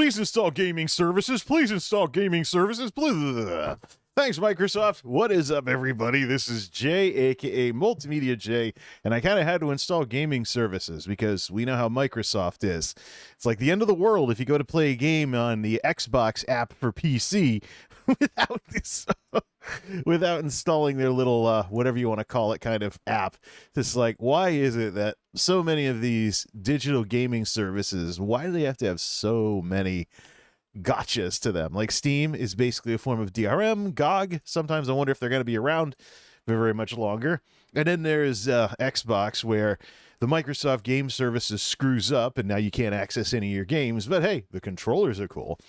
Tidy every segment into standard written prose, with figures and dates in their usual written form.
Please install gaming services. Please install gaming services. Blah, blah, blah. Thanks, Microsoft. What is up, everybody? This is Jay, aka Multimedia Jay, and I kind of had to install gaming services because we know how Microsoft is. It's like the end of the world if you go to play a game on the Xbox app for PC without this, without installing their little whatever you want to call it kind of app. It's like, why is it that so many of these digital gaming services, why do they have to have so many gotchas to them? Like Steam is basically a form of DRM. GOG, sometimes I wonder if they're going to be around for very much longer. And then there's Xbox, where the Microsoft Game Services screws up and now you can't access any of your games, but hey, the controllers are cool.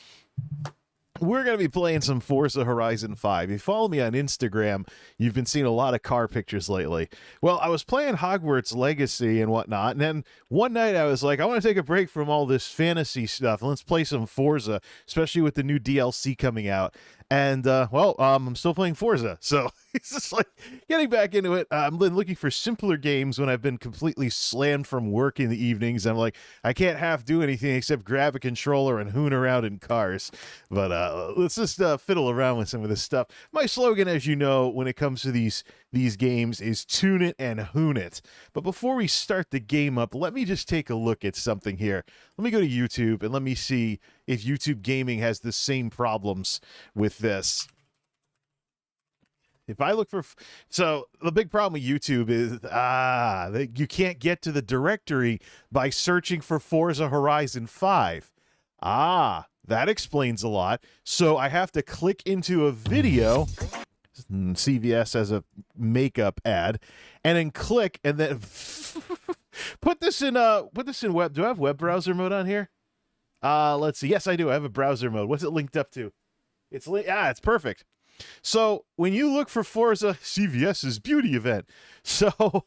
We're going to be playing some Forza Horizon 5. If you follow me on Instagram, you've been seeing a lot of car pictures lately. Well, I was playing Hogwarts Legacy and whatnot, and then one night I was like, I want to take a break from all this fantasy stuff, and let's play some Forza, especially with the new DLC coming out. And, I'm still playing Forza, so it's just like getting back into it. I'm looking for simpler games when I've been completely slammed from work in the evenings. I'm like, I can't half do anything except grab a controller and hoon around in cars. But let's just fiddle around with some of this stuff. My slogan, as you know, when it comes to these games is tune it and hoon it. But before we start the game up, let me just take a look at something here. Let me go to YouTube and let me see if YouTube Gaming has the same problems with this. If I look for... So, the big problem with YouTube is, you can't get to the directory by searching for Forza Horizon 5. That explains a lot. So, I have to click into a video... CVS as a makeup ad, and then click, and then put this in web. Do I have web browser mode on here? Let's see. Yes, I do. I have a browser mode. What's it linked up to? It's perfect. So when you look for Forza, CVS's beauty event. So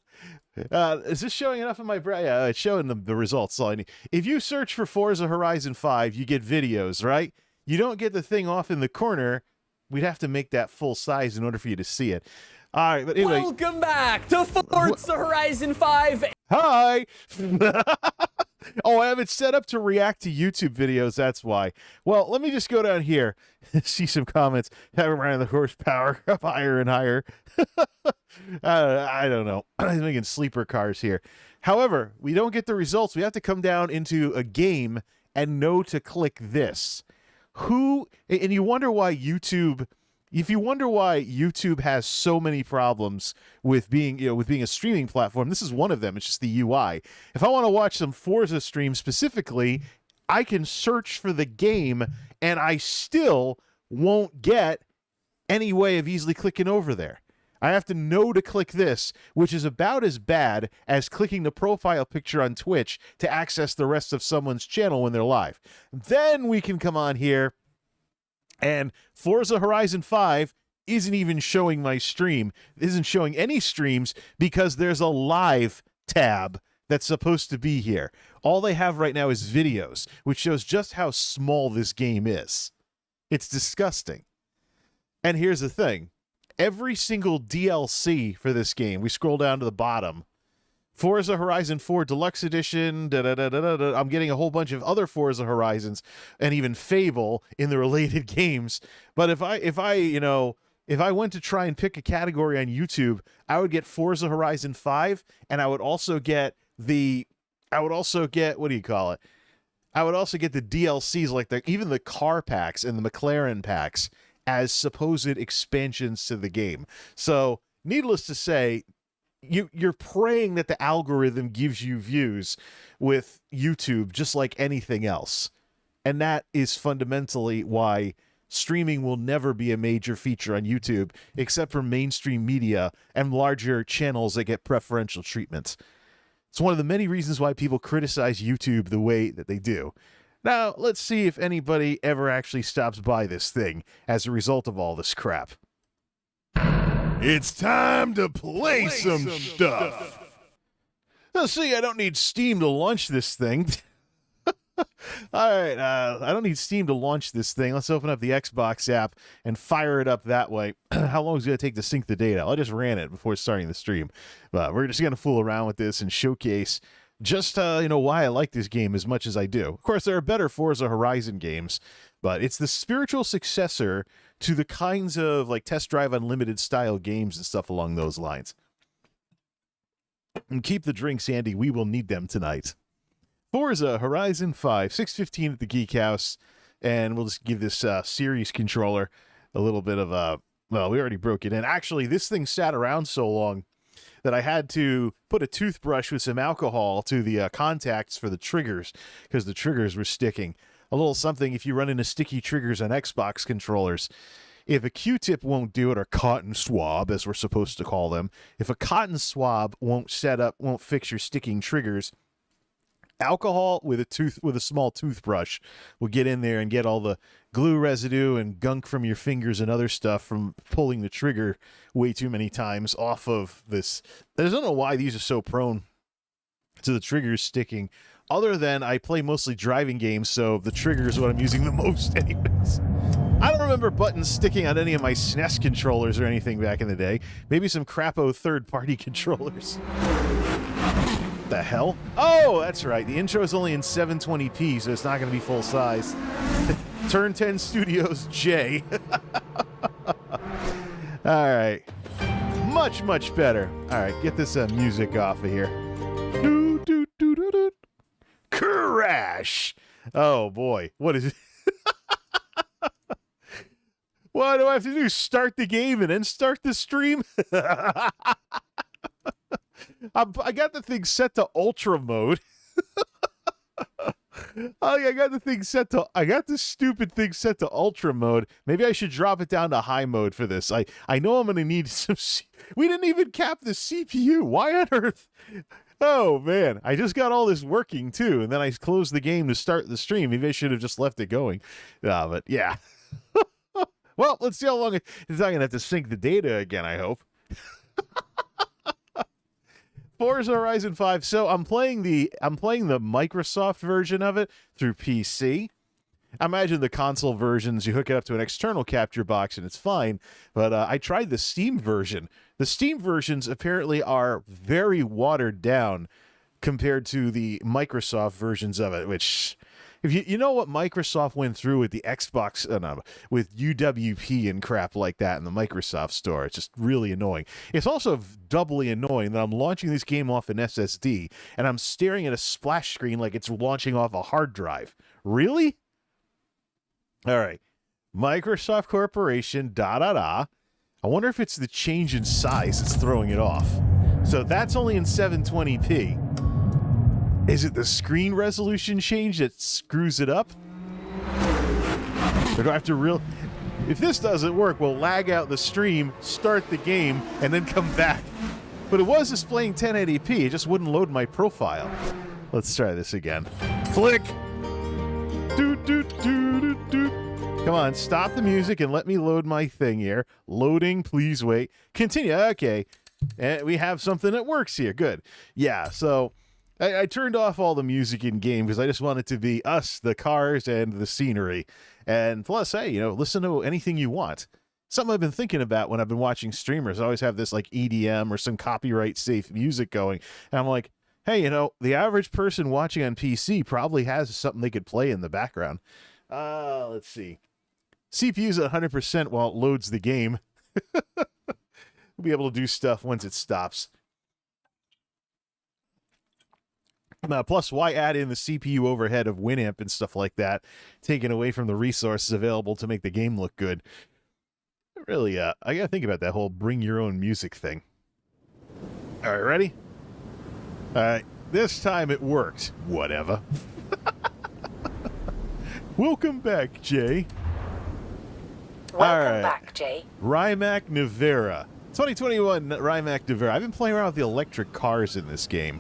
is this showing enough of my browser? Yeah, it's showing the results. So if you search for Forza Horizon 5, you get videos, right? You don't get the thing off in the corner. We'd have to make that full size in order for you to see it. All right, but anyway. Welcome back to Forza Horizon 5. Hi. Oh, I have it set up to react to YouTube videos. That's why. Well, let me just go down here and see some comments. Having running the horsepower up higher and higher. I don't know. I'm making sleeper cars here. However, we don't get the results. We have to come down into a game and know to click this. And you wonder why YouTube, if you wonder why YouTube has so many problems with being a streaming platform, this is one of them. It's just the UI. If I want to watch some Forza stream specifically, I can search for the game and I still won't get any way of easily clicking over there. I have to know to click this, which is about as bad as clicking the profile picture on Twitch to access the rest of someone's channel when they're live. Then we can come on here, and Forza Horizon 5 isn't even showing my stream. It isn't showing any streams because there's a live tab that's supposed to be here. All they have right now is videos, which shows just how small this game is. It's disgusting. And here's the thing. Every single DLC for this game, we scroll down to the bottom. Forza Horizon 4 Deluxe Edition, I'm getting a whole bunch of other Forza Horizons and even Fable in the related games. But if I went to try and pick a category on YouTube, I would get Forza Horizon 5, and I would also get what do you call it? I would also get the DLCs, like even the car packs and the McLaren packs, as supposed expansions to the game. So, needless to say, you're praying that the algorithm gives you views with YouTube, just like anything else. And that is fundamentally why streaming will never be a major feature on YouTube, except for mainstream media and larger channels that get preferential treatment. It's one of the many reasons why people criticize YouTube the way that they do. Now, let's see if anybody ever actually stops by this thing as a result of all this crap. It's time to play some stuff. Now, see, I don't need Steam to launch this thing. All right, I don't need Steam to launch this thing. Let's open up the Xbox app and fire it up that way. How long is it going to take to sync the data? I just ran it before starting the stream. But we're just going to fool around with this and showcase just why I like this game as much as I do. Of course, there are better Forza Horizon games, but it's the spiritual successor to the kinds of like Test Drive Unlimited style games and stuff along those lines. And keep the drinks, Andy. We will need them tonight. Forza Horizon 5, 6:15 at the Geek House, and we'll just give this series controller a little bit of a... Well, we already broke it in. Actually, this thing sat around so long that I had to put a toothbrush with some alcohol to the contacts for the triggers because the triggers were sticking. A little something if you run into sticky triggers on Xbox controllers. If a Q-tip won't do it, or cotton swab, as we're supposed to call them, if a cotton swab won't fix your sticking triggers, alcohol with a small toothbrush will get in there and get all the glue residue and gunk from your fingers and other stuff from pulling the trigger way too many times off of this. I don't know why these are so prone to the triggers sticking, other than I play mostly driving games, so the trigger is what I'm using the most anyways. I don't remember buttons sticking on any of my SNES controllers or anything back in the day. Maybe some crapo third-party controllers. The hell? Oh, that's right. The intro is only in 720p, so it's not going to be full size. Turn 10 Studios J. All right. Much, much better. All right, get this music off of here. Do, do, do, do, do. Crash! Oh, boy. What is it? What do I have to do? Start the game and then start the stream? I got the thing set to ultra mode. I got the stupid thing set to ultra mode. Maybe I should drop it down to high mode for this. I know I'm going to need some... We didn't even cap the CPU. Why on earth? Oh, man. I just got all this working, too. And then I closed the game to start the stream. Maybe I should have just left it going. But, yeah. Well, let's see how long it's not going to have to sync the data again, I hope. Forza Horizon 5. So I'm playing the Microsoft version of it through PC. I imagine the console versions, you hook it up to an external capture box and it's fine. But I tried the Steam version. The Steam versions apparently are very watered down compared to the Microsoft versions of it, which... If you know what Microsoft went through with the Xbox, with UWP and crap like that in the Microsoft store, it's just really annoying. It's also doubly annoying that I'm launching this game off an SSD and I'm staring at a splash screen like it's launching off a hard drive. Really? All right. Microsoft Corporation, I wonder if it's the change in size that's throwing it off. So that's only in 720p. Is it the screen resolution change that screws it up? Or do I have to If this doesn't work, we'll lag out the stream, start the game, and then come back. But it was displaying 1080p. It just wouldn't load my profile. Let's try this again. Click. Doot, doot, doot, doot, doot. Come on, stop the music and let me load my thing here. Loading, please wait. Continue. Okay. And we have something that works here. Good. Yeah, so... I turned off all the music in game because I just want it to be us, the cars, and the scenery. And plus, hey, listen to anything you want. Something I've been thinking about when I've been watching streamers. I always have this like EDM or some copyright safe music going. And I'm like, hey, the average person watching on PC probably has something they could play in the background. Let's see. CPU's at 100% while it loads the game. We'll be able to do stuff once it stops. Plus, why add in the CPU overhead of Winamp and stuff like that, taken away from the resources available to make the game look good? Really, I gotta think about that whole bring your own music thing. All right, ready? All right, this time it worked. Whatever. Welcome back, Jay. Welcome back, Jay. Rimac Nevera. 2021 Rimac Nevera. I've been playing around with the electric cars in this game.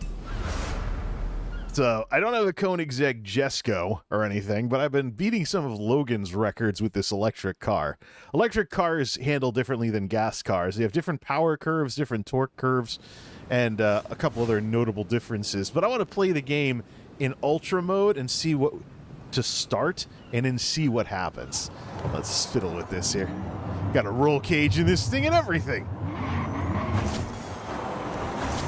So, I don't have a Koenigsegg Jesko or anything, but I've been beating some of Logan's records with this electric car. Electric cars handle differently than gas cars. They have different power curves, different torque curves, and a couple other notable differences. But I want to play the game in ultra mode and see what to start, and then see what happens. Let's fiddle with this here. Got a roll cage in this thing and everything.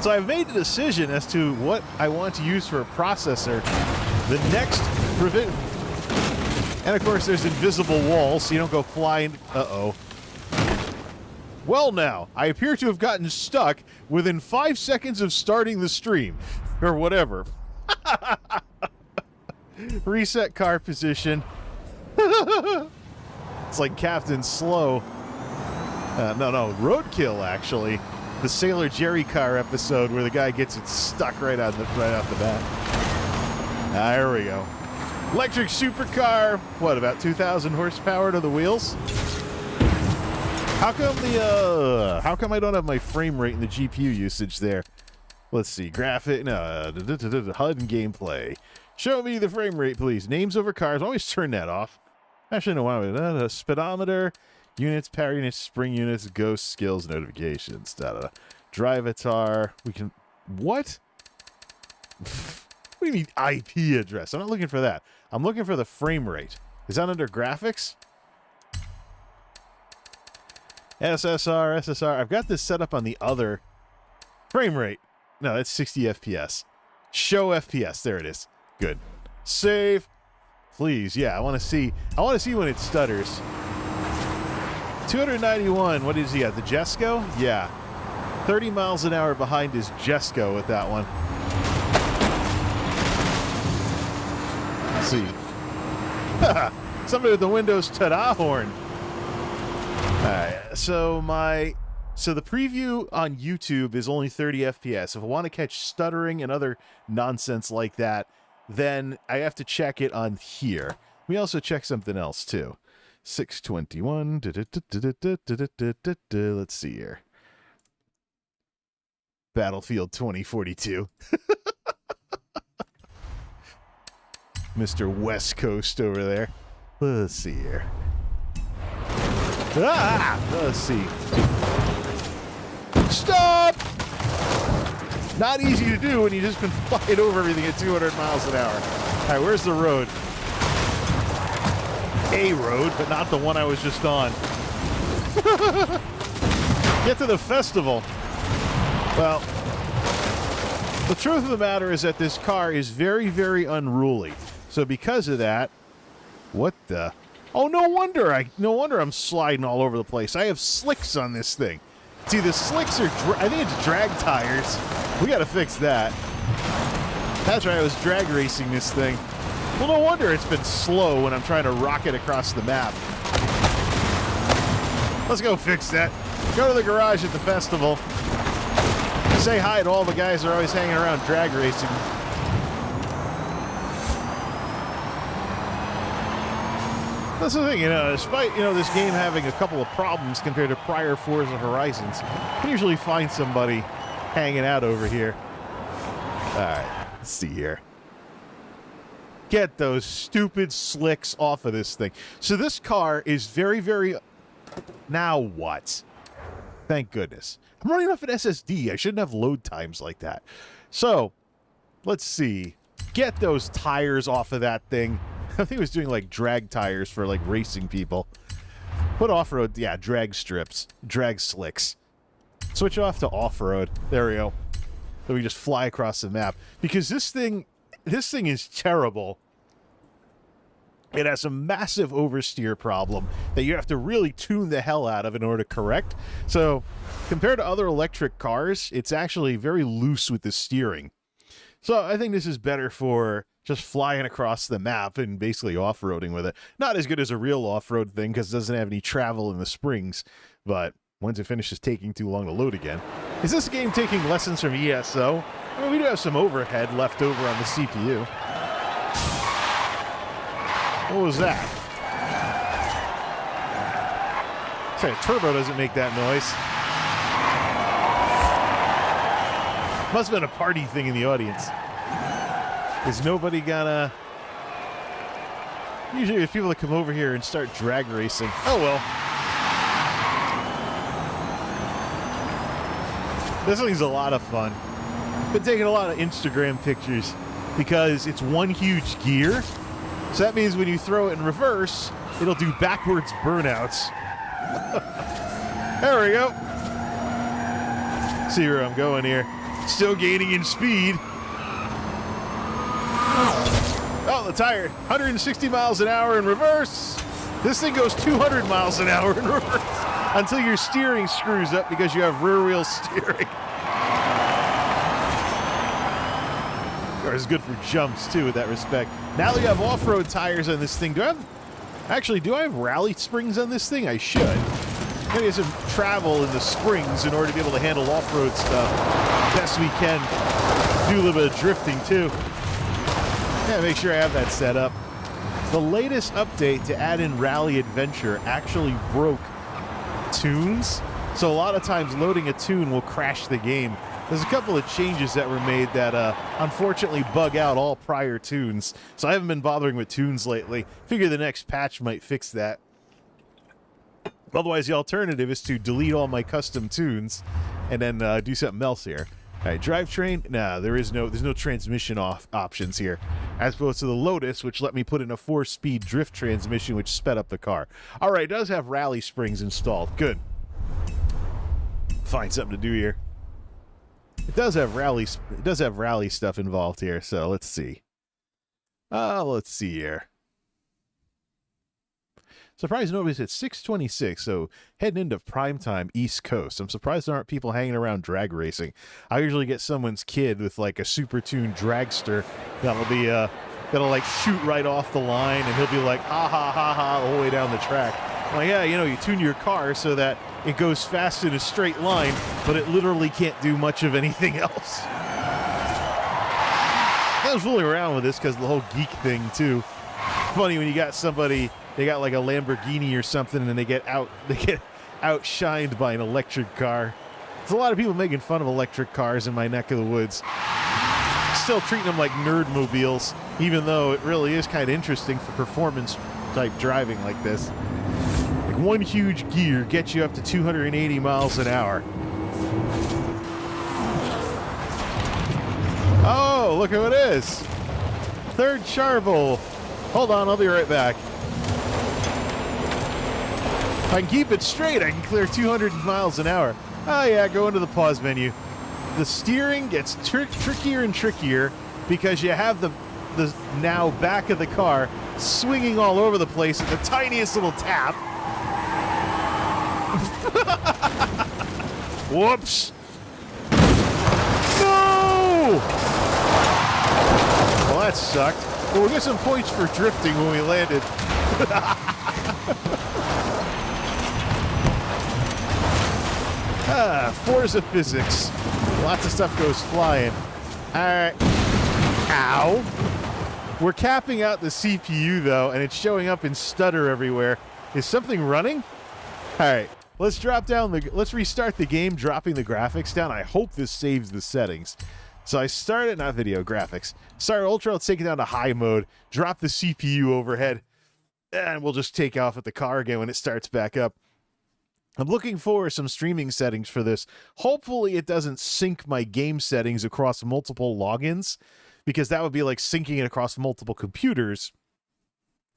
So I've made a decision as to what I want to use for a processor. The next revision. And of course there's invisible walls so you don't go flying. Uh-oh. Well now, I appear to have gotten stuck within 5 seconds of starting the stream. Or whatever. Reset car position. It's like Captain Slow. No, Roadkill, actually. The Sailor Jerry car episode where the guy gets it stuck right off the bat. There we go. Electric supercar. What, about 2,000 horsepower to the wheels? How come I don't have my frame rate and the GPU usage there? Let's see. Graphic. No. HUD and gameplay. Show me the frame rate, please. Names over cars. Always turn that off. Actually, no. Wow. Speedometer. Units, power units, spring units, ghost, skills, notifications. Drivatar. We can... What? What do you mean IP address? I'm not looking for that. I'm looking for the frame rate. Is that under graphics? SSR. I've got this set up on the other frame rate. No, that's 60 FPS. Show FPS. There it is. Good. Save. Please. Yeah, I want to see when it stutters. 291. What is he at? The Jesco? Yeah. 30 miles an hour behind his Jesco with that one. Let's see. Somebody with the Windows ta-da horn. Alright, so the preview on YouTube is only 30 FPS. If I want to catch stuttering and other nonsense like that, then I have to check it on here. We also check something else too. 621. Let's see here. Battlefield 2042. Mr. West Coast over there. Let's see here. Let's see. Stop! Not easy to do when you've just been flying over everything at 200 miles an hour. All right, where's the road? A road, but not the one I was just on. Get to the festival. Well, the truth of the matter is that this car is very, very unruly. So because of that, what the... Oh, no wonder I'm sliding all over the place. I have slicks on this thing. See, the slicks are... I think it's drag tires. We got to fix that. That's right, I was drag racing this thing. Well, no wonder it's been slow when I'm trying to rocket across the map. Let's go fix that. Go to the garage at the festival. Say hi to all the guys that are always hanging around drag racing. That's the thing, despite, this game having a couple of problems compared to prior Forza Horizons, you can usually find somebody hanging out over here. Alright, let's see here. Get those stupid slicks off of this thing. So this car is very, very... Now what? Thank goodness. I'm running off an SSD. I shouldn't have load times like that. So, let's see. Get those tires off of that thing. I think it was doing like drag tires for like racing people. Put off-road, yeah, drag strips, drag slicks. Switch off to off-road. There we go. So we just fly across the map. Because this thing is terrible. It has a massive oversteer problem that you have to really tune the hell out of in order to correct. So compared to other electric cars, it's actually very loose with the steering. So I think this is better for just flying across the map and basically off-roading with it. Not as good as a real off-road thing because it doesn't have any travel in the springs, but once it finishes taking too long to load again. Is this game taking lessons from ESO? I mean, we do have some overhead left over on the CPU. What was that? Sorry, turbo doesn't make that noise. Must have been a party thing in the audience. Is nobody gonna... Usually there's people that come over here and start drag racing. Oh well. This thing's a lot of fun. Been taking a lot of Instagram pictures because it's one huge gear. So that means when you throw it in reverse, it'll do backwards burnouts. There we go. See where I'm going here. Still gaining in speed. Oh, the tire, 160 miles an hour in reverse. This thing goes 200 miles an hour in reverse until your steering screws up because you have rear wheel steering. Or it's good for jumps too, with that respect. Now that you have off-road tires on this thing, do I have rally springs on this thing? I should. Maybe some travel in the springs in order to be able to handle off-road stuff best we can. Do a little bit of drifting too. Yeah, make sure I have that set up. The latest update to add in Rally Adventure actually broke tunes. So a lot of times loading a tune will crash the game. There's a couple of changes that were made that unfortunately bug out all prior tunes. So I haven't been bothering with tunes lately. Figure the next patch might fix that. Otherwise, the alternative is to delete all my custom tunes and then do something else here. All right, drivetrain. Nah, there's no transmission options here, as opposed to the Lotus, which let me put in a 4-speed drift transmission, which sped up the car. All right, it does have rally springs installed. Good. Find something to do here. It does have rally stuff involved here. So let's see. Let's see here. Surprised nobody's at 6:26, so heading into primetime East Coast. I'm surprised there aren't people hanging around drag racing. I usually get someone's kid with like a super tuned dragster that'll like shoot right off the line, and he'll be like ha ha ha ha the whole way down the track. I'm like, yeah, you know, you tune your car so that it goes fast in a straight line, but it literally can't do much of anything else. I was fooling around with this because the whole geek thing too. Funny when you got somebody. They got like a Lamborghini or something, and they get outshined by an electric car. There's a lot of people making fun of electric cars in my neck of the woods. Still treating them like nerd mobiles, even though it really is kind of interesting for performance type driving like this. Like one huge gear gets you up to 280 miles an hour. Oh, look who it is. Third Charvel. Hold on, I'll be right back. If I can keep it straight, I can clear 200 miles an hour. Oh yeah, go into the pause menu. The steering gets trickier and trickier because you have the now back of the car swinging all over the place at the tiniest little tap. Whoops. No! Well, that sucked. Well, we'll get some points for drifting when we landed. Forza physics. Lots of stuff goes flying. All right. Ow. We're capping out the CPU, though, and it's showing up in stutter everywhere. Is something running? All right. Let's restart the game, dropping the graphics down. I hope this saves the settings. So I started, not video, graphics. Start Ultra, let's take it down to high mode, drop the CPU overhead, and we'll just take off with the car again when it starts back up. I'm looking for some streaming settings for this. Hopefully it doesn't sync my game settings across multiple logins, because that would be like syncing it across multiple computers.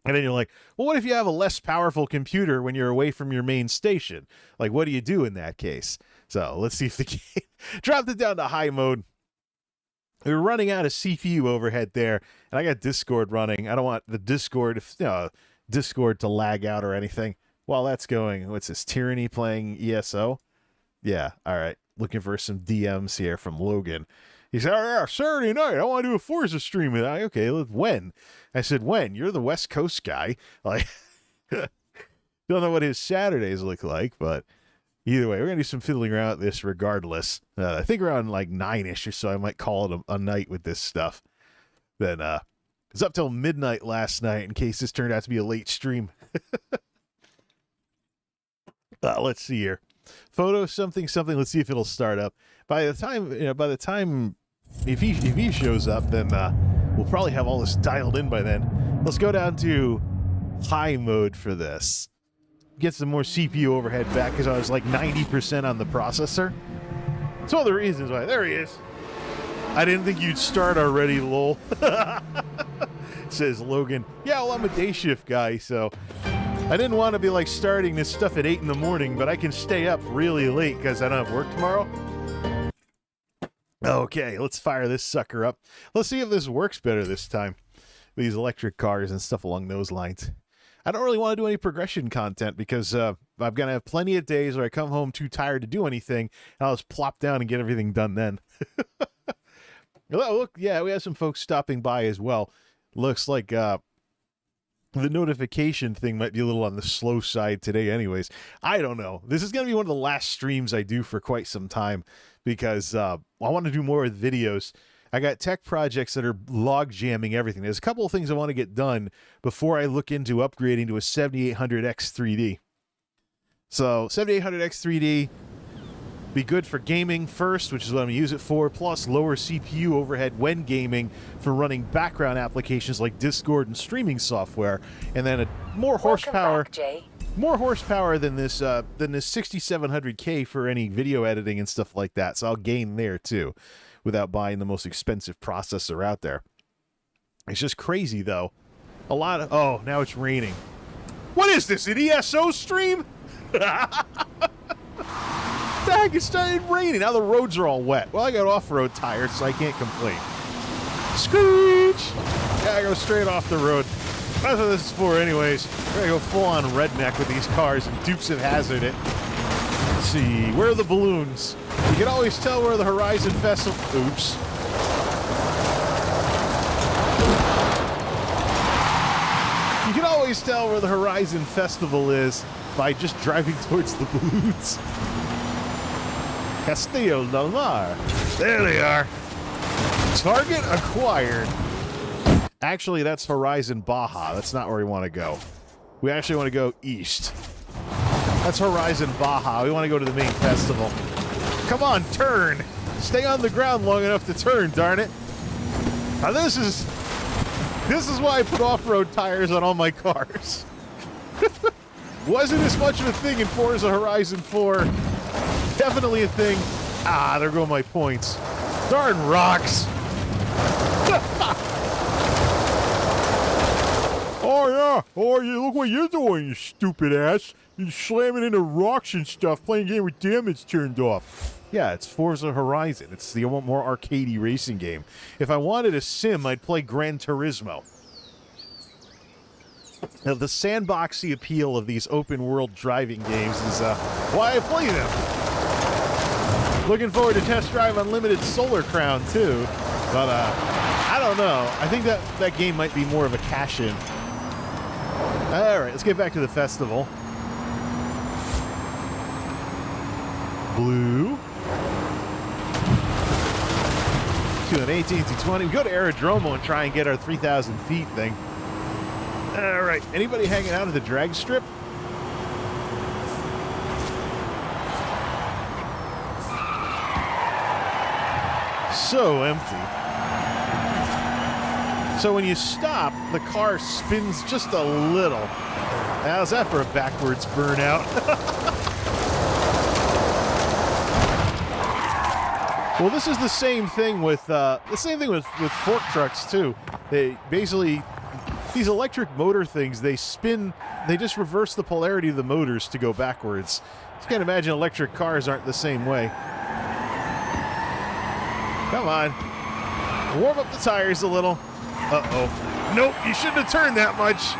And then you're like, well, what if you have a less powerful computer when you're away from your main station? Like, what do you do in that case? So let's see if the game dropped it down to high mode. We were running out of CPU overhead there, and I got Discord running. I don't want the Discord to lag out or anything. While that's going, what's this, Tyranny playing ESO? Yeah, all right. Looking for some DMs here from Logan. He said, oh, yeah, Saturday night, I want to do a Forza stream. And okay, when? I said, when? You're the West Coast guy. Like, don't know what his Saturdays look like, but either way, we're going to do some fiddling around with this regardless. I think around like 9-ish or so, I might call it a night with this stuff. Then, it was up till midnight last night in case this turned out to be a late stream. Let's see here. Photo something. Let's see if it'll start up. By the time if he shows up, then we'll probably have all this dialed in by then. Let's go down to high mode for this. Get some more CPU overhead back because I was like 90% on the processor. That's one of the reasons why. There he is. I didn't think you'd start already, lol. Says Logan. Yeah, well, I'm a day shift guy, so I didn't want to be like starting this stuff at 8 in the morning, but I can stay up really late because I don't have work tomorrow. Okay, let's fire this sucker up. Let's see if this works better this time. These electric cars and stuff along those lines. I don't really want to do any progression content because I'm going to have plenty of days where I come home too tired to do anything, and I'll just plop down and get everything done then. Look, yeah, we have some folks stopping by as well. Looks like the notification thing might be a little on the slow side today anyways. I don't know. This is going to be one of the last streams I do for quite some time because I want to do more with videos. I got tech projects that are log jamming everything. There's a couple of things I want to get done before I look into upgrading to a 7800X 3D. So 7800X 3D be good for gaming first, which is what I'm going to use it for, plus lower CPU overhead when gaming for running background applications like Discord and streaming software, and then a more horsepower. Welcome back, Jay. More horsepower than this 6700K for any video editing and stuff like that. So I'll gain there too, without buying the most expensive processor out there. It's just crazy though. A lot of now it's raining. What is this? An ESO stream? Dang, it started raining. Now the roads are all wet. Well, I got off-road tires, so I can't complain. Screech! Yeah, I go straight off the road. That's what this is for anyways. We're gonna go full-on redneck with these cars and Dukes of Hazzard it. Let's see, where are the balloons? You can always tell where the Horizon Festival... Oops. You can always tell where the Horizon Festival is by just driving towards the balloons. Castillo del Mar. There they are. Target acquired. Actually, that's Horizon Baja. That's not where we want to go. We actually want to go east. That's Horizon Baja. We want to go to the main festival. Come on, turn. Stay on the ground long enough to turn, darn it. Now this is why I put off-road tires on all my cars. Wasn't as much of a thing in Forza Horizon 4. Definitely a thing. Ah, there go my points. Darn rocks. Oh, yeah. Oh, yeah. Look what you're doing, you stupid ass. You're slamming into rocks and stuff, playing a game with damage turned off. Yeah, it's Forza Horizon. It's the more arcadey racing game. If I wanted a sim, I'd play Gran Turismo. Now, the sandboxy appeal of these open-world driving games is why I play them. Looking forward to Test Drive Unlimited Solar Crown, too. But, I don't know. I think that game might be more of a cash-in. All right, let's get back to the festival. Blue. To an 18 to 20. We go to Aerodromo and try and get our 3,000 feet thing. All right. Anybody hanging out at the drag strip? So empty. So when you stop, the car spins just a little. How's that for a backwards burnout? Well, this is the same thing with fork trucks too. They basically, these electric motor things, they spin. They just reverse the polarity of the motors to go backwards. You can't imagine electric cars aren't the same way. Come on, warm up the tires a little. Uh-oh. Nope, you shouldn't have turned that much.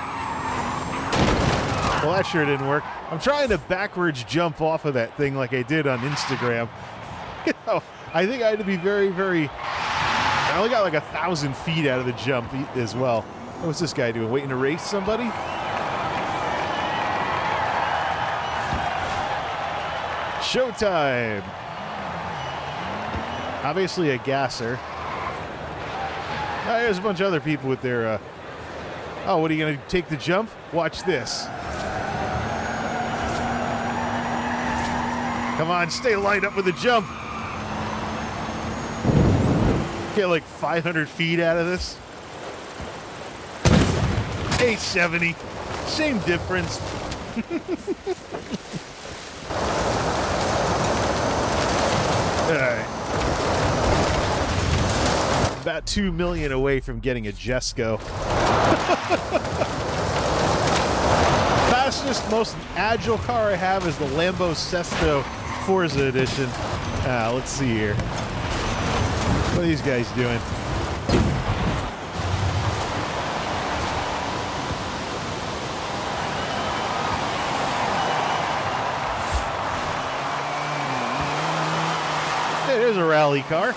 Well, that sure didn't work. I'm trying to backwards jump off of that thing like I did on Instagram. You know, I think I had to be very, very... I only got like 1,000 feet out of the jump as well. What's this guy doing? Waiting to race somebody? Showtime! Obviously a gasser. There's a bunch of other people with their... Oh, what are you going to take the jump? Watch this. Come on, stay lined up with the jump. Get like 500 feet out of this. 870. Same difference. All right. About 2 million away from getting a Jesco. Fastest, most agile car I have is the Lambo Sesto Forza Edition. Let's see here. What are these guys doing? Hey, there's a rally car.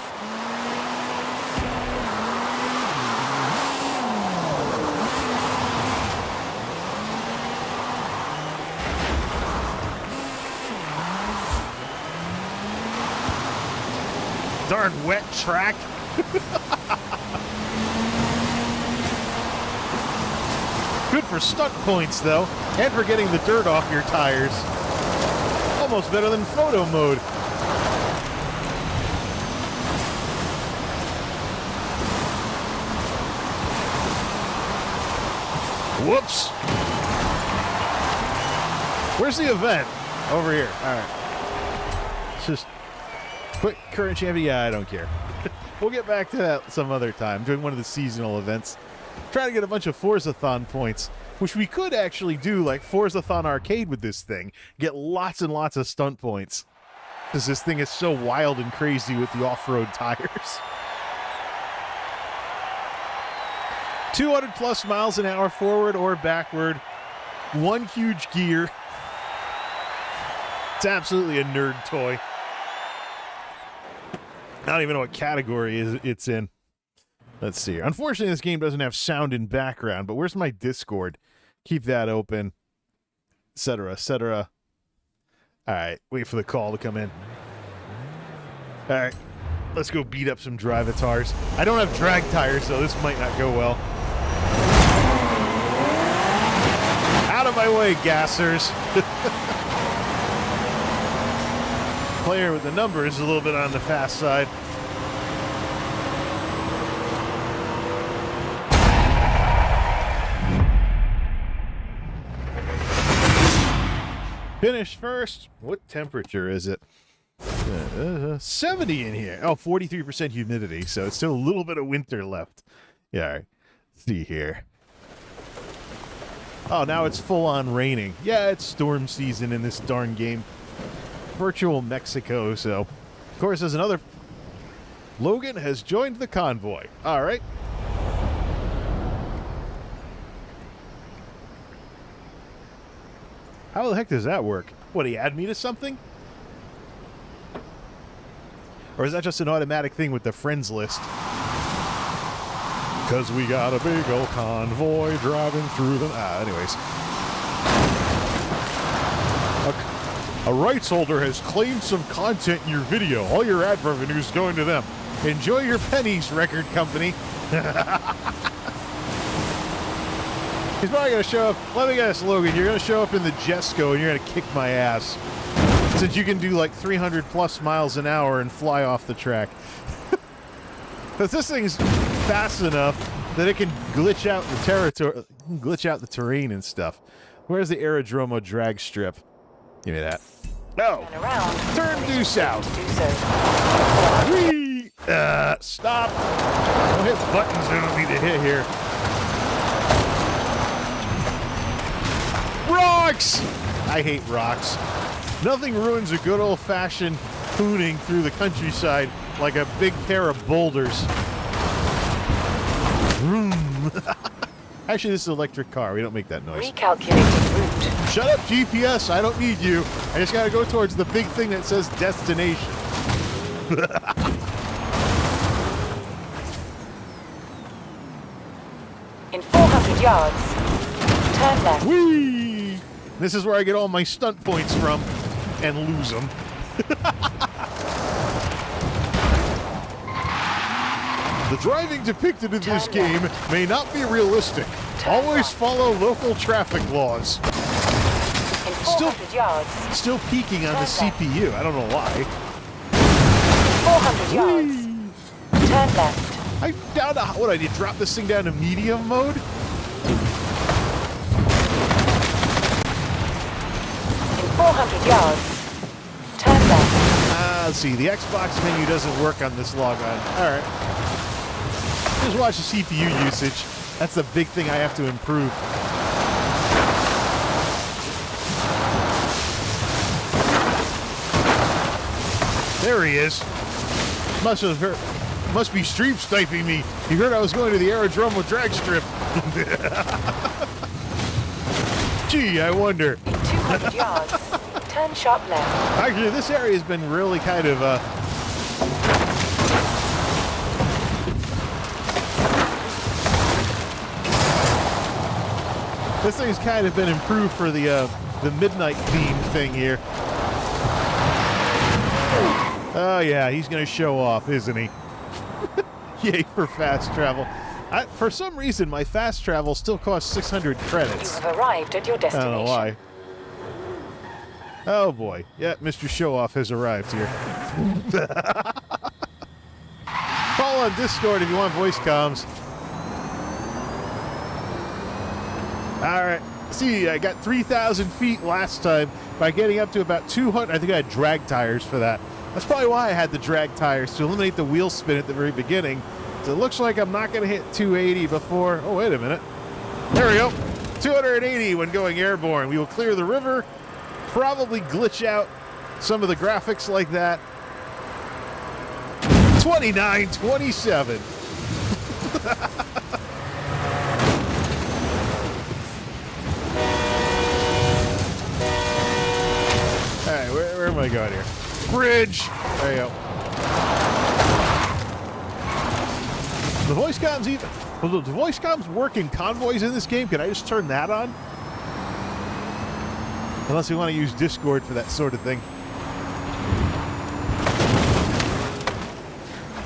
Darn wet track. Good for stunt points, though, and for getting the dirt off your tires. Almost better than photo mode. Whoops. Where's the event? Over here. All right. It's just quick current champion. Yeah, I don't care. We'll get back to that some other time. Doing one of the seasonal events. Trying to get a bunch of Forzathon points, which we could actually do like Forzathon Arcade with this thing. Get lots and lots of stunt points. Because this thing is so wild and crazy with the off-road tires. 200 plus miles an hour forward or backward. One huge gear. It's absolutely a nerd toy. I don't even know what category it's in. Let's see. Unfortunately, this game doesn't have sound in background, but where's my Discord? Keep that open, etc., etc. All right, wait for the call to come in. All right, let's go beat up some drivatars. I don't have drag tires, so this might not go well. Out of my way, gassers. Player with the numbers is a little bit on the fast side. Finish first. What temperature is it? 70 in here. Oh, 43% humidity, so it's still a little bit of winter left. Yeah, all right. Let's see here. Oh, now it's full-on raining. Yeah, it's storm season in this darn game. Virtual Mexico, so... Of course, there's another... Logan has joined the convoy. All right. How the heck does that work? What, he add me to something? Or is that just an automatic thing with the friends list? Because we got a big old convoy driving through the... anyways. A rights holder has claimed some content in your video. All your ad revenue is going to them. Enjoy your pennies, record company. He's probably going to show up. Let me guess, Logan, you're going to show up in the Jesco and you're going to kick my ass. Since you can do like 300 plus miles an hour and fly off the track. Because this thing's fast enough that it can glitch out the territory, glitch out the terrain and stuff. Where's the Aerodromo drag strip? Give me that. No. Turn due south. Whee! Stop. Don't hit buttons I don't need to hit here. Rocks! I hate rocks. Nothing ruins a good old-fashioned hooning through the countryside like a big pair of boulders. Actually, this is an electric car. We don't make that noise. Recalculating route. Shut up, GPS. I don't need you. I just gotta go towards the big thing that says destination. In 400 yards, turn left. Whee! This is where I get all my stunt points from and lose them. The driving depicted in this game may not be realistic. Always follow local traffic laws. In 400 yards. Still peaking on the CPU. I don't know why. 400 yards. Turn left. I down to what I did. Drop this thing down to medium mode. In 400 yards. Turn left. Let's see. The Xbox menu doesn't work on this log on. All right. Just watch the CPU usage. That's the big thing I have to improve. There he is. Must have Must be stream sniping me. He heard I was going to the aerodrome drag strip. Gee, I wonder. In 200 yards, turn sharp left. Actually, this area has been really kind of, this thing's kind of been improved for the midnight theme thing here. Oh yeah, he's gonna show off, isn't he? Yay for fast travel. For some reason, my fast travel still costs 600 credits. You have arrived at your I destination. don't know why. Oh boy. Yeah, Mr. Show-Off has arrived here. Follow on Discord if you want voice comms. Alright. See, I got 3,000 feet last time by getting up to about 200. I think I had drag tires for that. That's probably why I had the drag tires, to eliminate the wheel spin at the very beginning. So it looks like I'm not going to hit 280 before... Oh, wait a minute. There we go. 280 when going airborne. We will clear the river, probably glitch out some of the graphics like that. 29-27. All right, where am I going here? Bridge. There you go. The voice comms even... Will the voice comms work in convoys in this game? Can I just turn that on? Unless you want to use Discord for that sort of thing.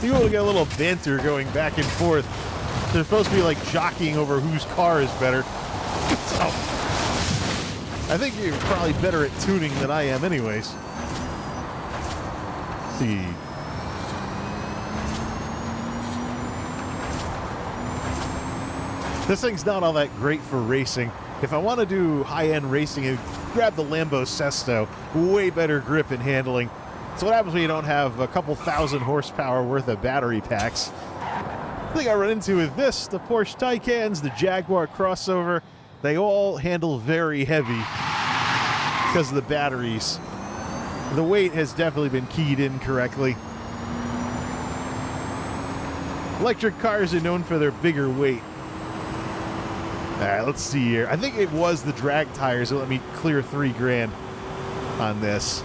You want to get a little banter going back and forth. They're supposed to be like jockeying over whose car is better. So, I think you're probably better at tuning than I am anyways. Let's see. This thing's not all that great for racing. If I want to do high-end racing, I'd grab the Lambo Sesto. Way better grip and handling. So what happens when you don't have a couple thousand horsepower worth of battery packs? The thing I run into with this, the Porsche Taycans, the Jaguar crossover, they all handle very heavy because of the batteries. The weight has definitely been keyed in correctly. Electric cars are known for their bigger weight. All right, let's see here. I think it was the drag tires that let me clear $3,000 on this.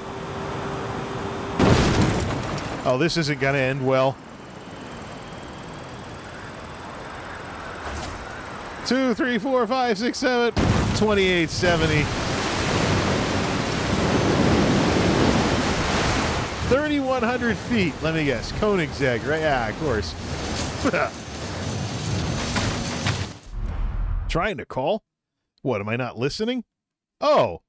Oh, this isn't going to end well. 2, 3, 4, 5, 6, 7, 2870. 3,100 feet. Let me guess. Koenigsegg, right? Yeah, of course. Trying to call? What, am I not listening? Oh.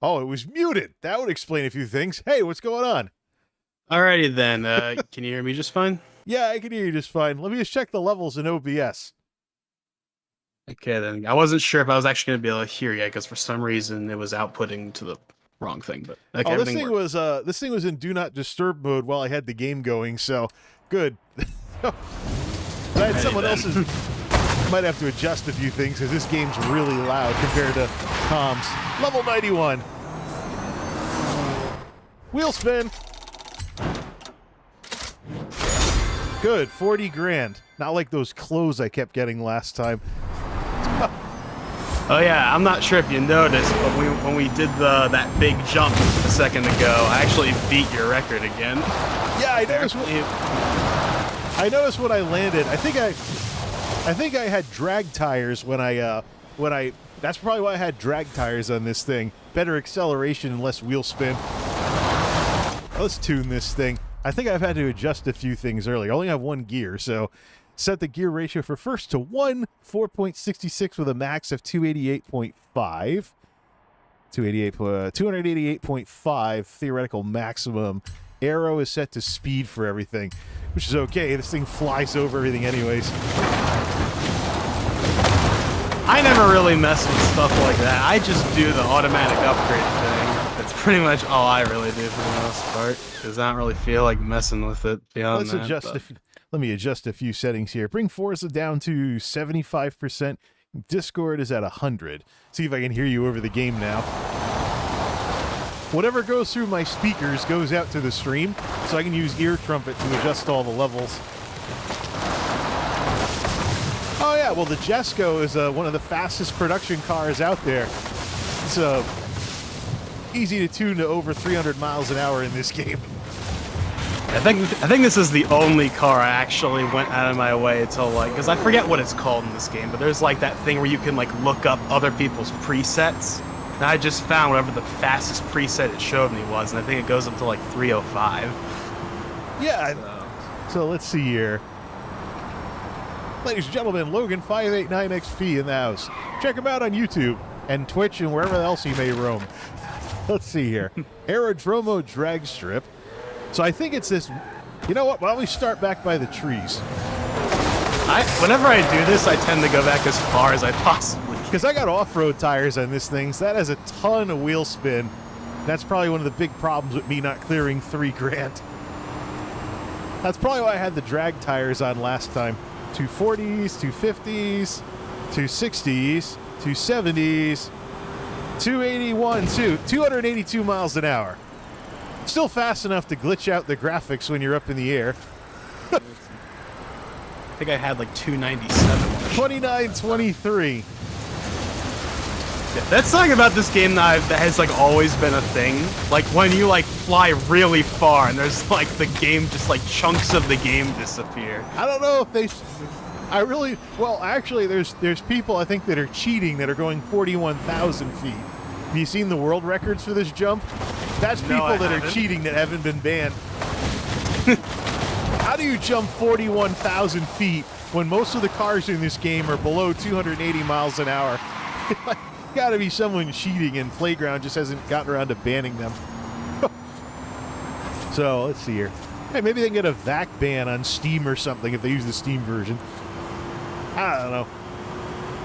Oh, it was muted. That would explain a few things. Hey, what's going on? Alrighty then. Can you hear me just fine? Yeah, I can hear you just fine. Let me just check the levels in OBS. Okay then. I wasn't sure if I was actually going to be able to hear you because for some reason it was outputting to the wrong thing. But okay, this thing was in Do Not Disturb mode while I had the game going, so good. I had someone else's. Might have to adjust a few things because this game's really loud compared to Tom's. Level 91. Wheel spin. Good, $40,000. Not like those clothes I kept getting last time. Oh yeah, I'm not sure if you noticed, but when we did that big jump a second ago, I actually beat your record again. Yeah, I noticed when I landed. I think I had drag tires when I that's probably why I had drag tires on this thing. Better acceleration and less wheel spin. Let's tune this thing. I think I've had to adjust a few things earlier. I only have one gear, so set the gear ratio for first to 1, 4.66 with a max of 288.5. 288.5 theoretical maximum. Aero is set to speed for everything, which is okay. This thing flies over everything anyways. I never really mess with stuff like that. I just do the automatic upgrade thing. That's pretty much all I really do for the most part, because I don't really feel like messing with it beyond that. Let me adjust a few settings here. Bring Forza down to 75%. Discord is at 100. See if I can hear you over the game now. whatever goes through my speakers goes out to the stream, so I can use ear trumpet to adjust all the levels. Oh yeah, well the Jesco is one of the fastest production cars out there. It's easy to tune to over 300 miles an hour in this game. I think this is the only car I actually went out of my way to like, because I forget what it's called in this game, but there's like that thing where you can like look up other people's presets. And I just found whatever the fastest preset it showed me was, and I think it goes up to like 305. Yeah. So let's see here. Ladies and gentlemen, Logan 589XP in the house. Check him out on YouTube and Twitch and wherever else he may roam. Let's see here. Aerodromo drag strip. So I think it's this. You know what? Why don't we start back by the trees? Whenever I do this, I tend to go back as far as I possibly can. Because I got off-road tires on this thing, so that has a ton of wheel spin. That's probably one of the big problems with me not clearing $3 grand. That's probably why I had the drag tires on last time. 240s, 250s, 260s, 270s, 281, 282 miles an hour. Still fast enough to glitch out the graphics when you're up in the air. I think I had like 297. 2923. Yeah, that's something about this game that has like always been a thing. Like when you like fly really far and there's like the game, just like chunks of the game disappear. I don't know if they. Well, actually, there's people I think that are cheating that are going 41,000 feet. Have you seen the world records for this jump? That's people that are cheating that haven't been banned. How do you jump 41,000 feet when most of the cars in this game are below 280 miles an hour? Got to be someone cheating, and Playground just hasn't gotten around to banning them. So let's see here. Hey, maybe they can get a VAC ban on Steam or something if they use the Steam version. I don't know.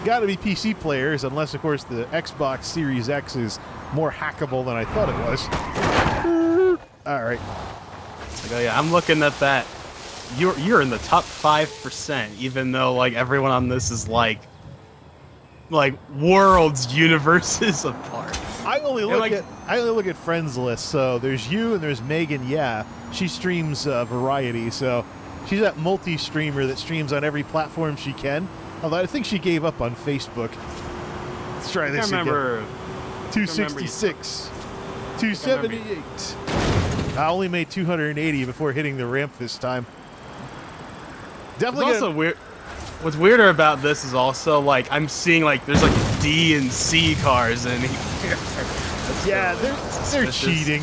Got to be PC players, unless of course the Xbox Series X is more hackable than I thought it was. All right. Oh yeah, I'm looking at that. You're in the top 5%, even though like everyone on this is like worlds, universes apart. I only look at friends lists. So there's you and there's Megan. Yeah, she streams Variety, so she's that multi-streamer that streams on every platform she can. Although I think she gave up on Facebook. Let's try this again. 266, 278. I only made 280 before hitting the ramp this time. Definitely. It's also weird. What's weirder about this is also like I'm seeing like there's like D and C cars in here. Yeah, they're cheating.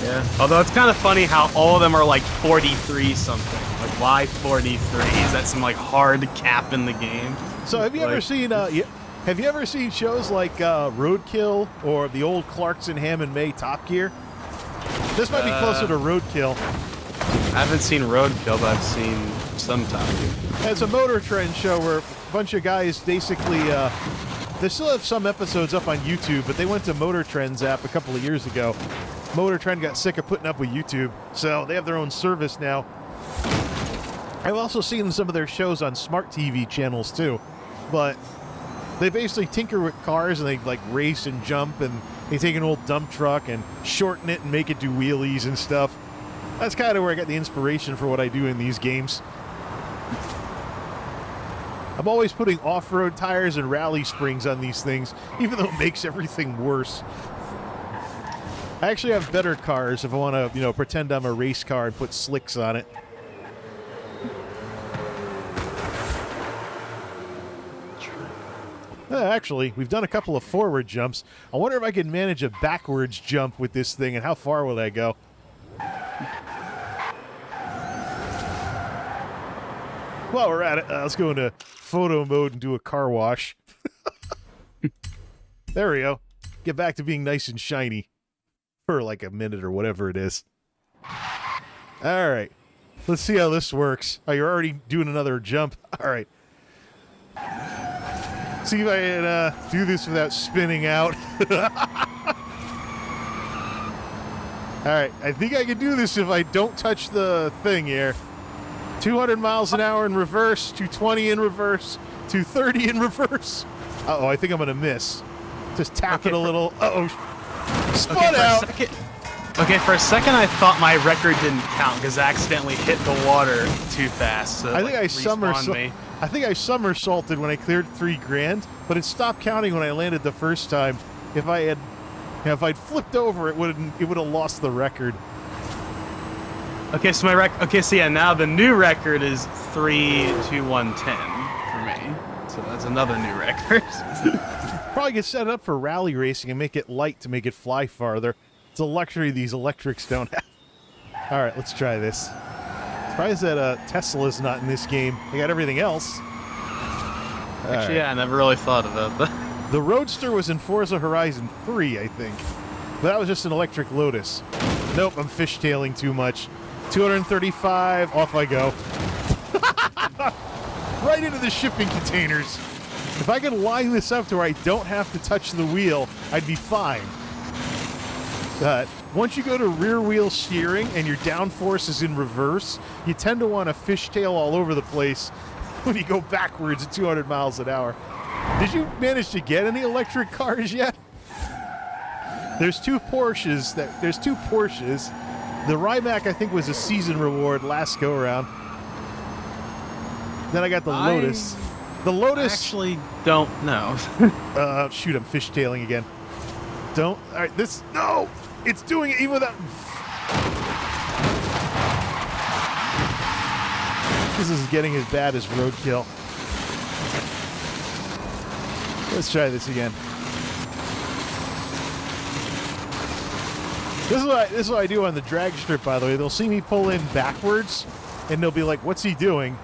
Yeah. Although it's kind of funny how all of them are like 43 something. Like why 43? Is that some like hard cap in the game? So have you ever seen have you ever seen shows like Roadkill or the old Clarkson, Ham and May Top Gear? This might be closer to Roadkill. I haven't seen Roadkill, but I've seen some Top Gear. It's a Motor Trend show where a bunch of guys basically they still have some episodes up on YouTube, but they went to Motor Trend's app a couple of years ago. Motor Trend got sick of putting up with YouTube, so they have their own service now. I've also seen some of their shows on smart TV channels too, but they basically tinker with cars and they like race and jump, and they take an old dump truck and shorten it and make it do wheelies and stuff. That's kind of where I get the inspiration for what I do in these games. I'm always putting off-road tires and rally springs on these things, even though it makes everything worse. I actually have better cars if I want to, pretend I'm a race car and put slicks on it. Actually, we've done a couple of forward jumps. I wonder if I can manage a backwards jump with this thing, and how far will I go? While we're at it, let's go into photo mode and do a car wash. There we go. Get back to being nice and shiny for like a minute or whatever it is. All right. Let's see how this works. Oh, you're already doing another jump. All right. See if I can do this without spinning out. All right. I think I can do this if I don't touch the thing here. 200 miles an hour in reverse, 220 in reverse, 230 in reverse. Uh-oh, I think I'm going to miss. Just tap it a little. Uh-oh. Spun out. Okay, for a second I thought my record didn't count because I accidentally hit the water too fast. So I think respawned I somersaulted when I cleared $3,000, but it stopped counting when I landed the first time. If I'd flipped over, it would have lost the record. Okay, so now the new record is 3-2-1-10 for me. So that's another new record. Probably get set up for rally racing and make it light to make it fly farther. It's a luxury these electrics don't have. All right, let's try this. Surprised that Tesla's not in this game. They got everything else. Actually, yeah, I never really thought about that. The Roadster was in Forza Horizon 3, I think. But that was just an electric Lotus. Nope, I'm fishtailing too much. 235, off I go. Right into the shipping containers. If I could line this up to where I don't have to touch the wheel, I'd be fine. But once you go to rear wheel steering and your downforce is in reverse, you tend to want to fishtail all over the place when you go backwards at 200 miles an hour. Did you manage to get any electric cars yet? There's two Porsches. The Rimac, I think, was a season reward last go around. Then I got the Lotus. The Lotus. I actually don't know. Shoot, I'm fishtailing again. All right, no! It's doing it even without. This is getting as bad as roadkill. Let's try this again. This is what I do on the drag strip, by the way. They'll see me pull in backwards, and they'll be like, "What's he doing?"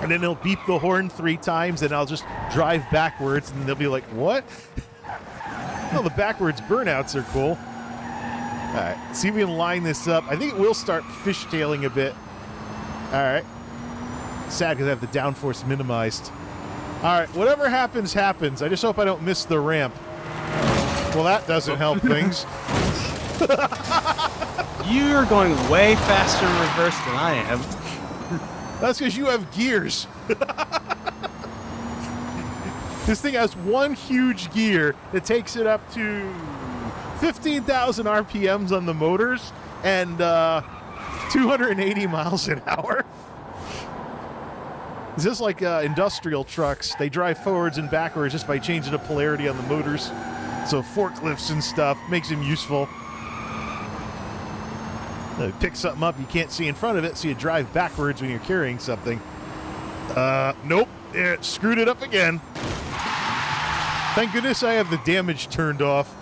And then they'll beep the horn 3 times, and I'll just drive backwards, and they'll be like, "What?" Well, the backwards burnouts are cool. All right, see if we can line this up. I think it will start fishtailing a bit. All right. Sad because I have the downforce minimized. All right, whatever happens, happens. I just hope I don't miss the ramp. Well, that doesn't help things. You're going way faster in reverse than I am. That's because you have gears. This thing has one huge gear that takes it up to 15,000 RPMs on the motors and 280 miles an hour. It's just like industrial trucks. They drive forwards and backwards just by changing the polarity on the motors. So forklifts and stuff makes them useful. You pick something up you can't see in front of it, so you drive backwards when you're carrying something. Nope. It screwed it up again. Thank goodness I have the damage turned off.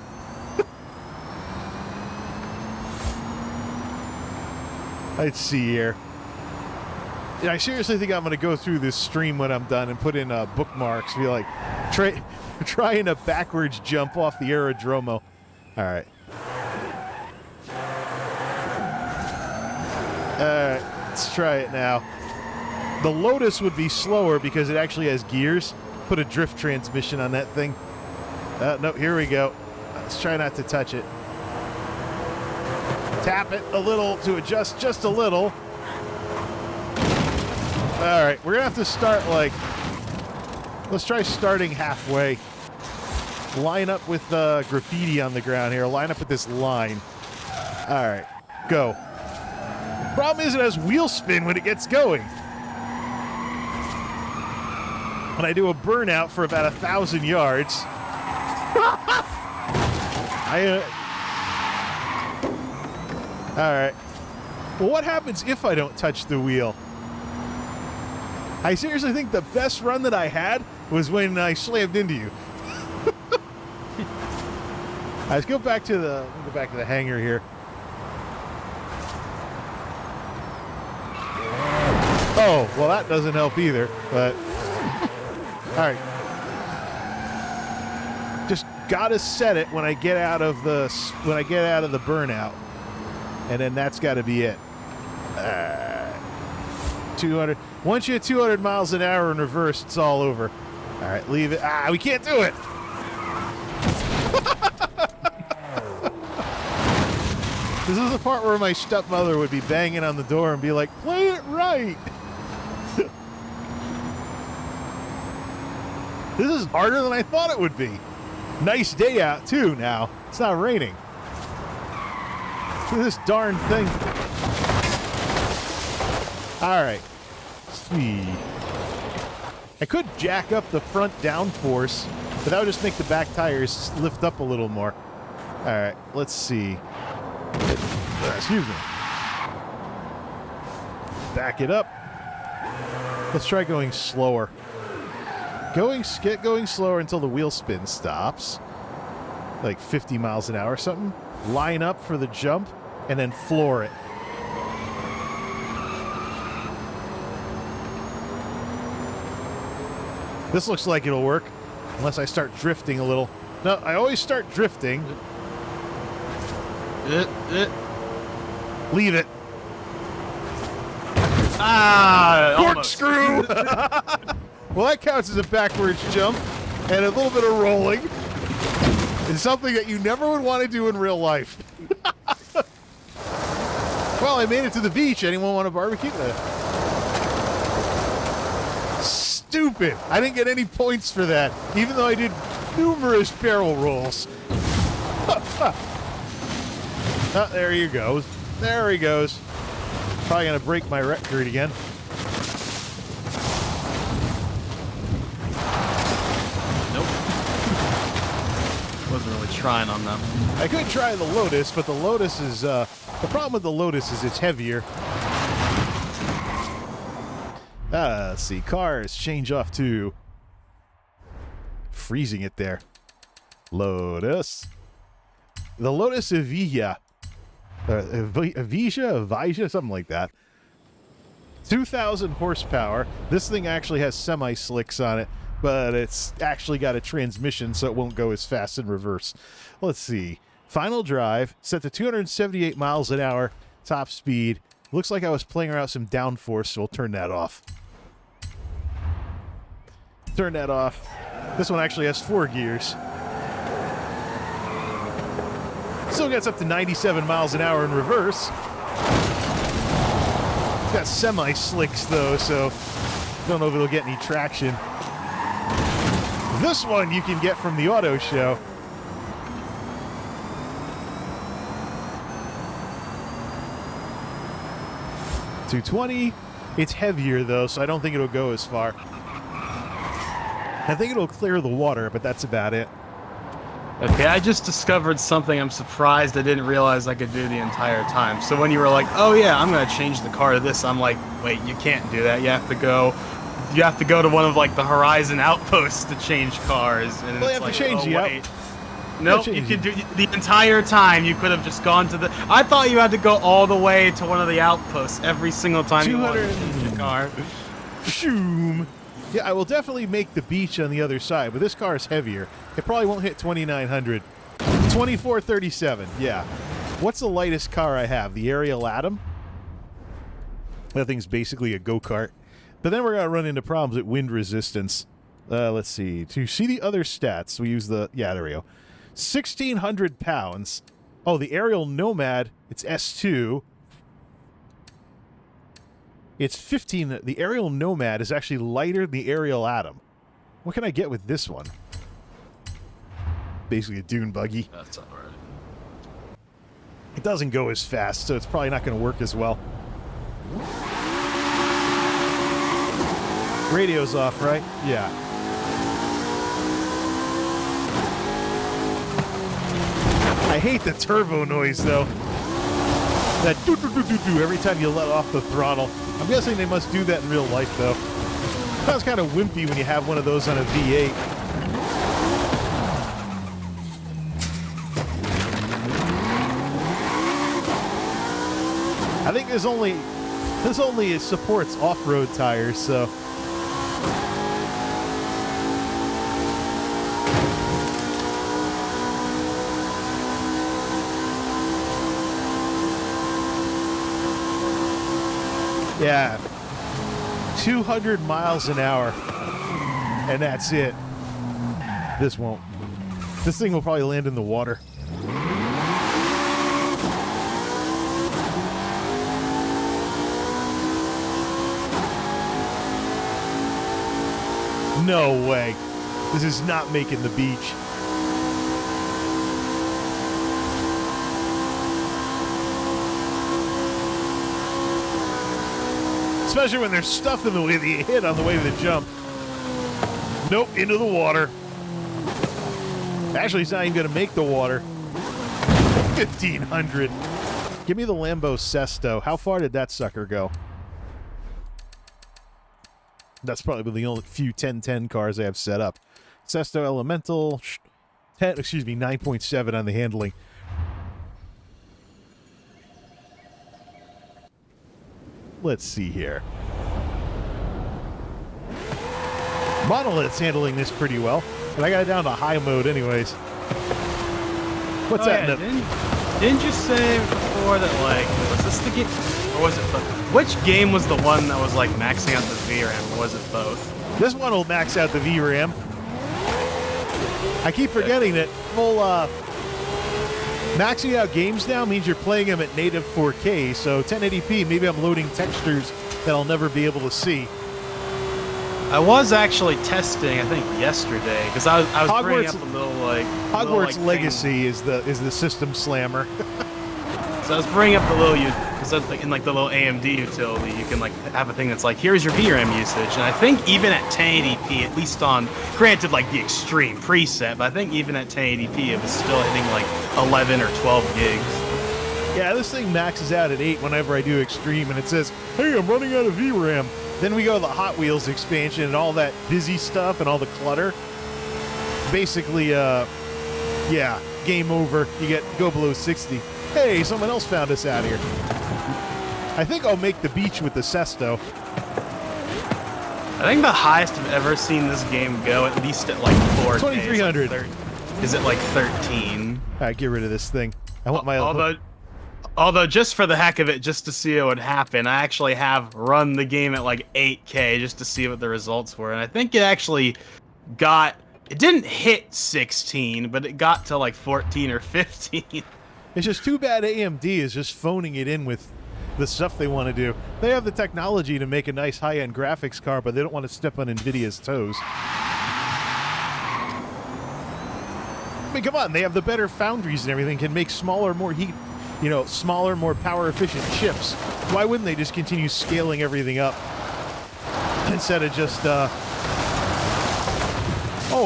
Let's see here. Yeah, I seriously think I'm going to go through this stream when I'm done and put in bookmarks. Be like, trying a backwards jump off the aerodromo. All right. Let's try it now. The Lotus would be slower because it actually has gears. Put a drift transmission on that thing. No, here we go. Let's try not to touch it. Tap it a little to adjust just a little. All right, we're going to have to start let's try starting halfway. Line up with graffiti on the ground here. Line up with this line. All right, go. Problem is it has wheel spin when it gets going. When I do a burnout for about 1,000 yards. All right. Well, what happens if I don't touch the wheel? I seriously think the best run that I had was when I slammed into you. Let's go back to the hangar here. Oh, well, that doesn't help either, but all right. Just gotta set it when I get out of the burnout, and then that's got to be it. 200. Once you hit 200 miles an hour in reverse, it's all over. All right, leave it. We can't do it. This is the part where my stepmother would be banging on the door and be like, "Play it right." This is harder than I thought it would be. Nice day out, too, now. It's not raining. Look at this darn thing. All right. Sweet. I could jack up the front downforce, but that would just make the back tires lift up a little more. All right, let's see. Excuse me. Back it up. Let's try going slower. Get going slower until the wheel spin stops. Like 50 miles an hour or something. Line up for the jump, and then floor it. This looks like it'll work, unless I start drifting a little. No, I always start drifting. Leave it. Ah! Corkscrew! Well, that counts as a backwards jump, and a little bit of rolling. It's something that you never would want to do in real life. Well, I made it to the beach. Anyone want to barbecue? Stupid. I didn't get any points for that, even though I did numerous barrel rolls. Oh, there he goes. There he goes. Probably going to break my record again. Nope. Wasn't really trying on them. I could try the Lotus, but the Lotus is, the problem with the Lotus is it's heavier. Let's see. Cars change off to freezing it there. Lotus. The Lotus Evija. Evija, something like that. 2,000 horsepower. This thing actually has semi-slicks on it, but it's actually got a transmission, so it won't go as fast in reverse. Let's see. Final drive, set to 278 miles an hour, top speed. Looks like I was playing around with some downforce, so we'll turn that off. Turn that off. This one actually has 4 gears. Still gets up to 97 miles an hour in reverse. It's got semi-slicks, though, so don't know if it'll get any traction. This one you can get from the auto show. $220. It's heavier, though, so I don't think it'll go as far. I think it'll clear the water, but that's about it. Okay, I just discovered something I'm surprised I didn't realize I could do the entire time. So when you were like, oh yeah, I'm going to change the car to this, I'm like, wait, you can't do that. You have to go to one of like the Horizon outposts to change cars. And Well, you it's have like, to change the wait. Nope, you could do the entire time. You could have just gone to the. I thought you had to go all the way to one of the outposts every single time you wanted to change your car. Shoom. Yeah, I will definitely make the beach on the other side, but this car is heavier. It probably won't hit 2,900. 2,437, yeah. What's the lightest car I have? The Ariel Atom? That thing's basically a go-kart. But then we're going to run into problems with wind resistance. Let's see. To see the other stats, we use the... Yeah, there we go. 1,600 pounds. Oh, the Ariel Nomad, it's S2. It's 15. The Ariel Nomad is actually lighter than the Ariel Atom. What can I get with this one? Basically a dune buggy. That's alright. It doesn't go as fast, so it's probably not going to work as well. Radio's off, right? Yeah. I hate the turbo noise, though. That do-do-do-do-do every time you let off the throttle. I'm guessing they must do that in real life, though. Sounds kind of wimpy when you have one of those on a V8. I think this only supports off-road tires, so... Yeah, 200 miles an hour, and that's it. This won't. This thing will probably land in the water. No way. This is not making the beach. Especially when there's stuff in the way that you hit on the way to the jump. Nope, into the water. Actually, it's not even going to make the water. 1,500. Give me the Lambo Sesto. How far did that sucker go? That's probably the only few 1010 cars I have set up. Sesto Elemental, 9.7 on the handling. Let's see here. Monolith's handling this pretty well, but I got it down to high mode anyways. What's that? Yeah, didn't you say before that, like, was this the game, or was it which game was the one that was, like, maxing out the VRAM, or was it both? This one will max out the VRAM. I keep forgetting that full, maxing out games now means you're playing them at native 4K, so 1080p, maybe I'm loading textures that I'll never be able to see. I was actually testing, I think, yesterday, because I was bringing up a little, like... Hogwarts Legacy is the system slammer. So I was bringing up the little, because in, like, the little AMD utility, you can, like, have a thing that's like, here's your VRAM usage, and I think even at 1080p, at least on, granted, like, the extreme preset, but I think even at 1080p, it was still hitting, like, 11 or 12 gigs. Yeah, this thing maxes out at 8 whenever I do extreme, and it says, hey, I'm running out of VRAM. Then we go to the Hot Wheels expansion and all that busy stuff and all the clutter. Basically, yeah, game over. You go below 60. Hey, someone else found us out here. I think I'll make the beach with the Sesto. I think the highest I've ever seen this game go, at least at like 4K, 2,300. Is it like 13? All right, get rid of this thing. I want my... Although, just for the heck of it, just to see what would happen, I actually have run the game at like 8K just to see what the results were. And I think it actually got... It didn't hit 16, but it got to like 14 or 15. It's just too bad AMD is just phoning it in with the stuff they want to do. They have the technology to make a nice high-end graphics card, but they don't want to step on NVIDIA's toes. I mean, come on, they have the better foundries and everything, can make smaller, more heat... You know, smaller, more power-efficient chips. Why wouldn't they just continue scaling everything up instead of just, oh,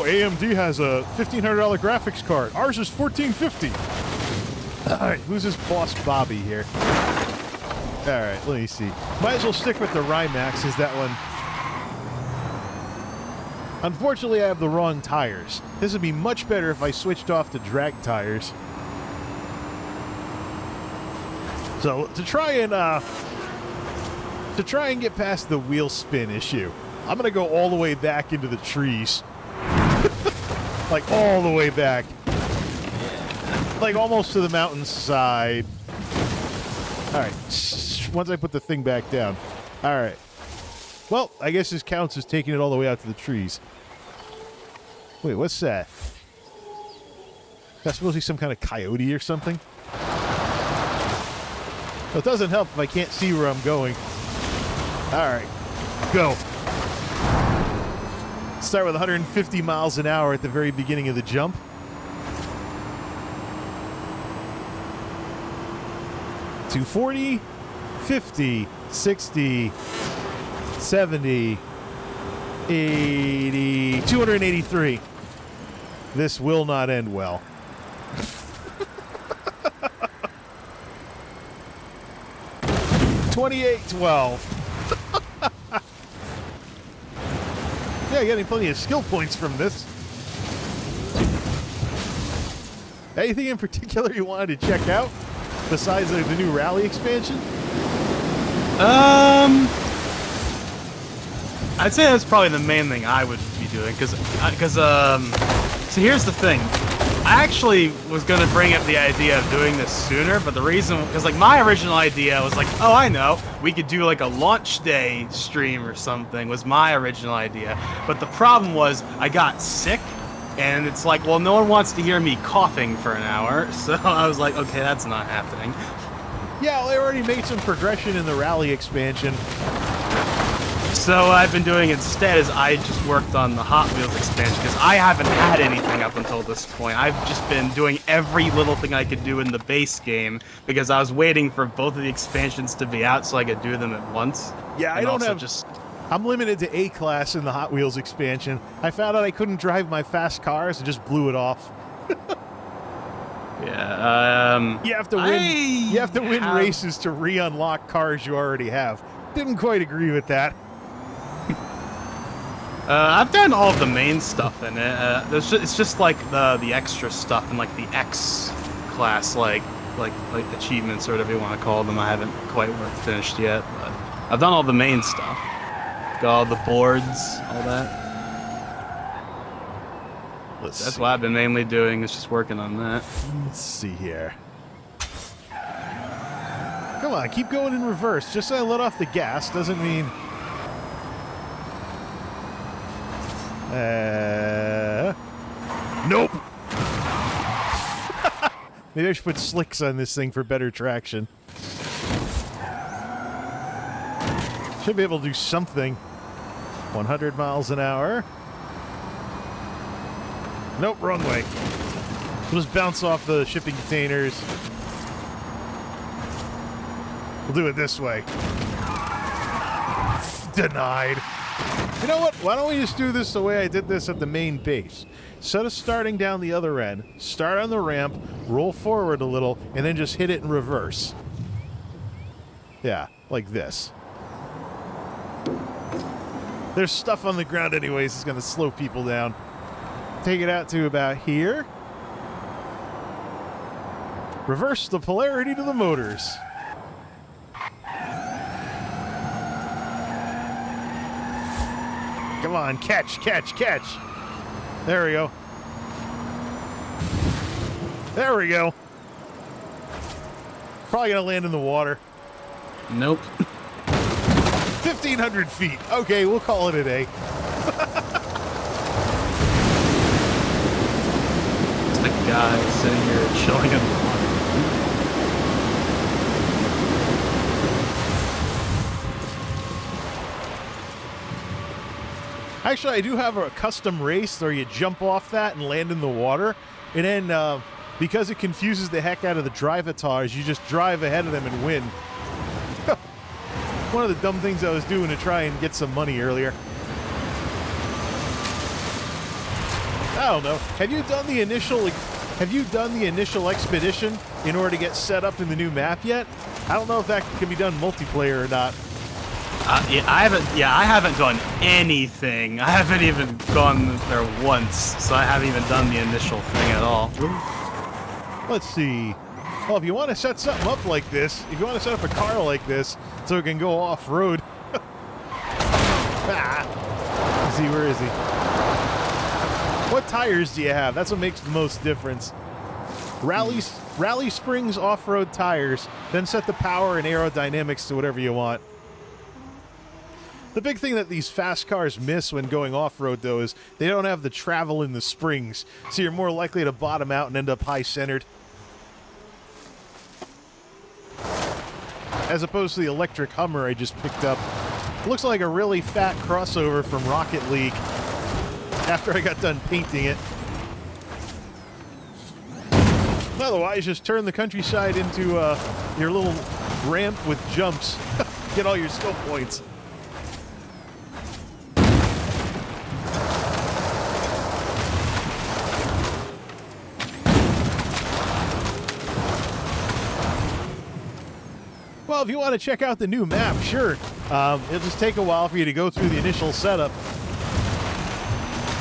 AMD has a $1,500 graphics card. Ours is $1,450. All right, who's this boss Bobby here? All right, let me see. Might as well stick with the Rimax, is that one. Unfortunately, I have the wrong tires. This would be much better if I switched off to drag tires. So to try and get past the wheel spin issue, I'm gonna go all the way back into the trees, like all the way back, like almost to the mountainside. All right, once I put the thing back down. All right. Well, I guess this counts as taking it all the way out to the trees. Wait, what's that? That's supposed to be some kind of coyote or something? Well, it doesn't help if I can't see where I'm going. All right, go. Start with 150 miles an hour at the very beginning of the jump. To 40, 50, 60, 70, 80, 283. This will not end well. 28-12. Yeah, getting plenty of skill points from this. Anything in particular you wanted to check out besides the new rally expansion? I'd say that's probably the main thing I would be doing, because so here's the thing. I actually was going to bring up the idea of doing this sooner, but the reason, because like my original idea was like, oh, I know, we could do like a launch day stream or something, was my original idea. But the problem was I got sick, and it's like, well, no one wants to hear me coughing for an hour, so I was like, okay, that's not happening. Yeah, well, they already made some progression in the rally expansion. So what I've been doing instead is I just worked on the Hot Wheels expansion because I haven't had anything up until this point. I've just been doing every little thing I could do in the base game because I was waiting for both of the expansions to be out so I could do them at once. Yeah, I And don't also have. just I'm limited to A-Class in the Hot Wheels expansion. I found out I couldn't drive my fast cars and just blew it off. yeah. You have to win. You have to win races to re-unlock cars you already have. Didn't quite agree with that. I've done all of the main stuff in it. It's just like the extra stuff and like the X class, like achievements or whatever you want to call them. I haven't quite finished yet, but I've done all the main stuff. Got all the boards, all that. That's what I've been mainly doing. Is just working on that. Let's see here. Come on, keep going in reverse. Just so I let off the gas doesn't mean. Nope. Maybe I should put slicks on this thing for better traction. Should be able to do something. 100 miles an hour. Nope, wrong way. We'll just bounce off the shipping containers. We'll do it this way. Denied. You know what? Why don't we just do this the way I did this at the main base? Instead of starting down the other end, start on the ramp, roll forward a little, and then just hit it in reverse. Yeah, like this. There's stuff on the ground anyways. It's going to slow people down. Take it out to about here. Reverse the polarity to the motors. Come on, catch, catch, catch. There we go. There we go. Probably going to land in the water. Nope. 1,500 feet. Okay, we'll call it a day. It's the guy sitting here chilling in the water. Actually, I do have a custom race where you jump off that and land in the water. And then, because it confuses the heck out of the drivatars, you just drive ahead of them and win. One of the dumb things I was doing to try and get some money earlier. I don't know. Have you done the initial expedition in order to get set up in the new map yet? I don't know if that can be done multiplayer or not. Yeah, I haven't done anything. I haven't even gone there once, so I haven't even done the initial thing at all. Let's see. Well, if you want to set something up like this, if you want to set up a car like this so it can go off-road. Let's see, where is he? What tires do you have? That's what makes the most difference. Rally Springs off-road tires, then set the power and aerodynamics to whatever you want. The big thing that these fast cars miss when going off-road, though, is they don't have the travel in the springs, so you're more likely to bottom out and end up high-centered. As opposed to the electric Hummer I just picked up. It looks like a really fat crossover from Rocket League after I got done painting it. Otherwise, just turn the countryside into your little ramp with jumps. Get all your skill points. Well, if you want to check out the new map, sure. It'll just take a while for you to go through the initial setup.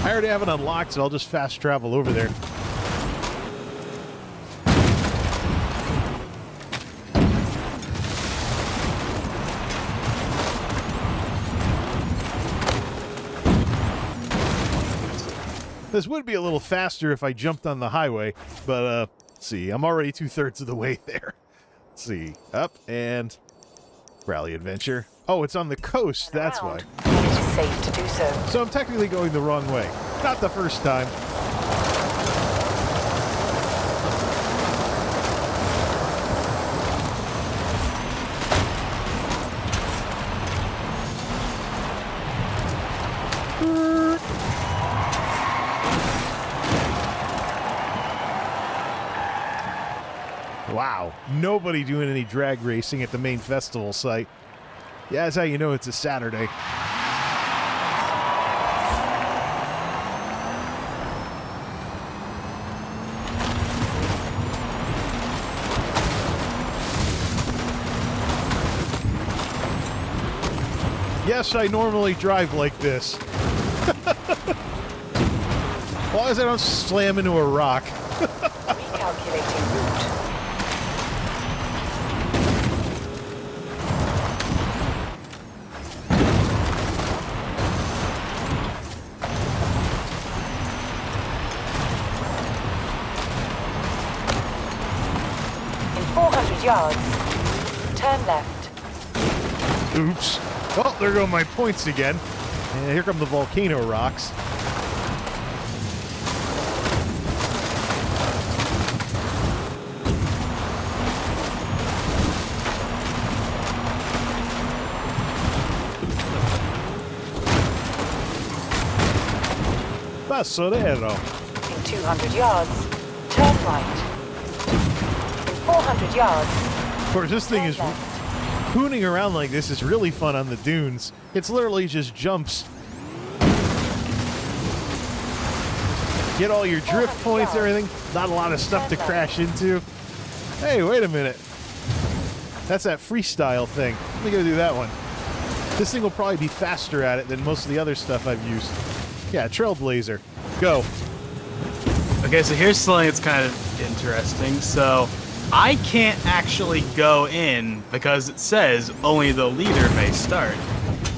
I already have it unlocked, so I'll just fast travel over there. This would be a little faster if I jumped on the highway, but let's see, I'm already 2/3 of the way there. Let's see, up and rally adventure. Oh, it's on the coast, that's why. It is safe to do so. So I'm technically going the wrong way. Not the first time. Wow, nobody doing any drag racing at the main festival site. Yeah, that's how you know it's a Saturday. Yes, I normally drive like this. As long as I don't slam into a rock. Recalculating route. In 400 yards, turn left. Oops. Well, there go my points again. And here come the volcano rocks. Basurero. In 200 yards, turn right. In 400 yards, Of course, this thing turn is left. hooning around like this is really fun on the dunes. It's literally just jumps. Get all your drift points, everything. Not a lot of stuff to crash into. Hey, wait a minute. That's that freestyle thing. Let me go do that one. This thing will probably be faster at it than most of the other stuff I've used. Yeah, Trailblazer. Go. Okay, so here's something that's kind of interesting. So I can't actually go in because it says only the leader may start.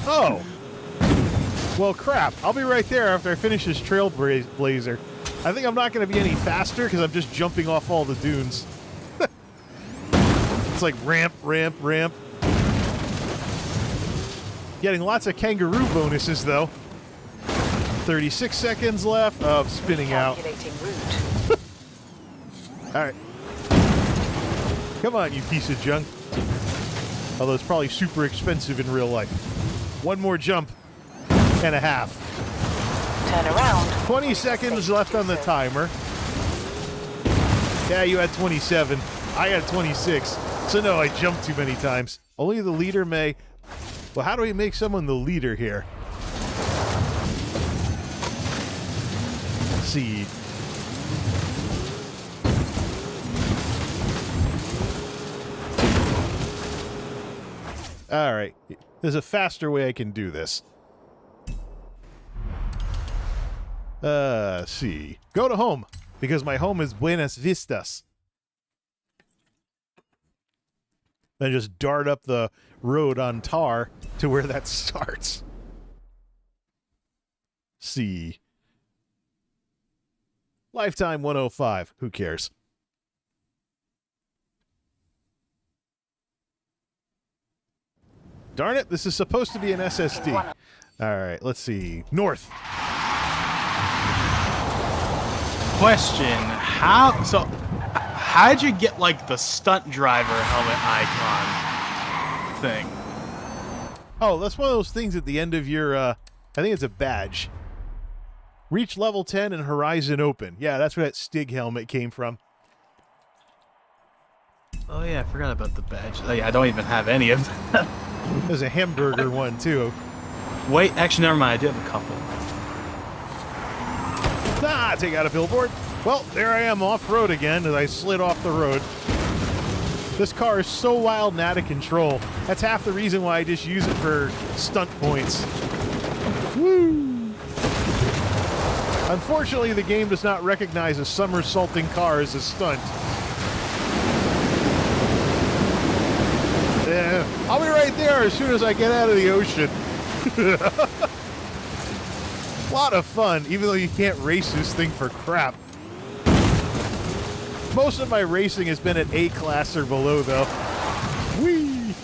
Oh. Well, crap. I'll be right there after I finish this Trailblazer. I think I'm not going to be any faster because I'm just jumping off all the dunes. It's like ramp, ramp, ramp. Getting lots of kangaroo bonuses, though. 36 seconds left of spinning out. Calculating route. All right. Come on, you piece of junk. Although it's probably super expensive in real life. One more jump and a half. Turn around. 20 seconds left on the timer. Yeah, you had 27. I had 26. So no, I jumped too many times. Only the leader may... Well, how do we make someone the leader here? Let's see. All right. There's a faster way I can do this. See. Go to home, because my home is Buenas Vistas. Then just dart up the road on tar to where that starts. See. Lifetime 105. Who cares? Darn it, this is supposed to be an SSD. All right, let's see. North. Question: how'd you get like the stunt driver helmet icon thing? Oh, that's one of those things at the end of your, I think it's a badge. Reach level 10 and Horizon open. Yeah, that's where that Stig helmet came from. Oh yeah, I forgot about the badge. Oh yeah, I don't even have any of them. There's a hamburger one, too. Wait, actually, never mind. I do have a couple. Ah, take out a billboard. Well, there I am off-road again as I slid off the road. This car is so wild and out of control. That's half the reason why I just use it for stunt points. Woo! Unfortunately, the game does not recognize a somersaulting car as a stunt. Yeah, I'll be right there as soon as I get out of the ocean. A lot of fun, even though you can't race this thing for crap. Most of my racing has been at A class or below, though. Whee!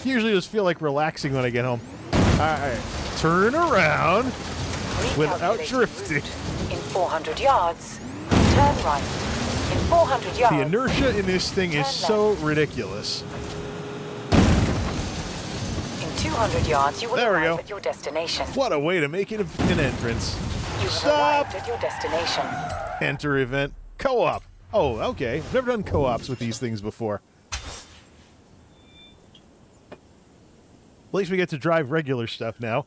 Usually just feel like relaxing when I get home. Alright, turn around without drifting. In 400 yards, turn right. In 400 yards. The inertia in this thing is so ridiculous. In 200 yards, you will There we arrive go. at your destination. What a way to make it an entrance. You have Stop! arrived at your destination. Enter event. Co-op. Oh, okay. I've never done co-ops with these things before. At least we get to drive regular stuff now.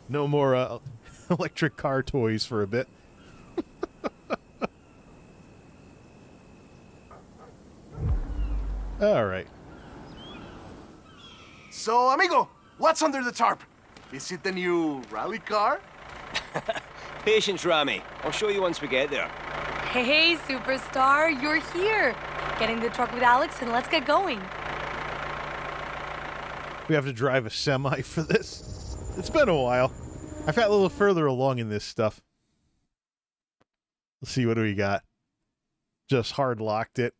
No more electric car toys for a bit. All right. So, amigo, what's under the tarp? Is it the new rally car? Patience, Rami. I'll show you once we get there. Hey, superstar, you're here. Get in the truck with Alex and let's get going. We have to drive a semi for this. It's been a while. I've got a little further along in this stuff. Let's see, what do we got? Just hard locked it.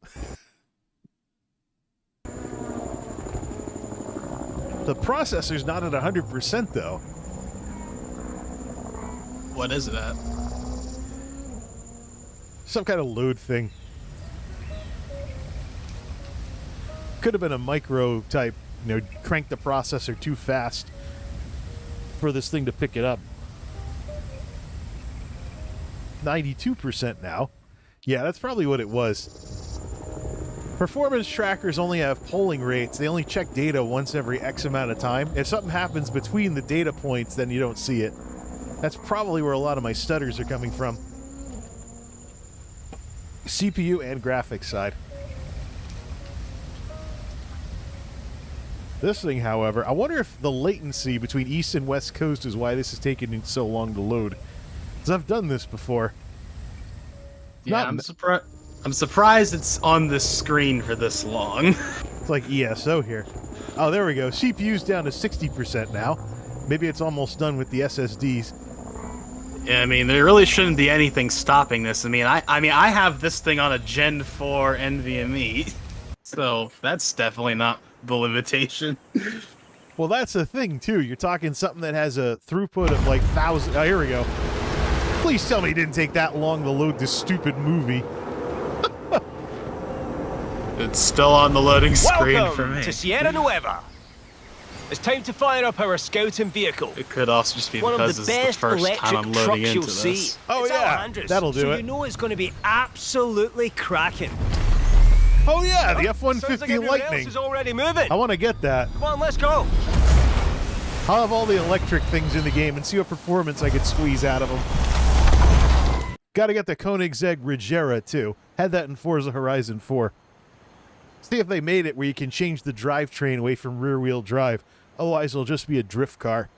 The processor's not at 100% though. What is it at? Some kind of load thing. Could have been a micro type, you know, crank the processor too fast for this thing to pick it up. 92% now. Yeah, that's probably what it was. Performance trackers only have polling rates. They only check data once every X amount of time. If something happens between the data points, then you don't see it. That's probably where a lot of my stutters are coming from. CPU and graphics side. This thing, however, I wonder if the latency between East and West Coast is why this is taking so long to load. Because I've done this before. Yeah, I'm surprised it's on this screen for this long. It's like ESO here. Oh, there we go. CPU's down to 60% now. Maybe it's almost done with the SSDs. Yeah, I mean, there really shouldn't be anything stopping this. I mean, I have this thing on a Gen 4 NVMe, so that's definitely not the limitation. Well, that's the thing, too. You're talking something that has a throughput of like 1,000... Oh, here we go. Please tell me it didn't take that long to load this stupid movie. It's still on the loading screen Welcome for me. to Sierra Nueva. It's time to fire up our scouting vehicle. It could also just be One of because the this is the best first time I'm electric loading trucks you'll into see. this. Oh, It's yeah. Alejandro's, That'll do so it. you know it's going to be absolutely cracking. Oh, yeah, the Sounds like F-150 everyone else Lightning. is already moving. I want to get that. Come on, let's go. I'll have all the electric things in the game and see what performance I could squeeze out of them. Got to get the Koenigsegg Regera, too. Had that in Forza Horizon 4. See if they made it where you can change the drivetrain away from rear-wheel drive. Otherwise, it'll just be a drift car.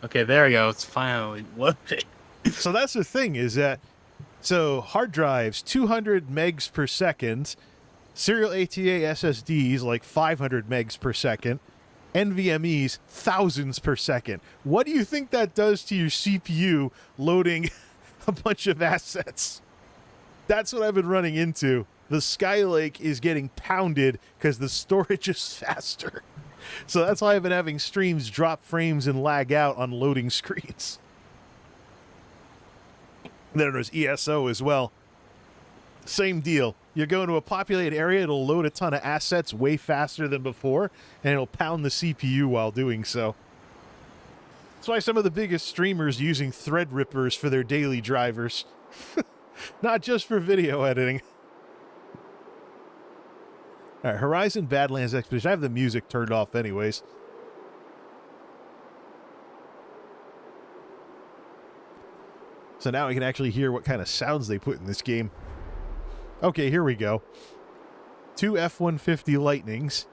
Okay, there we go. It's finally loading. So that's the thing, is that... So, hard drives, 200 megs per second. Serial ATA SSDs, like 500 megs per second. NVMEs, thousands per second. What do you think that does to your CPU loading a bunch of assets? That's what I've been running into. The Skylake is getting pounded because the storage is faster. So that's why I've been having streams drop frames and lag out on loading screens. Then there's ESO as well. Same deal. You go into a populated area, it'll load a ton of assets way faster than before, and it'll pound the CPU while doing so. That's why some of the biggest streamers using Threadrippers for their daily drivers. Not just for video editing. All right, Horizon Badlands Expedition. I have the music turned off anyways. So now I can actually hear what kind of sounds they put in this game. Okay, here we go. 2 F-150 Lightnings.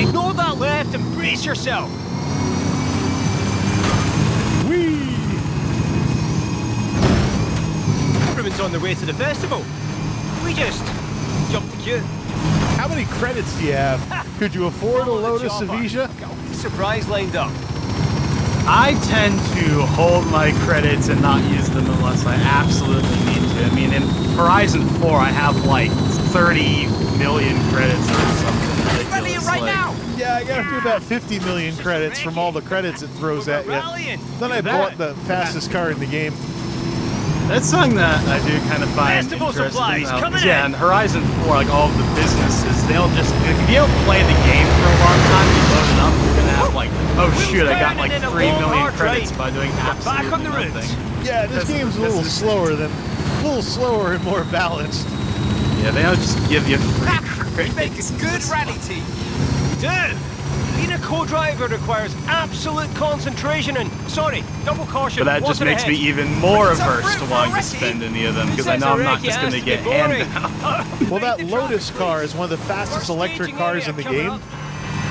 Ignore that left and brace yourself. Whee! Everyone's on their way to the festival. We just jumped the queue. How many credits do you have? Could you afford a Follow the Lotus chopper. Evija? Got a wee surprise lined up. I tend to hold my credits and not use them unless I absolutely need to. I mean, in Horizon 4, I have like 30 million credits or something ridiculous. Ready right like, now. Yeah, I got through about 50 million credits from all the credits it throws at you. Then I bought the fastest car in the game. That's something that I do kind of find Festival interesting. supplies coming Yeah, in. in Horizon 4, like all of the businesses, they'll just, if you don't play the game for a long time, you load it up, you're gonna have like, oh shoot, I got like 3 million credits by doing absolutely back on the route. nothing. Yeah, this game's a little slower and more balanced. Yeah, they don't just give you free credits. Make a good rally team. Dude, being a co-driver requires absolute concentration and, sorry, double caution. But that just water makes me ahead. even more It's a averse fruit to for wanting a to recce. spend any of them, because I Says know a I'm not recce just going to has get be boring. handouts. Well, that Make the Lotus traffic, car please. is one of the fastest First electric staging cars area in the coming game. up.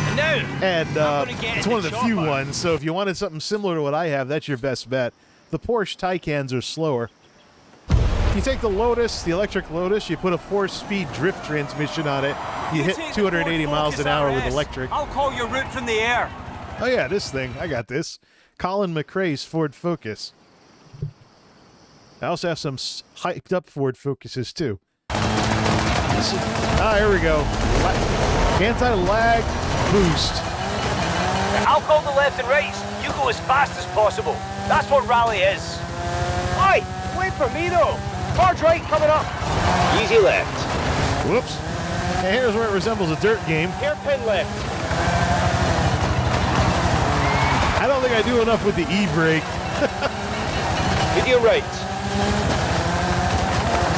And now, And I'm gonna get it's in one of the the few chopper. ones, so if you wanted something similar to what I have, that's your best bet. The Porsche Taycans are slower. You take the Lotus, the electric Lotus, you put a 4-speed drift transmission on it, you hit 280 miles an hour with electric. I'll call your route from the air. Oh yeah, this thing, I got this. Colin McRae's Ford Focus. I also have some hyped up Ford Focuses too. Here we go. Anti-lag boost. I'll call the left and right. You go as fast as possible. That's what rally is. Oi, wait for me though. Hard right coming up. Easy left. Whoops. And here's where it resembles a dirt game. Hairpin left. I don't think I do enough with the e-brake. Medium right.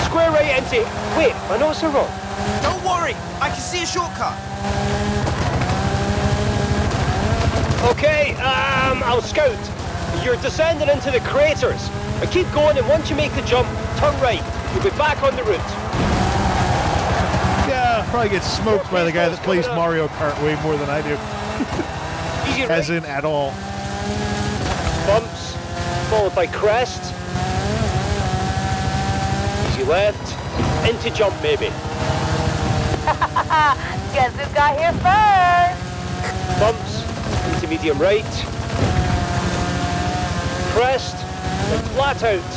Square right into. Wait, my notes are wrong. Don't worry, I can see a shortcut. Okay, I'll scout. You're descending into the craters. But keep going, and once you make the jump, turn right. You'll be back on the route. Yeah, I'll probably get smoked by the guy that plays Mario Kart way more than I do. Easy As right. in, at all. Bumps, followed by crest. Easy left. Into jump, maybe. Guess who got here first? Bumps, into medium right. Crest, and flat out.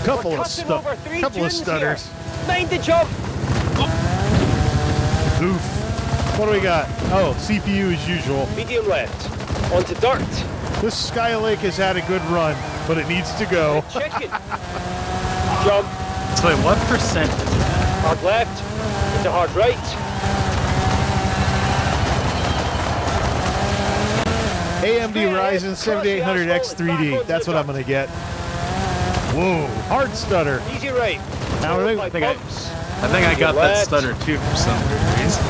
Couple We're of cutting over 3 dunes stutters. here. Mind the jump. Oof. What do we got? Oh, CPU as usual. Medium left. Onto dirt. This Skylake has had a good run, but it needs to go. Chicken. Jump. So wait, what percent is it? Hard left. Into hard right. AMD Ryzen 7800X 3D. That's what I'm going to get. Whoa, hard stutter. Easy right. Now, Followed I by think bumps. I think I got that Left. stutter too for some weird reason.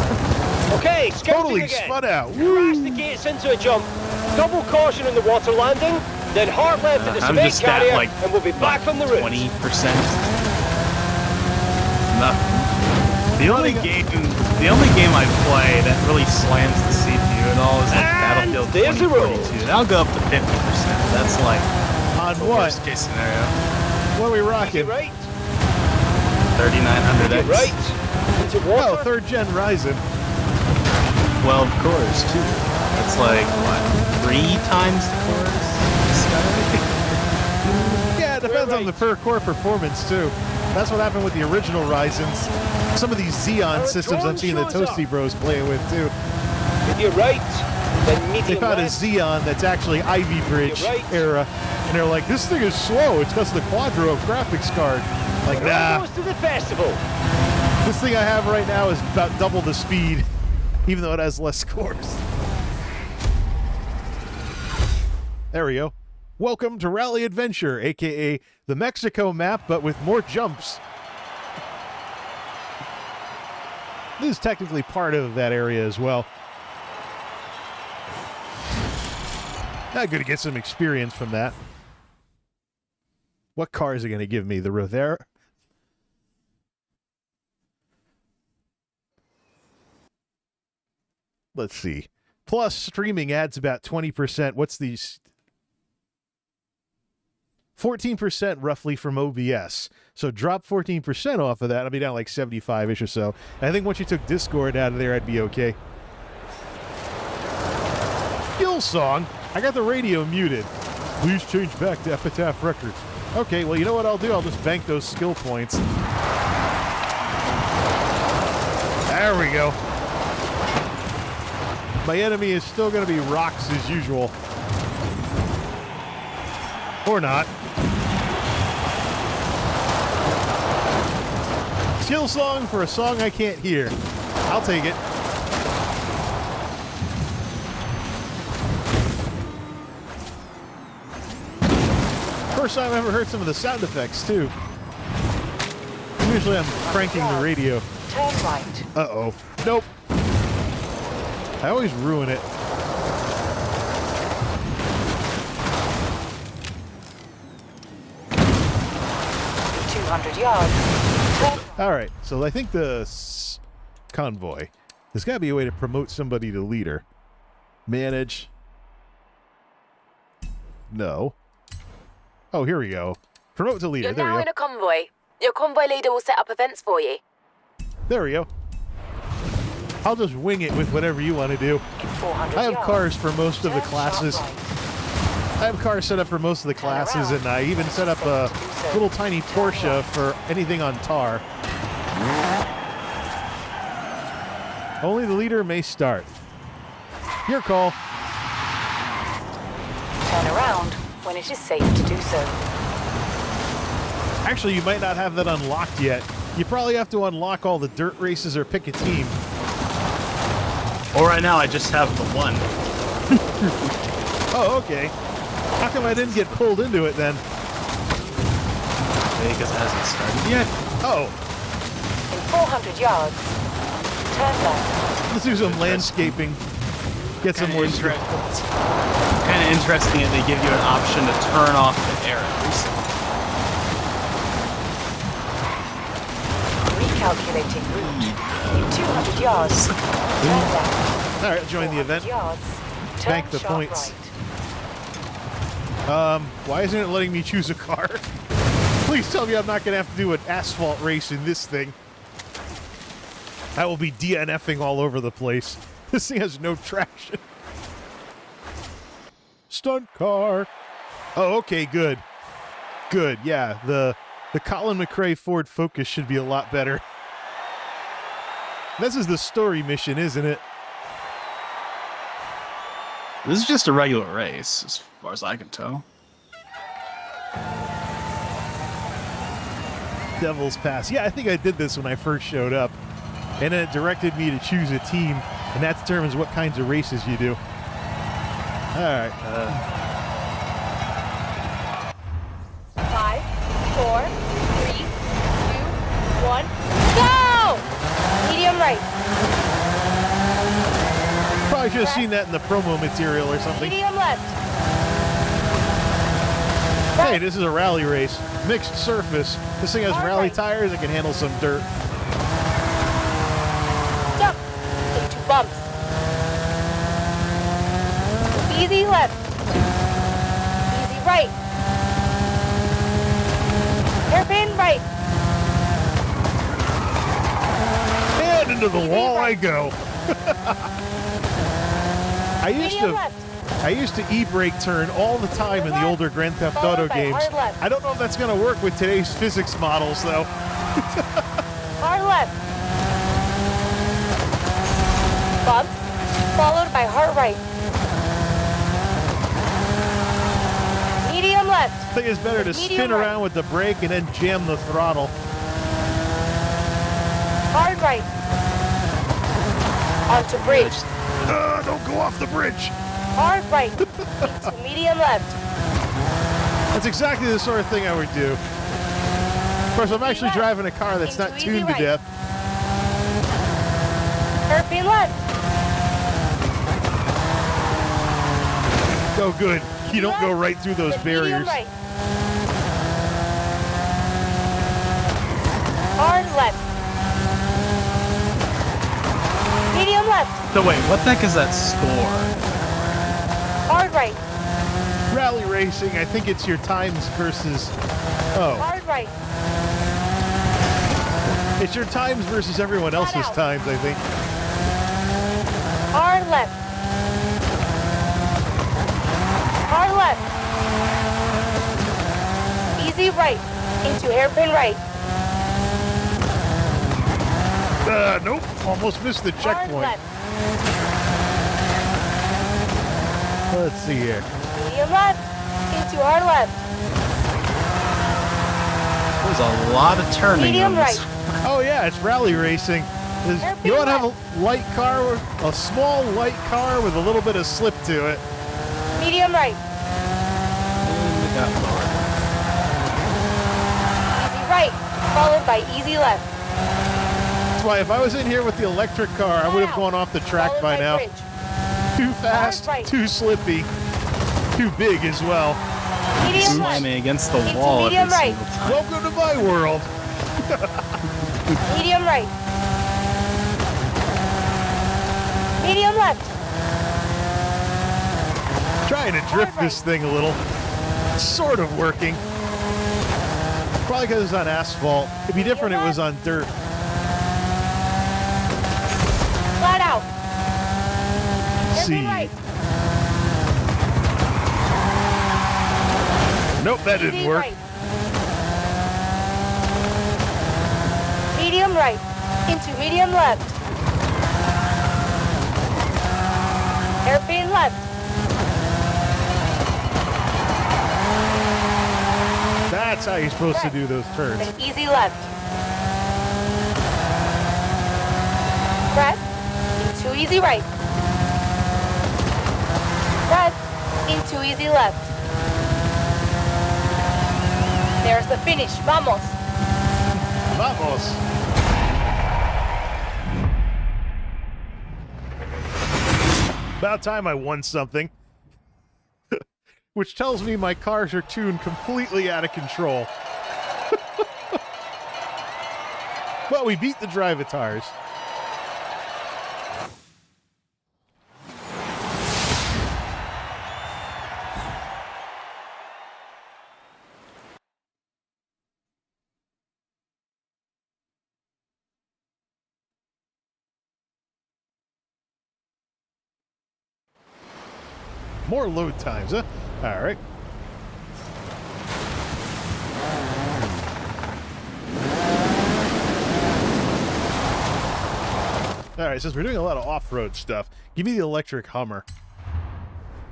Okay, scouting Totally again. spun out. Crash the gates into a jump. Double caution in the water landing. Then hard left at the I'm cement just at carrier, like and we'll be back on the route. 20%. Nothing. The only game I play that really slams the CPU at all is like And Battlefield there's the roll. 2042. That'll go up to 50%. That's like On the what? worst case scenario. What are we Easy rocking? right. 3900X. Right. Into Oh, water. 3rd gen Ryzen. 12 cores too. That's like what? 3 times the cores? Yeah, it depends on the per core performance too. That's what happened with the original Ryzens. Some of these Xeon systems I'm seeing the Toasty Bros playing with too. Medium right. Then They medium found a left. Xeon that's actually Ivy Bridge Right. era, and they're like, this thing is slow. It's because of the Quadro graphics card. Like, nah. Goes to the festival. This thing I have right now is about double the speed, even though it has less cores. There we go. Welcome to Rally Adventure, aka the Mexico map, but with more jumps. This is technically part of that area as well. Not good to get some experience from that. What car is it going to give me? The Rivera? Let's see. Plus, streaming adds about 20%. What's these? 14% roughly from OBS. So drop 14% off of that. I'll be down like 75-ish or so. And I think once you took Discord out of there, I'd be okay. Skill song. I got the radio muted. Please change back to Epitaph Records. Okay, well, you know what I'll do? I'll just bank those skill points. There we go. My enemy is still going to be rocks as usual. Or not. Skill song for a song I can't hear. I'll take it. First time I ever heard some of the sound effects, too. Usually I'm cranking the radio. Turn right. Uh-oh. Nope. I always ruin it. Yards. All right, so I think the convoy. There's got to be a way to promote somebody to leader. Manage. No. Oh, here we go. Promote to leader. You're There now we in go. a convoy. Your convoy leader will set up events for you. There we go. I'll just wing it with whatever you want to do. 400 I have yards. cars for most of the Turn classes. sharp right. I have cars set up for most of the classes, and I even set up a little tiny Porsche for anything on tar. Only the leader may start. Your call. Turn around when it is safe to do so. Actually, you might not have that unlocked yet. You probably have to unlock all the dirt races or pick a team. Or right now, I just have the one. Oh, okay. How come I didn't get pulled into it then? Because it hasn't started yet. Oh, In 400 yards, turn left. let's do some landscaping. Get some more Kind of interesting that they give you an option to turn off the arrows. Recalculating route. In 200 yards, turn left. All right, join the 400 event. Yards, turn Bank the sharp points. right. Why isn't it letting me choose a car? Please tell me I'm not going to have to do an asphalt race in this thing. I will be DNFing all over the place. This thing has no traction. Stunt car. Oh, okay, good. Good, yeah. The Colin McRae Ford Focus should be a lot better. This is the story mission, isn't it? This is just a regular race, as far as I can tell. Devil's Pass. Yeah, I think I did this when I first showed up. And then it directed me to choose a team, and that determines what kinds of races you do. All right. 5, 4, 3, 2, 1, go! Medium right. Probably should have seen that in the promo material or something. Medium left. Hey, this is a rally race. Mixed surface. This thing has All rally right. tires. It can handle some dirt. Jump into bumps. Easy left. Easy right. Hairpin right. And into the Easy wall right. I go. Medium left. I used to e-brake turn all the time in the older Grand Theft Followed Auto by games. hard left. I don't know if that's going to work with today's physics models, though. Hard left. Bumps. Followed by hard right. Medium left. I think it's better to Medium spin right. around with the brake and then jam the throttle. Hard right. Onto bridge. Don't go off the bridge. Hard right. Into medium left. That's exactly the sort of thing I would do. Of course, I'm actually left. driving a car that's not Into tuned easy to right. death. Hairpin left. Oh, good. You don't go right through those Then medium barriers. right. Hard left. Medium left. So wait, what the heck is that score? Hard right. Rally racing, I think it's your times versus... Oh, Hard right. it's your times versus everyone else's out. times, I think. Hard left. Hard left. Easy right. Into hairpin right. Nope. Almost missed the Hard checkpoint. left. Let's see here. Medium left. Into hard left. There's a lot of turning Medium on this. right. Oh yeah, it's rally racing. You want to have a light car, a small light car with a little bit of slip to it. Medium right. And we got lower. Easy right, followed by easy left. That's why if I was in here with the electric car, I would have gone off the track Followed by now. bridge. Too fast, right. too slippy, too big as well. Medium left. Slamming against the Into wall every medium right. single time. Welcome to my world. Medium right. Medium left. Trying to drift Hard this thing a little. Sort of working. Probably because it's on asphalt. It'd be different if it was on dirt. Flat out. See. Hairpin right. Nope, that didn't Easy work. right. Medium right. Into medium left. Hairpin left. That's how you're supposed to do those turns. Then easy left. Press into easy right. Press into easy left. There's the finish. Vamos. Vamos. About time I won something. Which tells me my cars are tuned completely out of control. Well, we beat the Drivatars. More load times, huh? All right. All right, since we're doing a lot of off-road stuff, give me the electric Hummer.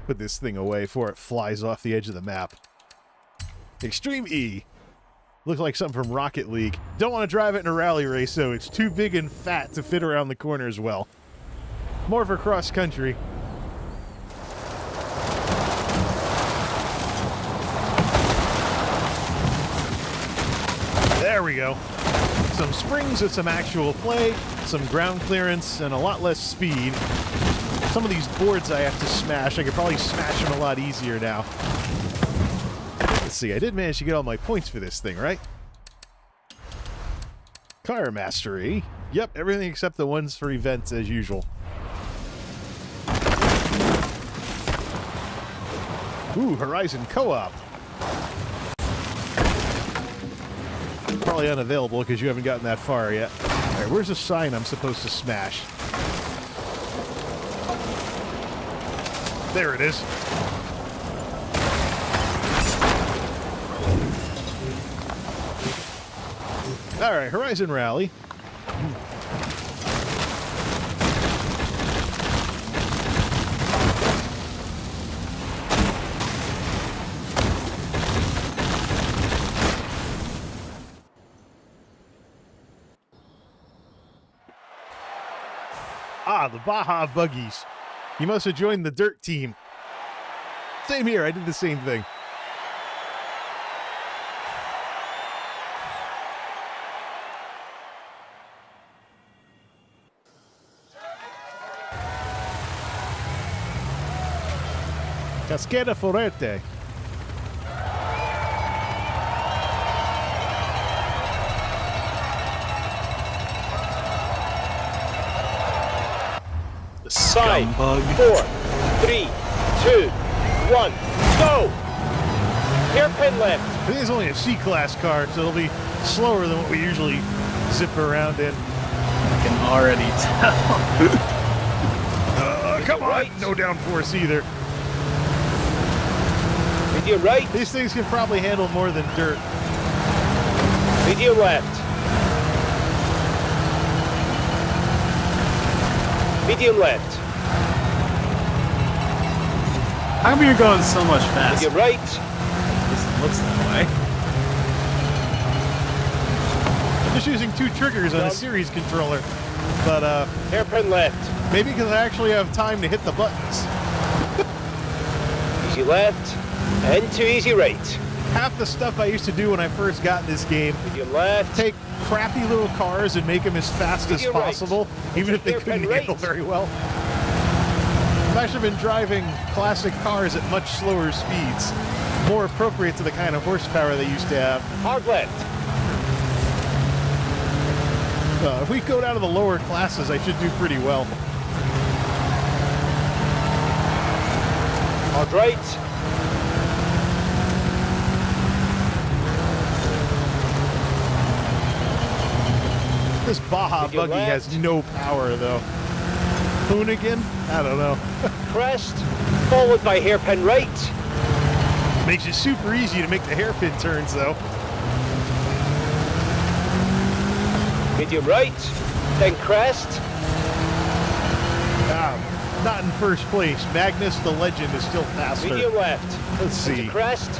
Put this thing away before it flies off the edge of the map. Extreme E. Looks like something from Rocket League. Don't want to drive it in a rally race, though. It's too big and fat to fit around the corners well. More for cross-country. There we go. Some springs with some actual play, some ground clearance, and a lot less speed. Some of these boards I have to smash. I could probably smash them a lot easier now. Let's see, I did manage to get all my points for this thing, right? Car mastery. Yep, everything except the ones for events as usual. Ooh, Horizon Co-op. Probably unavailable because you haven't gotten that far yet. All right, where's the sign I'm supposed to smash? There it is. All right, Horizon Rally. Ah, the Baja Buggies. You must have joined the dirt team. Same here, I did the same thing. Cascada Forete. Five, Scumbug. 4, 3, 2, 1, go! Hairpin left. I think it's only a C-Class car, so it'll be slower than what we usually zip around in. I can already tell. Come on! No downforce either. Medium right, These things can probably handle more than dirt. medium left. Medium left. How come you're going so much faster? Medium right. At least it looks that way. Just using 2 triggers on a series controller. But, Hairpin left. maybe because I actually have time to hit the buttons. Easy left. Into easy right. Half the stuff I used to do when I first got in this game, Medium left. take crappy little cars and make them as fast as Medium right. possible, even if they Hairpin couldn't handle right. very well. I've actually been driving classic cars at much slower speeds, more appropriate to the kind of horsepower they used to have. Hard left. If we go down to the lower classes, I should do pretty well. Hard right. This Baja Take your buggy has left. no power, though. Hoon again? I don't know. Crest. Followed by hairpin right. Makes it super easy to make the hairpin turns, though. Medium right. Then crest. Not in first place. Magnus the Legend is still faster. Medium left. Let's see. Into crest.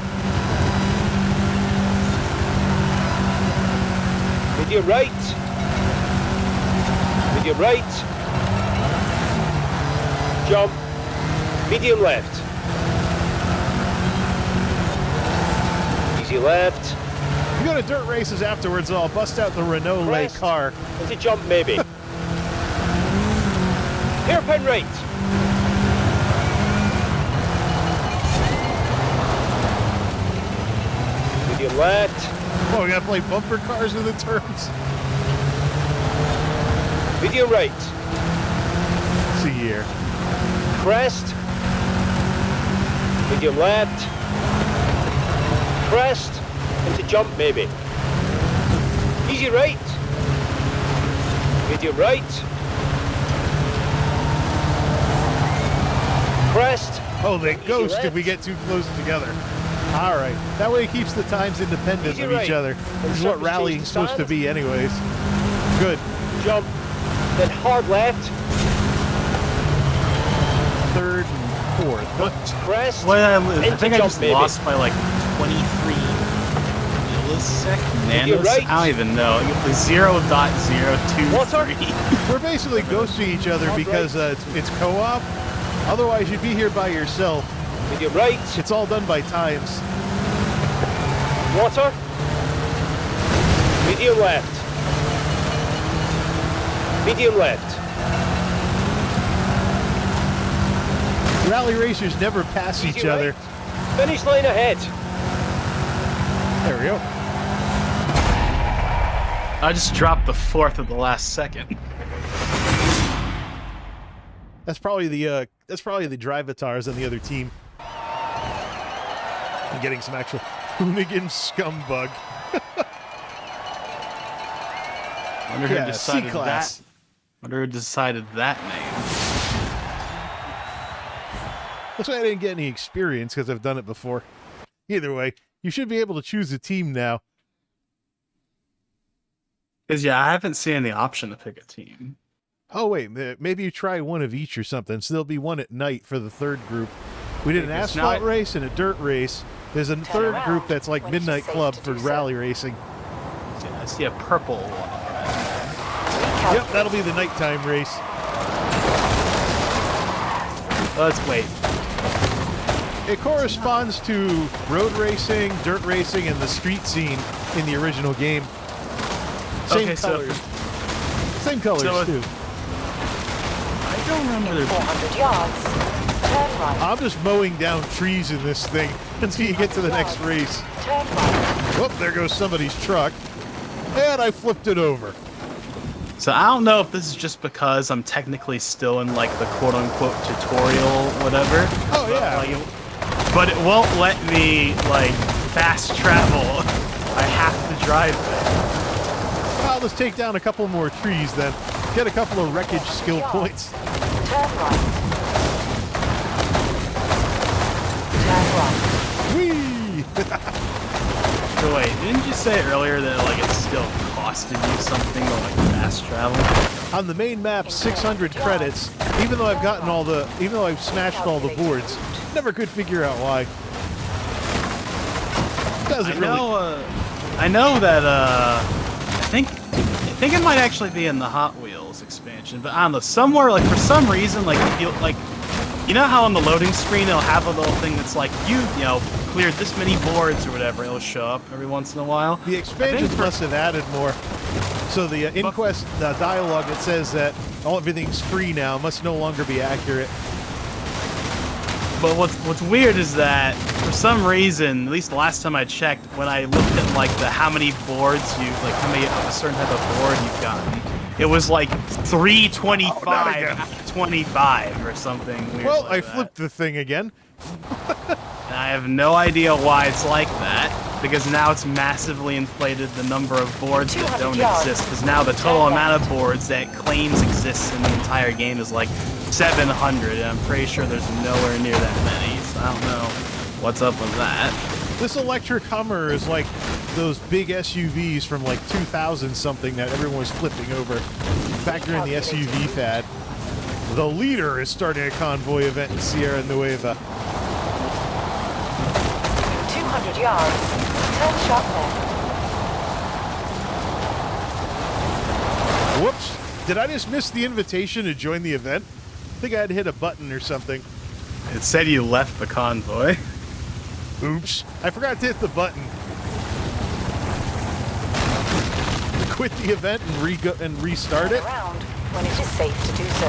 Medium right. Medium right. Jump. Medium left. Easy left. You go to dirt races afterwards, I'll bust out the Renault Crest. car. There's a jump maybe. Hairpin right. Medium left. Oh, we gotta play bumper cars with the turns. Medium right. Let's see here. Crest. Medium left. Crest. Into jump maybe. Easy right. Medium right. Crest. Oh, they Easy ghost if left. we get too close together. All right. That way it keeps the times independent Easy of each right. other. This is what Surface rallying's change supposed to stand. be anyways. Good. Jump. Then hard left. Third and fourth. What? Crest. What I Into think I jump, just maybe. lost by like 23 millisecond Medium nanos. right. I don't even know. 0.023. Water. We're basically ghosting each other Hard because it's co-op. Otherwise, you'd be here by yourself. Medium right. It's all done by times. Water. Medium left. Medium left. Rally racers never pass Easy each right. other. Finish line ahead. There we go. I just dropped the 4th at the last second. That's probably the Drivatars on the other team. I'm getting some actual hoonigan scumbug. Wonder who Yeah, decided C-class. that. Wonder who decided that name. Looks like I didn't get any experience because I've done it before. Either way, you should be able to choose a team now. Because yeah, I haven't seen the option to pick a team. Oh wait, maybe you try one of each or something. So there'll be one at night for the third group. We did an Because now asphalt race and a dirt race. There's a third around group that's like when it's Midnight safe Club to for do so. rally racing. Yeah, I see a purple one. Yep, that'll be the nighttime race. Let's wait. It corresponds to road racing, dirt racing, and the street scene in the original game. Same Okay, so- colors. Same colors, So- too. I don't remember. 400 yards. Turn right. I'm just mowing down trees in this thing until you get to the next race. Turn right. Oh, there goes somebody's truck. And I flipped it over. So I don't know if this is just because I'm technically still in like the quote-unquote tutorial, whatever. Oh, but, yeah. but it won't let me like fast travel. I have to drive it. I'll just take down a couple more trees then. Get a couple of wreckage skill points. Turn right. Turn right. Whee! So wait, didn't you say earlier that like it still costed you something to like fast travel? On the main map, 600 credits. Even though I've smashed all the boards, never could figure out why. Doesn't really. I know that think it might actually be in the Hot Wheels expansion, but I don't know. Somewhere, like for some reason, like you know how on the loading screen it'll have a little thing that's like you know cleared this many boards or whatever. It'll show up every once in a while. The expansion must have added more. So the Inquest dialogue that says that everything's free now must no longer be accurate. But what's weird is that for some reason, at least the last time I checked, when I looked at like how many boards how many of a certain type of board you've gotten, it was like 325 out of 25 or something weird. Well, like I that. flipped the thing again. And I have no idea why it's like that, because now it's massively inflated the number of boards that don't exist, because now the total amount of boards that claims exists in the entire game is like 700, and I'm pretty sure there's nowhere near that many, so I don't know what's up with that. This electric Hummer is like those big SUVs from like 2000 something that everyone was flipping over back during the SUV fad. The leader is starting a convoy event in Sierra Nueva. 200 yards. Turn sharp left. Whoops. Did I just miss the invitation to join the event? I think I had to hit a button or something. It said you left the convoy. Oops. I forgot to hit the button. Quit the event and restart it. Around when it is safe to do so.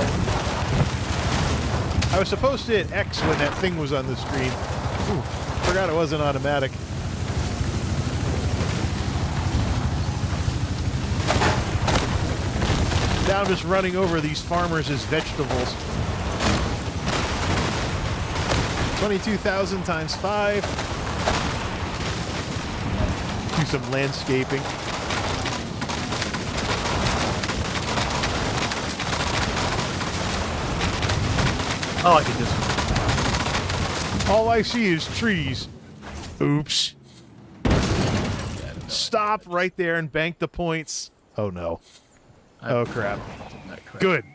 I was supposed to hit X when that thing was on the screen. Ooh, forgot it wasn't automatic. Now I'm just running over these farmers as vegetables. 22,000 times 5. Do some landscaping. Oh, I could just... All I see is trees. Oops. Stop right there and bank the points. Oh no. Oh crap. Good.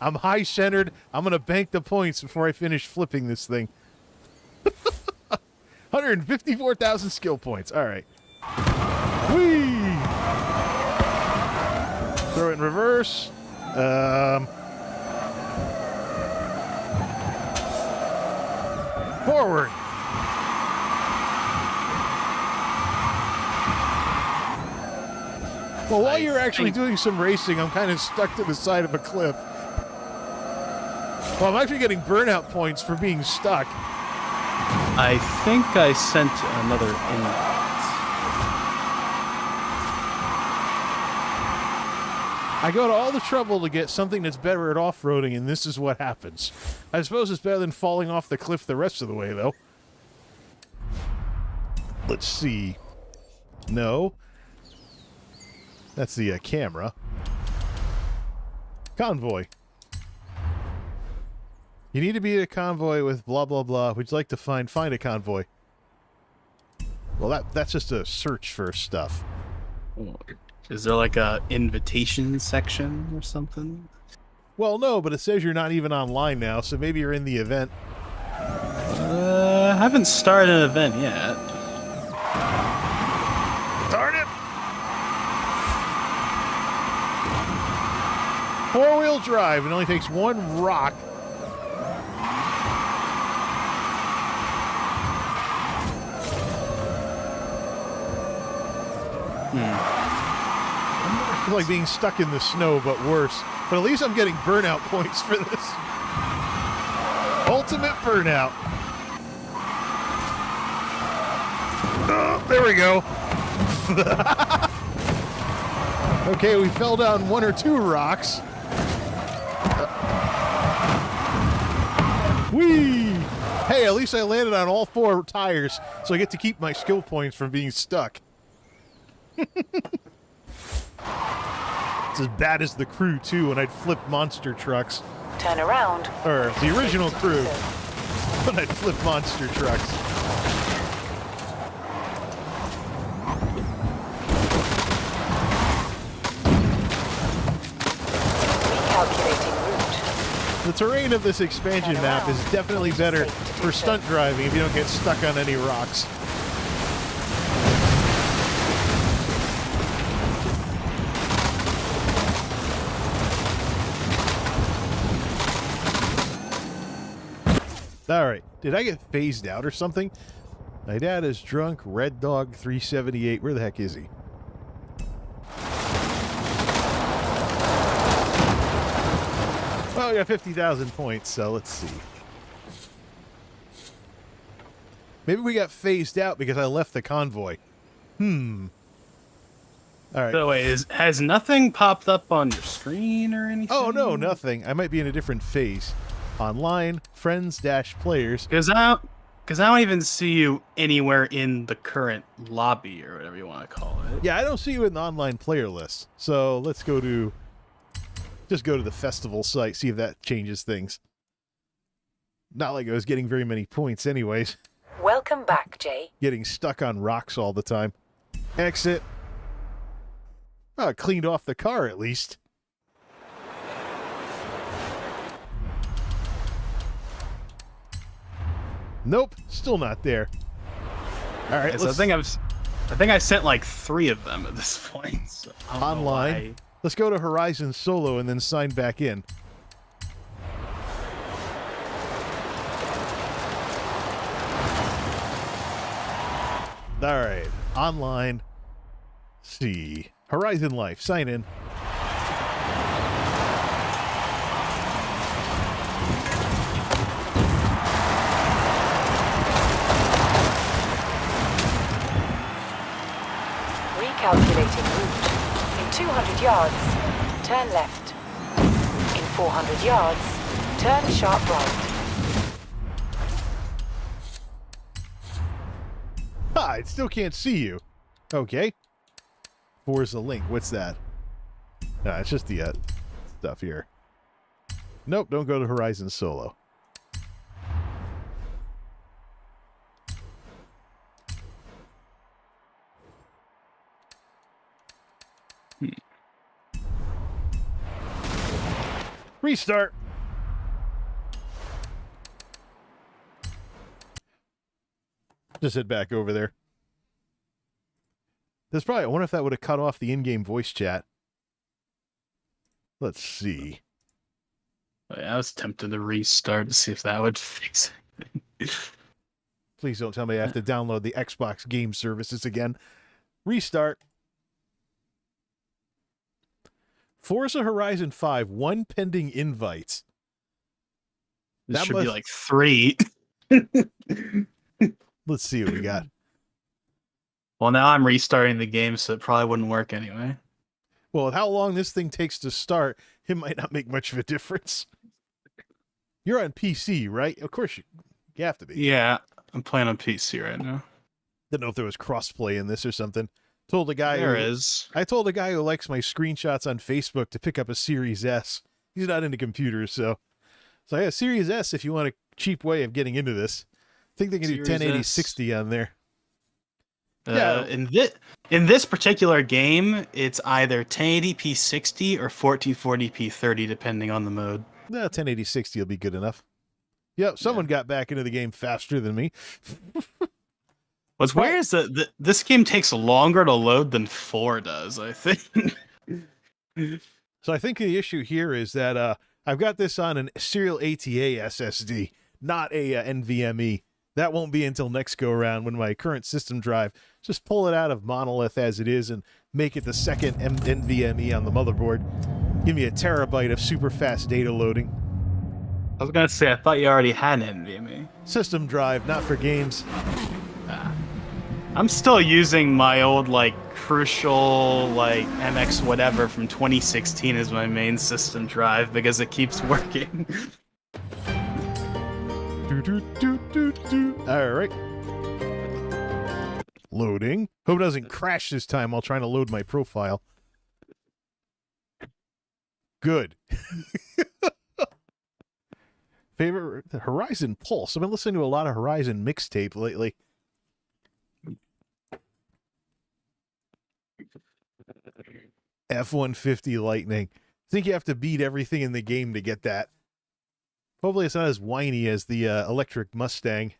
I'm high centered. I'm gonna bank the points before I finish flipping this thing. 154,000 skill points. All right. Whee! Throw it in reverse. Forward. Well, while you're actually doing some racing, I'm kind of stuck to the side of a cliff. Well, I'm actually getting burnout points for being stuck. I think I sent another invite. I go to all the trouble to get something that's better at off-roading, and this is what happens. I suppose it's better than falling off the cliff the rest of the way, though. Let's see. No. That's the camera. Convoy. You need to be at a convoy with blah, blah, blah. Would you like to find a convoy? Well, that's just a search for stuff. Is there like a invitation section or something? Well, no, but it says you're not even online now, so maybe you're in the event. I haven't started an event yet. Darn it! 4-wheel drive. It only takes one rock. I feel like being stuck in the snow, but worse. But at least I'm getting burnout points for this. Ultimate burnout. Oh, there we go. Okay, we fell down 1 or 2 rocks. Whee! Hey, at least I landed on all 4 tires, so I get to keep my skill points from being stuck. It's as bad as the Crew, too, when I'd flip monster trucks. Turn around. Or the original Crew, when I'd flip monster trucks. Recalculating route. The terrain of this expansion map is definitely better for stunt driving if you don't get stuck on any rocks. All right. Did I get phased out or something? My dad is drunk. Red Dog 378. Where the heck is he? Well, we got 50,000 points, so let's see. Maybe we got phased out because I left the convoy. All right. So wait, has nothing popped up on your screen or anything? Oh, no, nothing. I might be in a different phase. Online, friends-players. Because I don't even see you anywhere in the current lobby or whatever you want to call it. Yeah, I don't see you in the online player list. So let's go to... Just go to the festival site, see if that changes things. Not like I was getting very many points anyways. Welcome back, Jay. Getting stuck on rocks all the time. Exit. Oh, cleaned off the car at least. Nope, still not there. All right, Okay, so I think I sent like 3 of them at this point. So I don't know online. why. Let's go to Horizon Solo and then sign back in. All right, online. See, Horizon Life. Sign in. Recalculating route. In 200 yards, turn left. In 400 yards, turn sharp right. I still can't see you. Okay. Forza Link. What's that? Nah, it's just the stuff here. Nope, don't go to Horizon Solo. Restart. Just head back over there. There's probably, I wonder if that would have cut off the in-game voice chat. Let's see. I was tempted to restart to see if that would fix it. Please don't tell me I have to download the Xbox game services again. Restart. Forza Horizon 5, 1 pending invite. This That should must- be like 3. Let's see what we got. Well, now I'm restarting the game, so it probably wouldn't work anyway. Well, with how long this thing takes to start, it might not make much of a difference. You're on PC, right? Of course you have to be. Yeah, I'm playing on PC right now. Didn't know if there was crossplay in this or something. Told a guy There who, is. I told a guy who likes my screenshots on Facebook to pick up a Series S. He's not into computers, so yeah, Series S if you want a cheap way of getting into this. I think they can do Series 1080 S. 60 on there. Yeah. In this particular game, it's either 1080p 60 or 1440p 30, depending on the mode. No, 1080 60 will be good enough. Yep, someone got back into the game faster than me. What's weird is that this game takes longer to load than 4 does, I think. So I think the issue here is that I've got this on a serial ATA SSD, not a NVMe. That won't be until next go around when my current system drive, just pull it out of Monolith as it is and make it the second NVMe on the motherboard. Give me a terabyte of super fast data loading. I was gonna say, I thought you already had an NVMe. System drive, not for games. I'm still using my old, Crucial, MX whatever from 2016 as my main system drive because it keeps working. All right. Loading. Hope it doesn't crash this time while trying to load my profile. Good. Favorite Horizon Pulse. I've been listening to a lot of Horizon mixtape lately. F-150 Lightning. I think you have to beat everything in the game to get that. Hopefully it's not as whiny as the electric Mustang.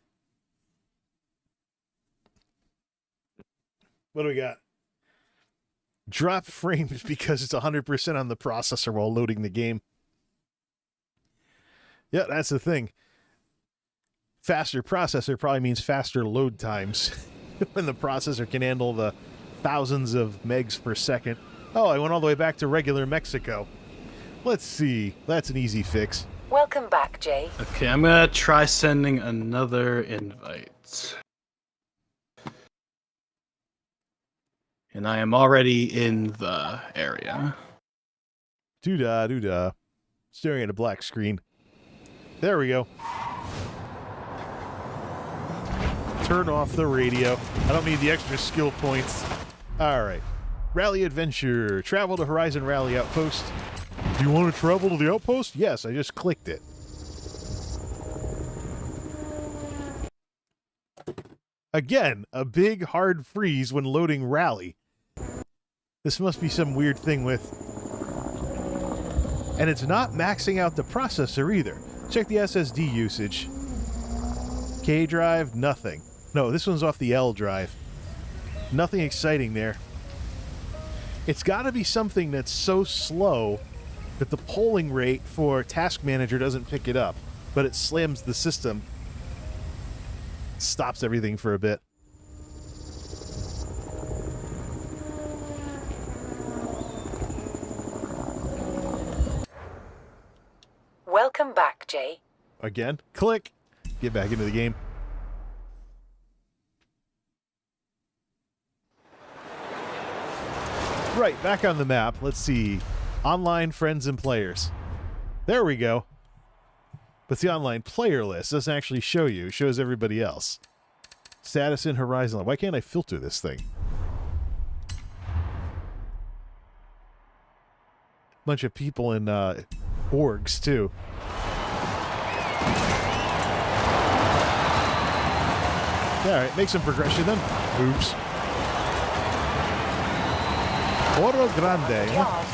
What do we got? Drop frames because it's 100% on the processor while loading the game. Yeah, that's the thing. Faster processor probably means faster load times when the processor can handle the thousands of megs per second. Oh, I went all the way back to regular Mexico. Let's see. That's an easy fix. Welcome back, Jay. Okay, I'm gonna try sending another invite. And I am already in the area. Doo-dah, doo-dah. Staring at a black screen. There we go. Turn off the radio. I don't need the extra skill points. All right. Rally Adventure. Travel to Horizon Rally Outpost. Do you want to travel to the outpost? Yes, I just clicked it. Again, a big hard freeze when loading Rally. This must be some weird thing with... And it's not maxing out the processor either. Check the SSD usage. K drive, nothing. No, this one's off the L drive. Nothing exciting there. It's got to be something that's so slow that the polling rate for Task Manager doesn't pick it up, but it slams the system. Stops everything for a bit. Welcome back, Jay. Again, click. Get back into the game. Right, back on the map. Let's see. Online friends and players. There we go. But the online player list doesn't actually show you. It shows everybody else. Status in Horizon. Why can't I filter this thing? Bunch of people in orgs, too. Alright, make some progression then. Oops. Oro Grande. Yards.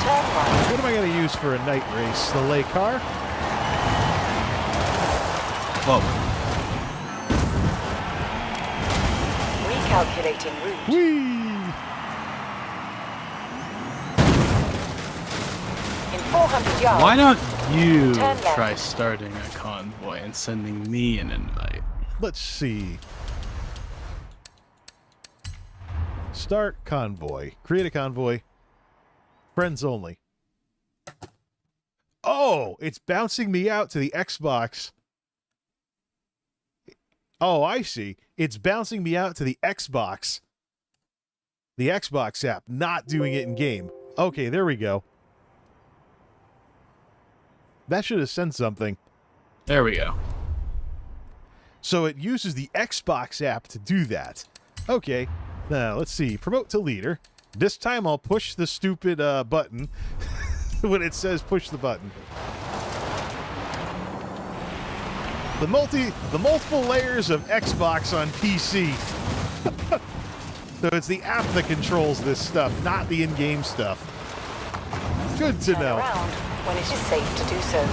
Turn right. What am I going to use for a night race? The lay car? Whoa. Recalculating route. Whee! In 400 yards. Why don't you Turn left. try starting a convoy and sending me an invite? Let's see. Start convoy. Create a convoy. Friends only. Oh, it's bouncing me out to the Xbox. Oh, I see. It's bouncing me out to the Xbox. The Xbox app, not doing it in game. Okay, there we go. That should have sent something. There we go. So it uses the Xbox app to do that. Okay, now let's see. Promote to leader. This time I'll push the stupid button when it says push the button. The multiple layers of Xbox on PC. So it's the app that controls this stuff, not the in-game stuff. Good to Turn know. around when it is safe to do so.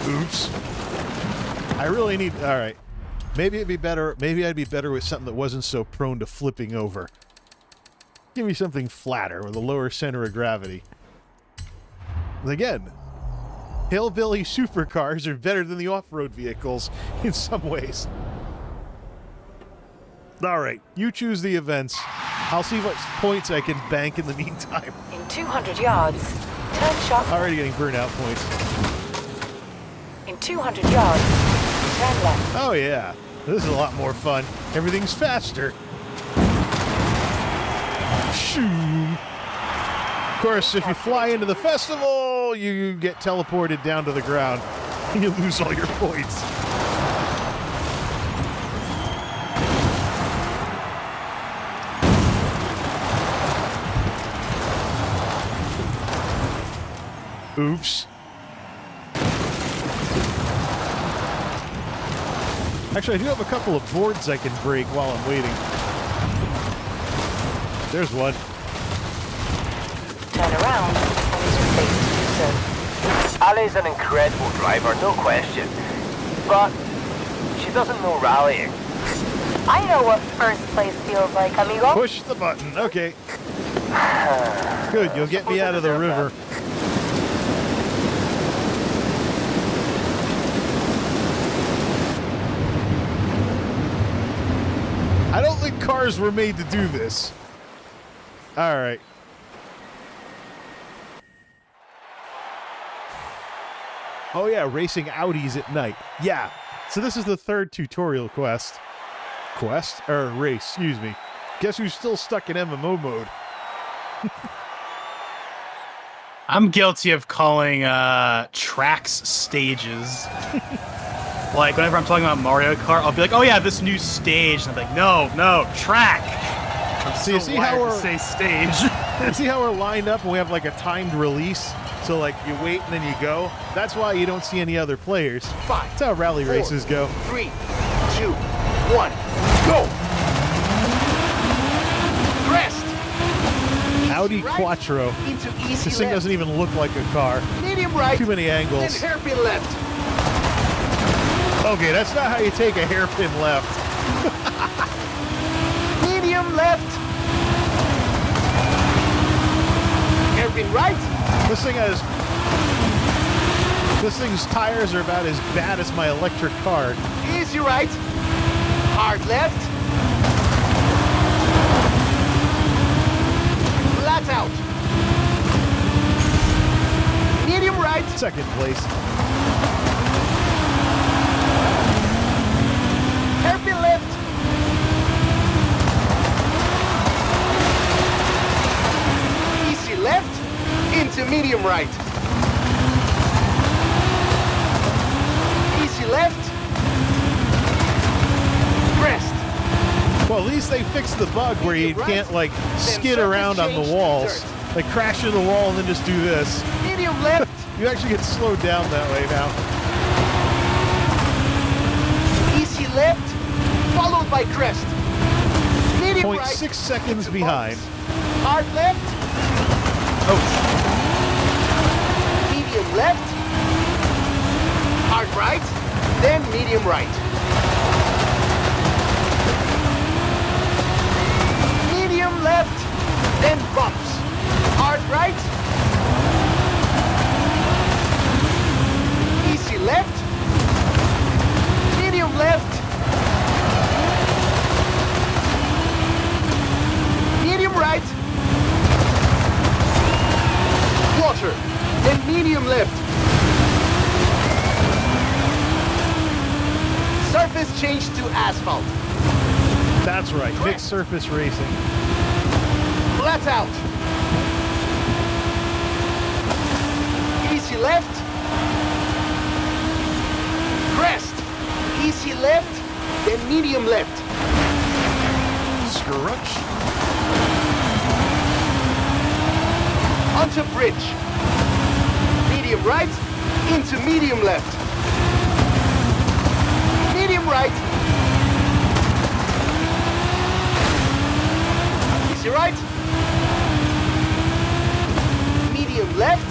Oops. I really need... Alright. Maybe it'd be better... Maybe I'd be better with something that wasn't so prone to flipping over. Give me something flatter with a lower center of gravity. And again, hillbilly supercars are better than the off-road vehicles in some ways. Alright, you choose the events. I'll see what points I can bank in the meantime. In 200 yards, turn sharp. Already getting burnout points. In 200 yards, turn left. Oh yeah, this is a lot more fun. Everything's faster. Shoo. Of course, if you fly into the festival, you get teleported down to the ground. And you lose all your points. Oops. Actually, I do have a couple of boards I can break while I'm waiting. There's one. Turn around when it is safe to do so. Ali's an incredible driver, no question. But she doesn't know rallying. I know what first place feels like, amigo. Push the button. Okay. Good, you'll get me out of the river. cars were made to do this. All right. Oh yeah, racing Audis at night. Yeah. So this is the third tutorial quest. Quest? Or race, excuse me. Guess who's still stuck in MMO mode? I'm guilty of calling tracks stages. Like, whenever I'm talking about Mario Kart, I'll be like, oh yeah, this new stage. And I'm like, no, track. I'm So you see how we're say stage. You see how we're lined up and we have like a timed release? So like you wait and then you go. That's why you don't see any other players. 5. That's how rally 4, races go. 3, 2, 1, go! Crest! Audi Right Quattro. Into easy This thing left. doesn't even look like a car. Medium right. Too many Then angles. hairpin left. Okay, that's not how you take a hairpin left. Medium left. Hairpin right. This thing's tires are about as bad as my electric car. Easy right. Hard left. Flat out. Medium right. Second place. Hairpin left. Easy left. Into medium right. Easy left. Crest. Well, at least they fixed the bug where you can't like skid around on the walls. Like crash into the wall and then just do this. Medium left. You actually get slowed down that way now. Easy left. Followed by crest. Medium right. 0.6 seconds behind. Hard left. Oh, Medium left. Hard right. Then medium right. Medium left. Then bumps. Hard right. Easy left. Medium left. Medium right. Water. Then medium left. Surface changed to asphalt. that's right. Mixed surface racing. Flat out. Easy left. Crest. Easy left. Then medium left. Scrunch. Onto bridge. Medium right. Into medium left. Medium right. Easy right. Medium left.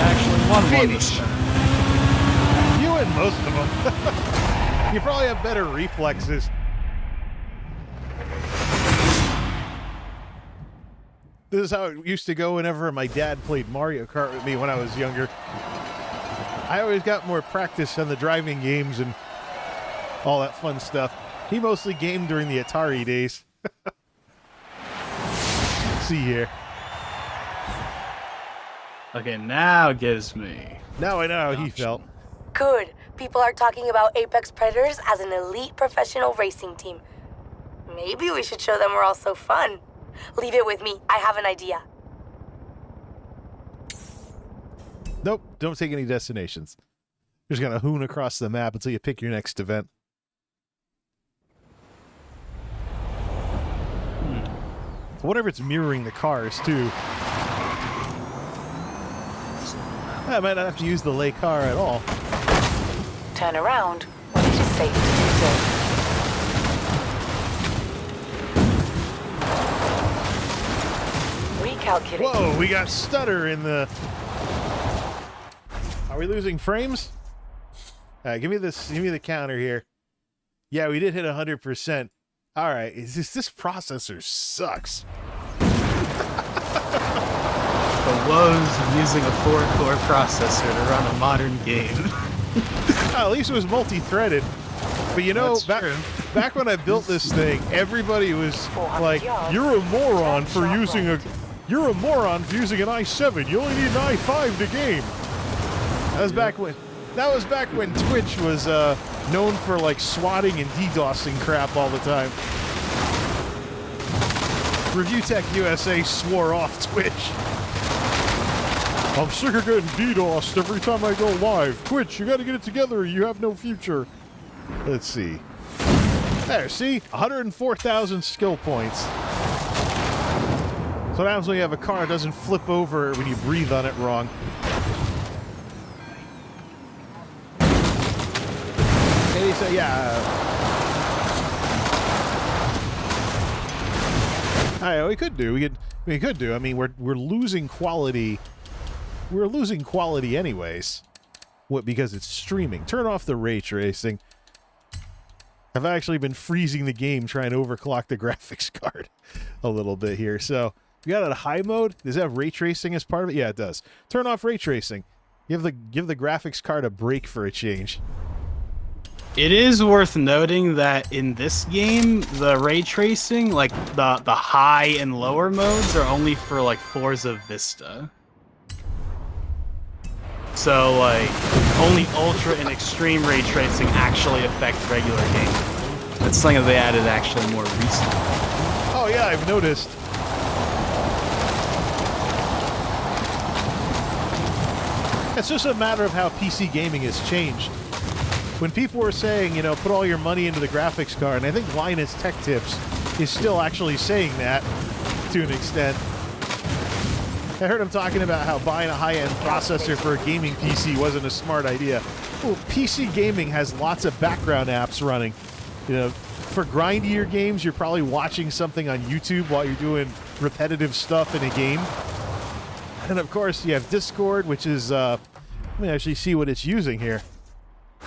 Actually, one Finish. You win most of them. You probably have better reflexes. This is how it used to go whenever my dad played Mario Kart with me when I was younger. I always got more practice on the driving games and all that fun stuff. He mostly gamed during the Atari days. See here. Okay, now it gives me. Now I know how he felt. Good. People are talking about Apex Predators as an elite professional racing team. Maybe we should show them we're also fun. Leave it with me. I have an idea. Nope, don't take any destinations. You're just gonna hoon across the map until you pick your next event. I wonder if it's mirroring the cars too. I might not have to use the lay car at all. Turn around when it is safe to do so. Recalculating. Whoa, we got stutter in the... Are we losing frames? Give me this. Give me the counter here. Yeah, we did hit 100%. All right, this processor sucks. The woes of using a 4-core processor to run a modern game. At least it was multi-threaded. But you know, That's back when I built this thing, everybody was 400 like, yards. "You're a moron for Sharp using right. you're a moron for using an i7. You only need an i5 to game." That was back when Twitch was known for like swatting and DDoSing crap all the time. Review Tech USA swore off Twitch. "I'm sick of getting DDoSed every time I go live. Twitch, you gotta get it together. You have no future." Let's see. There, see? 104,000 skill points. So what happens when you have a car that doesn't flip over when you breathe on it wrong? Maybe so, yeah. We could do. We could do. I mean, we're losing quality. We're losing quality anyways. What? Because it's streaming. Turn off the ray tracing. I've actually been freezing the game trying to overclock the graphics card a little bit here. So you got it at high mode. Does it have ray tracing as part of it? Yeah, it does. Turn off ray tracing. Give the graphics card a break for a change. It is worth noting that in this game, the ray tracing, like the high and lower modes, are only for like Forza Vista. So like only ultra and extreme ray tracing actually affect regular game. That's something that they added actually more recently. Oh yeah, I've noticed. It's just a matter of how PC gaming has changed. When people were saying, you know, put all your money into the graphics card, and I think Linus Tech Tips is still actually saying that to an extent. I heard him talking about how buying a high-end processor for a gaming PC wasn't a smart idea. Well, PC gaming has lots of background apps running. You know, for grindier games, you're probably watching something on YouTube while you're doing repetitive stuff in a game. And of course, you have Discord, which is, let me actually see what it's using here.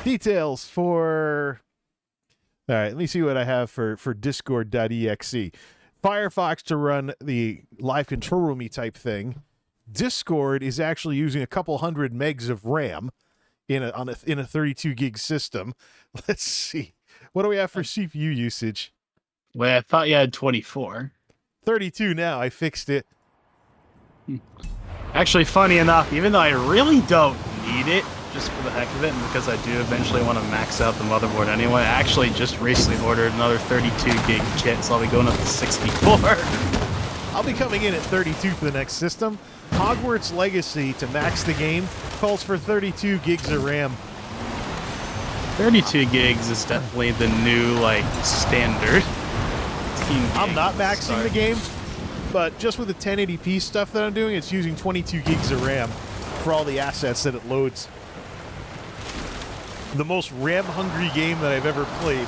Details for... All right, let me see what I have for Discord.exe. Firefox to run the live control roomy type thing. Discord is actually using a couple hundred megs of RAM in a 32 gig system. Let's see. What do we have for CPU usage? Well, I thought you had 24. 32 now. I fixed it. Actually, funny enough, even though I really don't need it, just for the heck of it, and because I do eventually want to max out the motherboard anyway, I actually just recently ordered another 32 gig kit, so I'll be going up to 64. I'll be coming in at 32 for the next system. Hogwarts Legacy, to max the game, calls for 32 gigs of RAM. 32 gigs is definitely the new, like, standard. I'm not maxing the game, but just with the 1080p stuff that I'm doing, it's using 22 gigs of RAM for all the assets that it loads. The most RAM-hungry game that I've ever played.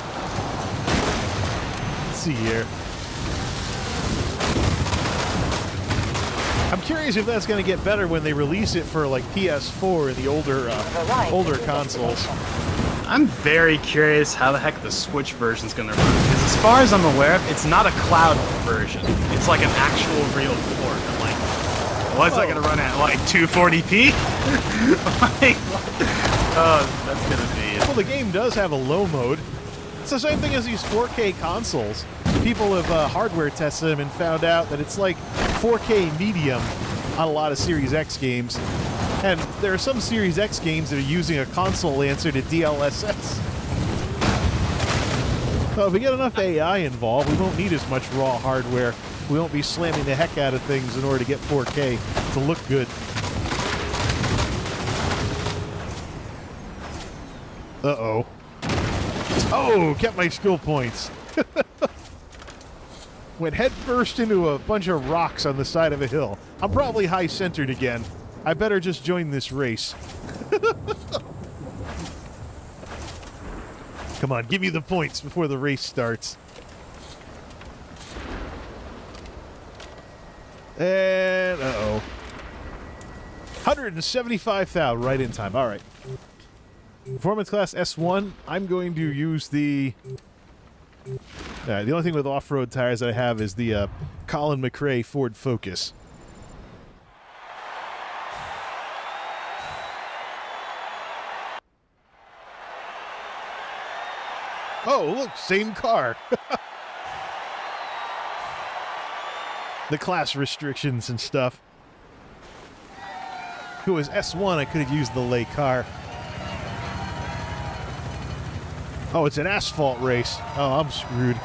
Let's see here. I'm curious if that's going to get better when they release it for like PS4 and the older consoles. I'm very curious how the heck the Switch version's going to run, because as far as I'm aware of, it's not a cloud version. It's like an actual real port. Like, what's that going to run at? Like 240p? Like, oh, that's going to be it. Well, the game does have a low mode. It's the same thing as these 4K consoles. People have hardware tested them and found out that it's like 4K medium on a lot of Series X games. And there are some Series X games that are using a console answer to DLSS. So if we get enough AI involved, we won't need as much raw hardware. We won't be slamming the heck out of things in order to get 4K to look good. Uh-oh. Oh, kept my skill points. Went headfirst into a bunch of rocks on the side of a hill. I'm probably high-centered again. I better just join this race. Come on, give me the points before the race starts. And, uh-oh. 175,000 right in time. All right. Performance class S1, I'm going to use the... the only thing with off-road tires that I have is the Colin McRae Ford Focus. Oh, look, same car. The class restrictions and stuff. If it was S1, I could have used the lay car. Oh, it's an asphalt race. Oh, I'm screwed.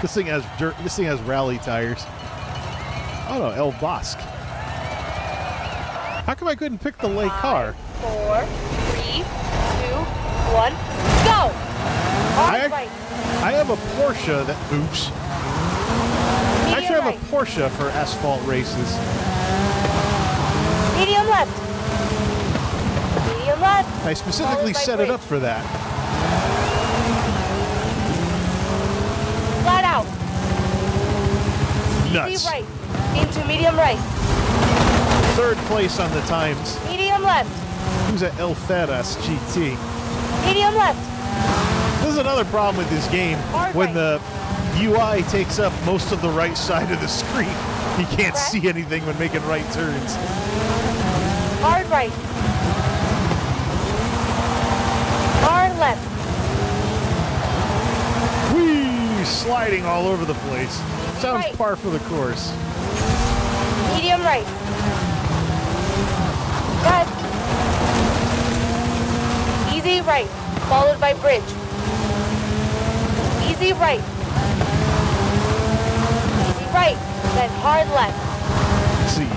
This thing has dirt. This thing has rally tires. Oh no, El Bosque. How come I couldn't pick the lay car? 4, 3, 2, 1, go! I have a Porsche that. Oops. I actually have a Porsche for asphalt races. Medium left. Medium left. I specifically set it up for that. Flat out. Nuts. Easy right. Into medium right. Third place on the times. Medium left. Who's at El Ferras GT? Medium left. This is another problem with this game. Hard When right. the UI takes up most of the right side of the screen, you can't Correct. see anything when making right turns. Hard right. Hard left. Whee! Sliding all over the place. Sounds right. par for the course. Medium right. Cut. Easy right. Followed by bridge. Easy right. Easy right. Then hard left. Let's see.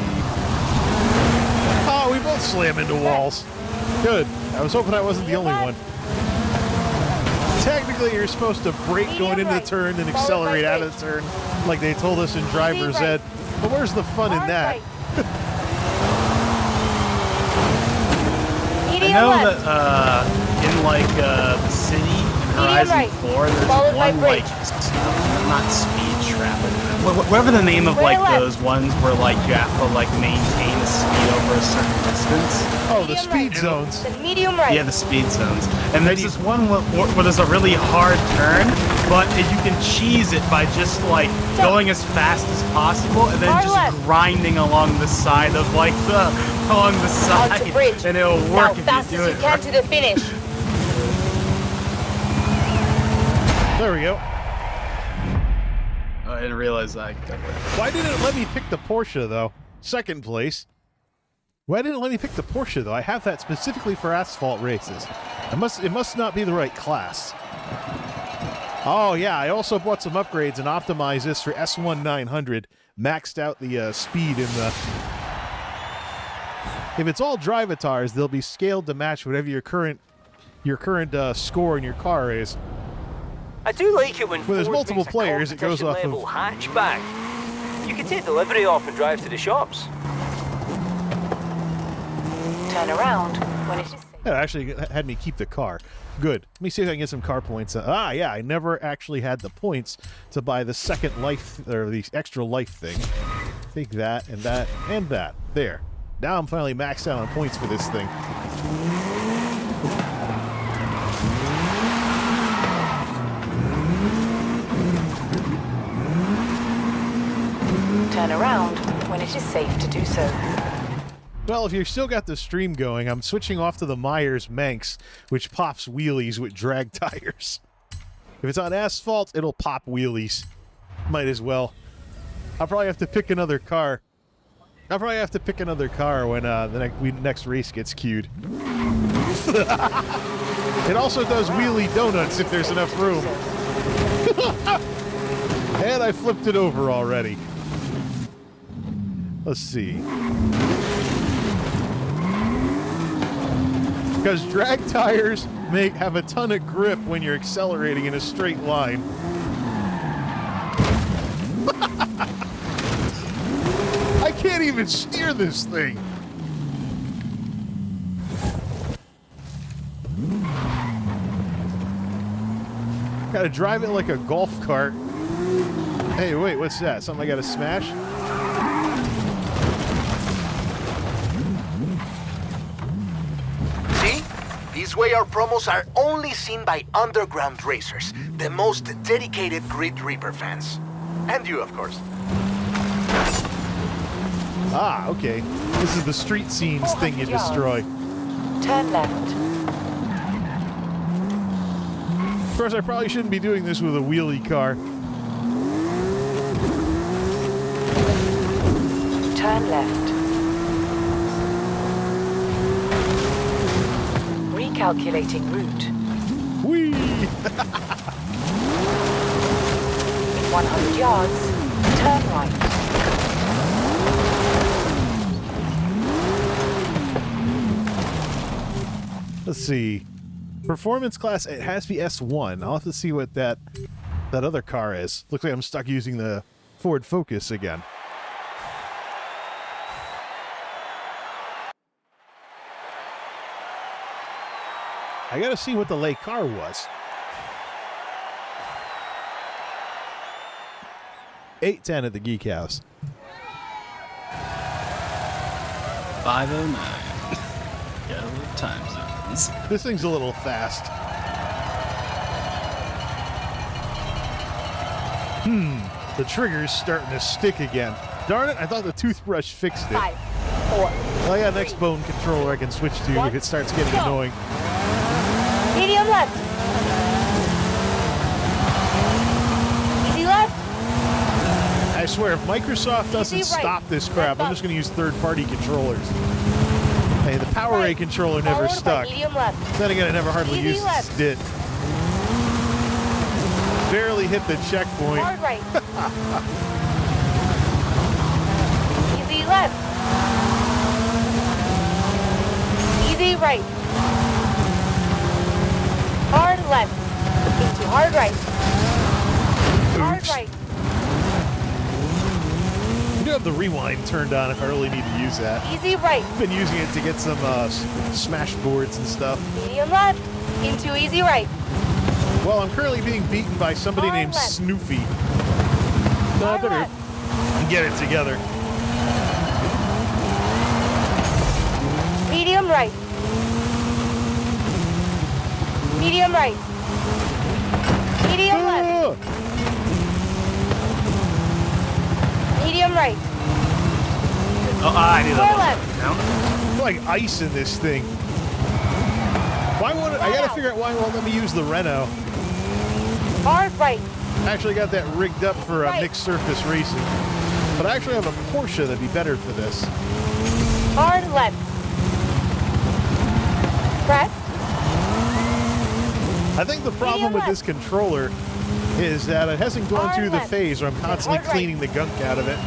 Oh, we both slam into walls. Good. I was hoping I wasn't the only one. Technically, you're supposed to brake going into the turn and accelerate out of the turn, like they told us in driver's ed. But where's the fun in that? I know that in like the city in Horizon 4, there's one like not speed trap, but whatever the name of like those ones where like you have to like maintain a speed over a certain distance. Oh, the speed zones. The medium right. Yeah, the speed zones. And there's this one where there's a really hard turn, but you can cheese it by just like going as fast as possible and then just grinding along the side of like along the side, and it'll work if you do it. Now, fast as you can to the finish. There we go. Oh, I didn't realize I got it. Why didn't it let me pick the Porsche though? Second place. Why didn't it let me pick the Porsche though? I have that specifically for asphalt races. It must not be the right class. Oh yeah, I also bought some upgrades and optimized this for S1 900. Maxed out the speed in the. If it's all drivatars, they'll be scaled to match whatever your current score in your car is. I do like it when there's Ford multiple brings a players, it goes off competition of level hatchback. You can take delivery off and drive to the shops. Turn around when it is safe. It actually had me keep the car. Good. Let me see if I can get some car points. Yeah, I never actually had the points to buy the second life, or the extra life thing. Take that, and that, and that. There. Now I'm finally maxed out on points for this thing. Turn around when it is safe to do so. Well, if you've still got the stream going, I'm switching off to the Myers Manx, which pops wheelies with drag tires. If it's on asphalt, it'll pop wheelies. Might as well. I'll probably have to pick another car. When the next race gets queued. It also does wheelie donuts if there's enough room. And I flipped it over already. Let's see. Because drag tires have a ton of grip when you're accelerating in a straight line. I can't even steer this thing. Gotta drive it like a golf cart. Hey, wait, what's that? Something I gotta smash? See? This way our promos are only seen by underground racers, the most dedicated Grid Reaper fans. And you, of course. Ah, okay. This is the street scenes thing you destroy. Turn left. Of course, I probably shouldn't be doing this with a wheelie car. Turn left. Recalculating route. Whee! In 100 yards, turn right. Let's see. Performance class, it has to be S1. I'll have to see what that other car is. Looks like I'm stuck using the Ford Focus again. I gotta see what the late car was. 810 at the Geek House. 509. Yeah, what time zones. This thing's a little fast. The trigger's starting to stick again. Darn it, I thought the toothbrush fixed it. 5, 4. Well, I got an X-Bone controller I can switch to if it starts getting Go. annoying. Medium left. Easy left. I swear, if Microsoft doesn't Easy right. stop this crap, I'm just going to use third-party controllers. Hey, the Power Right. A controller never Followed by stuck. medium left. Then again, I never hardly Easy used left. it. Barely hit the checkpoint. Hard right. Easy left. Easy right. Hard left. Into hard right. Hard Oops. right. You do have the rewind turned on if I really need to use that. Easy right. I've been using it to get some smash boards and stuff. Medium left. Into easy right. Well, I'm currently being beaten by somebody Hard named left. Snoopy. So I Hard better left. get it together. Medium right. Medium right. Medium left. Ah! Medium right. Oh, I need Far that. left. No. It's like ice in this thing. Why won't it, I gotta figure out why it won't let me use the Renault. Hard right. I actually got that rigged up for Right. mixed surface racing. But I actually have a Porsche that'd be better for this. Hard left. Press. I think the problem Medium with left. this controller is that it hasn't gone Hard through the left. phase where I'm constantly hard right. cleaning the gunk out of it.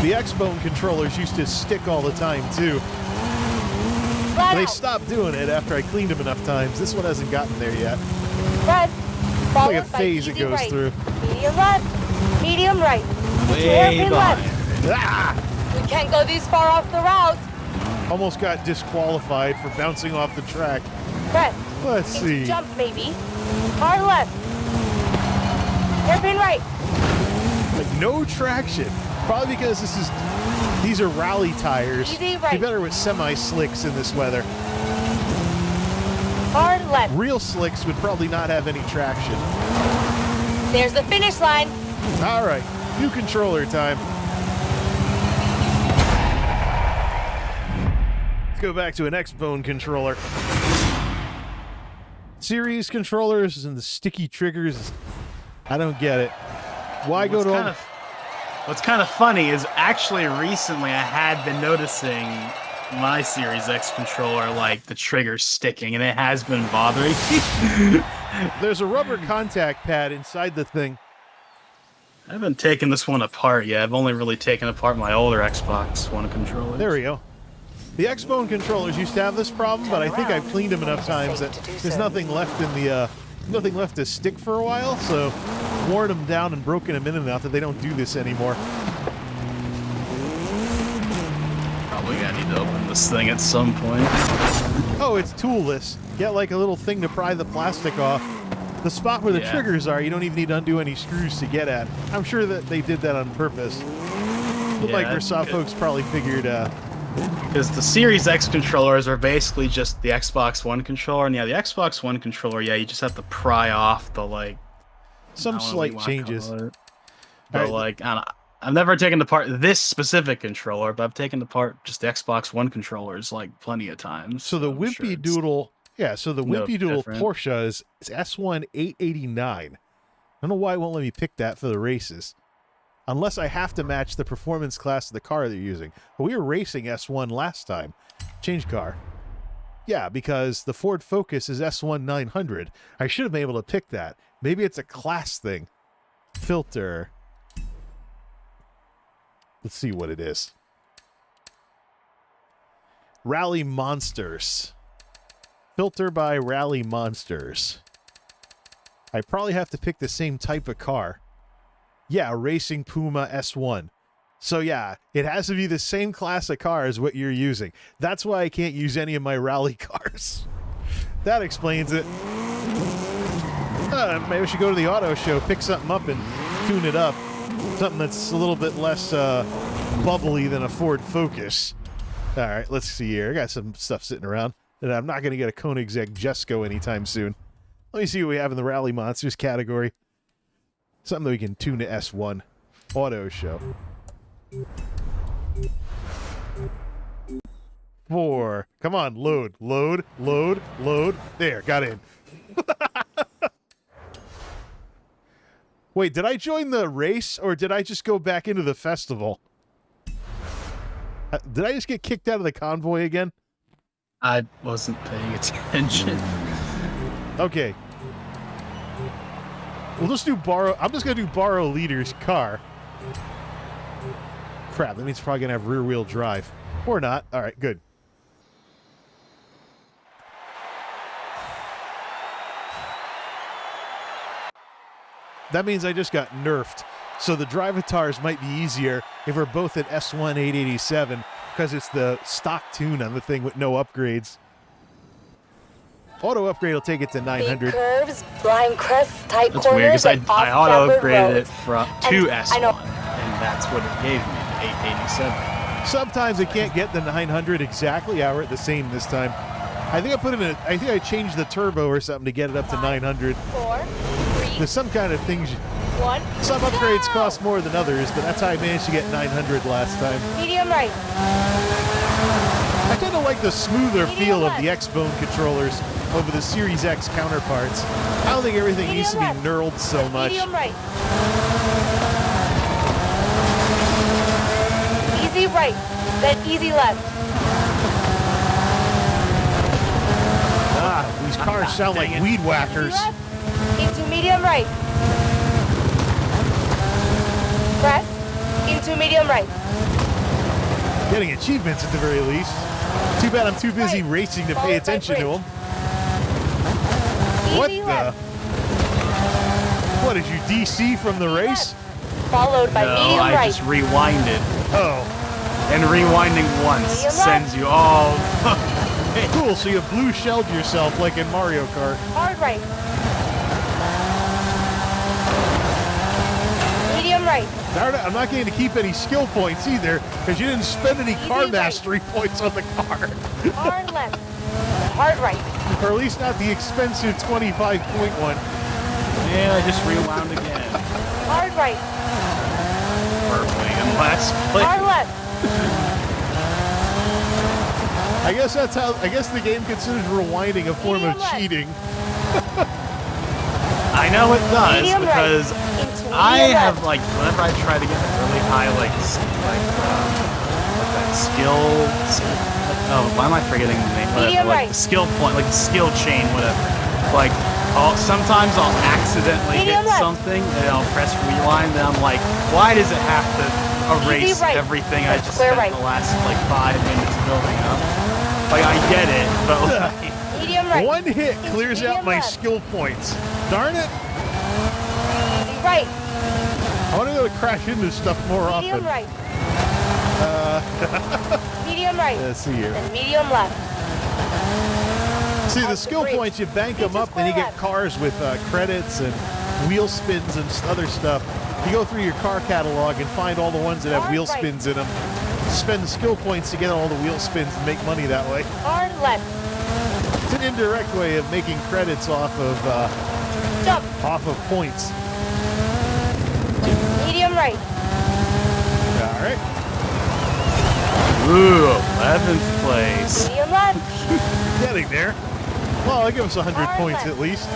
The X-Bone controllers used to stick all the time too. Flat They out. stopped doing it after I cleaned them enough times. This one hasn't gotten there yet. Press. It's Followed like a by phase it easy goes right. through. Medium left. Medium right. Into Way hairpin behind. left. Ah! We can't go this far off the route. Almost got disqualified for bouncing off the track. Press. Let's Into see. jump maybe. Hard left. Hairpin right. Like no traction. Probably because these are rally tires. Easy right. Be better with semi-slicks in this weather. Hard left. Real slicks would probably not have any traction. There's the finish line. All right, new controller time. Let's go back to an X-Bone controller. Series controllers and the sticky triggers. I don't get it. Why go to What's kind of funny is actually recently I had been noticing my Series X controller, like the trigger sticking, and it has been bothering me. There's a rubber contact pad inside the thing. I haven't taken this one apart yet. I've only really taken apart my older Xbox One controllers. There we go. The X-Bone controllers used to have this problem, but I think I've cleaned them enough times that there's nothing left in the nothing left to stick for a while. So worn them down and broken them in enough that they don't do this anymore. Probably gonna need to open this thing at some point. Oh, it's toolless. Get like a little thing to pry the plastic off. The spot where the Yeah. triggers are, you don't even need to undo any screws to get at. I'm sure that they did that on purpose. The Yeah, that's Microsoft good. folks probably figured, Because the Series X controllers are basically just the Xbox One controller, and yeah, the Xbox One controller, yeah, you just have to pry off the like some I don't know what slight you wanna changes. call it. But Alright. like, I don't know. I've never taken apart this specific controller, but I've taken apart just the Xbox One controllers like plenty of times. So the I'm sure Wimpy it's- Doodle Yeah, so the No Wimpy Doodle different. Porsche is S1 889. I don't know why it won't let me pick that for the races. Unless I have to match the performance class of the car they're using. But we were racing S1 last time. Change car. Yeah, because the Ford Focus is S1 900. I should have been able to pick that. Maybe it's a class thing. Filter. Let's see what it is. Rally Monsters. Filter by Rally Monsters. I probably have to pick the same type of car. Yeah, Racing Puma S1. So yeah, it has to be the same class of car as what you're using. That's why I can't use any of my rally cars. That explains it. Maybe we should go to the auto show, pick something up and tune it up. Something that's a little bit less bubbly than a Ford Focus. All right, let's see here. I got some stuff sitting around. And I'm not going to get a Koenigsegg Jesko anytime soon. Let me see what we have in the Rally Monsters category. Something that we can tune to S1. Auto show. 4. Come on, load, load, load, load. There, got in. Wait, did I join the race or did I just go back into the festival? Did I just get kicked out of the convoy again? I wasn't paying attention. Okay. We'll just do borrow. I'm just going to do borrow leader's car. Crap, that means it's probably going to have rear wheel drive. Or not. All right, good. That means I just got nerfed. So the drivatars might be easier if we're both at S1 887 because it's the stock tune on the thing with no upgrades. Auto upgrade will take it to 900. Steep curves, blind crests, tight That's weird corners, because and I auto off-traveled upgraded it roads. from And to I S1, know- and that's what it gave me, the 887. Sometimes I can't get the 900 exactly. Yeah, we're at the same this time. I think I put it in. I think I changed the turbo or something to get it up to 900. 4, 3, There's some kind of things. 1. Some upgrades go! cost more than others, but that's how I managed to get 900 last time. Medium right. I kind of like the smoother Medium feel of left. the X-Bone controllers over the Series X counterparts. I don't think everything needs to be Medium left. knurled so much. Medium right. Easy right, then easy left. Ah, these cars sound like weed whackers. Easy left, into medium right. Press, into medium right. Getting achievements at the very least. Too bad I'm too busy Right. racing to Followed pay by attention to bridge. them. What Easy the? left. What, did you DC from the Easy race? left. Followed by No, medium I right. just rewinded. Oh, And rewinding once Medium sends you all. cool. So you blue shelled yourself like in Mario Kart. Hard right. Medium right. Darn it, I'm not going to keep any skill points either because you didn't spend any car right. mastery points on the car. Hard left. Hard right. Or at least not the expensive 25-point one. And I just rewound again. Hard right. Firmly in last place. Hard left. I guess that's how. I guess the game considers rewinding a form of Medium left. cheating. I know it does Medium right. because Into I medium have left. like whenever I try to get really high like that skill. Oh, why am I forgetting the name? Whatever, Medium like right. the skill point, like the skill chain, whatever. Like sometimes I'll accidentally Medium hit left. something and I'll press rewind and I'm like, why does it have to erase right. everything I just Clear spent right. the last like 5 minutes building up? Like I get it, but like, Medium right. One hit clears out medium my left. skill points. Darn it! Easy right. I want to go to crash into stuff more Medium often. right. Medium right. Let's see here. Then medium left. See, the Off the skill bridge. points, you bank them Into up, then you square get left. cars with credits and wheel spins and other stuff. You go through your car catalog and find all the ones that have Hard wheel right. spins in them. Spend skill points to get all the wheel spins and make money that way. Hard left. It's an indirect way of making credits off Jump. of points. Medium right. All right. ooh, 11th place. Medium left. Getting there. Well, I'll give us 100 Far points left. at least.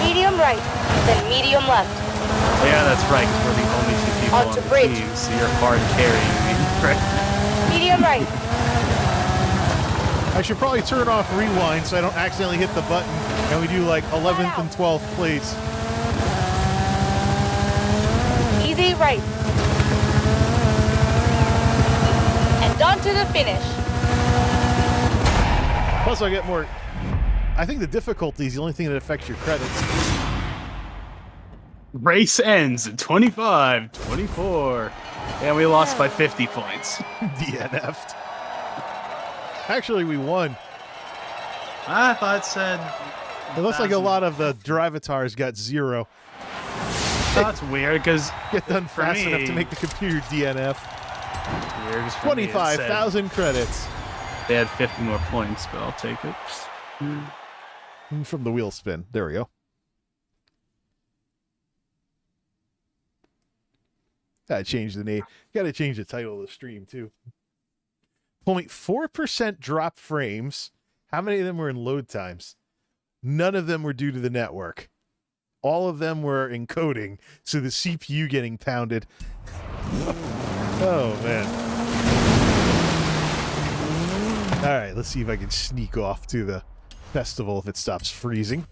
Medium right, then medium left. Yeah, that's right, because we're the only two people Onto on the bridge. team, so you're hard carrying me. Right? Medium right. I should probably turn off rewind so I don't accidentally hit the button and we do like 11th and 12th place. Easy right. And on to the finish. Plus I get more... I think the difficulty is the only thing that affects your credits. Race ends at 25, 24. And we lost by 50 points. DNF'd. Actually, we won. I thought it said... It looks like a lot of the drivatars got 0. That's weird, because... Get done For fast me- enough to make the computer DNF. Weird, 'cause for me it said 25,000 credits. They had 50 more points, but I'll take it. From the wheel spin. There we go. Gotta change the name. Gotta change the title of the stream, too. 0.4% drop frames. How many of them were in load times? None of them were due to the network. All of them were encoding, so the CPU getting pounded. Oh, man. All right, let's see if I can sneak off to the festival if it stops freezing.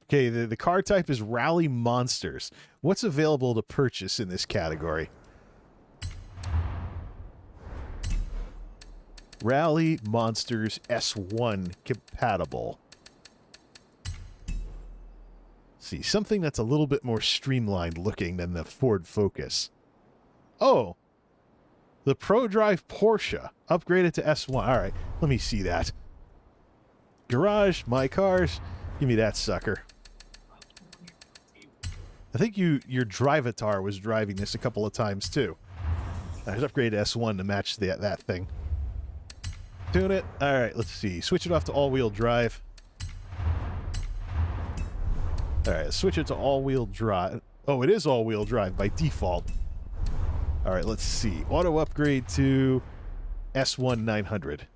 Okay, the car type is Rally Monsters. What's available to purchase in this category? Rally Monsters S1 compatible. See, something that's a little bit more streamlined looking than the Ford Focus. Oh, the ProDrive Porsche upgraded to S1. All right, let me see that. Garage, My Cars, give me that sucker. I think your Drivatar was driving this a couple of times too. I was upgraded to S1 to match that thing. Tune it. All right, let's see. Switch it off to all-wheel drive. All right, switch it to all-wheel drive. Oh, it is all-wheel drive by default. All right, let's see. Auto upgrade to S1 900.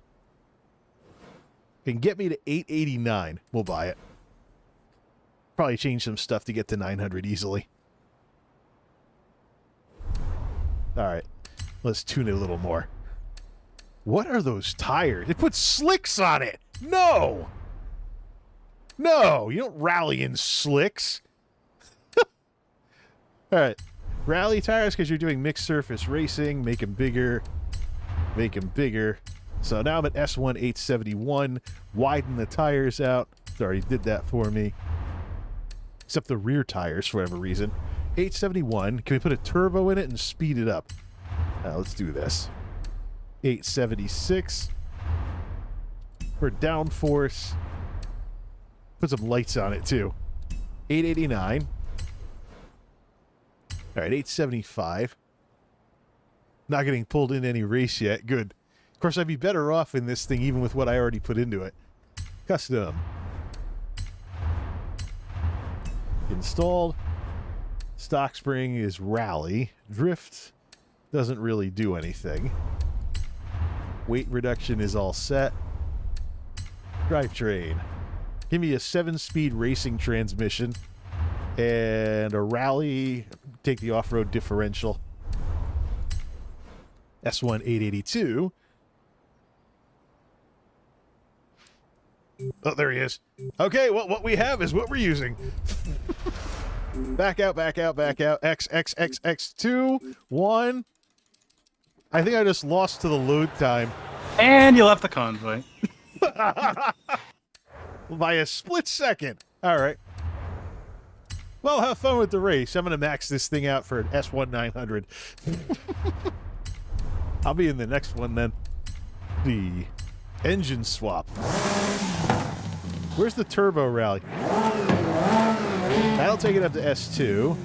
Can get me to 889. We'll buy it. Probably change some stuff to get to 900 easily. All right, let's tune it a little more. What are those tires? It puts slicks on it. No! No, you don't rally in slicks. All right, rally tires because you're doing mixed surface racing. Make them bigger. Make them bigger. So now I'm at S1 871. Widen the tires out. Sorry, did that for me. Except the rear tires for whatever reason. 871. Can we put a turbo in it and speed it up? Let's do this. 876. For downforce. Put some lights on it too. 889. All right, 875. Not getting pulled in any race yet. Good. Of course, I'd be better off in this thing even with what I already put into it. Custom. Installed. Stock spring is rally. Drift doesn't really do anything. Weight reduction is all set. Drivetrain. Give me a 7-speed racing transmission and a rally. Take the off-road differential. S1 882. Oh, there he is. Okay, well, what we have is what we're using. Back out, back out, back out. X, X, X, X, 2, 1. I think I just lost to the load time. And you left the convoy. By a split second. All right. Well, have fun with the race. I'm going to max this thing out for an S1 900. I'll be in the next one then. The engine swap. Where's the turbo rally? That'll take it up to S2.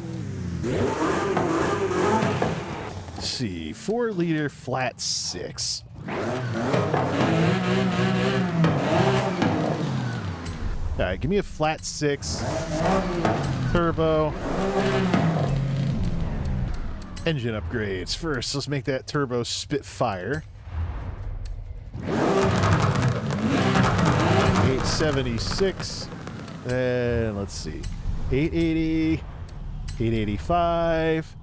Let's see. 4-liter flat 6. All right, give me a flat 6. Turbo. Engine upgrades. First, let's make that turbo spit fire. 876. And let's see. 880. 885.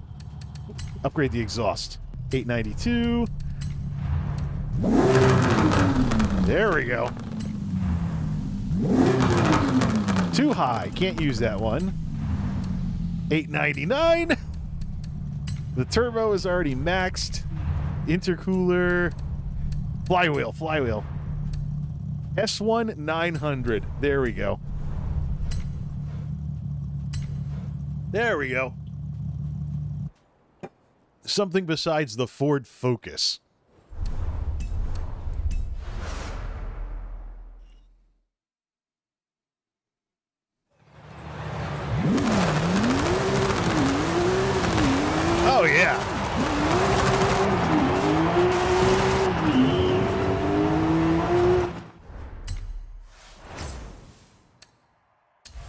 Upgrade the exhaust. 892. There we go. Too high. Can't use that one. 899. The turbo is already maxed. Intercooler. Flywheel. S1 900. There we go. There we go. Something besides the Ford Focus. Oh, yeah.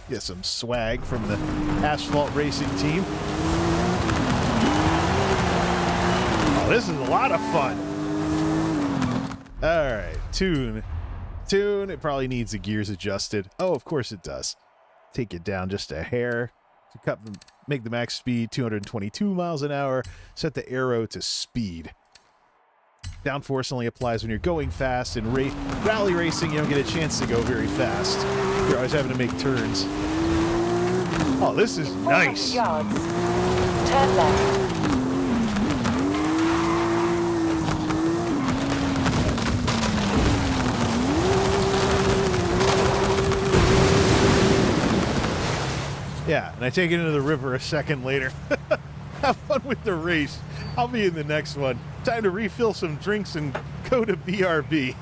Get some swag from the asphalt racing team. Oh, this is a lot of fun. All right, tune. It probably needs the gears adjusted. Oh, of course it does. Take it down just a hair to make the max speed 222 miles an hour. Set the aero to speed. Downforce only applies when you're going fast. In rally racing, you don't get a chance to go very fast. You're always having to make turns. Oh, this is nice. 400 yards. Turn left. Yeah, and I take it into the river a second later. Have fun with the race. I'll be in the next one. Time to refill some drinks and go to BRB.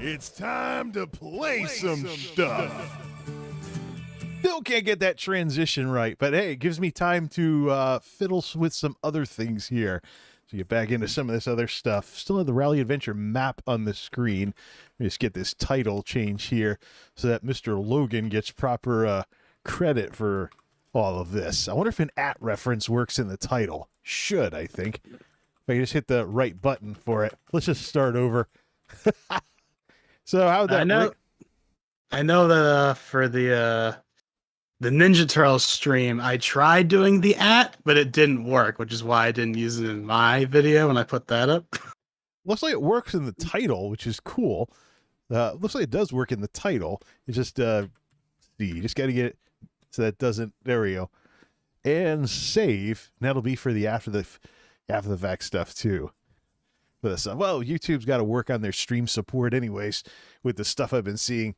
It's time to play some stuff. Still can't get that transition right, but hey, it gives me time to fiddle with some other things here. So get back into some of this other stuff. Still have the Rally Adventure map on the screen. Let me just get this title change here so that Mr. Logan gets proper credit for all of this. I wonder if an @ reference works in the title. Should, I think. If I can just hit the right button for it. Let's just start over. So how'd that I know that for the Ninja Turtles stream, I tried doing the @ but it didn't work, which is why I didn't use it in my video when I put that up. Looks like it works in the title, which is cool. Looks like it does work in the title. It's just you just got to get it so that doesn't. There we go. And save. And that'll be for the after the fact stuff too. For this, well, YouTube's got to work on their stream support anyways with the stuff I've been seeing.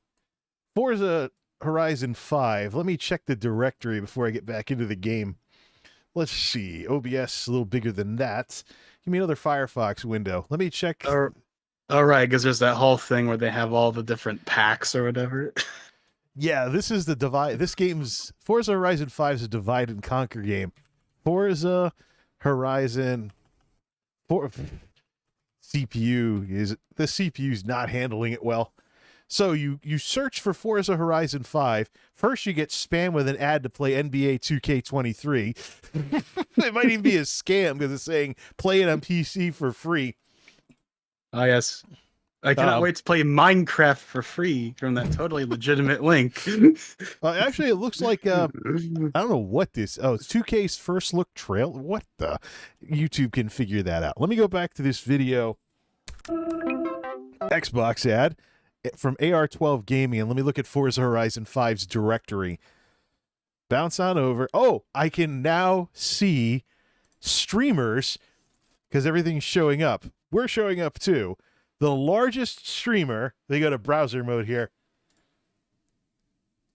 Forza Horizon 5. Let me check the directory before I get back into the game. Let's see. OBS a little bigger than that. Give me another Firefox window. Let me check. All right, because there's that whole thing where they have all the different packs or whatever. Yeah, this is the divide. This game's Forza Horizon 5 is a divide and conquer game. Forza Horizon 4 CPU the CPU's not handling it well. So you search for Forza Horizon 5. First, you get spam with an ad to play NBA 2K23. It might even be a scam because it's saying play it on PC for free. Oh, yes. I cannot wait to play Minecraft for free from that totally legitimate link. Actually, it looks like, I don't know what this, it's 2K's first look trail. What the? YouTube can figure that out. Let me go back to this video. Xbox ad from AR12 Gaming, and let me look at Forza Horizon 5's directory. Bounce on over. Oh, I can now see streamers because everything's showing up. We're showing up too. The largest streamer, they go to browser mode here.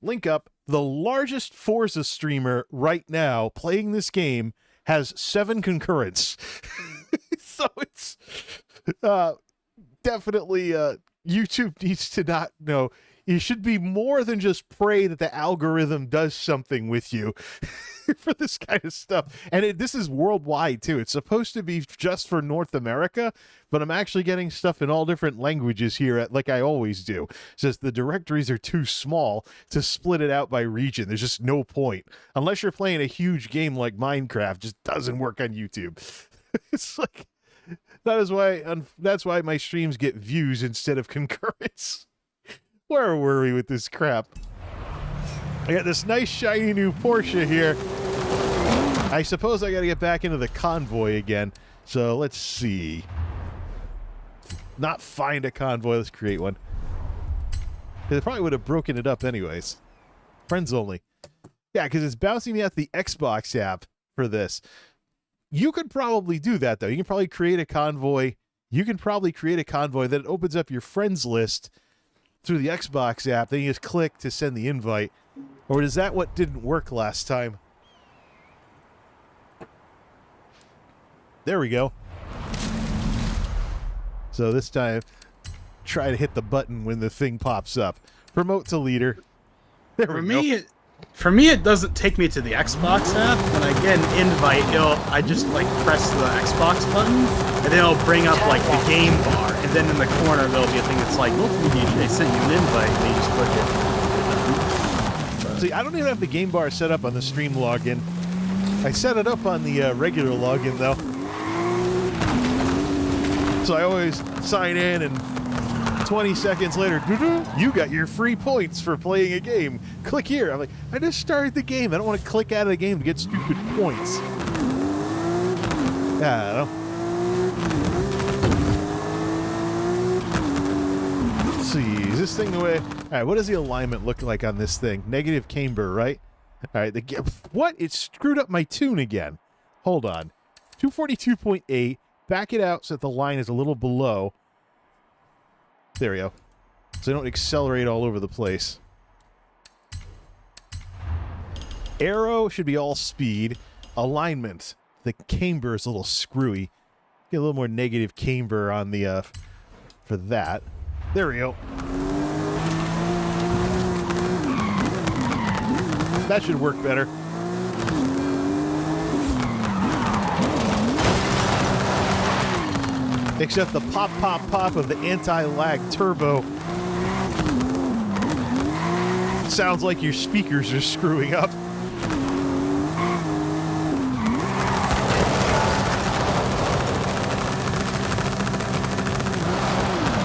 Link up. The largest Forza streamer right now playing this game has 7 concurrents. So it's definitely YouTube needs to not know. You should be more than just pray that the algorithm does something with you for this kind of stuff. And this is worldwide, too. It's supposed to be just for North America, but I'm actually getting stuff in all different languages here, like I always do. It says the directories are too small to split it out by region. There's just no point. Unless you're playing a huge game like Minecraft, it just doesn't work on YouTube. It's like, that's why my streams get views instead of concurrence. Where were we with this crap? I got this nice shiny new Porsche here. I suppose I got to get back into the convoy again. So let's see. Not find a convoy. Let's create one. They probably would have broken it up anyways. Friends only. Yeah, because it's bouncing me out the Xbox app for this. You could probably do that, though. You can probably create a convoy. That opens up your friends list through the Xbox app. Then you just click to send the invite. Or is that what didn't work last time? There we go. So this time, try to hit the button when the thing pops up. Promote to leader. There we go. For me, it doesn't take me to the Xbox app. When I get an invite, I just like press the Xbox button, and then it'll bring up like the game bar, and then in the corner there'll be a thing that's like, look, they sent you an invite, and you just click it. See, I don't even have the game bar set up on the stream login. I set it up on the regular login though, so I always sign in and 20 seconds later, you got your free points for playing a game. Click here. I'm like, I just started the game. I don't want to click out of the game to get stupid points. I don't know. Let's see. Is this thing the way? All right, what does the alignment look like on this thing? Negative camber, right? All right. What? It screwed up my tune again. Hold on. 242.8. Back it out so that the line is a little below. There we go. So they don't accelerate all over the place. Arrow should be all speed. Alignment. The camber is a little screwy. Get a little more negative camber on the for that. There we go. That should work better. Except the pop, pop, pop of the anti-lag turbo sounds like your speakers are screwing up.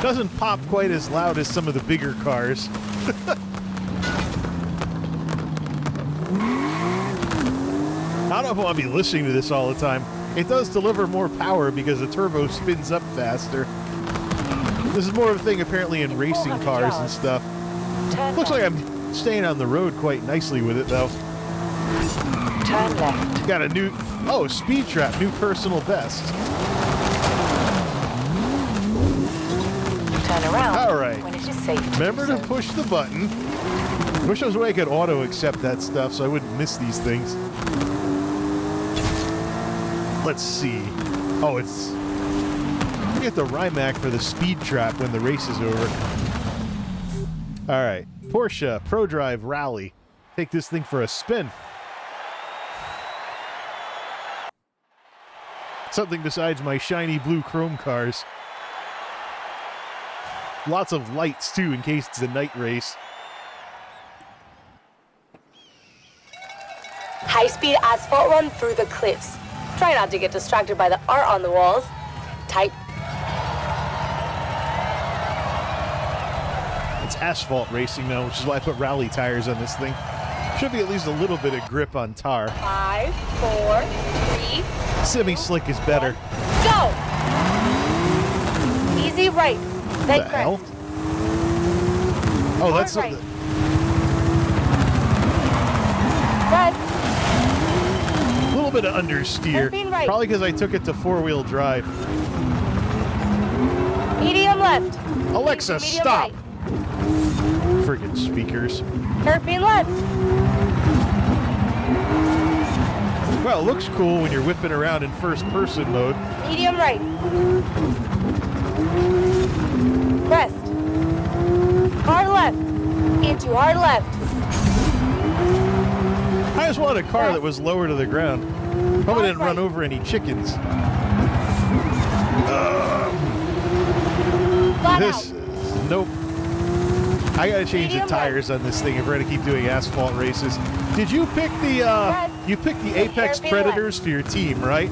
Doesn't pop quite as loud as some of the bigger cars. I don't know if I want to be listening to this all the time. It does deliver more power because the turbo spins up faster. This is more of a thing apparently in racing cars and stuff. Looks like I'm staying on the road quite nicely with it though. Turn left. Got a new, oh, speed trap, new personal best. Turn around. All right. When it is safe to Remember do to so. push the button. Wish there was a way I could auto accept that stuff so I wouldn't miss these things. Let's see. Oh, it's... You get the Rimac for the speed trap when the race is over. All right. Porsche Pro Drive Rally. Take this thing for a spin. Something besides my shiny blue chrome cars. Lots of lights, too, in case it's a night race. High-speed asphalt run through the cliffs. Try not to get distracted by the art on the walls. Tight. It's asphalt racing now, which is why I put rally tires on this thing. Should be at least a little bit of grip on tar. 5, 4, 3, Semi-slick is better. go! Easy right. Then The hell? crest. Oh, that's Hard right. something. Crest. A little bit of understeer. Hairpin right. Probably because I took it to four-wheel drive. Medium left. Alexa, Medium stop! right. Friggin' speakers. Hairpin left. Well, it looks cool when you're whipping around in first-person mode. Medium right. Crest. Hard left. Into hard left. I just wanted a car that was lower to the ground. Hope I didn't run right. over any chickens. Flat This out. is... Nope. I gotta change the Medium tires on this thing if we're gonna keep doing asphalt races. Did you pick the, you picked the Apex Hairpin Predators for your team, right?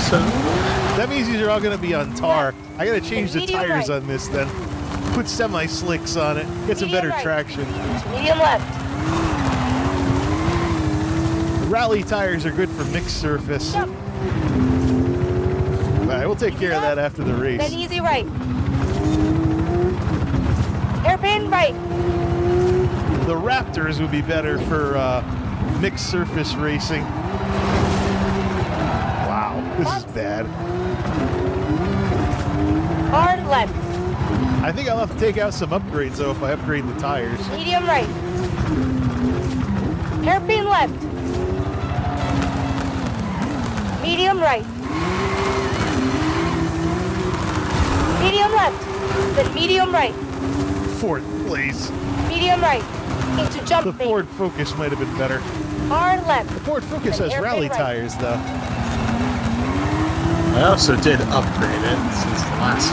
So That means these are all gonna be on tar. I gotta change the Medium tires right. on this then. Put semi-slicks on it. Get some Medium better right. traction. Medium left. Rally tires are good for mixed surface. Jump. All right, we'll take care of that after the Then race. easy right. Hairpin right. The Raptors would be better for mixed surface racing. Wow, this is bad. Hard left. I think I'll have to take out some upgrades though if I upgrade the tires. Medium right. Hairpin left. Medium right. Medium left. Then medium right. Fourth place. Medium right. Into The jump bait. Ford Focus might have been better. Hard left. The Ford Focus Then has hairpin rally right. tires though. I also did upgrade it since the last.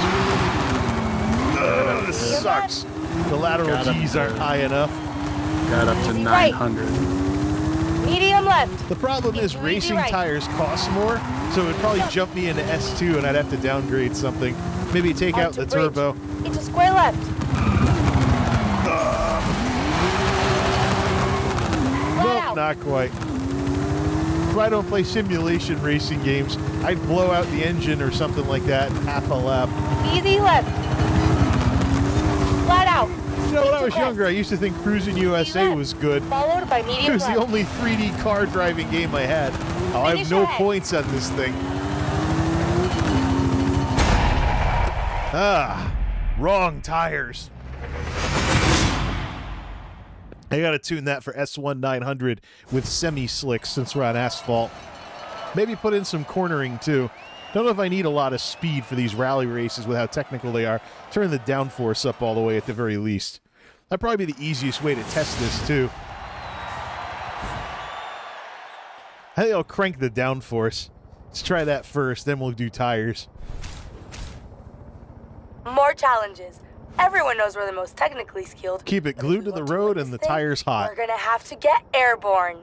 This sucks. The lateral Got up G's aren't there. high enough. Got up to Easy right. 900. Medium left. The problem is Easy racing right. tires cost more, so it would probably jump me into S2 and I'd have to downgrade something. Maybe take out Onto the bridge. turbo. Into square left. Flat Nope, out. not quite. If I don't play simulation racing games, I'd blow out the engine or something like that in half a lap. Easy left. Flat out. You know, when I Into was crest. younger, I used to think Cruising USA left. was good. Followed by It medium was the left. only 3D car driving game I had. Oh, I have Finish no ahead. points on this thing. Ah, wrong tires. I gotta tune that for S1 900 with semi-slicks since we're on asphalt. Maybe put in some cornering too. Don't know if I need a lot of speed for these rally races with how technical they are. Turn the downforce up all the way at the very least. That'd probably be the easiest way to test this, too. I think I'll crank the downforce. Let's try that first, then we'll do tires. More challenges. Everyone knows we're the most technically skilled. Keep it But if glued we to the want road win and the this thing, tires hot. We're gonna have to get airborne.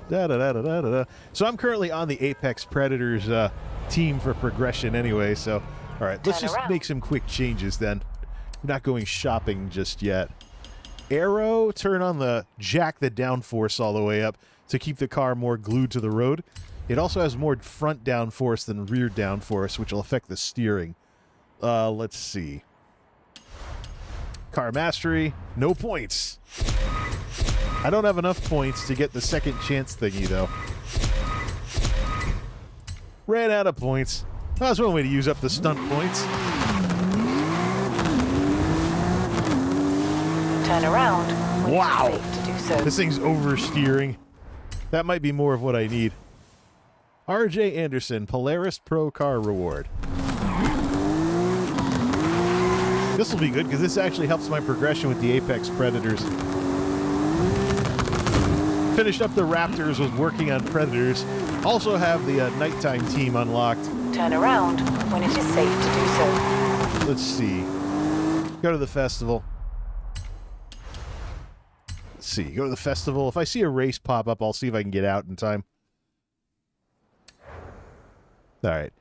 Da-da-da-da-da-da. So I'm currently on the Apex Predators team for progression anyway, so... Alright, let's Turn just around. make some quick changes then. We're not going shopping just yet. Arrow, turn on the jack the downforce all the way up to keep the car more glued to the road. It also has more front downforce than rear downforce, which will affect the steering. Let's see. Car mastery, no points. I don't have enough points to get the second chance thingy, though. Ran out of points. That was one way to use up the stunt points. Turn around. when it is Wow. safe to do so. This thing's oversteering. That might be more of what I need. RJ Anderson, Polaris Pro Car Reward. This will be good because this actually helps my progression with the Apex Predators. Finished up the Raptors, was working on Predators. Also have the nighttime team unlocked. Turn around when it is safe to do so. Let's see. Go to the festival. Let's see. Go to the festival. If I see a race pop up, I'll see if I can get out in time. All right.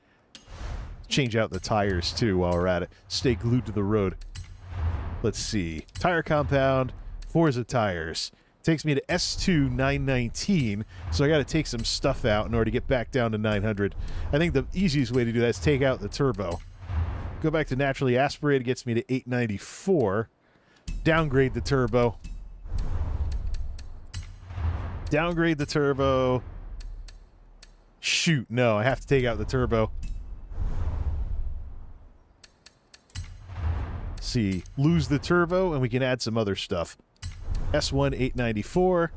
Change out the tires, too, while we're at it. Stay glued to the road. Let's see. Tire compound. Forza tires. Takes me to S2 919, so I got to take some stuff out in order to get back down to 900. I think the easiest way to do that is take out the turbo. Go back to naturally aspirated, gets me to 894. Downgrade the turbo. Downgrade the turbo. Shoot, no, I have to take out the turbo. See, lose the turbo, and we can add some other stuff. S1 894.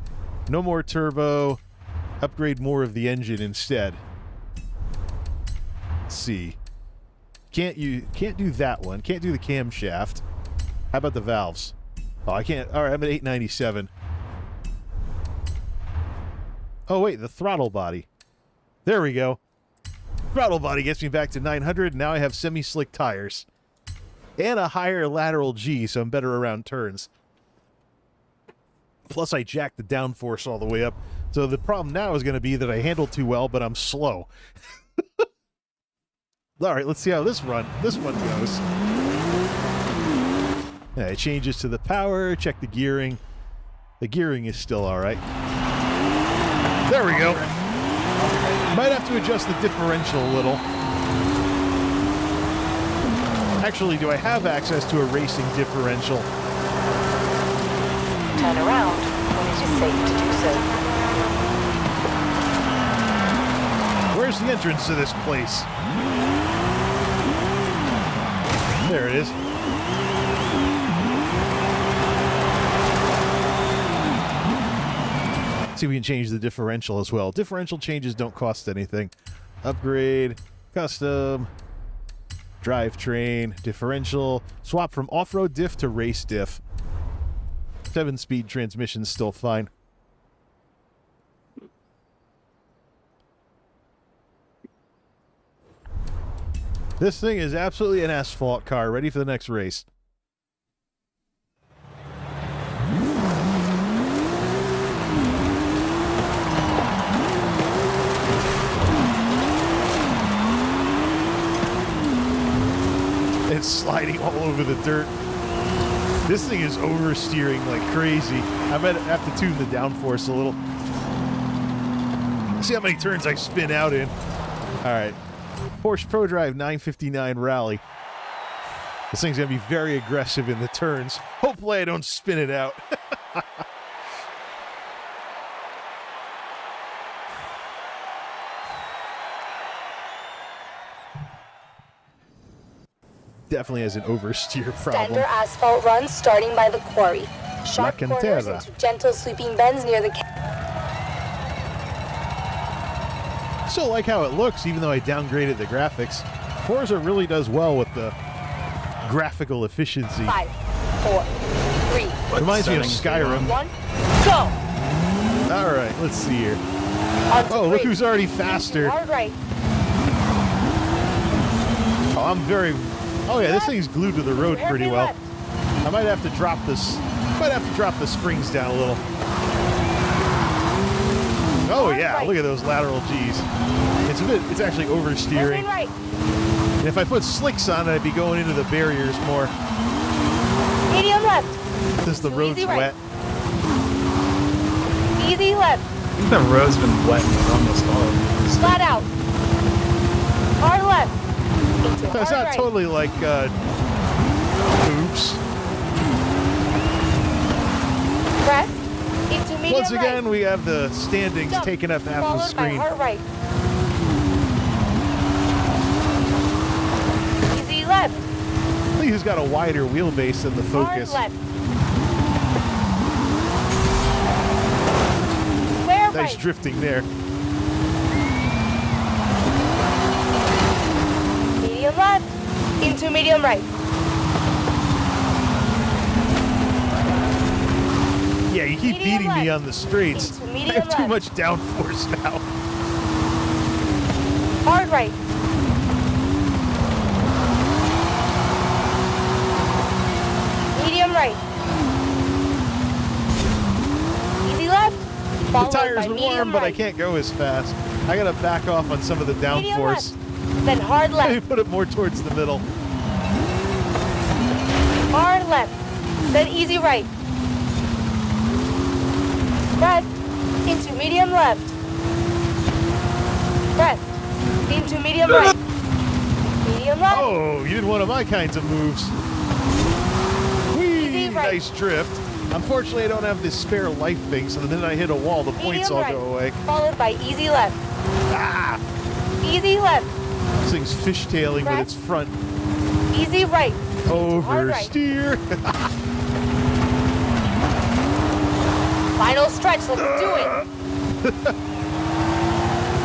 No more turbo. Upgrade more of the engine instead. Let's see. Can't do that one. Can't do the camshaft. How about the valves? Oh, I can't. All right, I'm at 897. Oh, wait, the throttle body. There we go. Throttle body gets me back to 900. Now I have semi-slick tires. And a higher lateral G, so I'm better around turns. Plus, I jacked the downforce all the way up. So the problem now is going to be that I handle too well, but I'm slow. All right, let's see how this one goes. Yeah, it changes to the power. Check the gearing. The gearing is still all right. There we go. Might have to adjust the differential a little. Actually, do I have access to a racing differential? Turn around when it is safe to do so. Where's the entrance to this place? There it is. See if we can change the differential as well. Differential changes don't cost anything. Upgrade, custom, drivetrain, differential, swap from off-road diff to race diff. 7-speed transmission's still fine. This thing is absolutely an asphalt car, ready for the next race. It's sliding all over the dirt. This thing is oversteering like crazy. I might have to tune the downforce a little. See how many turns I spin out in. All right. Porsche ProDrive 959 Rally. This thing's going to be very aggressive in the turns. Hopefully I don't spin it out. Definitely has an oversteer problem. Standard asphalt runs starting by the quarry. Sharp La corners Cantera. into gentle sweeping bends near the Still like how it looks, even though I downgraded the graphics. Forza really does well with the graphical efficiency. 5, 4, 3. Reminds me of Skyrim. 1, go! All right, let's see here. Onto Oh, look bridge. who's already faster. Hard right. Oh, I'm very... Oh yeah, this thing's glued to the road pretty Hairpin well. left. I might have to drop this. Might have to drop the springs down a little. Oh yeah, right. look at those lateral G's. It's actually oversteering. Hairpin right. And if I put slicks on it, I'd be going into the barriers more. Medium left. Since the Too road's easy right. wet. Easy left. I think the road's been wet for almost all of these. Flat out. Hard left. Into So it's hard not right. totally like oops. Press. Into medium Once again, right. we have the standings Jump. taking up half the Followed by screen. hard right. Easy left. I think he's got a wider wheelbase than the Focus. Hard left. Square Nice right. drifting there. Medium left. Into medium right. Yeah, you keep Medium beating me left. on the straights. Into I medium have too left. much downforce now. Hard right. Medium right. Easy left. The Followed tires by are medium warm, but I right. can't go as fast. I gotta back off on some of the Medium downforce. left. Then hard Maybe left. put it more towards the middle. Hard left. Then easy right. Press. Into medium left. Press. Into medium right. Medium left. Oh, you did one of my kinds of moves. Whee! Easy right. Nice drift. Unfortunately, I don't have this spare life thing, so then I hit a wall, the points Medium all right. go away. Followed by easy left. Ah! Easy left. This thing's fishtailing with Right. its front. Easy right. Hard right. Oversteer. Final stretch. Let's do it.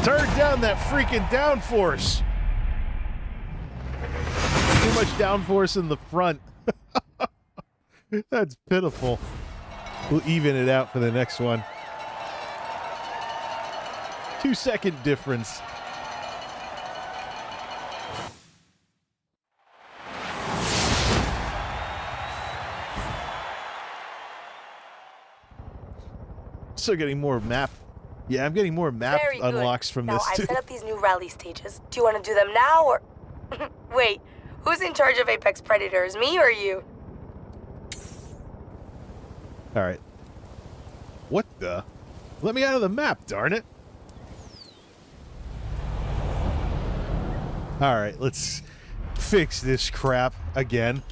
Turn down that freaking downforce. Too much downforce in the front. That's pitiful. We'll even it out for the next one. 2-second difference. Still getting more map. Yeah, I'm getting more map Very good. unlocks from Now, this I've too. set up these new rally stages. Do you want to do them now or... Wait, who's in charge of Apex Predators, me or you? All right. What the? Let me out of the map, darn it. All right, let's fix this crap again.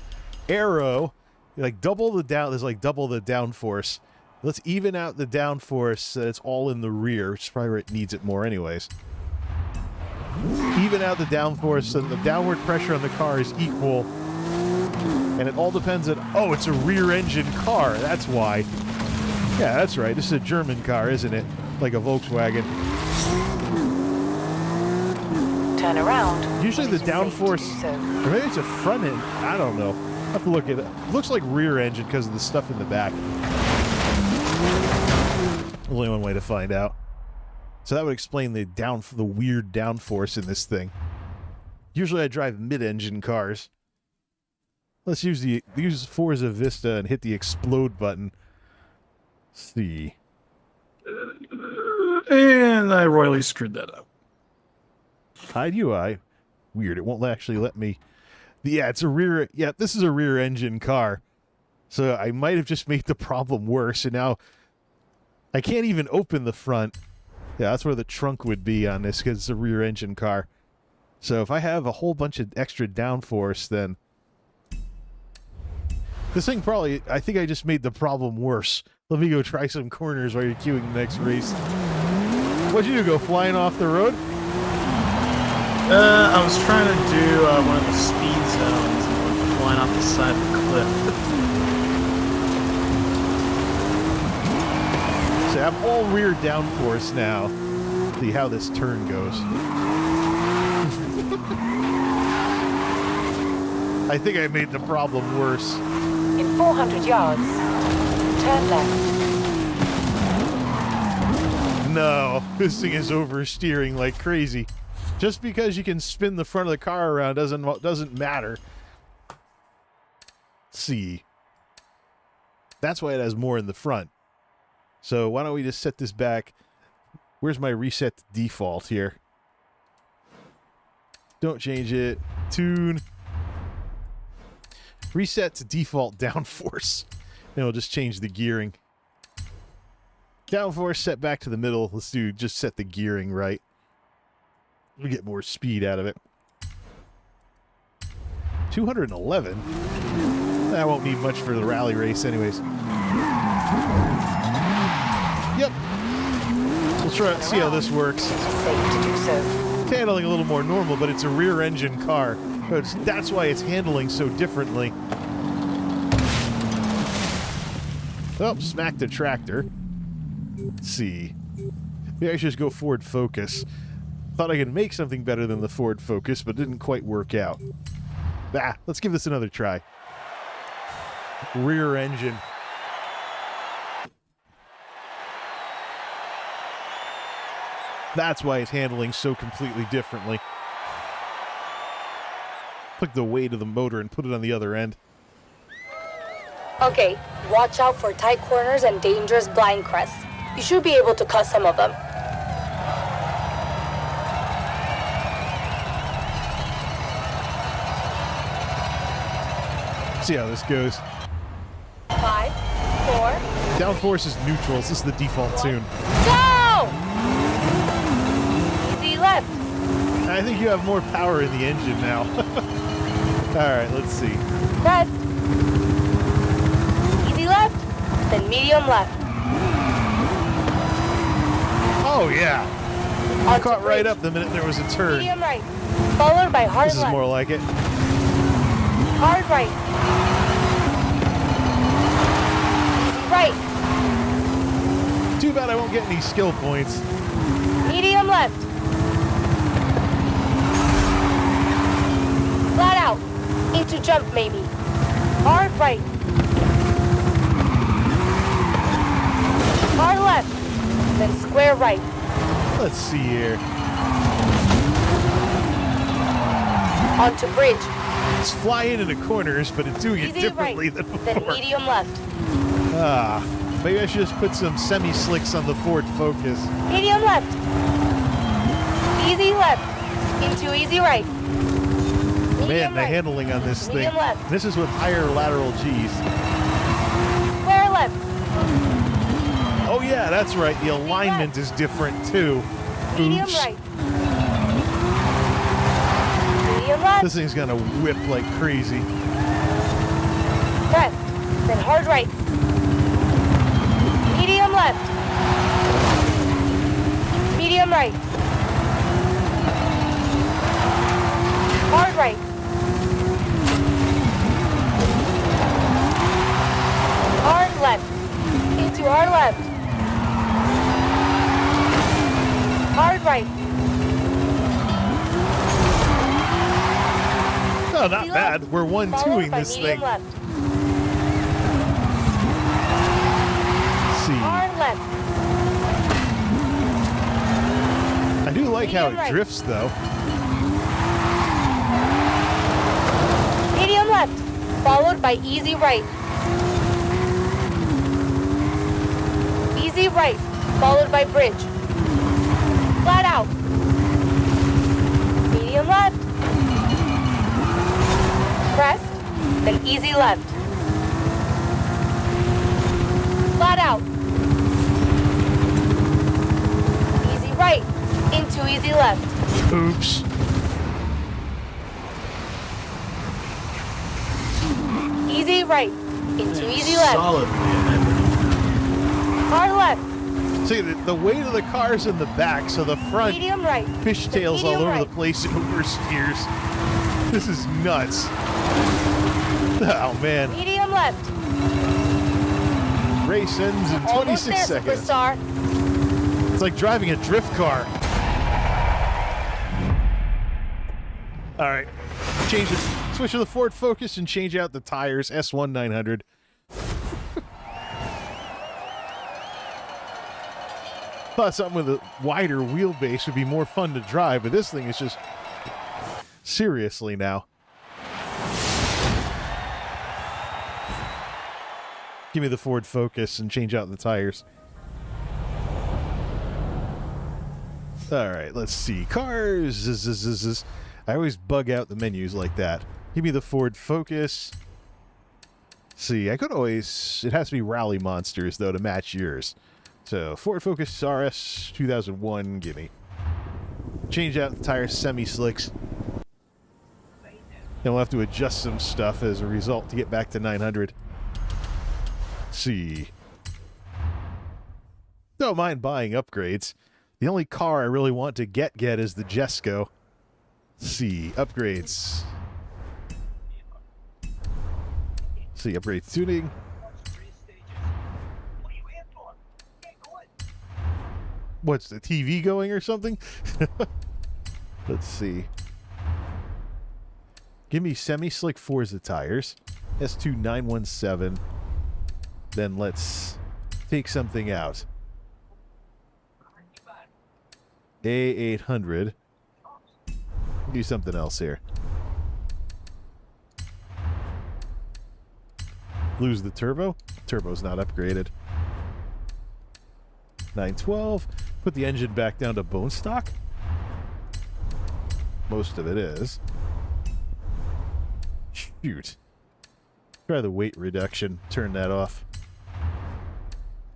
Arrow, like double the down. There's like double the downforce. Let's even out the downforce so that it's all in the rear, which is probably where it needs it more anyways. Even out the downforce so the downward pressure on the car is equal. And it all depends on... Oh, it's a rear-engine car. That's why. Yeah, that's right. This is a German car, isn't it? Like a Volkswagen. Turn around. Usually the It is safe to downforce... do so. Or maybe it's a front end. I don't know. I'll have to look at it. Looks like rear engine because of the stuff in the back. Only one way to find out. So that would explain the weird downforce in this thing. Usually I drive mid-engine cars. Let's use Forza Vista and hit the explode button. Let's see. And I royally screwed that up. Hide UI. Weird. It won't actually let me. Yeah, it's a rear. Yeah, this is a rear engine car. So I might have just made the problem worse. And now I can't even open the front. Yeah, that's where the trunk would be on this because it's a rear engine car. So if I have a whole bunch of extra downforce, then this thing probably, I think I just made the problem worse. Let me go try some corners while you're queuing the next race. What'd you do, go flying off the road? I was trying to do one of the speed zones and went flying off the side of the cliff. So I'm all rear downforce now. See how this turn goes. I think I made the problem worse. In 400 yards, turn left. No, this thing is oversteering like crazy. Just because you can spin the front of the car around doesn't matter. See. That's why it has more in the front. So why don't we just set this back? Where's my reset to default here? Don't change it. Tune. Reset to default downforce. Then we'll just change the gearing. Downforce set back to the middle. Let's just set the gearing right. We get more speed out of it. 211? That won't need much for the rally race anyways. Yep. We'll try to see how this works. Safe to do so. It's handling a little more normal, but it's a rear-engine car. That's why it's handling so differently. Oh, smacked the tractor. Let's see. Maybe I should just go Ford Focus. Thought I could make something better than the Ford Focus, but didn't quite work out. Let's give this another try. Rear engine. That's why it's handling so completely differently. Took the weight of the motor and put it on the other end. Okay, watch out for tight corners and dangerous blind crests. You should be able to cut some of them. See how this goes. 5, 4. Downforce is neutrals. This is the default tune. Go! Easy left. I think you have more power in the engine now. Alright, let's see. Press. Easy left, then medium left. Oh, yeah. I Onto caught right bridge. up the minute there was a turn. Medium right, followed by hard This is left. more like it. Hard right. Easy right, Too bad I won't get any skill points. medium left. Flat out, into jump maybe. Hard right. Hard left, then square right. Let's see here. Onto bridge. It's flying into corners, but it's doing it Easy differently right, than then before. medium left. Maybe I should just put some semi-slicks on the Ford Focus. Medium left. Easy left. Into easy right. Man, Medium the right. handling on this thing. Medium left. This is with higher lateral Gs. Square left. Oh yeah, that's right. The alignment is different too. Medium Oops. right. Medium left. This thing's gonna whip like crazy. Press. Then hard right. Medium left. Medium right. Hard right. Hard left. Into hard left. Hard right. No, not Easy bad. left. We're Followed 1-2ing by this medium thing. left. Let's see. Hard left. I do like how Medium it right. drifts though. Medium left. Followed by easy right. Easy right. Followed by bridge. Flat out. Medium left. Press. Then easy left. Flat out. Easy right. Into easy left. Oops. Easy right. Into easy left. Solid, man. Hard left. See, the weight of the car's in the back, so the front Medium right. fishtails all Medium over right. the place and oversteers. This is nuts. Oh man. Medium left. Race ends in Almost 26 there, seconds. superstar. It's like driving a drift car. All right. Change it. Switch to the Ford Focus and change out the tires. S1 900. Thought something with a wider wheelbase would be more fun to drive, but this thing is just... Seriously now. Give me the Ford Focus and change out the tires. All right, let's see. Cars. I always bug out the menus like that. Give me the Ford Focus. See, I could always... It has to be Rally Monsters, though, to match yours. So, Ford Focus RS 2001, gimme. Change out the tires, semi-slicks. And we'll have to adjust some stuff as a result to get back to 900. See. Don't mind buying upgrades. The only car I really want to get is the Jesco. See, upgrades. See, upgrade tuning. What's the TV going or something? Let's see. Give me semi-slick Forza tires. S2 917. Then let's take something out. A800. Do something else here. Lose the turbo. Turbo's not upgraded. 912. Put the engine back down to bone stock. Most of it is. Shoot. Try the weight reduction. Turn that off.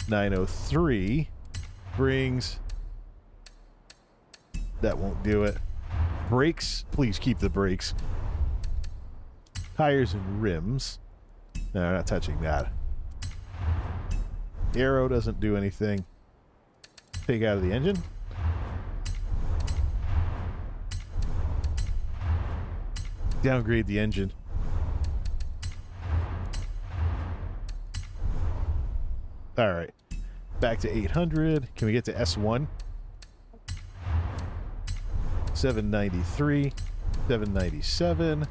903 brings... That won't do it. Brakes. Please keep the brakes. Tires and rims. No, we're not touching that. Aero doesn't do anything. Take out of the engine. Downgrade the engine. Alright. Back to 800. Can we get to S1? 793. 797.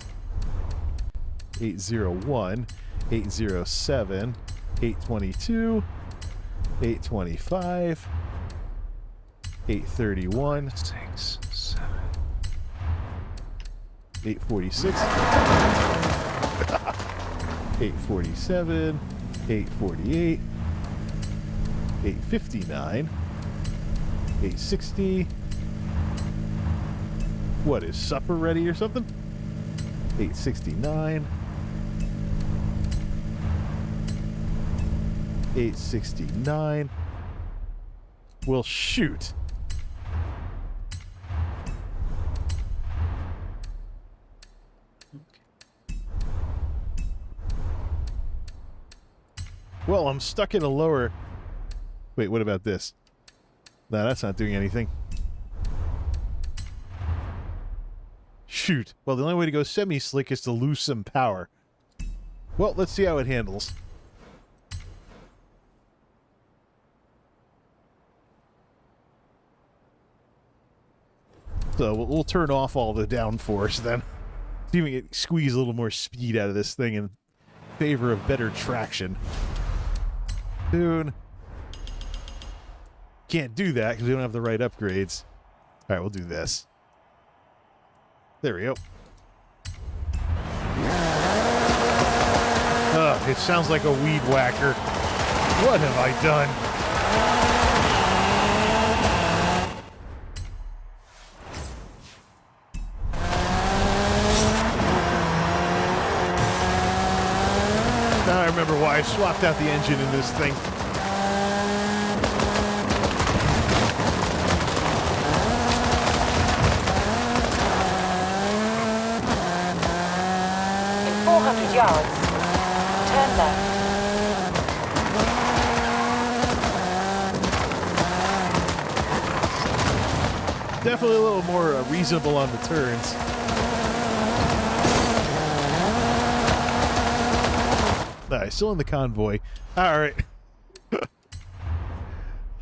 801. 807. 822. 825. 831. 6, 7. 846. 847. 848. 859. 860. What, is supper ready or something? 869. 869. Well, shoot. Well, I'm stuck in a lower... Wait, what about this? No, that's not doing anything. Shoot. Well, the only way to go semi-slick is to lose some power. Well, let's see how it handles. So we'll turn off all the downforce then. See if we can squeeze a little more speed out of this thing in favor of better traction. Hoon. Can't do that because we don't have the right upgrades. All right, we'll do this. There we go. Ugh, it sounds like a weed whacker. What have I done? Now I remember why I swapped out the engine in this thing. In 400 yards, turn left. Definitely a little more reasonable on the turns. Nice, still in the convoy. All right.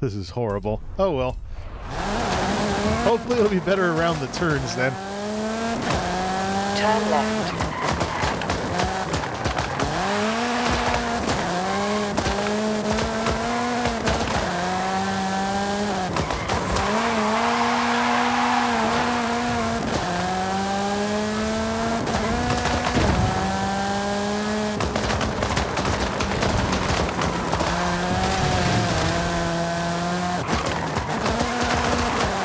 This is horrible. Oh well. Hopefully it'll be better around the turns then. Turn left.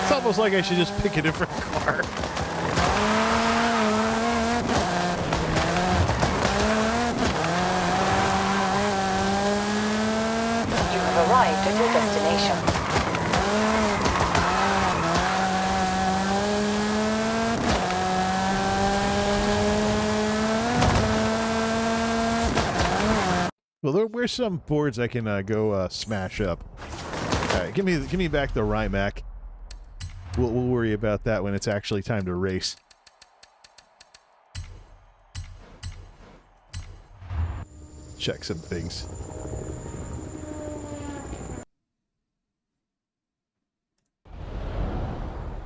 It's almost like I should just pick a different car. You have arrived at your destination. Well, where's some boards I can go smash up? All right, give me back the Rimac. We'll worry about that when it's actually time to race. Check some things.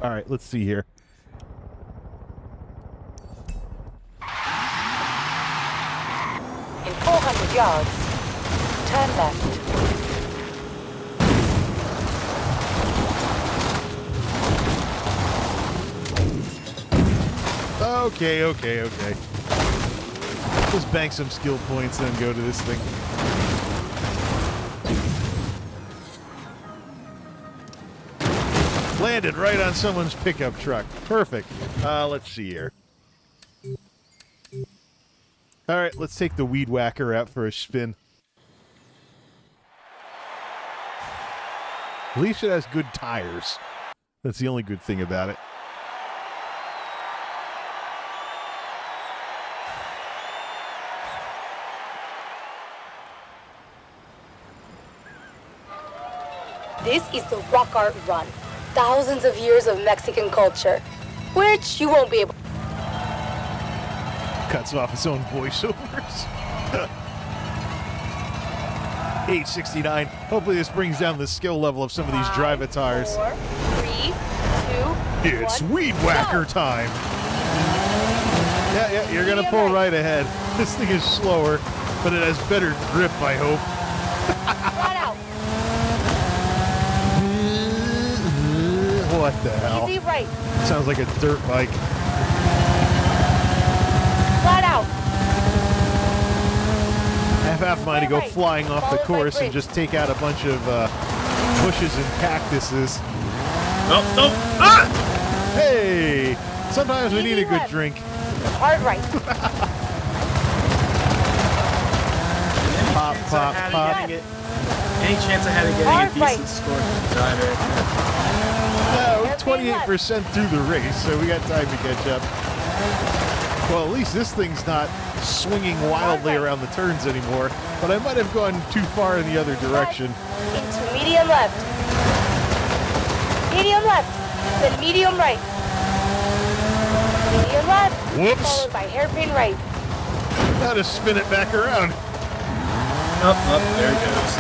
All right, let's see here. In 400 yards, turn left. Okay. Just bank some skill points, then go to this thing. Landed right on someone's pickup truck. Perfect. Let's see here. All right, let's take the weed whacker out for a spin. At least it has good tires. That's the only good thing about it. This is the rock art run. Thousands of years of Mexican culture, which you won't be able. Cuts off its own voiceovers. 869. Hopefully this brings down the skill level of some of these drivatars. 4, 3, 2, It's 1, weed whacker go. time. Yeah, you're gonna pull right ahead. This thing is slower, but it has better grip, I hope. Flat out. What the hell? Easy right. Sounds like a dirt bike. Flat out. Half mine to go Right. flying off the Followed by course and bridge. just take out a bunch of bushes and cactuses. No. Ah! Hey! Sometimes we need a Easy good left. drink. Hard right. Pop, pop, pop. Any chance I had of getting Hard a decent right. score to the driver? We're 28% through the race, so we got time to catch up. Well, at least this thing's not swinging wildly around the turns anymore, but I might have gone too far in the other direction. Into medium left. Medium left. Then medium right. Medium left. Whoops. Followed by hairpin right. Now to spin it back around. Up, there it goes.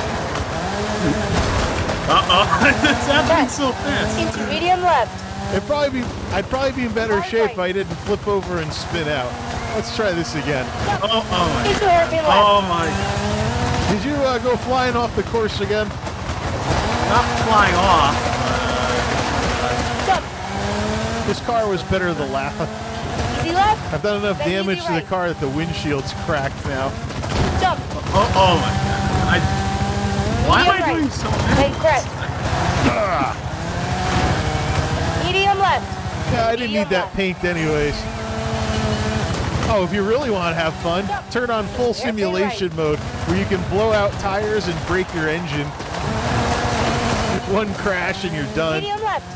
It's happening so fast. Into medium left. I'd probably be in better Hard shape right. if I didn't flip over and spin out. Let's try this again. Oh my. Into hairpin left. Oh my. Did you go flying off the course again? Not flying off. Jump. This car was better the last. Easy left. I've done enough Then damage easy to the right. car that the windshield's cracked now. Jump. Oh my god. Why am I Medium doing right. so Then crest. Ah. Medium left. Yeah, I didn't need that paint anyways. Oh, if you really want to have fun, turn on full simulation mode where you can blow out tires and break your engine. One crash and you're done. Medium left.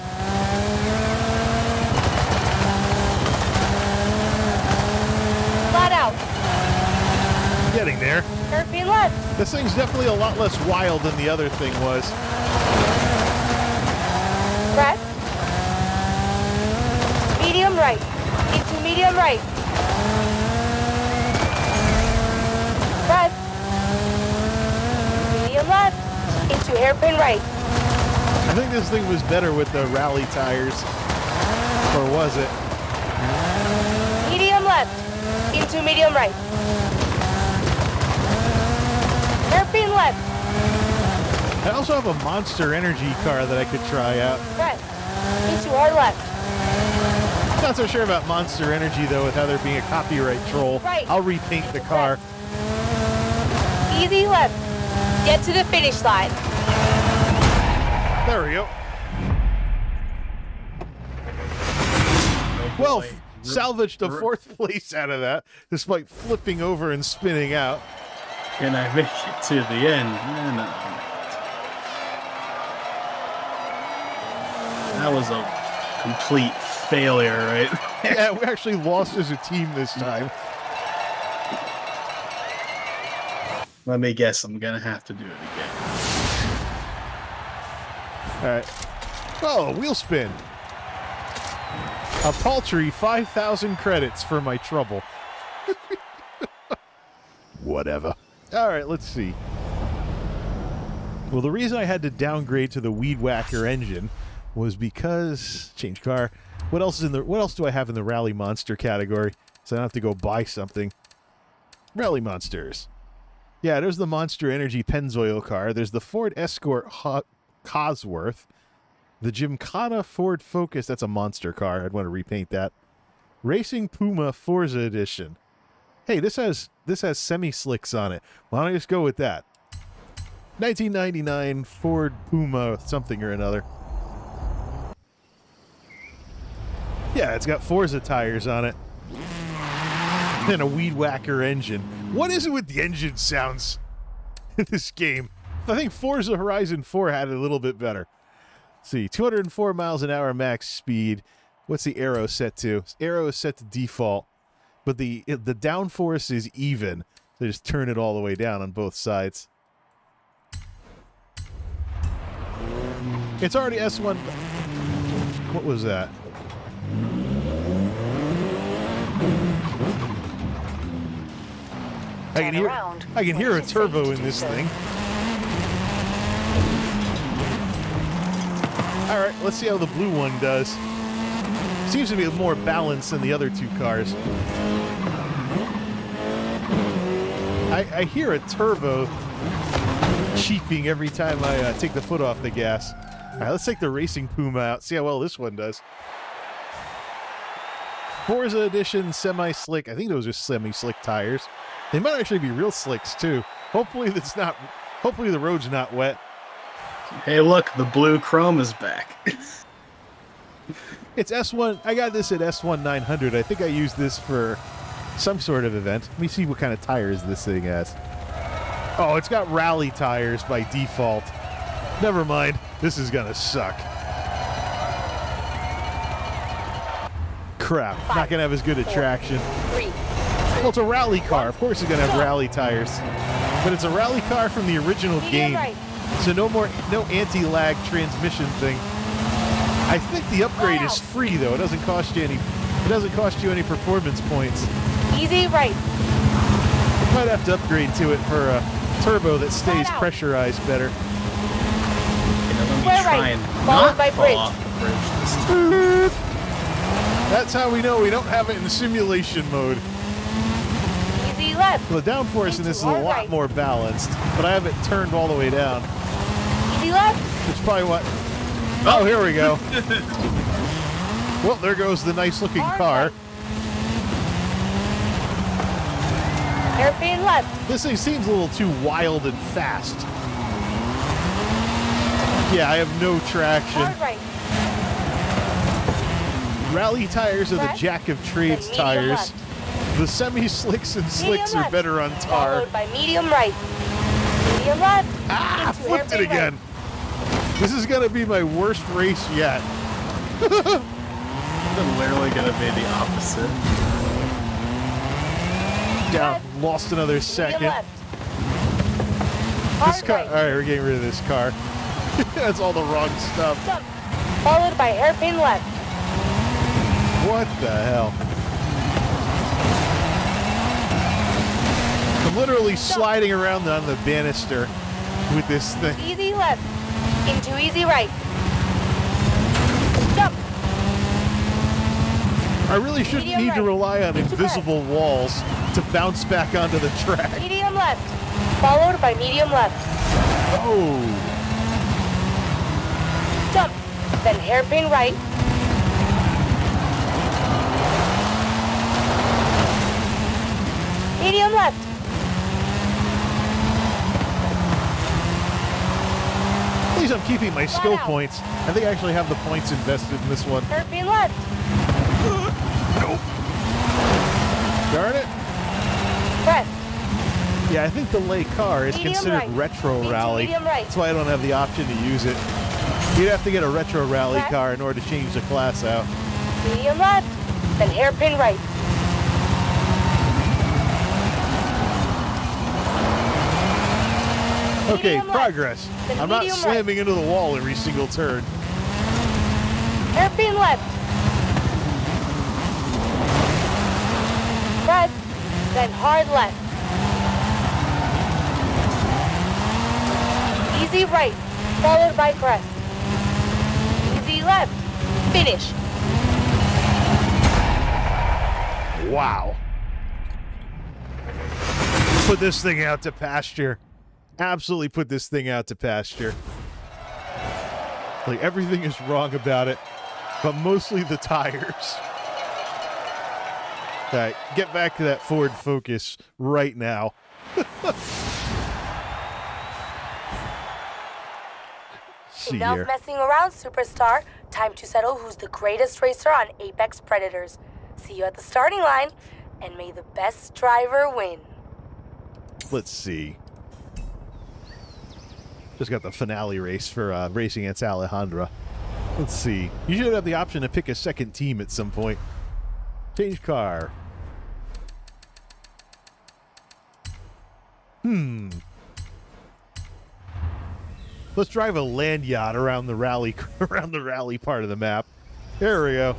Flat out. Getting there. Hairpin left. This thing's definitely a lot less wild than the other thing was. Press. Medium right. Into medium right. Press. Medium left. Into hairpin right. I think this thing was better with the rally tires. Or was it? Medium left. left. Into medium right. Hairpin left. I also have a Monster Energy car that I could try out. Press. Into hard left. Not so sure about Monster Energy, though, with how there being a copyright troll. Right. I'll repaint the car. Easy left. Get to the finish line. There we go. Well, salvaged a 4th place out of that, despite flipping over and spinning out. Can I make it to the end? No. That was a complete failure, right? Yeah, we actually lost as a team this time. Let me guess, I'm gonna have to do it again. All right. Oh, wheel spin. A paltry 5,000 credits for my trouble. Whatever. All right, let's see. Well, the reason I had to downgrade to the Weed Whacker engine was because change car. What else do I have in the Rally Monster category? So I don't have to go buy something. Rally Monsters. Yeah, there's the Monster Energy Pennzoil car. There's the Ford Escort Cosworth. The Gymkhana Ford Focus. That's a monster car. I'd want to repaint that. Racing Puma Forza Edition. Hey, this has semi-slicks on it. Why don't I just go with that? 1999 Ford Puma something or another. Yeah, it's got Forza tires on it. And a Weed Whacker engine. What is it with the engine sounds in this game? I think Forza Horizon 4 had it a little bit better. Let's see, 204 miles an hour max speed. What's the aero set to? Aero is set to default, but the downforce is even. So just turn it all the way down on both sides. It's already S1. What was that? I can hear a turbo in this thing. All right, let's see how the blue one does. Seems to be more balanced than the other two cars. I hear a turbo cheeping every time I take the foot off the gas. All right, let's take the Racing Puma out, see how well this one does. Forza Edition semi-slick. I think those are semi-slick tires. They might actually be real slicks too. Hopefully the road's not wet. Hey, look, the blue chrome is back. It's S1. I got this at S1 900. I think I used this for some sort of event. Let me see what kind of tires this thing has. Oh, it's got rally tires by default. Never mind. This is gonna suck. Crap. Not gonna have as good a traction. Well, it's a rally car. Of course it's going to have rally tires. But it's a rally car from the original game. So no anti-lag transmission thing. I think the upgrade is free though. It doesn't cost you any performance points. Easy right. You might have to upgrade to it for a turbo that stays pressurized better. Right. Followed by bridge. That's how we know we don't have it in simulation mode. Easy left. Well, the downforce in this is a lot more balanced, but I have it turned all the way down. Easy left. Which is probably what... Oh, here we go. Well, there goes the nice-looking car. Hairpin left. This thing seems a little too wild and fast. Yeah, I have no traction. Hard right. Rally tires are the jack of trades tires. Left. The semi-slicks and slicks are better on tar. Followed by medium right. Medium left. Ah, flipped it again. This is going to be my worst race yet. It's literally going to be the opposite. Down, lost another second. This car. All right, we're getting rid of this car. That's all the wrong stuff. Followed by hairpin left. What the hell? I'm literally sliding around on the banister with this thing. Easy left. Into easy right. Jump. I really shouldn't Medium need to right. rely on invisible walls to bounce back onto the track. Medium left, followed by medium left. Oh, Jump, then hairpin right. Medium left. at least I'm keeping my skill out. points. I think I actually have the points invested in this one. Hairpin left. Nope. Darn it. Press. Yeah, I think the lay car is Medium considered right. retro Into rally. medium right. That's why I don't have the option to use it. You'd have to get a retro rally Left. car in order to change the class out. Medium left, then hairpin right. Okay, Medium left, progress. then I'm not medium slamming into the wall every single turn. Hairpin left. Press, then hard left. Easy right, followed by press. Easy left, finish. Wow. Put this thing out to pasture. Absolutely put this thing out to pasture. Like, everything is wrong about it, but mostly the tires. All right, get back to that Ford Focus right now. See Enough here. messing around, superstar. Time to settle who's the greatest racer on Apex Predators. See you at the starting line, and may the best driver win. Let's see. Just got the finale race for racing against Alejandra. Let's see. You should have the option to pick a second team at some point. Change car. Let's drive a land yacht around the rally part of the map. There we go.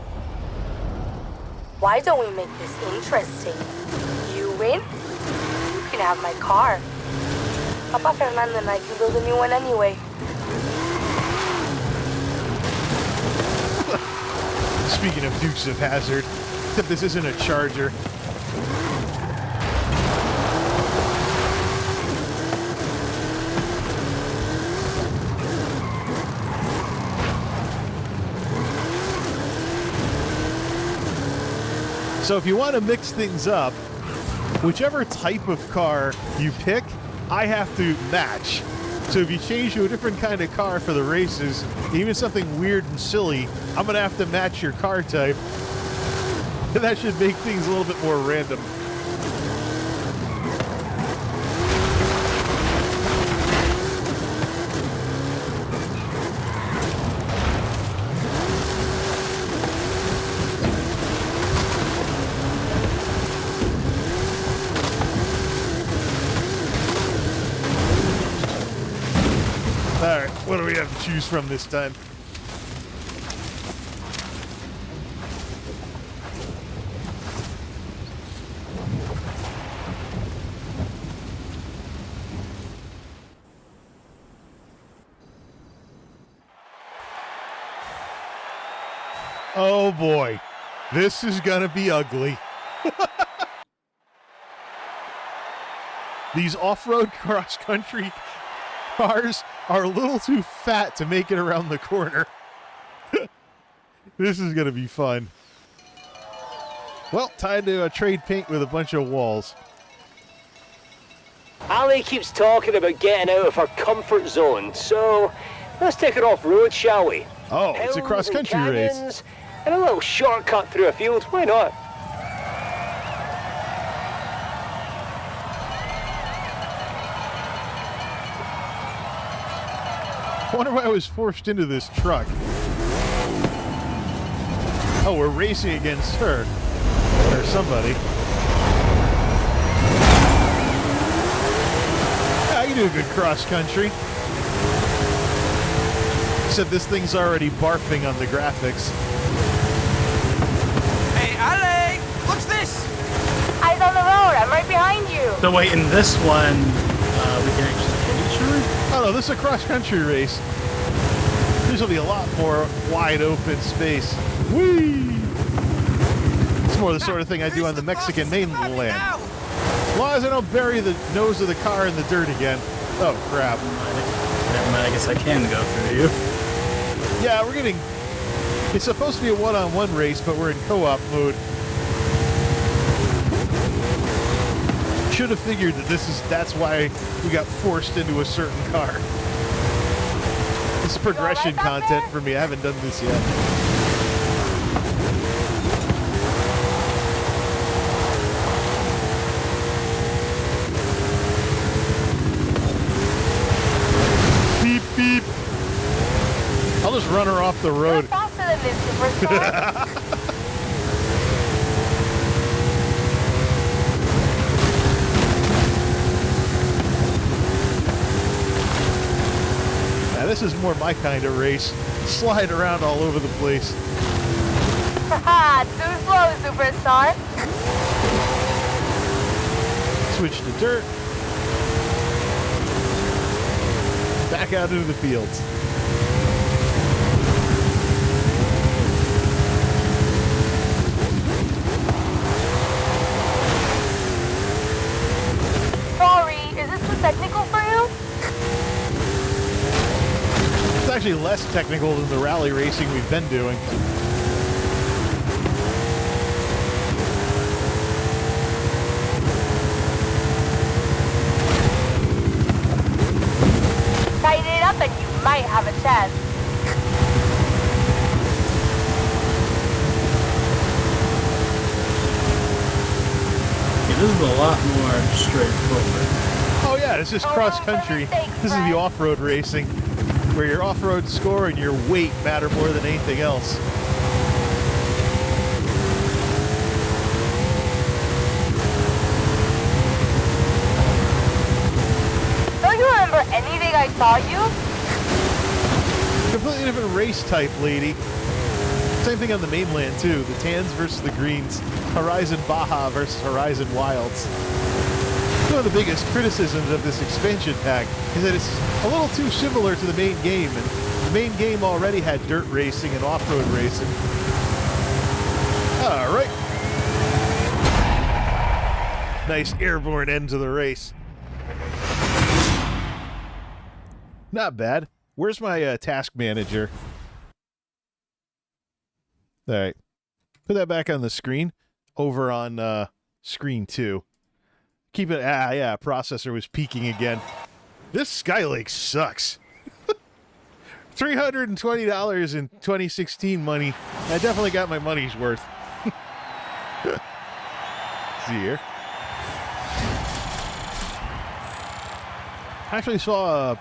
Why don't we make this interesting? You win, you can have my car. Papa Fernando and I can build a new one anyway. Speaking of Dukes of Hazzard, except this isn't a Charger. So if you want to mix things up, whichever type of car you pick, I have to match. So if you change to a different kind of car for the races, even something weird and silly, I'm going to have to match your car type. And that should make things a little bit more random. Alright, what do we have to choose from this time? Oh boy, this is gonna be ugly. These off-road cross-country cars are a little too fat to make it around the corner. This is going to be fun. Well, time to trade paint with a bunch of walls. Ali keeps talking about getting out of her comfort zone, so let's take it off-road, shall we? Oh, it's a Hills and cross-country race. canyons, and a little shortcut through a field, why not? I wonder why I was forced into this truck. Oh, we're racing against her. Or somebody. Yeah, I can do a good cross-country. Except this thing's already barfing on the graphics. Hey, Ali! What's this? Eyes on the road, I'm right behind you. So wait, in this one, we can actually hit each other? Oh no, this is a cross-country race. This will be a lot more wide open space. Whee! more the sort of thing I do on the Mexican mainland. Now. As long as I don't bury the nose of the car in the dirt again. Oh, crap. Never mind, I guess I can go through you. Yeah, we're getting... It's supposed to be a one-on-one race, but we're in co-op mode. Should have figured that that's why we got forced into a certain car. This is progression content for me. I haven't done this yet. Beep, beep. I'll just run her off the You're road. faster than this, Superstar. Now, this is more my kind of race. Slide around all over the place. Haha, too slow, Superstar. Switch to dirt. Back out into the fields. Sorry, is this too technical for you? It's actually less technical than the rally racing we've been doing. Tighten it up and you might have a chance. Yeah, this is a lot more straightforward. Oh yeah, it's just cross country. This is the off-road racing, where your off-road score and your weight matter more than anything else. Don't you remember anything I taught you? Completely different race type, lady. Same thing on the mainland too. The tans versus the greens. Horizon Baja versus Horizon Wilds. One of the biggest criticisms of this expansion pack is that it's a little too similar to the main game, and the main game already had dirt racing and off-road racing. All right. Nice airborne end to the race. Not bad. Where's my task manager? All right. Put that back on the screen. Over on screen 2. Keep it. Yeah, processor was peaking again. This Skylake sucks. $320 in 2016 money. I definitely got my money's worth. See here. I actually saw a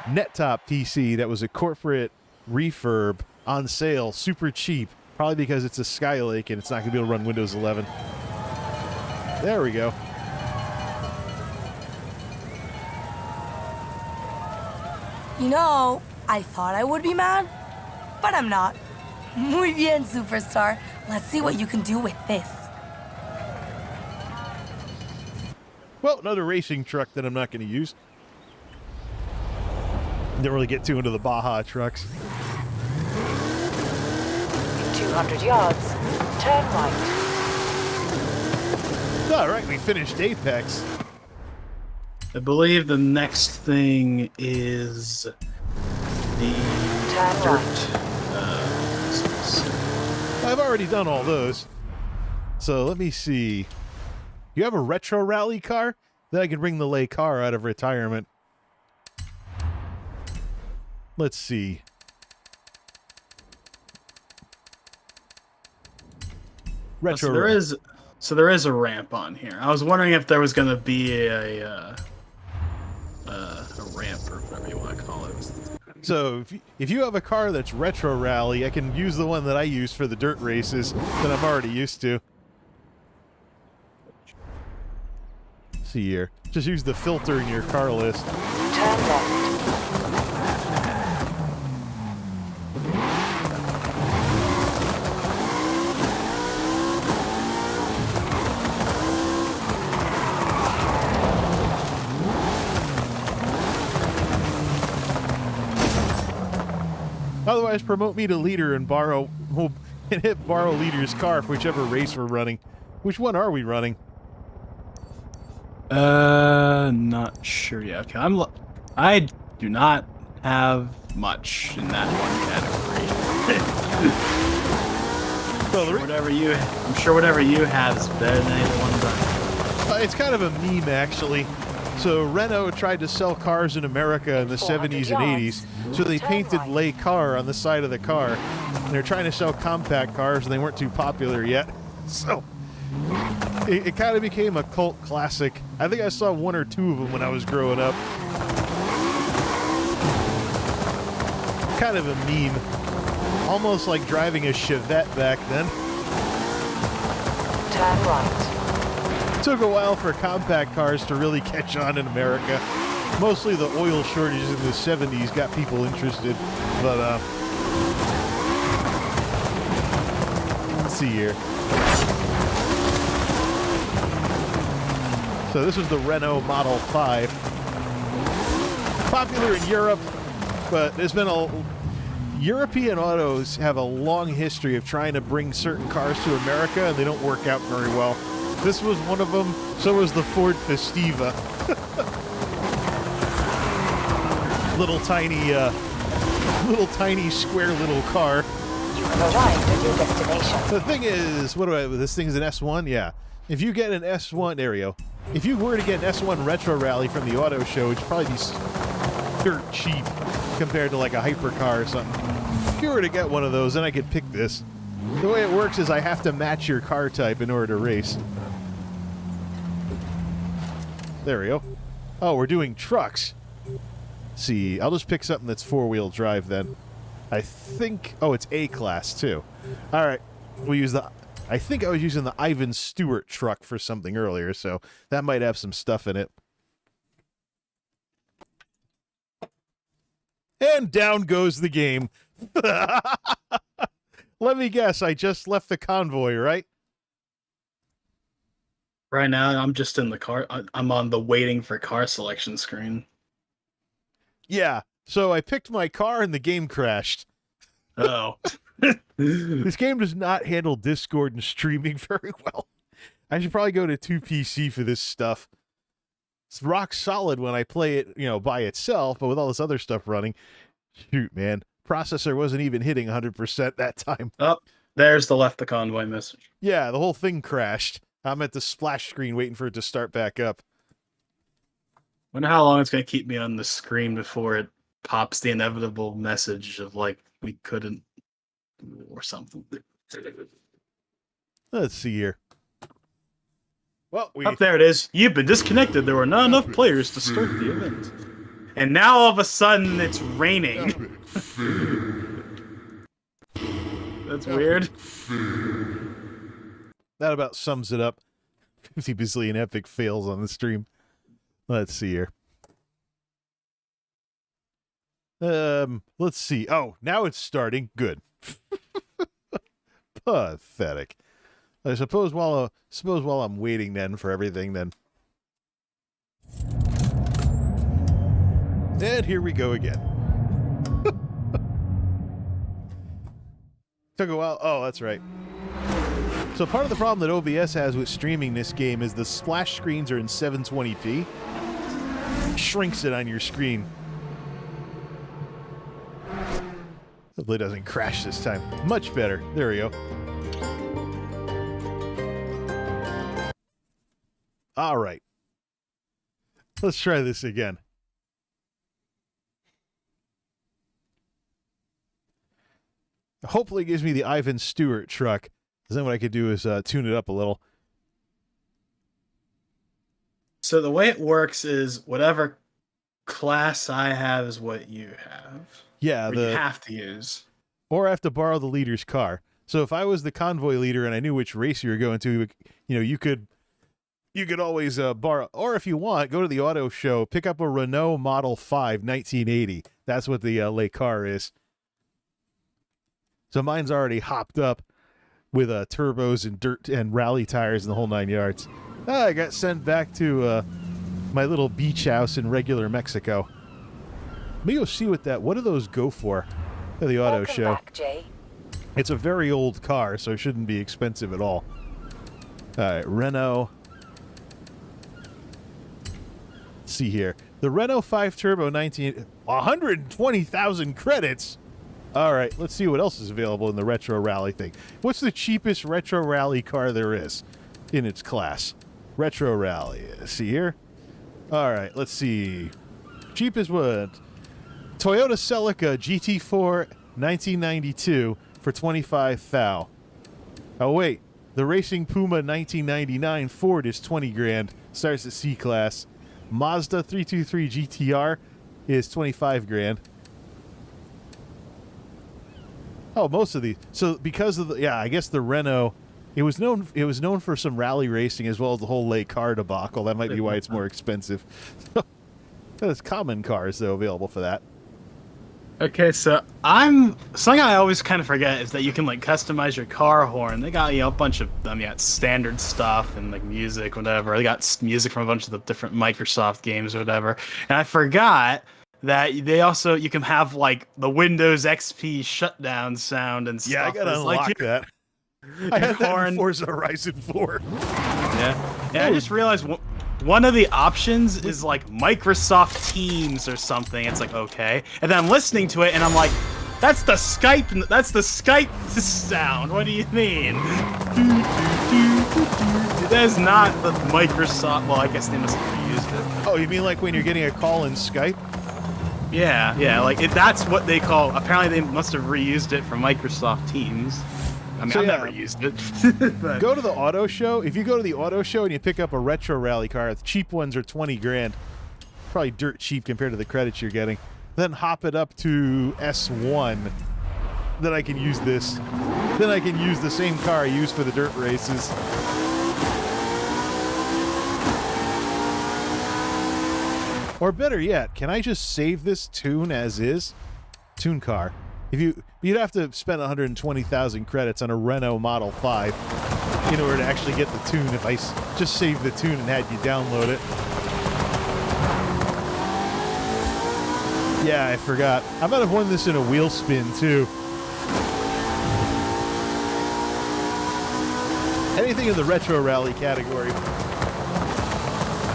Nettop PC that was a corporate refurb on sale, super cheap. Probably because it's a Skylake and it's not going to be able to run Windows 11. There we go. You know, I thought I would be mad, but I'm not. Muy bien, Superstar. Let's see what you can do with this. Well, another racing truck that I'm not going to use. Didn't really get too into the Baja trucks. 200 yards. Turn right. All right, we finished Apex. I believe the next thing is the Turn dirt. right. I've already done all those. So let me see. You have a retro rally car? Then I can bring the lay car out of retirement. Let's see. Retro. There is a ramp on here. I was wondering if there was going to be a ramp or whatever you want to call it. So if you have a car that's retro rally, I can use the one that I use for the dirt races that I'm already used to. See here. Just use the filter in your car list. Turn left. Otherwise, promote me to leader and borrow and hit borrow leader's car for whichever race we're running. Which one are we running? Not sure yet. Okay, I do not have much in that one category. Well, I'm sure whatever you have is better than any of the ones I have. It's kind of a meme, actually. So Renault tried to sell cars in America in the 70s and 80s, so they painted Le Car on the side of the car. And they're trying to sell compact cars, and they weren't too popular yet. So it kind of became a cult classic. I think I saw one or two of them when I was growing up. Kind of a meme. Almost like driving a Chevette back then. Turn right. Took a while for compact cars to really catch on in America. Mostly the oil shortages in the 70s got people interested. But, let's see here. So this is the Renault Model 5. Popular in Europe, but there's been European autos have a long history of trying to bring certain cars to America, and they don't work out very well. This was one of them. So was the Ford Festiva. little tiny square little car. You have arrived at your destination. The thing is, this thing's an S1? Yeah. If you get an S1, there we go. If you were to get an S1 Retro Rally from the auto show, it'd probably be dirt cheap compared to like a hypercar or something. If you were to get one of those, then I could pick this. The way it works is I have to match your car type in order to race. There we go. Oh, we're doing trucks. Let's see, I'll just pick something that's four-wheel drive then. I think... Oh, it's A-Class, too. All right. We'll use the... I think I was using the Ivan Stewart truck for something earlier, so that might have some stuff in it. And down goes the game. Let me guess, I just left the convoy, right? Right now, I'm just in the car. I'm on the waiting for car selection screen. Yeah, so I picked my car and the game crashed. Oh. This game does not handle Discord and streaming very well. I should probably go to 2PC for this stuff. It's rock solid when I play it, by itself, but with all this other stuff running, shoot, man. Processor wasn't even hitting 100% that time. Oh, there's the left the convoy message. Yeah, the whole thing crashed. I'm at the splash screen waiting for it to start back up. Wonder how long it's going to keep me on the screen before it pops the inevitable message of, like, we couldn't, or something. Let's see here. Well, Up there it is. You've been disconnected. There were not enough players to start the event. And now all of a sudden it's raining. That's weird. That about sums it up. 50 bazillion epic fails on the stream. Let's see here. Let's see. Oh, now it's starting. Good. Pathetic. I suppose while I'm waiting then for everything then. And here we go again. Took a while. Oh, that's right. So part of the problem that OBS has with streaming this game is the splash screens are in 720p. Shrinks it on your screen. Hopefully it doesn't crash this time. Much better. There we go. All right. Let's try this again. Hopefully it gives me the Ivan Stewart truck. Then what I could do is tune it up a little. So the way it works is whatever class I have is what you have. Yeah, you have to use. Or I have to borrow the leader's car. So if I was the convoy leader and I knew which race you were going to, you could always borrow. Or if you want, go to the auto show, pick up a Renault Model 5 1980. That's what the Le Car is. So mine's already hopped up with turbos and dirt and rally tires and the whole 9 yards. I got sent back to my little beach house in regular Mexico. Let me go see what do those go for? The auto Welcome show. back, Jay. It's a very old car, so it shouldn't be expensive at all. All right, Renault. Let's see here. The Renault 5 Turbo 120,000 credits. All right, let's see what else is available in the Retro Rally thing. What's the cheapest Retro Rally car there is in its class? Retro Rally. See here? All right, let's see. Cheapest one. Toyota Celica GT4 1992 for 25 thou. Oh, wait. The Racing Puma 1999 Ford is 20 grand. Starts at C class. Mazda 323 GTR is 25 grand. Oh, most of these. So because of the, yeah, I guess the Renault, it was known for some rally racing as well as the whole late car debacle. That might be why it's more expensive. There's common cars though available for that. Okay, so something I always kind of forget is that you can like customize your car horn. They got, you know, a bunch of them, yeah, standard stuff and like music, whatever. They got music from a bunch of the different Microsoft games or whatever. And I forgot that they also, you can have like the Windows XP shutdown sound and stuff. Yeah, I gotta unlock that. I had that in Forza Horizon 4. Yeah. I just realized one of the options is like Microsoft Teams or something. It's like, okay. And then I'm listening to it and I'm like, that's the Skype sound. What do you mean? That is not the Microsoft. Well, I guess they must have reused it. Oh, you mean like when you're getting a call in Skype? Yeah, like that's what they call. Apparently, they must have reused it for Microsoft Teams. I mean, So, I've yeah. never used it. But Go to the auto show. If you go to the auto show and you pick up a retro rally car, the cheap ones are 20 grand. Probably dirt cheap compared to the credits you're getting. Then hop it up to S1. Then I can use this. Then I can use the same car I use for the dirt races. Or better yet, can I just save this tune as is? Tune car. You'd have to spend 120,000 credits on a Renault Model 5 in order to actually get the tune if I just saved the tune and had you download it. Yeah, I forgot. I might have won this in a wheel spin too. Anything in the retro rally category.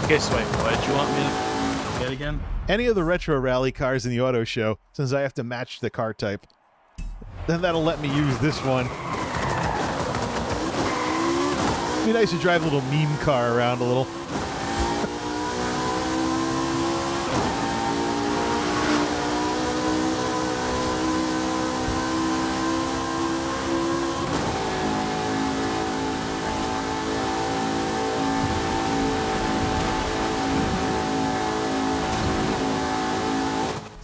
okay, so wait, what did you want me to get again? Any of the retro rally cars in the auto show, since I have to match the car type. Then that'll let me use this one. It'd be nice to drive a little meme car around a little.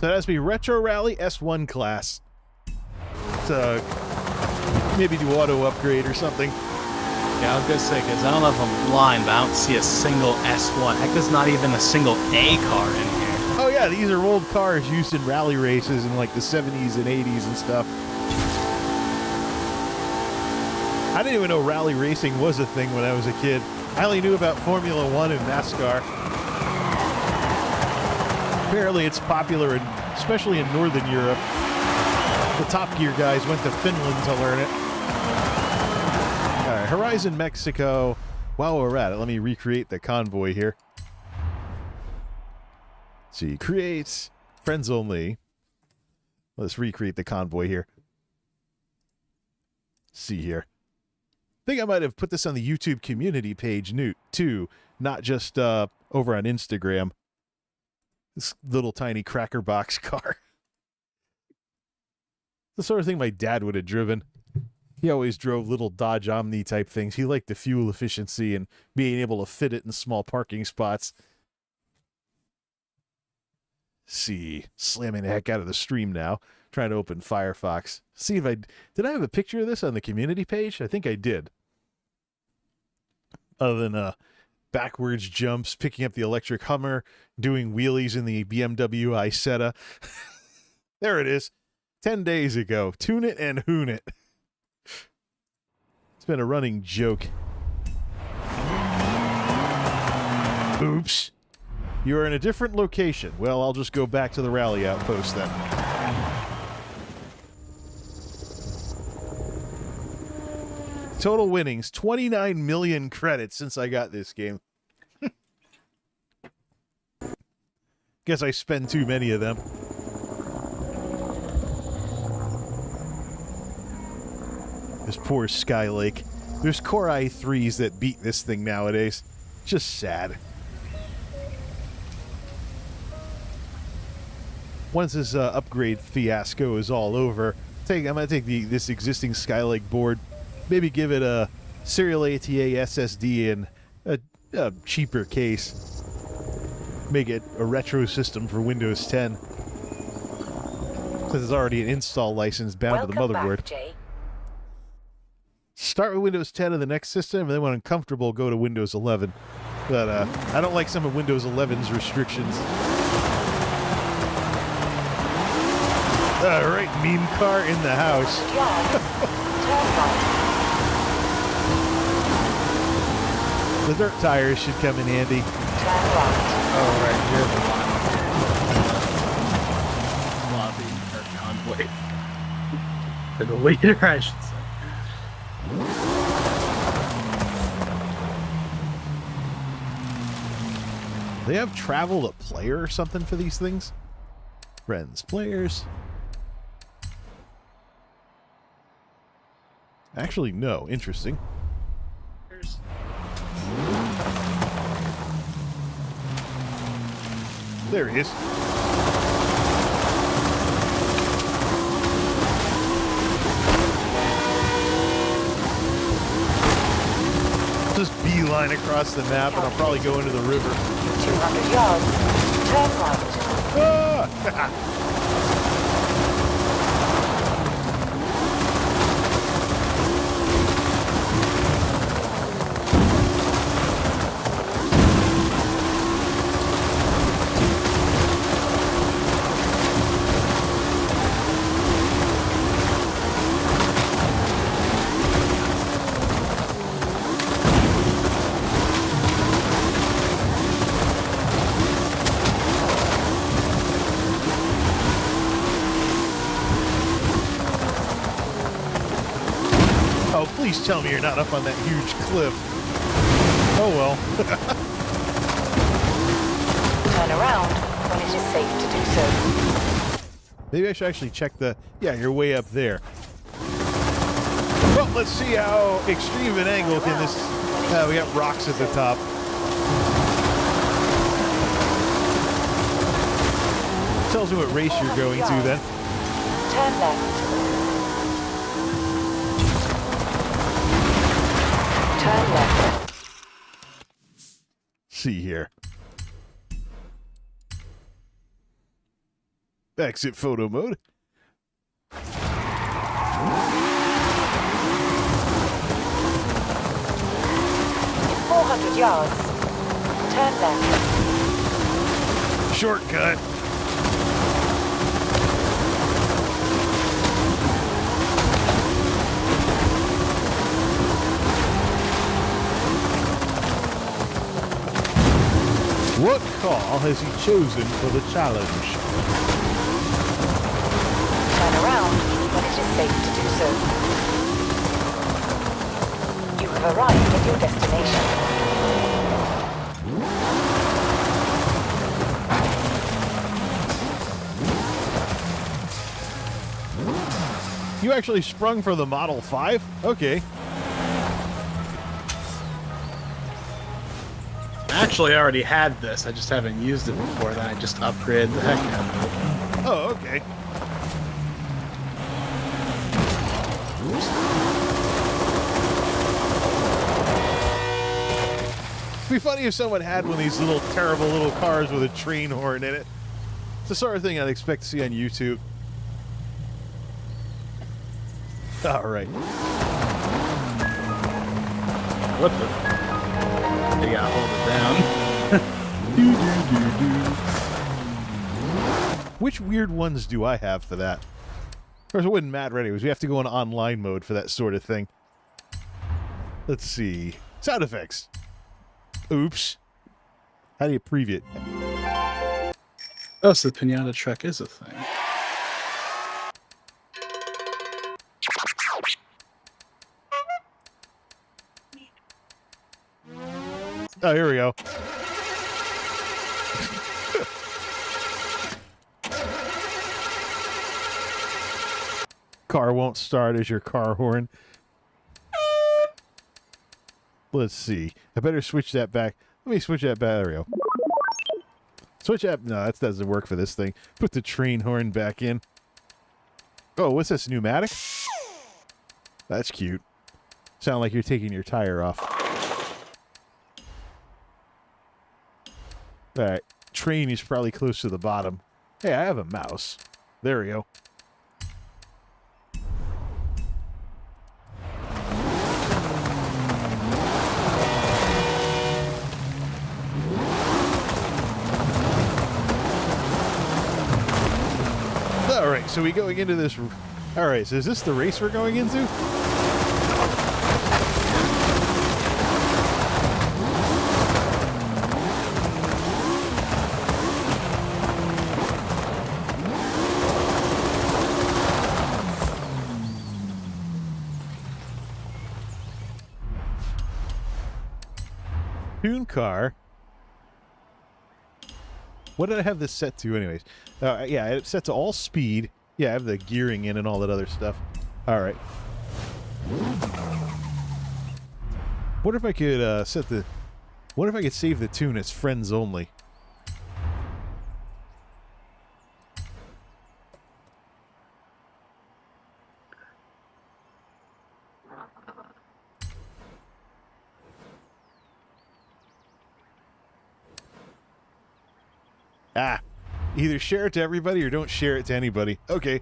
So that has to be Retro Rally S1 class. So maybe do auto upgrade or something. Yeah, I was gonna say, because I don't know if I'm blind, but I don't see a single S1. Heck, there's not even a single A car in here. Oh yeah, these are old cars used in rally races in like the 70s and 80s and stuff. I didn't even know rally racing was a thing when I was a kid. I only knew about Formula One and NASCAR. Apparently it's popular, especially in Northern Europe. The Top Gear guys went to Finland to learn it. All right, Horizon Mexico. While we're at it, let me recreate the convoy here. Let's see, create friends only. Let's recreate the convoy here. Let's see here. I think I might have put this on the YouTube community page too, not just over on Instagram. This little tiny cracker box car. The sort of thing my dad would have driven. He always drove little Dodge Omni type things. He liked the fuel efficiency and being able to fit it in small parking spots. See, slamming the heck out of the stream now. Trying to open Firefox. See if did I have a picture of this on the community page? I think I did. Other than backwards jumps, picking up the electric Hummer, doing wheelies in the BMW Isetta. There it is. 10 days ago. Tune it and hoon it. It's been a running joke. Oops. You are in a different location. Well, I'll just go back to the rally outpost then. Total winnings, 29 million credits since I got this game. Guess I spend too many of them. This poor Skylake. There's Core i3s that beat this thing nowadays. Just sad. Once this upgrade fiasco is all over, I'm gonna take this existing Skylake board, maybe give it a serial ATA SSD and a cheaper case. Make it a retro system for Windows 10. Since there's already an install license bound to the motherboard. Back, Jay. Start with Windows 10 on the next system, and then when I'm comfortable, go to Windows 11. But I don't like some of Windows 11's restrictions. All right, meme car in the house. The dirt tires should come in handy. Oh, right, here's the lobby or convoy. For the leader, I should say. They have travel to player or something for these things? Friends, players. Actually, no. Interesting. There he is. Just beeline across the map, and I'll probably go into the river. 200 yards. Turn right. Ah! Please tell me you're not up on that huge cliff. Oh well. Turn around when it is safe to do so. Maybe I should actually check the... Yeah, you're way up there. Well, let's see how extreme of an angle can this... we got rocks at the top. Tells me what race you're going to then. Turn left. Turn left. See here. Exit photo mode. 400 yards. Turn left. Shortcut. What car has he chosen for the challenge? Turn around when it is safe to do so. You have arrived at your destination. You actually sprung for the Model 5? Okay. Actually, I already had this. I just haven't used it before. Then I just upgraded the heck out of it. Oh, okay. It'd be funny if someone had one of these little terrible little cars with a train horn in it. It's the sort of thing I'd expect to see on YouTube. All right. What the? You gotta hold it down. Which weird ones do I have for that? Of course, it wouldn't matter anyways. We have to go in online mode for that sort of thing. Let's see. Sound effects. Oops. How do you preview it? Oh, so the pinata truck is a thing. Oh, here we go. Car won't start as your car horn. Let's see. I better switch that back. Let me switch that back. There we go. Switch that. No, that doesn't work for this thing. Put the train horn back in. Oh, what's this? Pneumatic? That's cute. Sound like you're taking your tire off. Alright. Train is probably close to the bottom. Hey, I have a mouse. There we go. Alright, so we going into this... Alright, so is this the race we're going into? Hoon car. What did I have this set to anyways? Yeah, it's set to all speed. Yeah, I have the gearing in and all that other stuff. All right. What if I could set the... What if I could save the tune as friends only? Ah, either share it to everybody or don't share it to anybody. Okay.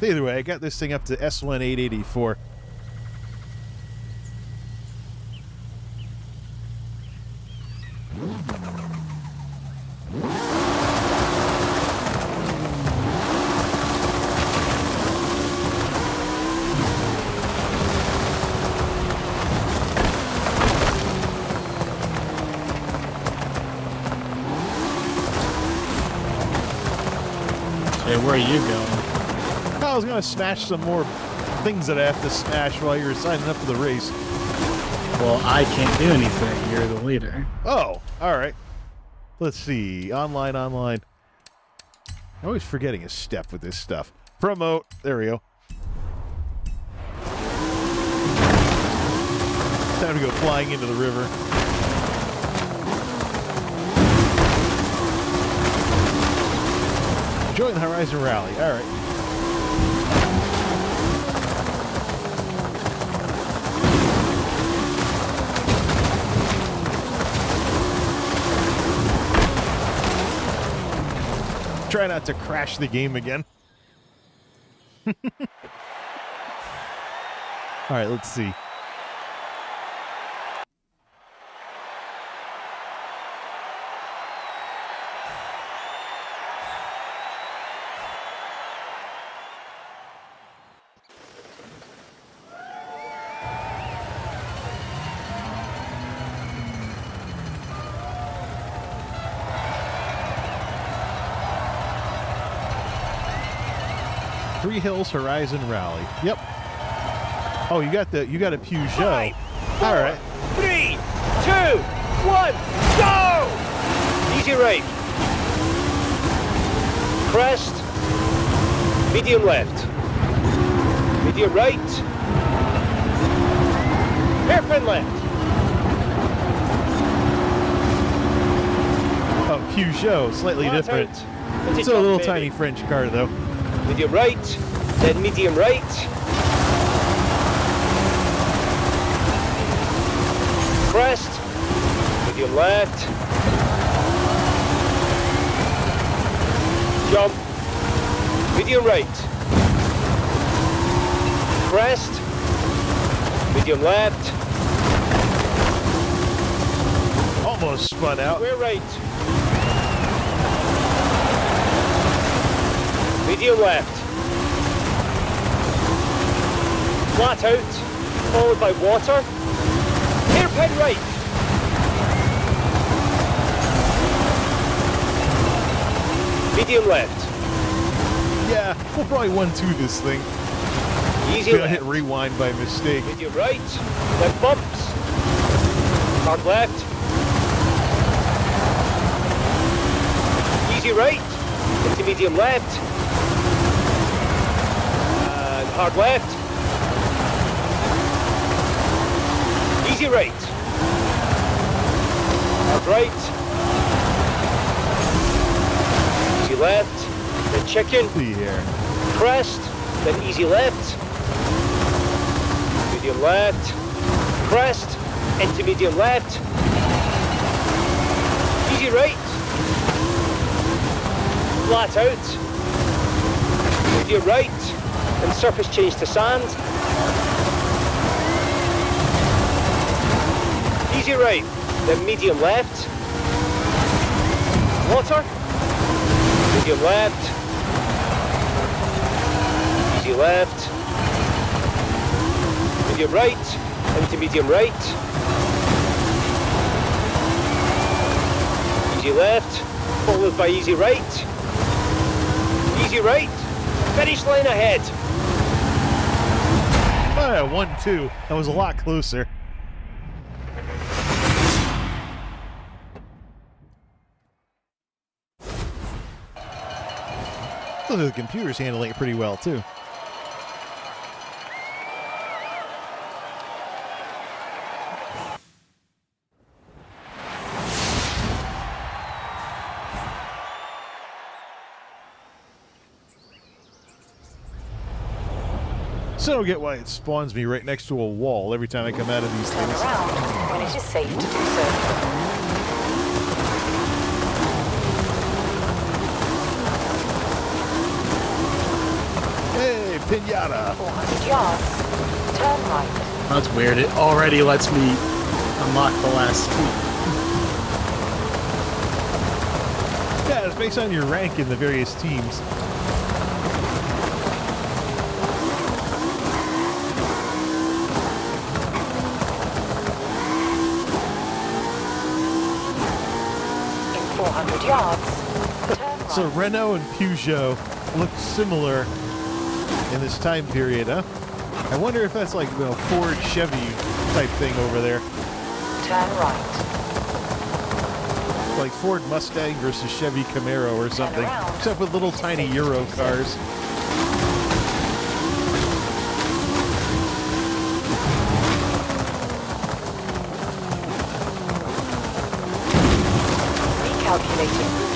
Either way, I got this thing up to S1884. Hey, where are you going? I was going to smash some more things that I have to smash while you're signing up for the race. Well, I can't do anything. You're the leader. Oh, all right. Let's see. Online. I'm always forgetting a step with this stuff. Promote. There we go. Time to go flying into the river. Join the Horizon Rally. All right. Try not to crash the game again. All right, let's see. Three Hills Horizon Rally. Yep. Oh, you got a Peugeot. 5, 4, All right. 3, 2, 1, go! Easy right. Crest. Medium left. Medium right. Hairpin left. Oh, Peugeot, slightly Flat different. out. It's a little tiny French car, though. Medium right, then medium right. Crest, medium left. Jump, medium right. Crest, medium left. Almost spun out. Square right. Medium left. Flat out, followed by water. Hairpin right. Medium left. Yeah, we'll probably 1-2 this thing. Easy Gonna left. hit rewind by mistake. Medium right. Then bumps. Hard left. Easy right. Into medium left. And hard left. Easy right. Hard right. Easy left. Then chicken. See here. Crest. Then easy left. Medium left. Crest. Into medium left. Easy right. Flat out. Medium right. And surface change to sand. Easy right. Then medium left. Water. Medium left. Easy left. Medium right. Into medium right. Easy left. Followed by easy right. Easy right. Finish line ahead. Oh, yeah, 1-2. That was a lot closer. Looks like the computer's handling it pretty well, too. So I don't get why it spawns me right next to a wall every time I come out of these Turn things. around when it is safe to do so. Hey, pinata! 400 yards. Turn right. That's weird. It already lets me unlock the last two. Yeah, it's based on your rank in the various teams. In 400 yards. Turn right. So Renault and Peugeot look similar in this time period, huh? I wonder if that's like the Ford Chevy type thing over there. Turn right. Like Ford Mustang versus Chevy Camaro or something. around. Except with little tiny Euro cars. Recalculating route.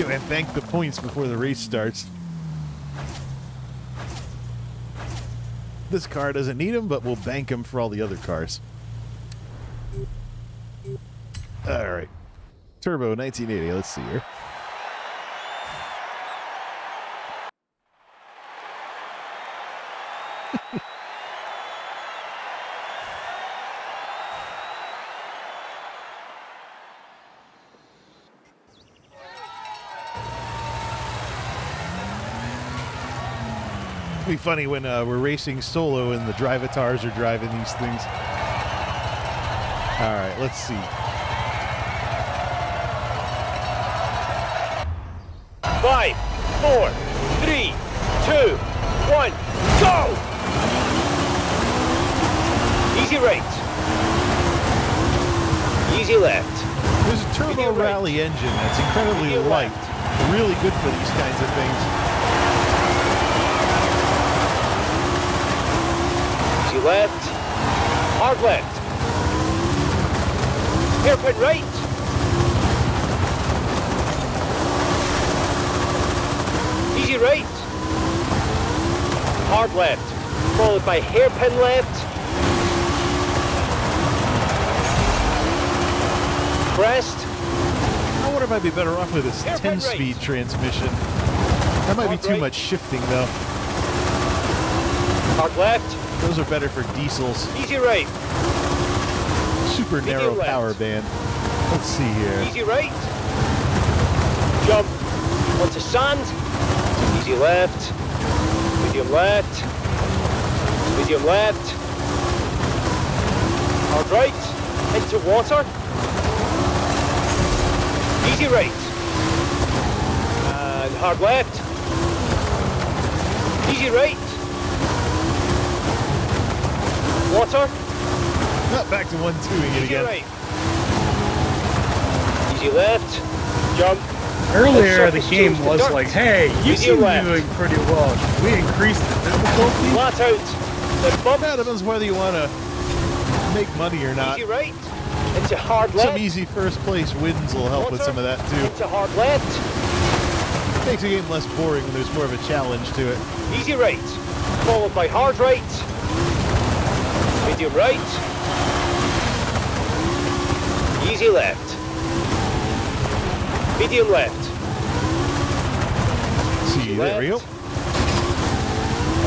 And bank the points before the race starts. This car doesn't need them, but we'll bank them for all the other cars. All right. Turbo 1980. Let's see here. It'd be funny when we're racing solo and the drivatars are driving these things. All right, let's see. Five, 4, 3, 2, 1, go! Easy right. Easy left. There's a turbo rally engine that's incredibly light. Really good for these kinds of things. Easy left. Hard left. Hairpin right. Easy right. Hard left. Followed by hairpin left. Now Crest. what might be better off with this 10-speed transmission. That might be too much shifting, though. Hard left. Those are better for diesels. Easy right. Super narrow Medium power left. band. Let's see here. Easy right. Jump. Onto sand. Easy left. Medium left. Medium left. Hard right. Into water. Easy right. And hard left. Easy right. Water. Not back to 1-2ing it Easy again. right. Easy left. Jump. Earlier, the Surface game toes to was dirt. like, hey, you Medium seem to be left. doing pretty well. Should we increase the difficulty? Flat out. Then bump. That depends whether you want to make money or not. Easy right. Into hard Some left. easy first place wins will help with Water. some of that too. Into hard left. Makes the game less boring when there's more of a challenge to it. Easy right. Followed by hard right. Medium right. Easy left. Medium left. See, there we go.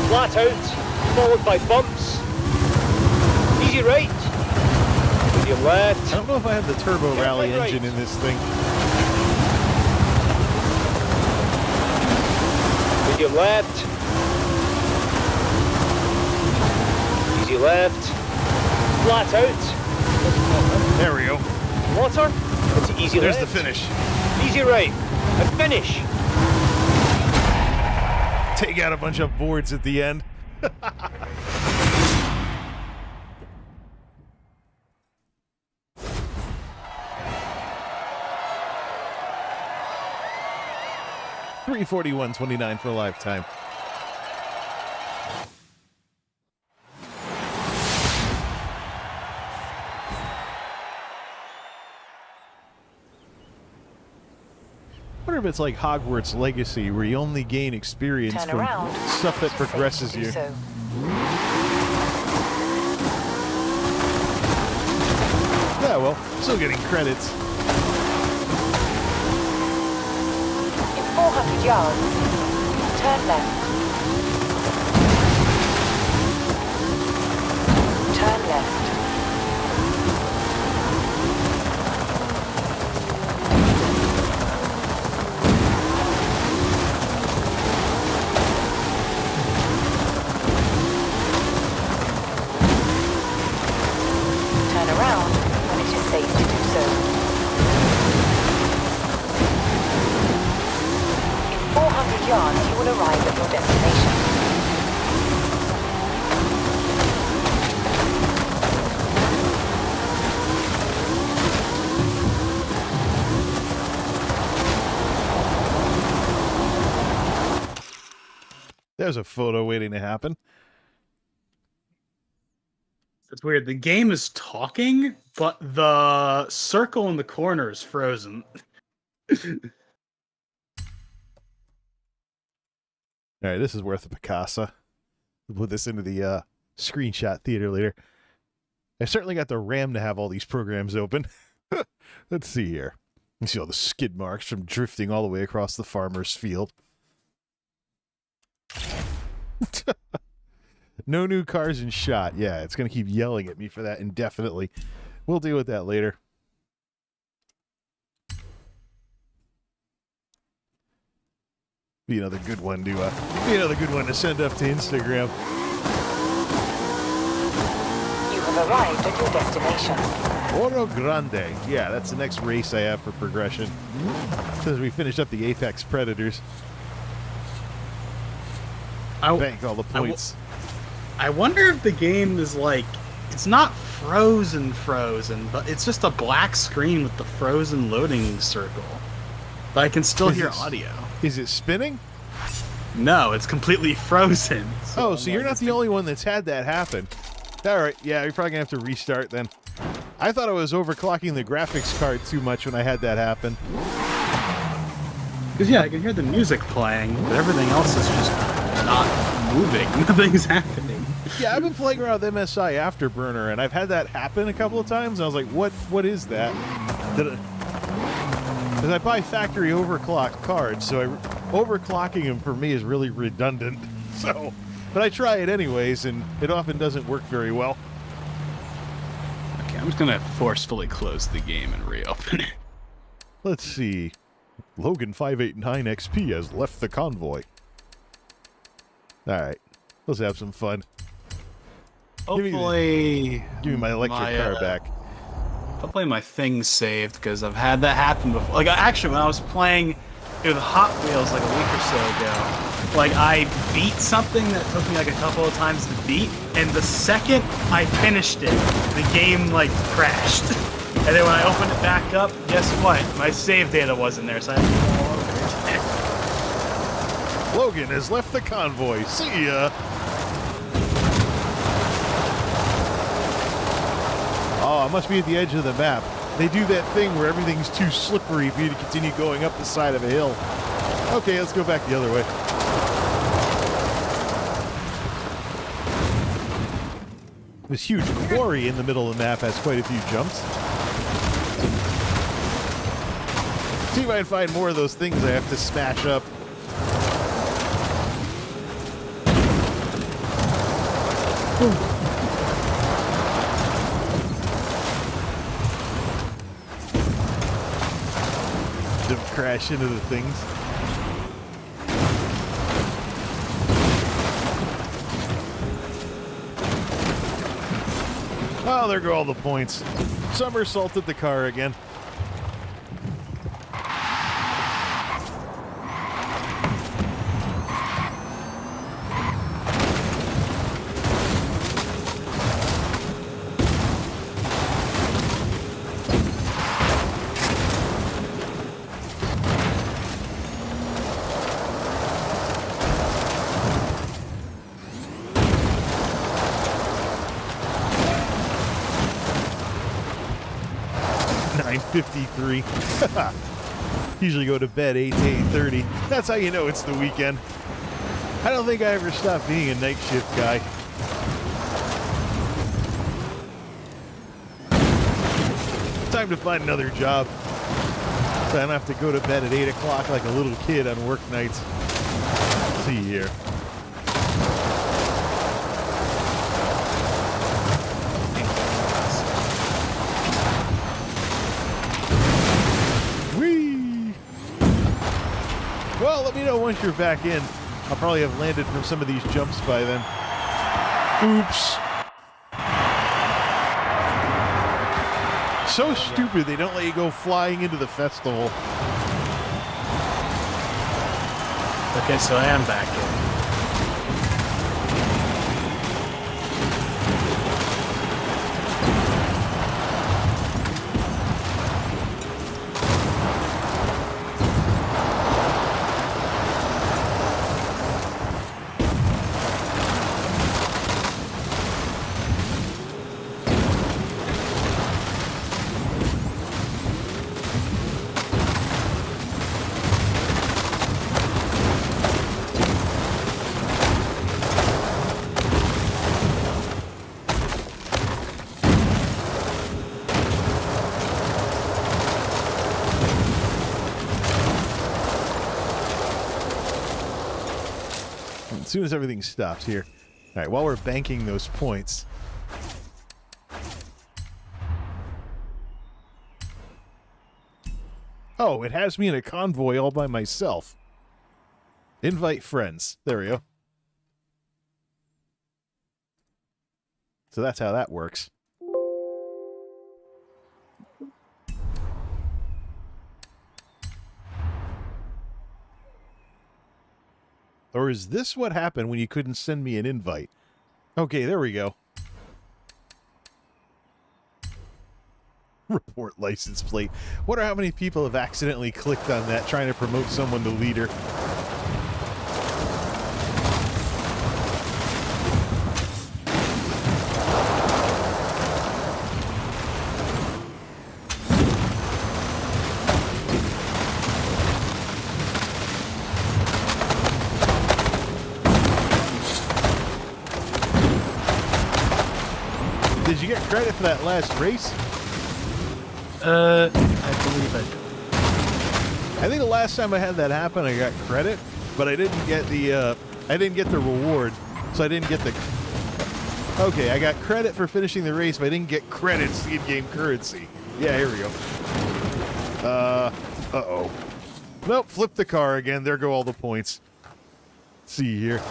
Flat out. Followed by bumps. Easy right. Medium left. I don't know if I have the turbo rally right. engine in this thing. Medium left. Easy left. Flat out. There we go. Water. Into easy There's left. the finish. Easy right. And finish. Take out a bunch of boards at the end. $341.29 for a lifetime. I wonder if it's like Hogwarts Legacy, where you only gain experience Turn from around. stuff that It's safe progresses to do you. so. Yeah, well, still getting credits. In 400 yards, turn left. Turn left. Turn around when it is safe to do so. In 400 yards, you will arrive at your destination. There's a photo waiting to happen. It's weird. The game is talking, but the circle in the corner is frozen. All right, this is worth a Picasso. We'll put this into the screenshot theater later. I certainly got the RAM to have all these programs open. Let's see here. You see all the skid marks from drifting all the way across the farmer's field. No new cars in shot. Yeah, it's going to keep yelling at me for that indefinitely. We'll deal with that later. Be another good one to send up to Instagram. You have arrived at your destination. Oro Grande. Yeah, that's the next race I have for progression. Since we finished up the Apex Predators. Bank all the points. I wonder if the game is like, it's not frozen, but it's just a black screen with the frozen loading circle. But I can still hear audio. Is it spinning? No, it's completely frozen. So you're not the only one that's had that happen. All right, yeah, you're probably going to have to restart then. I thought I was overclocking the graphics card too much when I had that happen. Because, yeah, I can hear the music playing, but everything else is just not moving. Nothing's happening. Yeah, I've been playing around with MSI Afterburner, and I've had that happen a couple of times, and I was like, what is that? Because I buy factory overclock cards, so overclocking them for me is really redundant. So, but I try it anyways, and it often doesn't work very well. Okay, I'm just gonna forcefully close the game and reopen it. Let's see. Logan 589 XP has left the convoy. Alright, let's have some fun. Hopefully... Give me my electric car back. Hopefully my thing's saved, because I've had that happen before. Like, actually, when I was playing with Hot Wheels like a week or so ago, like, I beat something that took me like a couple of times to beat, and the second I finished it, the game, like, crashed. And then when I opened it back up, guess what? My save data wasn't there, so I had to go all over it. Logan has left the convoy. See ya! Oh, it must be at the edge of the map. They do that thing where everything's too slippery for you to continue going up the side of a hill. Okay, let's go back the other way. This huge quarry in the middle of the map has quite a few jumps. See if I can find more of those things I have to smash up. Don't crash into the things. Oh, there go all the points. Somersaulted the car again. .53. Usually go to bed 8 to 8:30. That's how you know it's the weekend. I don't think I ever stopped being a night shift guy. Time to find another job, so I don't have to go to bed at 8 o'clock like a little kid on work nights. Let's see here. Well, let me know once you're back in. I'll probably have landed from some of these jumps by then. Oops. So stupid they don't let you go flying into the festival. Okay, so I am back in. As soon as everything stops here. All right, while we're banking those points. Oh, it has me in a convoy all by myself. Invite friends. There we go. So that's how that works. Or is this what happened when you couldn't send me an invite? Okay, there we go. Report license plate. Wonder how many people have accidentally clicked on that trying to promote someone to leader. Did you get credit for that last race? I believe I did. I think the last time I had that happen, I got credit, but I didn't get the reward, so I didn't get the. Okay, I got credit for finishing the race, but I didn't get credits to in-game currency. Yeah, here we go. Uh-oh. Nope, flip the car again. There go all the points. Let's see here.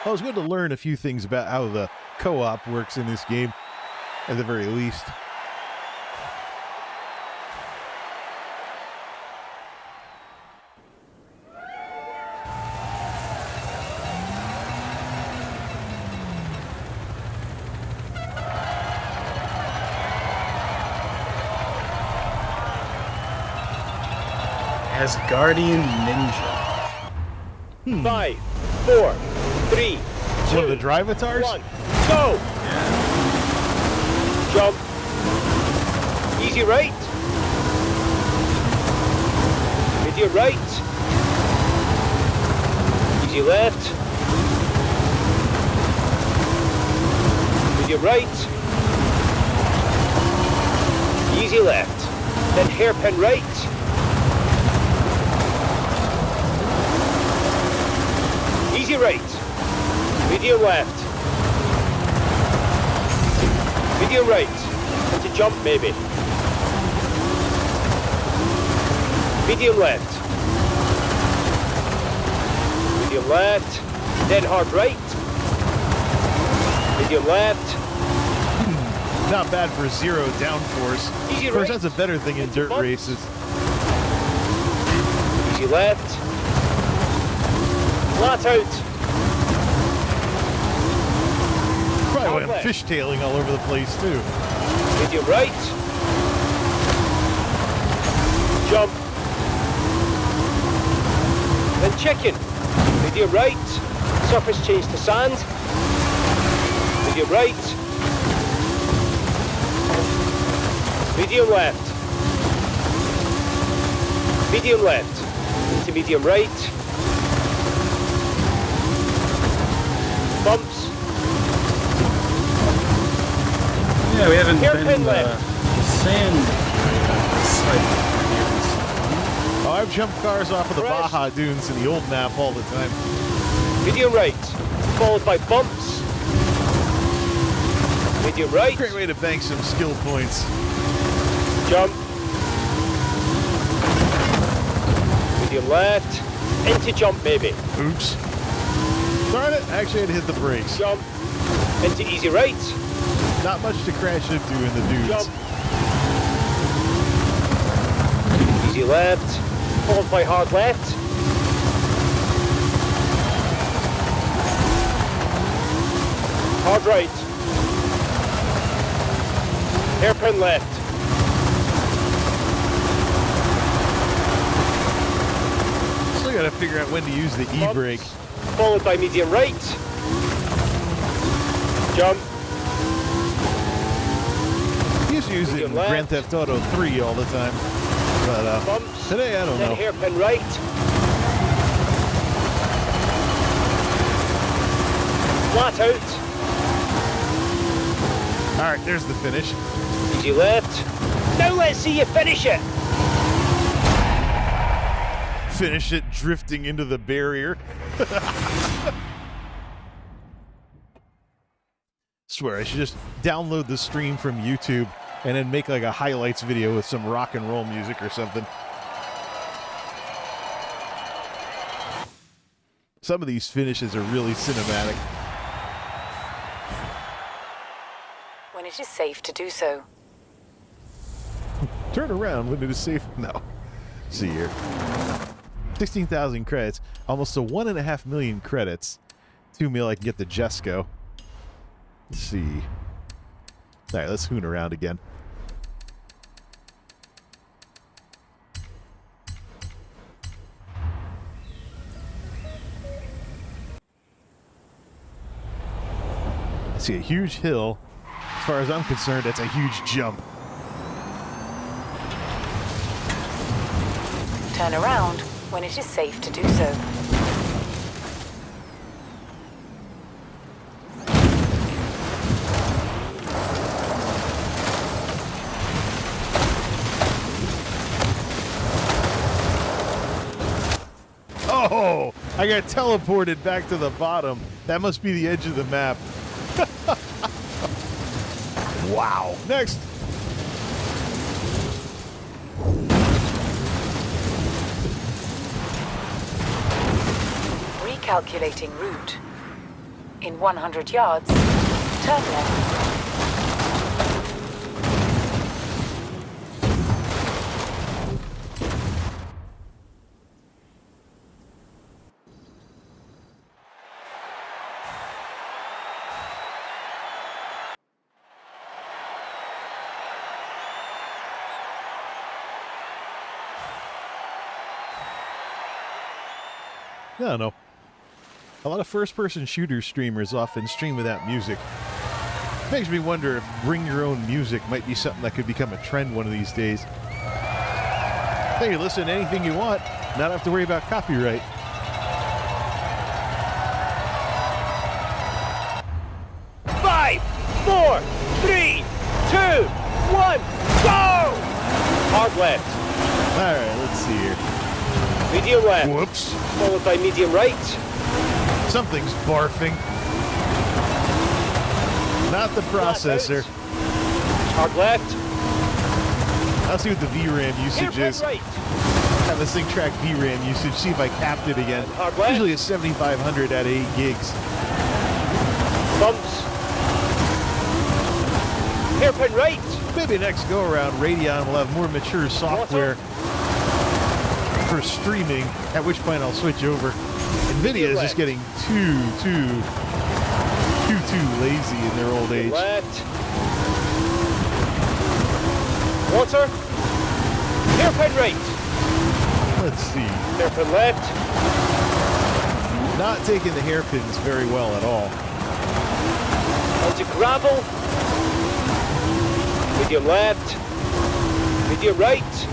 Well, it was good to learn a few things about how the co-op works in this game, at the very least. As Guardian Ninja. 5, 4, 3, 2, One of the drive-atars? 1, go! Jump. Easy right. Medium right. Easy left. Medium right. Easy left. Then hairpin right. Easy right. Medium left. Medium right. And to jump maybe. Medium left. Medium left. Then hard right. Medium left. Not bad for zero downforce. Easy Of course, right. that's a better thing in dirt Bumps. races. Easy left. Flat out. Probably why I'm Outlet. fishtailing all over the place, too. Medium right. Jump. Then chicken. Medium right. Surface change to sand. Medium right. Medium left. Medium left. Into medium right. Bumps. Yeah, we haven't Hairpin been left. the sand site. Oh, I've jumped cars off of the Crest. Baja Dunes in the old map all the time. Medium right. Followed by bumps. Medium right. Great way to bank some skill points. Jump. Medium left. Into jump maybe. Oops. Darn it, actually I had to hit the brakes. Jump. Into easy right. Not much to crash into in the dunes. Jump. Easy left. Followed by hard left. Hard right. Hairpin left. Still gotta figure out when to use the e-brake. Bumps. Followed by medium right. Jump. I used to use it in Medium left. Grand Theft Auto 3 all the time. But Bumps. today I don't Then know. hairpin right. Flat out. Alright, there's the finish. Easy left. Now let's see you finish it. Finish it drifting into the barrier. Swear, I should just download the stream from YouTube and then make like a highlights video with some rock and roll music or something. Some of these finishes are really cinematic. When it is safe to do so. Turn around when it is safe. No. See here. 16,000 credits. Almost a 1.5 million credits. 2 mil I can get the Jesco. Let's see. Alright, let's hoon around again. See a huge hill. As far as I'm concerned, that's a huge jump. Turn around when it is safe to do so. Oh, I got teleported back to the bottom. That must be the edge of the map. Wow. Next. Recalculating route. In 100 yards, turn left. I don't know. A lot of first-person shooter streamers often stream without music. Makes me wonder if bring your own music might be something that could become a trend one of these days. Then you listen to anything you want, not have to worry about copyright. Five, four, three, two, one, go! Hard left. All right, let's see here. Medium left. Whoops. Followed by medium right. Something's barfing. Not the processor. Hard left. I'll see what the VRAM usage Hairpin is. right. Have this thing track VRAM usage, see if I capped it again. Hard left. Usually it's 7,500 at 8 gigs. Bumps. Hairpin right. Maybe next go around Radeon will have more mature software for streaming, at which point I'll switch over. NVIDIA is just getting too lazy in their old age. Left. Water. Hairpin right. Let's see. Hairpin left. Not taking the hairpins very well at all. Onto gravel. Medium left. Medium right.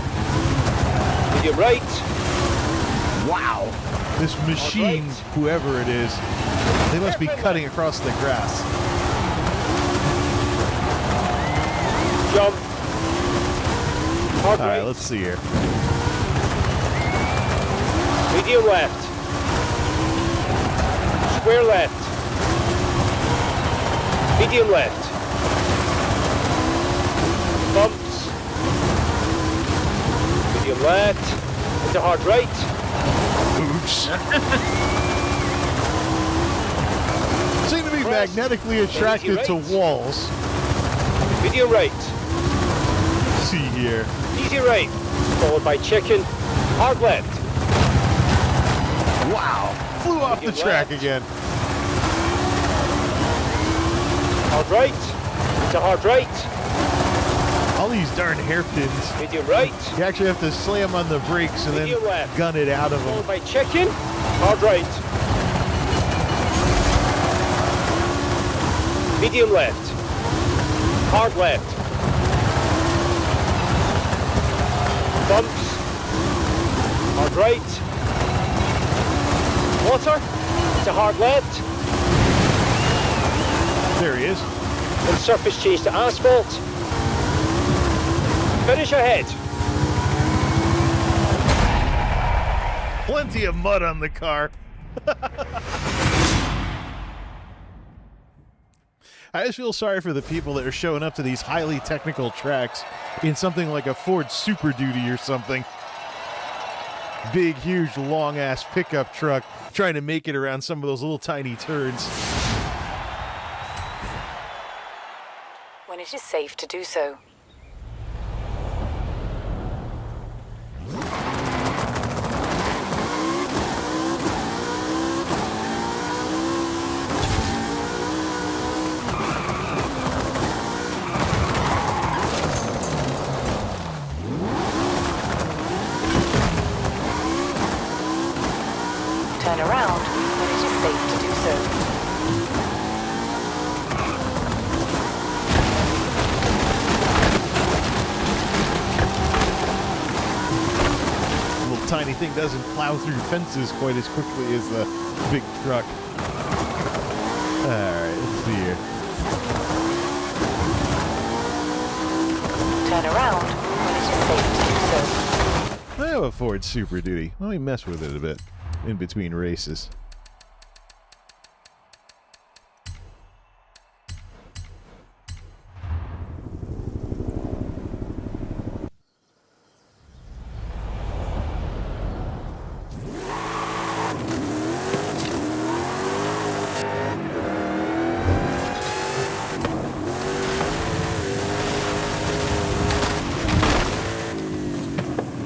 Medium right. Wow. This machine, right. whoever it is, they must be cutting across the grass. Jump. Hard All right, right. let's see here. Medium left. Square left. Medium left. Bumps. Medium left. Into hard right. Oops. Seem to be magnetically attracted to walls. Medium right. See here. Easy right. Followed by chicken. Hard left. Wow. Flew off the Medium track left. again. Hard right. To hard right. All these darn hairpins. Medium right. You actually have to slam on the brakes and then Medium left. gun it out of them. Followed by chicken. Hard right. Medium left. Hard left. Bumps. Hard right. Water. To hard left. There he is. And surface change to asphalt. Finish ahead. Plenty of mud on the car. I just feel sorry for the people that are showing up to these highly technical tracks in something like a Ford Super Duty or something. Big, huge, long-ass pickup truck trying to make it around some of those little tiny turns. When it is safe to do so. Turn around when it is safe to do so. tiny thing doesn't plow through fences quite as quickly as the big truck. Alright, let's see here. Turn around when it is safe to do so. I have a Ford Super Duty. Let me mess with it a bit in between races.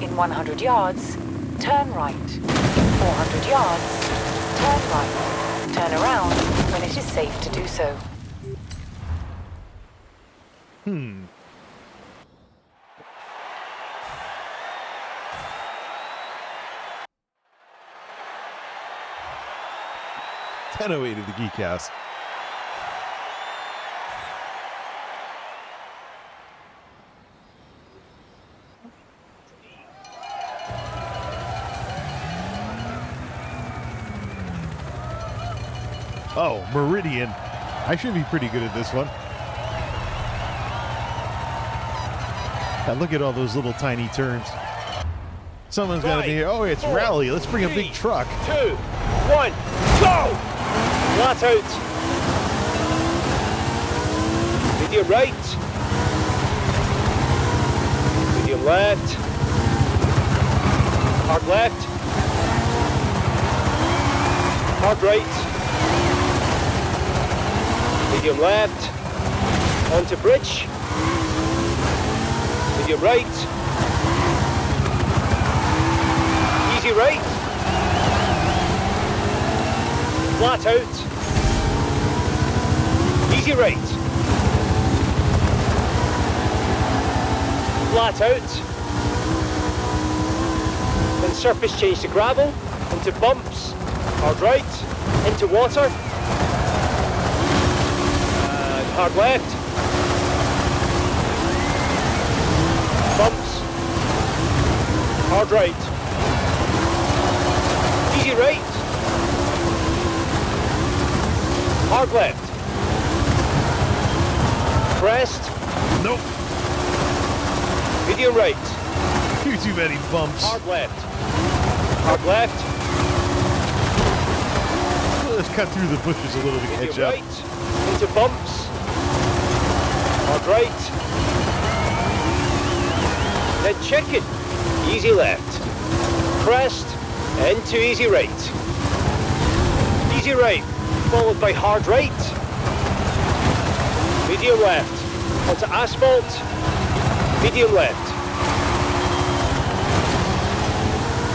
In 100 yards, turn right. In 400 yards, turn right. Turn around when it is safe to do so. Hmm. $10.08 at the Geek House. Oh, Meridian. I should be pretty good at this one. Now look at all those little tiny turns. Someone's got to be here. Oh, it's Rally. Let's bring a big truck. 2, 1, go! Flat out. Medium right. Medium left. Hard left. Hard right. Medium left. Onto bridge. Medium right. Easy right. Flat out. Easy right. Flat out. Then surface change to gravel, into bumps, hard right, into water, and hard left. Bumps, hard right. Easy right. Hard left. Crest. Nope. Medium right. Too many bumps. Hard left. Hard left. Let's cut through the bushes a little to Medium catch up. right. Into bumps. Hard right. Then chicken. Easy left. Crest. Into easy right. Easy right. Followed by hard right. Medium left. Onto asphalt. Medium left.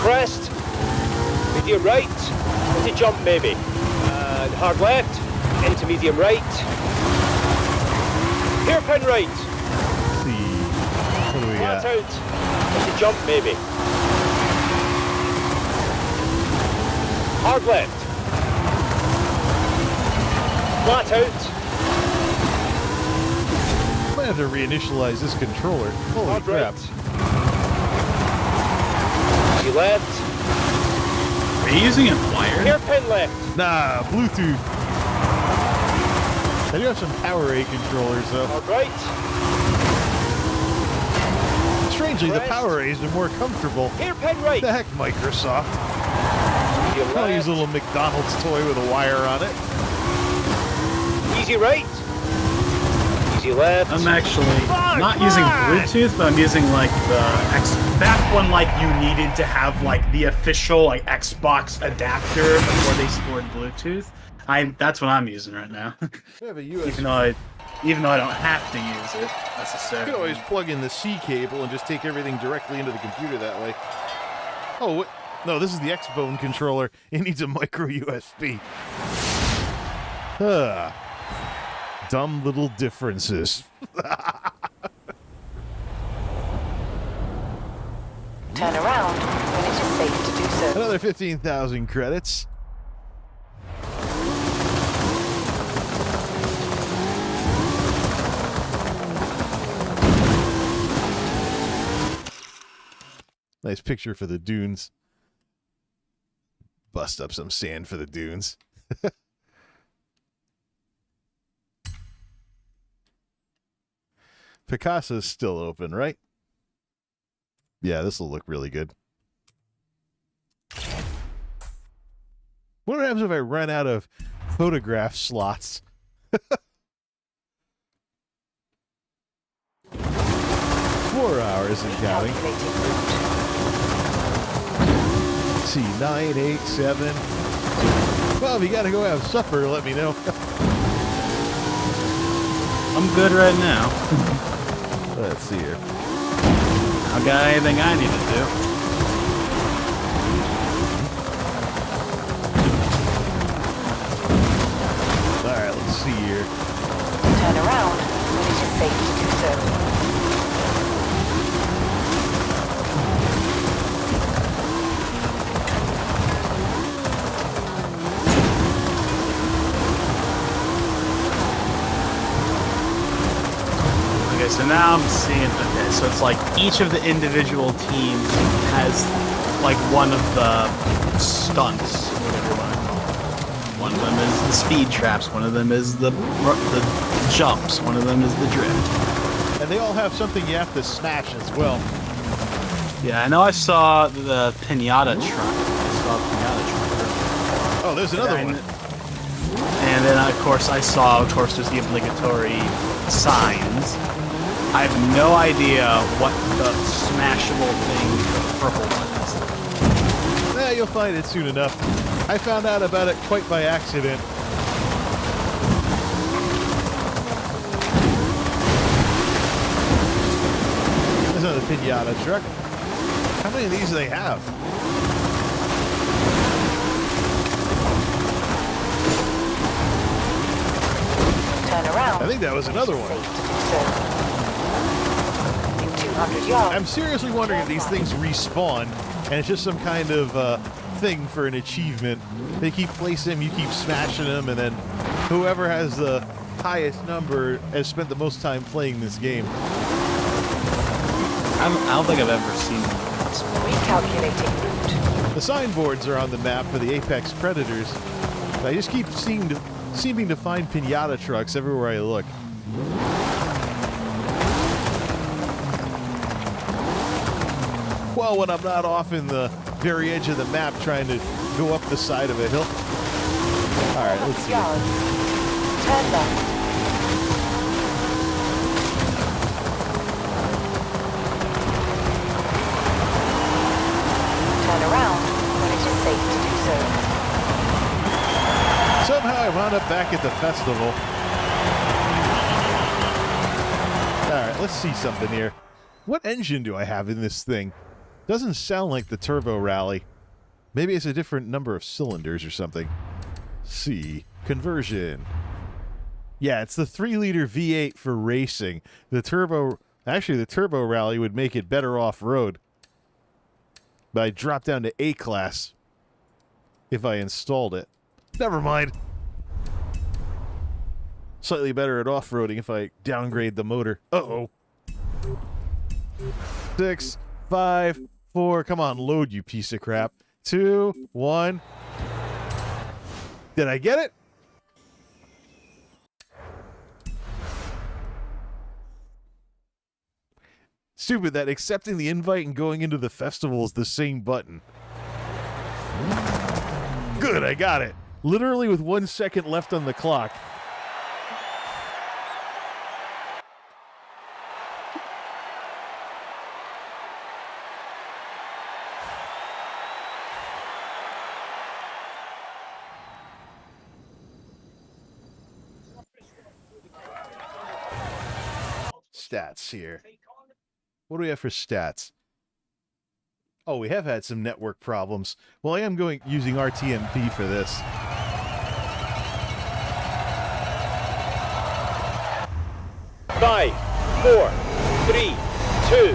Crest. Medium right. Into jump maybe. And hard left. Into medium right. Hairpin right. Let's see. What do we Flat got? out. Into jump maybe. Hard left. Flat out. Might have to reinitialize this controller. Holy Hard crap. right. Easy left. Are you using it wired? Hairpin left. Nah, Bluetooth. I do have some Power A controllers, though. Hard right. Strangely, the Crest. Power A's are more comfortable. Hairpin What right. the heck, Microsoft? Medium I'll use left. a little McDonald's toy with a wire on it. Easy right. Easy left. I'm actually Fine, not using fine. Bluetooth, but I'm using like the back when like you needed to have like the official like Xbox adapter before they supported Bluetooth. That's what I'm using right now. We have a USB. even though I don't have to use it You necessarily. can always plug in the C cable and just take everything directly into the computer that way. Oh, what? No, this is the X-Bone controller. It needs a micro USB. Dumb little differences. Turn around when it is safe to do so. Another 15,000 credits. Nice picture for the dunes. Bust up some sand for the dunes. Picasso's still open, right? Yeah, this will look really good. What happens if I run out of photograph slots? 4 hours and counting. Let's see, 9, 8, 7. Well, if you gotta go have supper, let me know. I'm good right now. Let's see here. I got anything I need to do. Alright, let's see here. Turn around when it is safe to do so. Okay, so now I'm seeing, okay, so it's like each of the individual teams has like one of the stunts, whatever you want to call it. One of them is the speed traps, one of them is the jumps, one of them is the drift. And they all have something you have to smash as well. Yeah, I know I saw the pinata truck. I saw a pinata truck. Oh, there's another one. And then, of course, there's the obligatory signs. I have no idea what the smashable thing the purple one is. Yeah, you'll find it soon enough. I found out about it quite by accident. There's another pinata truck. How many of these do they have? Turn around. I think that was another one. Safe to do so. In 200 yards. I'm seriously wondering if these things respawn, and it's just some kind of thing for an achievement. They keep placing them, you keep smashing them, and then whoever has the highest number has spent the most time playing this game. I don't think I've ever seen one. Recalculating route. The signboards are on the map for the Apex Predators. But I just keep seeming to find pinata trucks everywhere I look. Well, when I'm not off in the very edge of the map trying to go up the side of a hill. All right, let's see. Yards. Turn left. Turn around when it is safe to do so. Somehow I wound up back at the festival. All right, let's see something here. What engine do I have in this thing? Doesn't sound like the Turbo Rally. Maybe it's a different number of cylinders or something. C. Conversion. Yeah, it's the 3-liter V8 for racing. The Turbo Rally would make it better off-road. But I dropped down to A-class if I installed it. Never mind. Slightly better at off-roading if I downgrade the motor. Uh-oh. 6, 5, 4. Come on, load, you piece of crap. 2, 1. Did I get it? Stupid that accepting the invite and going into the festival is the same button. Good, I got it. Literally with 1 second left on the clock. Stats here. What do we have for stats? Oh, we have had some network problems. Well, I am using RTMP for this. Five, 4, 3, 2,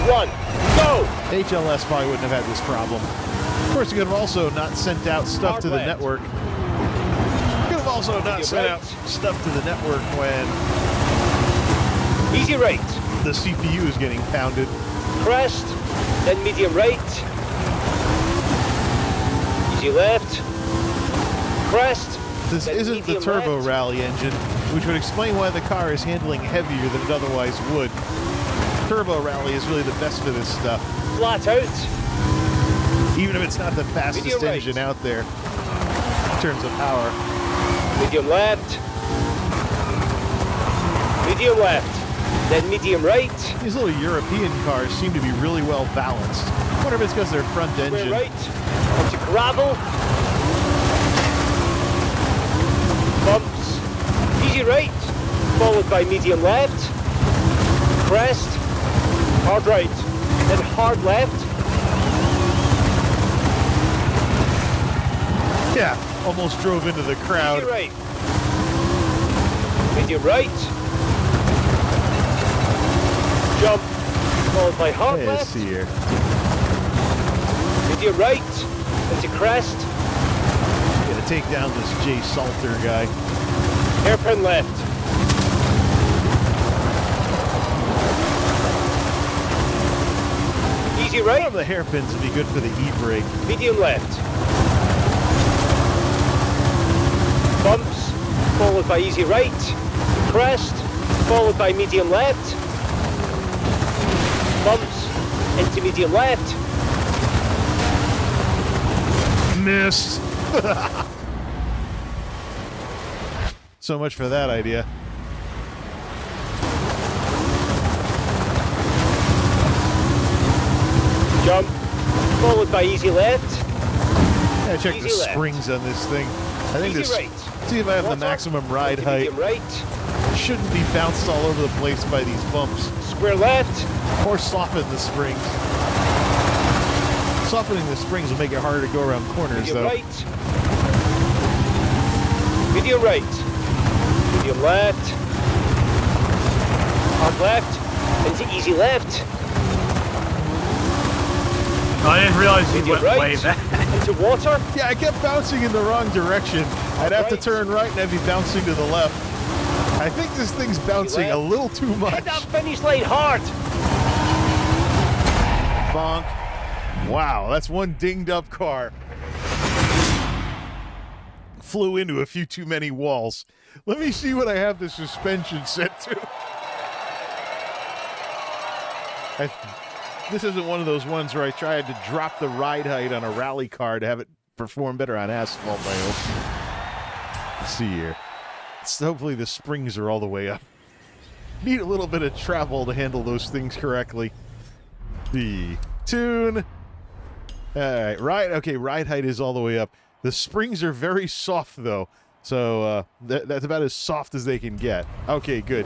1, go! HLS probably wouldn't have had this problem. Of course, you could have also not sent out stuff to the network. You could have also not sent out stuff to the network when Easy right. the CPU is getting pounded. Crest, then medium right. Easy left. Crest. This then isn't the medium turbo left. rally engine, which would explain why the car is handling heavier than it otherwise would. Turbo rally is really the best for this stuff, Flat out. even if it's not the fastest Medium right. engine out there in terms of power. Medium left. Medium left. Then medium right. These little European cars seem to be really well balanced. I wonder if it's because they're front Square engine. right. Onto gravel. Bumps. Easy right. Followed by medium left. Crest. Hard right. Then hard left. Yeah, almost drove into the crowd. Easy right. Medium right. Jump. Followed by hard Let's left. see here. Medium right. Into crest. Gonna take down this Jay Salter guy. Hairpin left. Easy One right. of the hairpins would be good for the e-brake. Medium left. Bumps, followed by easy right. Crest, followed by medium left. Bumps, into medium left. Missed. So much for that idea. Jump, followed by easy left. Yeah, check the Easy left. springs on this thing. I think Easy this. right. See if I have the Water, maximum ride into height. medium right. Shouldn't be bounced all over the place by these bumps. Square left. Or soften the springs. Softening the springs will make it harder to go around corners, Medium though. right. Medium right. Medium left. Hard left. Into easy left. I didn't realize you Medium went way right. back. Into water. Yeah, I kept bouncing in the wrong direction. I'd have to Right. turn right and I'd be bouncing to the left. I think this thing's bouncing a left. little too much. Hit that finish line hard. Bonk. Wow, that's one dinged up car. Flew into a few too many walls. Let me see what I have the suspension set to. This isn't one of those ones where I tried to drop the ride height on a rally car to have it perform better on asphalt, I hope. Let's see here. So hopefully the springs are all the way up. Need a little bit of travel to handle those things correctly. The tune. All right, okay, ride height is all the way up. The springs are very soft, though. So that's about as soft as they can get. Okay, good.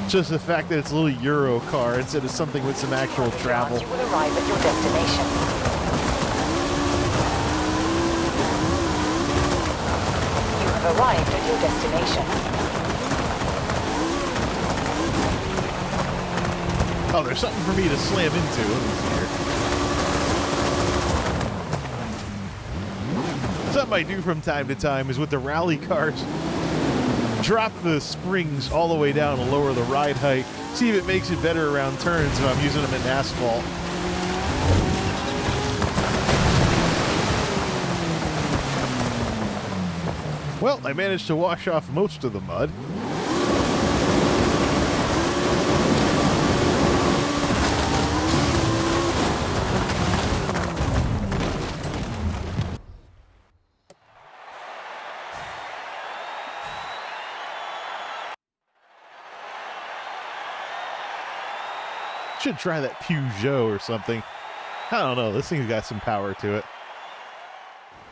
Just the fact that it's a little Euro car instead of something with some actual travel. You will arrive at your destination. You have arrived at your destination. Oh, there's something for me to slam into. Let me see here. Something I do from time to time is with the rally cars, drop the springs all the way down to lower the ride height. See if it makes it better around turns if I'm using them in asphalt. Well, I managed to wash off most of the mud. Should try that Peugeot or something. I don't know. This thing's got some power to it.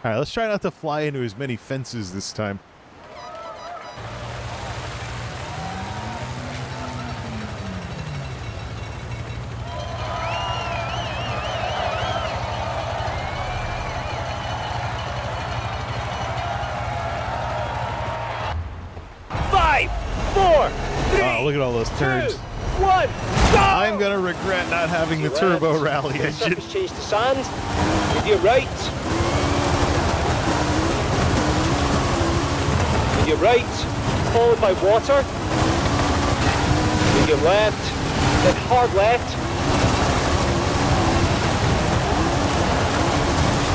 All right, let's try not to fly into as many fences this time. Five, four, three, Oh, look at all those turns. 2, 1, go! I'm going to regret not having the turbo rally engine. Surface change to sand. Medium right. Medium right. Followed by water. Medium left. Then hard left.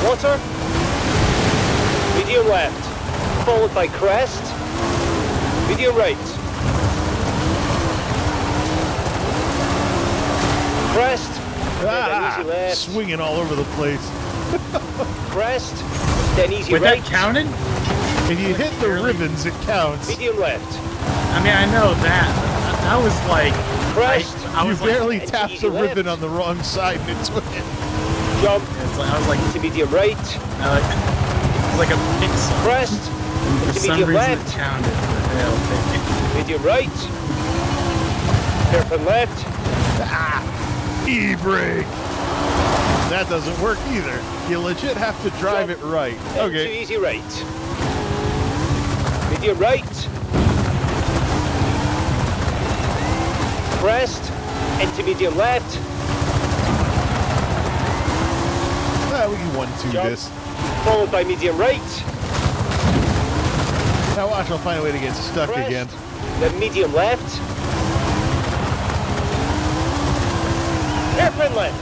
Water. Medium left. Followed by crest. Medium right. Crest. Then easy left. Swinging all over the place. Crest. Then easy Wait, right. that counted? If you hit the ribbons, it counts. Medium left. I mean, I know that. That was like... Crest. I You was like, barely and tapped easy the ribbon left. on the wrong side and it took it. Jump. I was like, To medium right. it's like a pixel. Crest. For To some medium reason left. it counted. Yeah, I'll take it. Medium right. Hairpin left. E-brake. That doesn't work either. You legit have to drive it right. Into Okay. easy right. Medium right. Crest. Into medium left. We can 1-2 Jump. this. Followed by medium right. Now watch, I'll find a way to get stuck Crest. again. Then medium left. Hairpin left.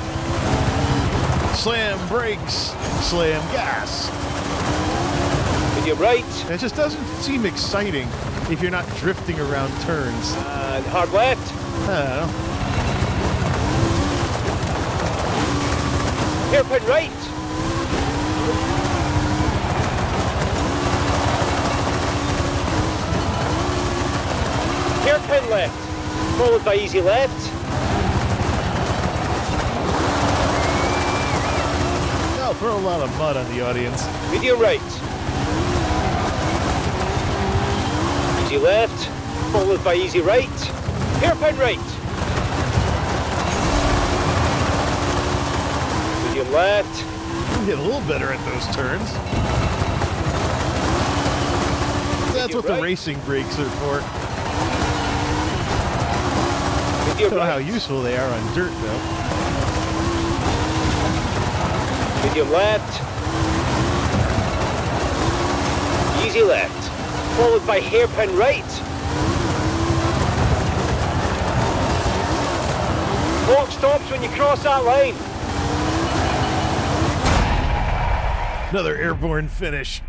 Slam brakes, slam gas. Medium right. It just doesn't seem exciting if you're not drifting around turns. And hard left. I don't know. Hairpin right. Hairpin left. Followed by easy left. I'll throw a lot of mud on the audience. Medium right. Easy left. Followed by easy right. Hairpin right. Medium left. You get a little better at those turns. That's what the right. racing brakes are for. I Medium don't know how right. useful they are on dirt, though. Medium left. Easy left. Followed by hairpin right. Clock stops when you cross that line. Another airborne finish.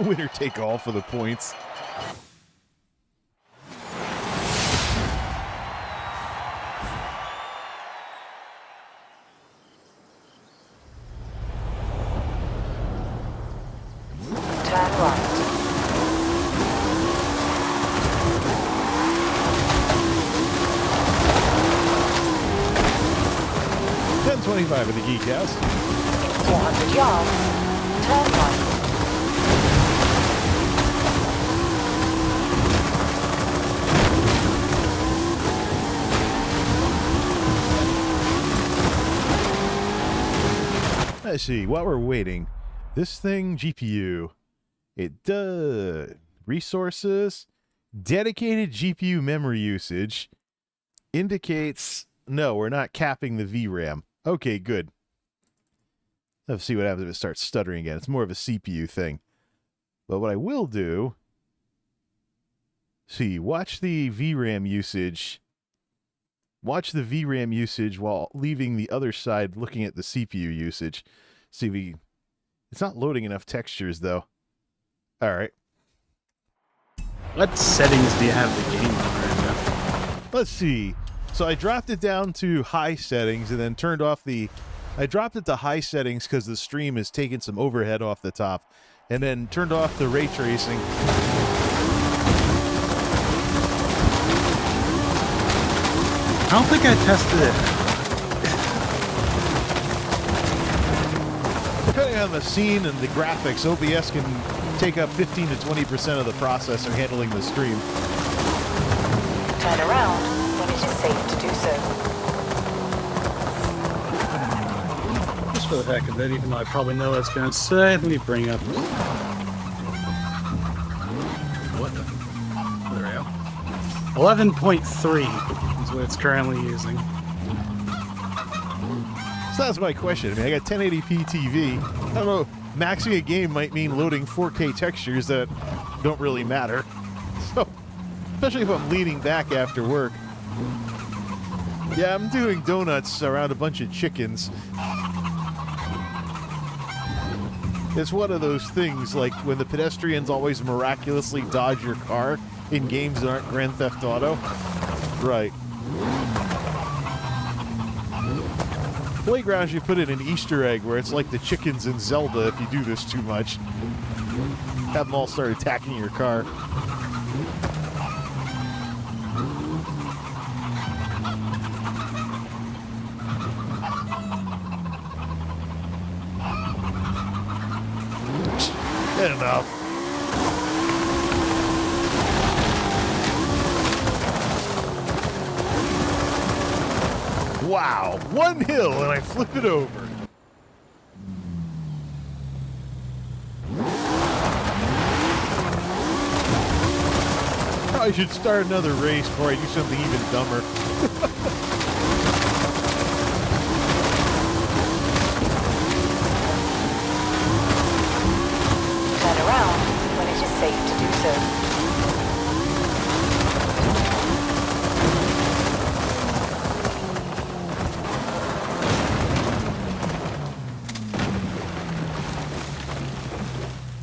Winner take all for the points. Turn right. 10:25 of the Geek House. In 400 yards, turn right. Let's see, while we're waiting, this thing, GPU, it does resources, dedicated GPU memory usage, indicates, no, we're not capping the VRAM. Okay, good. Let's see what happens if it starts stuttering again. It's more of a CPU thing. But what I will do, see, watch the VRAM usage. Watch the VRAM usage while leaving the other side looking at the CPU usage. See if we... It's not loading enough textures, though. All right. What settings do you have the game on right now? Let's see. So I dropped it down to high settings and then turned off the... I dropped it to high settings because the stream is taking some overhead off the top. And then turned off the ray tracing. I don't think I tested it. Depending on the scene and the graphics, OBS can take up 15 to 20% of the processor handling the stream. Turn around when it is safe to do so. Just for the heck of it, even though I probably know what it's going to say, let me bring up... What the... There we go. 11.3 is what it's currently using. So that's my question. I mean, I got 1080p TV. I don't know. maxing a game might mean loading 4K textures that don't really matter. So, especially if I'm leaning back after work. Yeah, I'm doing donuts around a bunch of chickens. It's one of those things, like when the pedestrians always miraculously dodge your car in games that aren't Grand Theft Auto. Right. Playgrounds, you put in an Easter egg where it's like the chickens in Zelda if you do this too much. Have them all start attacking your car. Enough. Wow, one hill and I flip it over. Probably should start another race before I do something even dumber. Turn around when it is safe to do so.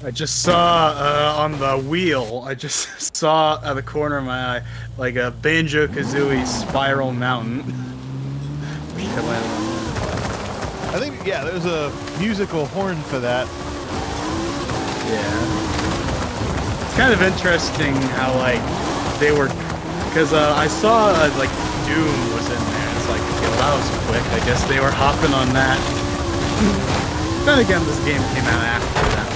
I just saw on the wheel, I just saw at the corner of my eye, like a Banjo-Kazooie Spiral Mountain. I think, yeah, there's a musical horn for that. Yeah. It's kind of interesting how, like, they were, because I saw, like, Doom was in there. It's like, okay, well, that was quick. I guess they were hopping on that. Then again, this game came out after that.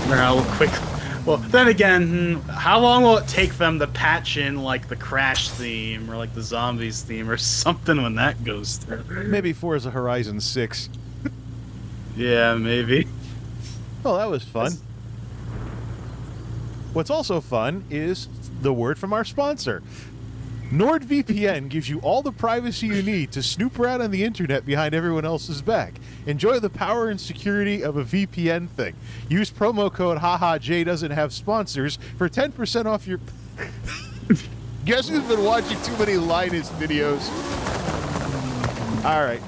How quick? Well, then again, how long will it take them to patch in like the Crash theme or like the Zombies theme or something when that goes through? Maybe Forza Horizon 6. Yeah, maybe. Well, that was fun. What's also fun is the word from our sponsor. NordVPN gives you all the privacy you need to snoop around on the internet behind everyone else's back. Enjoy the power and security of a VPN thing. Use promo code HaHaJ doesn't have sponsors for 10% off your... Guess who's been watching too many Linus videos? Alright.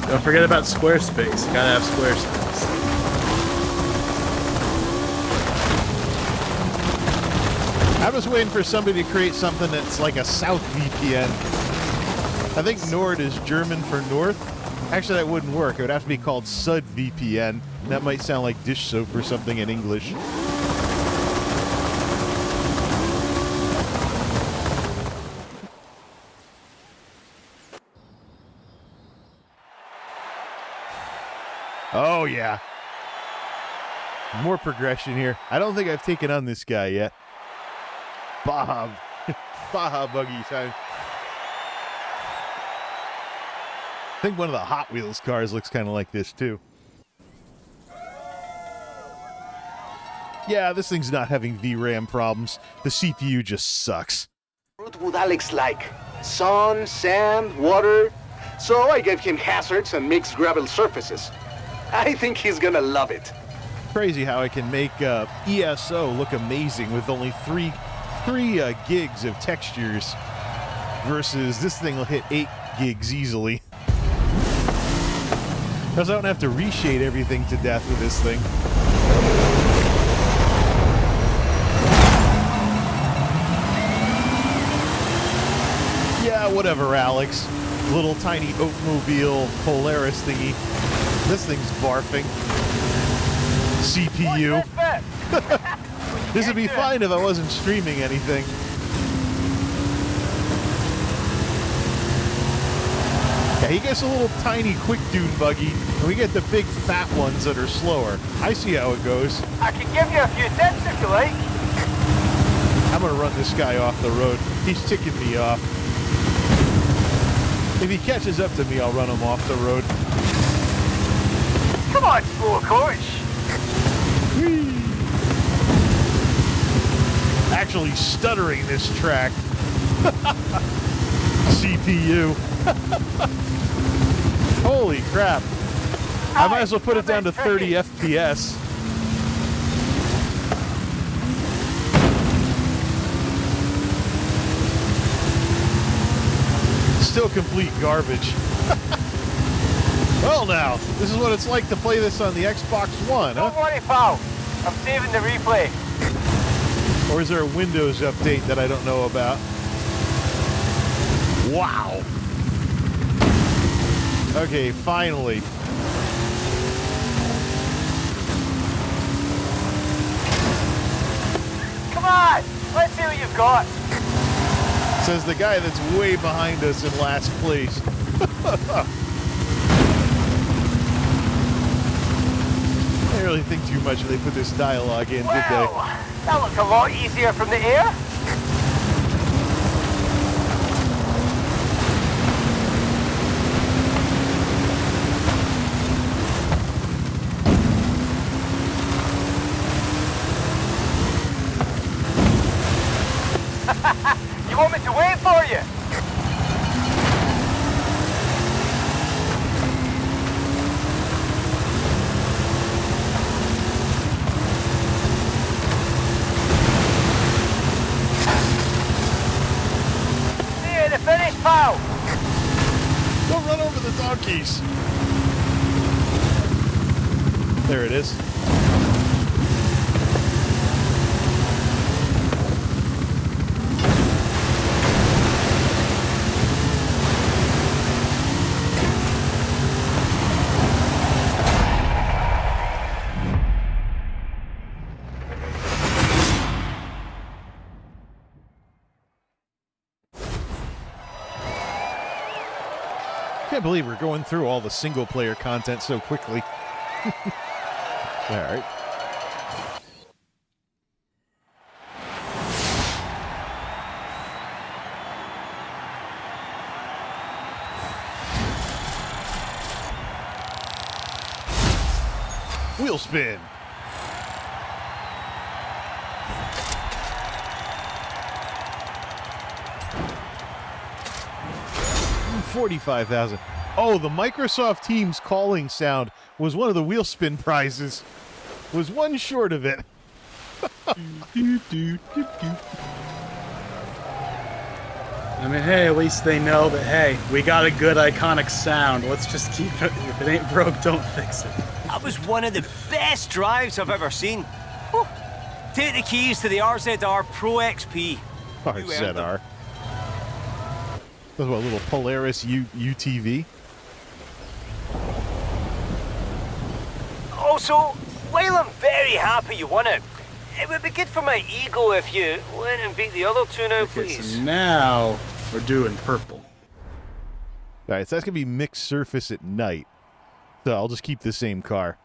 Don't forget about Squarespace. You gotta have Squarespace. I was waiting for somebody to create something that's like a South VPN. I think Nord is German for North. Actually, that wouldn't work. It would have to be called Sud VPN. That might sound like dish soap or something in English. Oh, yeah. More progression here. I don't think I've taken on this guy yet. Bob. Baja Buggy time. I think one of the Hot Wheels cars looks kind of like this, too. Yeah, this thing's not having VRAM problems. The CPU just sucks. What would Alex like? Sun, sand, water? So I gave him hazards and mixed gravel surfaces. I think he's gonna love it. Crazy how I can make ESO look amazing with only three gigs of textures versus this thing will hit 8 gigs easily. Because I don't have to reshade everything to death with this thing. Yeah, whatever, Alex. Little tiny Oatmobile Polaris thingy. This thing's barfing. CPU. This would be fine if I wasn't streaming anything. Yeah, he gets a little tiny quick dune buggy, and we get the big fat ones that are slower. I see how it goes. I can give you a few tips if you like. I'm gonna run this guy off the road. He's ticking me off. If he catches up to me, I'll run him off the road. Come on, slow coach. Whee! Actually stuttering this track. CPU. Holy crap. I might as well put it down to 30 FPS. Still complete garbage. Well now, this is what it's like to play this on the Xbox One, huh? Don't worry, pal. I'm saving the replay. Or is there a Windows update that I don't know about? Wow. Okay, finally. Come on, let's see what you've got. Says the guy that's way behind us in last place. I didn't really think too much when they put this dialogue in, did they? That looks a lot easier from the air. You want me to wait for you? See you at the finish, pal. Don't run over the donkeys. There it is. I can't believe we're going through all the single-player content so quickly. All right. Wheel spin. $45,000. Oh, the Microsoft Teams calling sound was one of the wheel spin prizes. Was one short of it. I mean, hey, at least they know that, hey, we got a good iconic sound. Let's just keep it. If it ain't broke, don't fix it. That was one of the best drives I've ever seen. Whew. Take the keys to the RZR Pro XP. RZR. That's what, a little Polaris UTV? Also, while I'm very happy you won it, it would be good for my ego if you went and beat the other two now, Okay, please. so now we're doing purple. All right, so that's going to be mixed surface at night. So I'll just keep the same car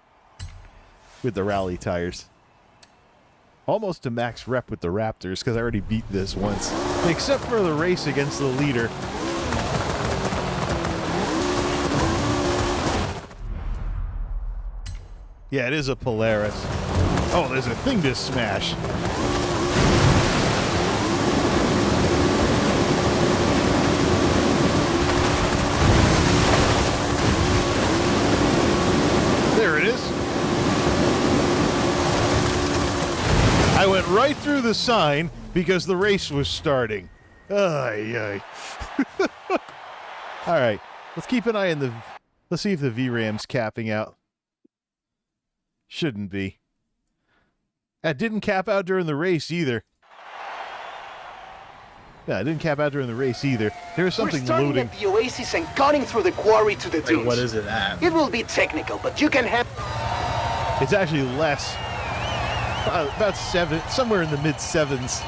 with the rally tires. Almost to max rep with the Raptors because I already beat this once. Except for the race against the leader. Yeah, it is a Polaris. Oh, there's a thing to smash. There it is. I went right through the sign because the race was starting. Ay, ay. All right, let's keep an eye on the... Let's see if the VRAM's capping out. Shouldn't be. It didn't cap out during the race either. Yeah, it didn't cap out during the race either. There was something We're starting loading. at the oasis and cutting through the quarry to the dunes. Wait, what is it at? It will be technical, but you can have... It's actually less. About 7, somewhere in the mid-7s.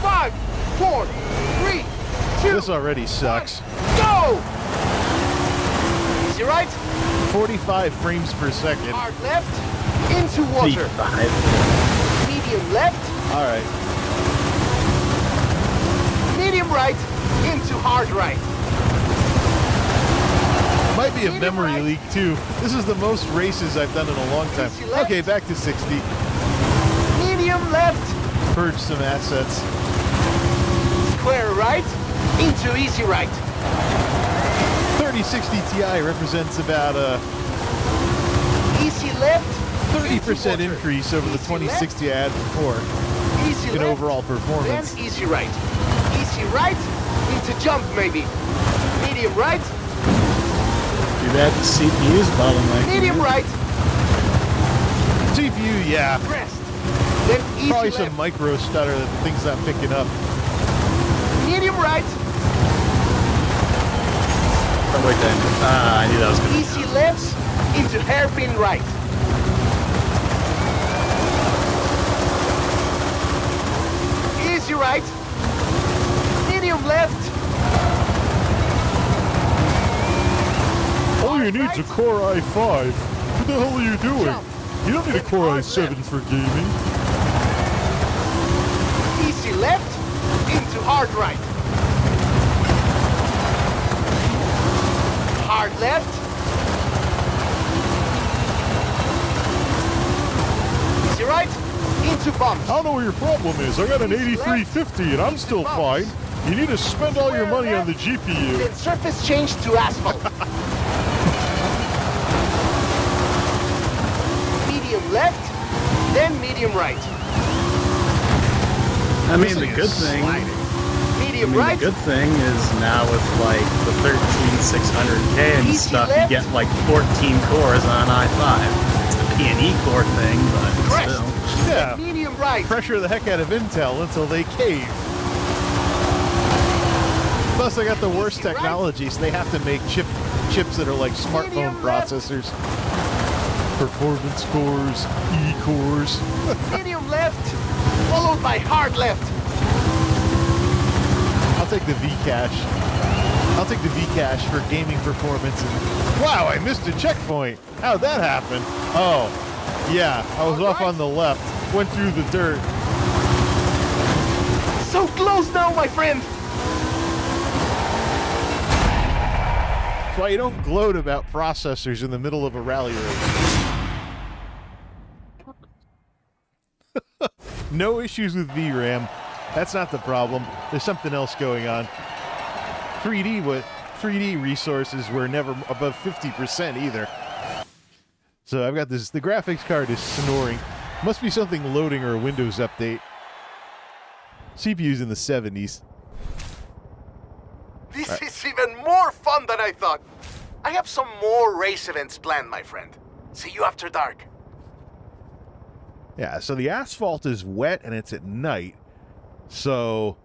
5, 4, 3, 2, This already sucks. go! Easy right, 45 frames per second. hard left, into water. Medium left, All right. medium right, into hard right. Might be a memory leak, too. This is the most races I've done in a long time. Okay, back to 60. Medium left, Purge some assets. square right, into easy right. 3060 Ti represents about a Easy left. 30% increase over the 2060 I had before Easy in left. overall performance. Then easy right. Easy right into jump maybe. Medium right. Do that CPU's bottleneck. Medium right. CPU, yeah. Rest. Then easy Probably left. some micro stutter that the thing's not picking up. Medium right. Oh, wait, then. I knew that was going to Easy left into hairpin right. Easy right. Medium left. All you Hard need is a right. Core i5. What the hell are you doing? Jump. You don't need a Then Core hard i7 left. for gaming. Easy left into hard right. Hard left. Easy right into bumps. I don't know what your problem is. I got an 8350 and I'm still fine. You need to spend all your money on the GPU. Then surface change to asphalt. Medium left, then medium right. I mean, the good thing. Medium I mean, right. the good thing is now with like the 13600K and Easy stuff, left. you get like 14 cores on an i5. It's the P&E core thing, but Crest. still. Yeah. Medium right. Pressure the heck out of Intel until they cave. Plus, I got the worst Easy right. technology, so they have to make chips that are like smartphone Medium left. processors. Performance cores, E-cores. Medium left, followed by hard left. I'll take the V-cache. I'll take the V-cache for gaming performance. And wow, I missed a checkpoint. How'd that happen? Oh, yeah, I was off on the left. Went through the dirt. So close now, my friend. That's why you don't gloat about processors in the middle of a rally race. No issues with VRAM. That's not the problem. There's something else going on. 3D resources were never above 50% either. So I've got this. The graphics card is snoring. Must be something loading or a Windows update. CPU's in the 70s. This is even more fun than I thought. I have some more race events planned, my friend. See you after dark. Yeah, so the asphalt is wet and it's at night. So,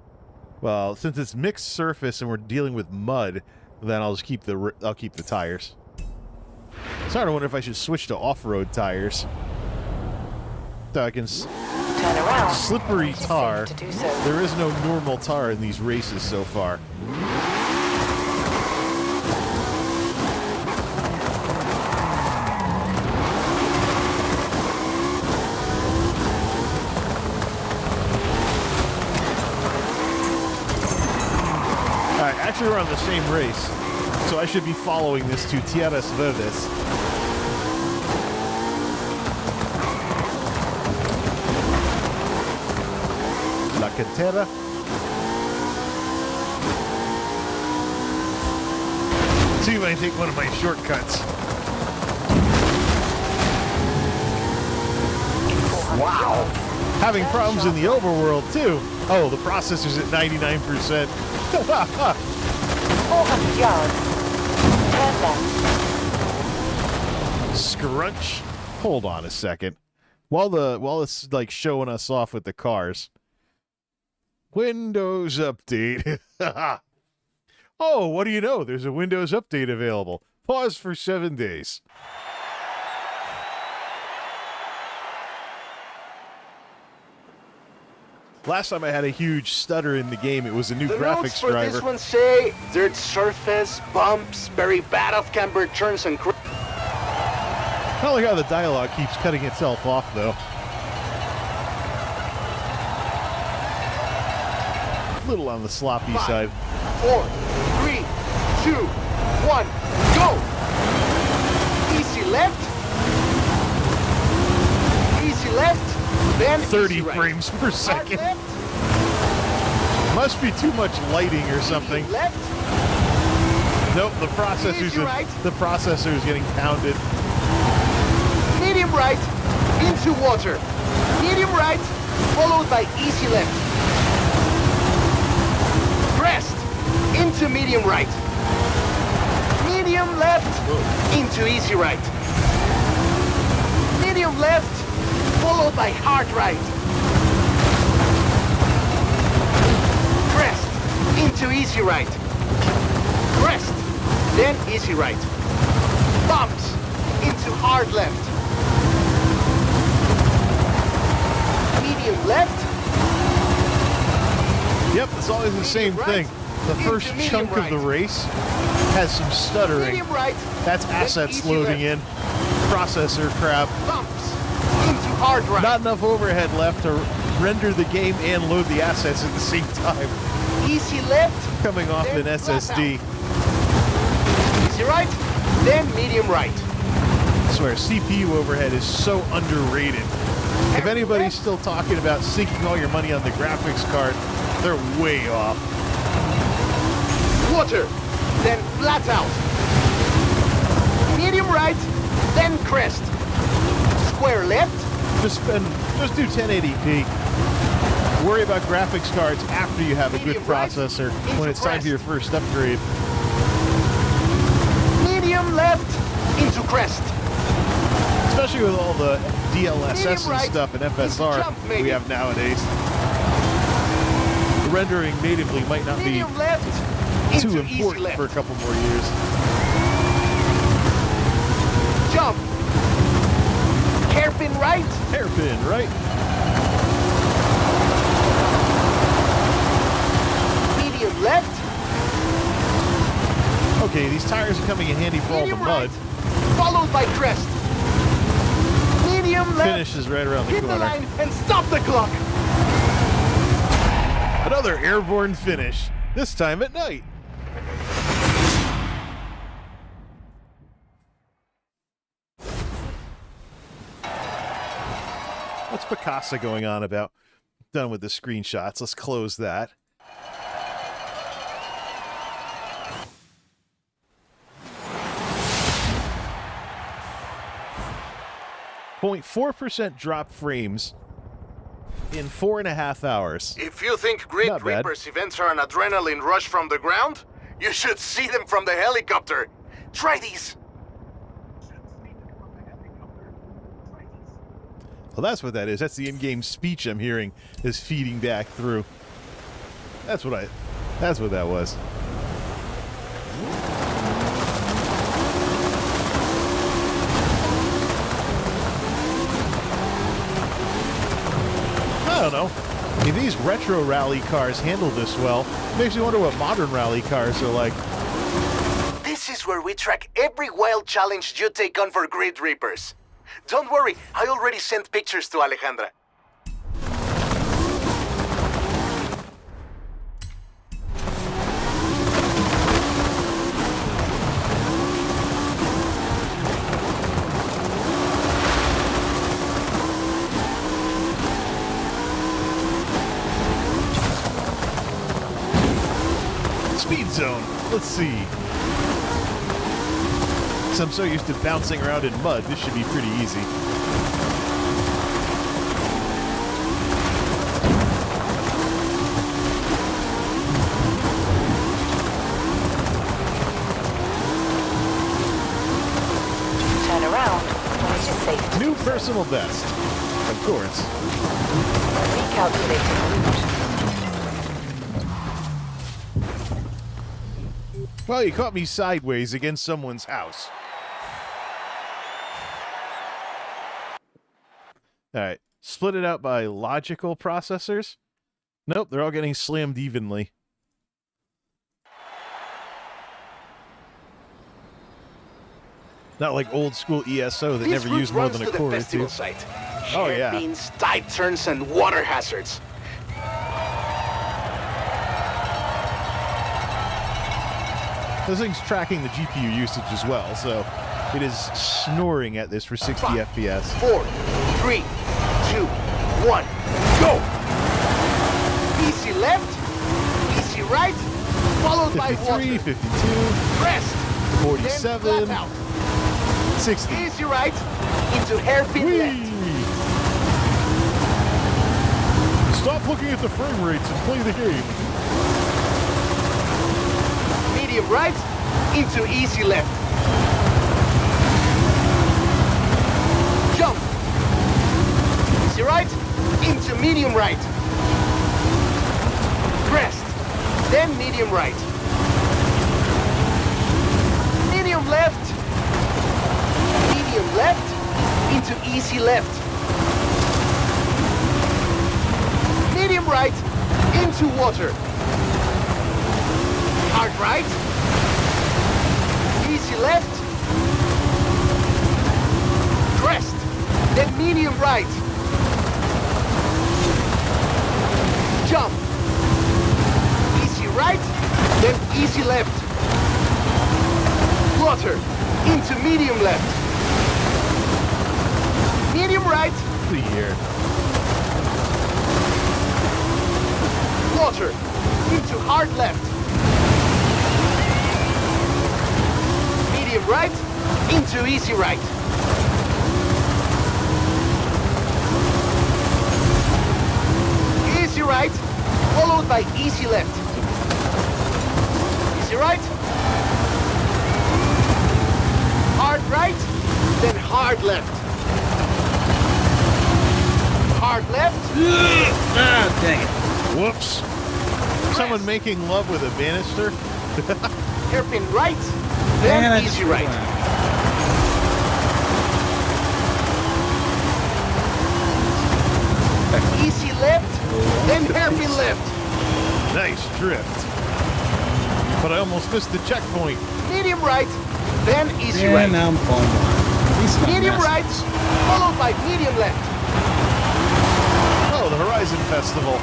well, since it's mixed surface and we're dealing with mud, then I'll just keep the tires. Starting to wonder if I should switch to off-road tires. So I can Turn around. slippery It is tar. safe to do so. There is no normal tar in these races so far. Alright, actually we're on the same race, so I should be following this to Tierras Verdes. La Cantera. See if I can take one of my shortcuts. Wow! Having problems in the overworld too. Oh, the processor's at 99%. 400 yards. Turn left. Scrunch. Hold on a second. While it's like showing us off with the cars. Windows update. Oh, what do you know? There's a Windows update available. Pause for 7 days. Last time I had a huge stutter in the game, it was a new The notes graphics for driver. this one say dirt surface, bumps, very bad off-camber turns and I don't like how the dialogue keeps cutting itself off, though. A little on the sloppy 5, side. 4, 3, 2, 1, go! Easy left. Easy left. Then 30 easy right. frames per Hard second. left. Must be too much lighting or something. Left. Nope, the processor's Right. the processor is getting pounded. Medium right. Into water. Medium right. Followed by easy left. Crest. Into medium right. Medium left. Into easy right. Medium left. Followed by hard right. Crest. Into easy right. Crest. Then easy right. Bumps. Into hard left. Medium left. Yep, it's always the same Medium thing. right. The Into first medium chunk of the right. race has some stuttering. Medium right. That's then assets easy loading left. in. Processor crap. Bumps. Into hard right. Not enough overhead left to render the game and load the assets at the same time. Easy left. Coming off Then an flat SSD. Easy right. Then medium right. I swear, CPU overhead is so underrated. If anybody's still talking about sinking all your money on the graphics card, they're way off. Water. Then flat out. Medium right. Then crest. Square left. Just do 1080p. Worry about graphics cards after you have a good Medium right, processor when into it's time for your first upgrade. Medium left. Into crest. Especially with all the DLSS Medium and right, stuff and into FSR jump, maybe. we have nowadays. The rendering natively might not be Medium left. too Into easy important left. for a couple more years. Jump. Hairpin right. Hairpin, right? Medium left. Okay, these tires are coming in handy for all the Medium mud. right. Followed by crest. Medium left. Finish is right around the Hit the corner. line and stop the clock. Another airborne finish, this time at night. What's Picasso going on about? Done with the screenshots. Let's close that. .4% drop frames in 4.5 hours. If you think Grid Not bad. Reapers events are an adrenaline rush from the ground, you should see them from the helicopter. Try these. Well, that's what that is. That's the in-game speech I'm hearing is feeding back through. That's what that was. I don't know. If these retro rally cars handle this well, makes me wonder what modern rally cars are like. This is where we track every wild challenge you take on for Grid Reapers. Don't worry, I already sent pictures to Alejandra. Speed zone. Let's see. Since I'm so used to bouncing around in mud, this should be pretty easy. Turn around when it is safe to New do so. personal best. Of course. Recalculating route. Well, you caught me sideways against someone's house. All right. Split it out by logical processors? Nope, they're all getting slammed evenly. Not like old school ESO that never used more than a core or two. Site. Oh, yeah. Hairpins, tight turns, and water hazards. This thing's tracking the GPU usage as well, so it is snoring at this for 60 FPS. 4, 3, 2, 1, go! Easy left, right, followed by 53, water. 52, Crest. 47, Then flat out. 60. Easy right into hairpin Whee! left. Stop looking at the frame rates and play the game. Medium right into easy left. Jump. Easy right into medium right. Crest. Then medium right. Medium left. Medium left into easy left. Medium right into water. Hard right. Easy left. Crest. Then medium right. Jump. Easy right. Then easy left. Water. Into medium left. Medium right. The year. Water. Into hard left. Medium right. Into easy right. Easy right. Followed by easy left. Easy right. Hard right. Then hard left. Hard left. Ah, dang it. Whoops. Someone making love with a banister? Hairpin right. Man, Then I easy just right. realized. Easy left. Then hairpin left. Nice drift. But I almost missed the checkpoint. Medium right. Then easy Yeah, right. now I'm falling behind. At least my Medium mask- right. Followed by medium left. Oh, the Horizon Festival.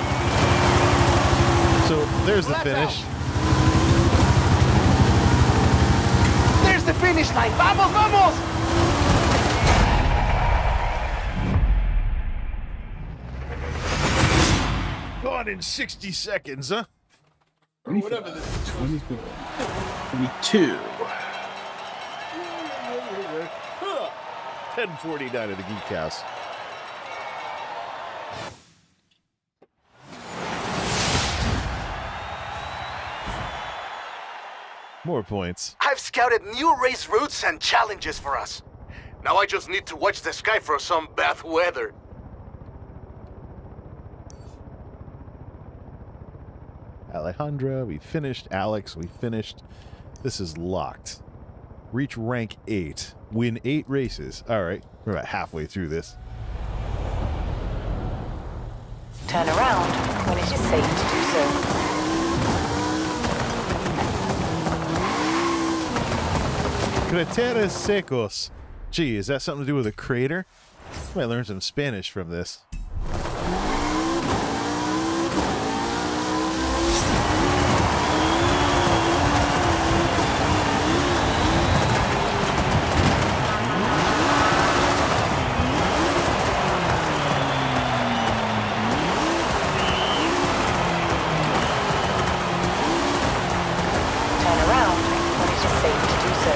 So there's the Flat finish. There's the finish line. Vamos, vamos! Gone in 60 seconds, huh? Or whatever this is. 22. 10:49 at the Geek House. More points. I've scouted new race routes and challenges for us. Now I just need to watch the sky for some bad weather. Alejandra, we finished. Alex, we finished. This is locked. Reach rank 8. Win 8 races. All right, we're about halfway through this. Turn around when it is safe to do so. Crateres secos. Gee, is that something to do with a crater? Might learn some Spanish from this. Turn around when it is safe to do so.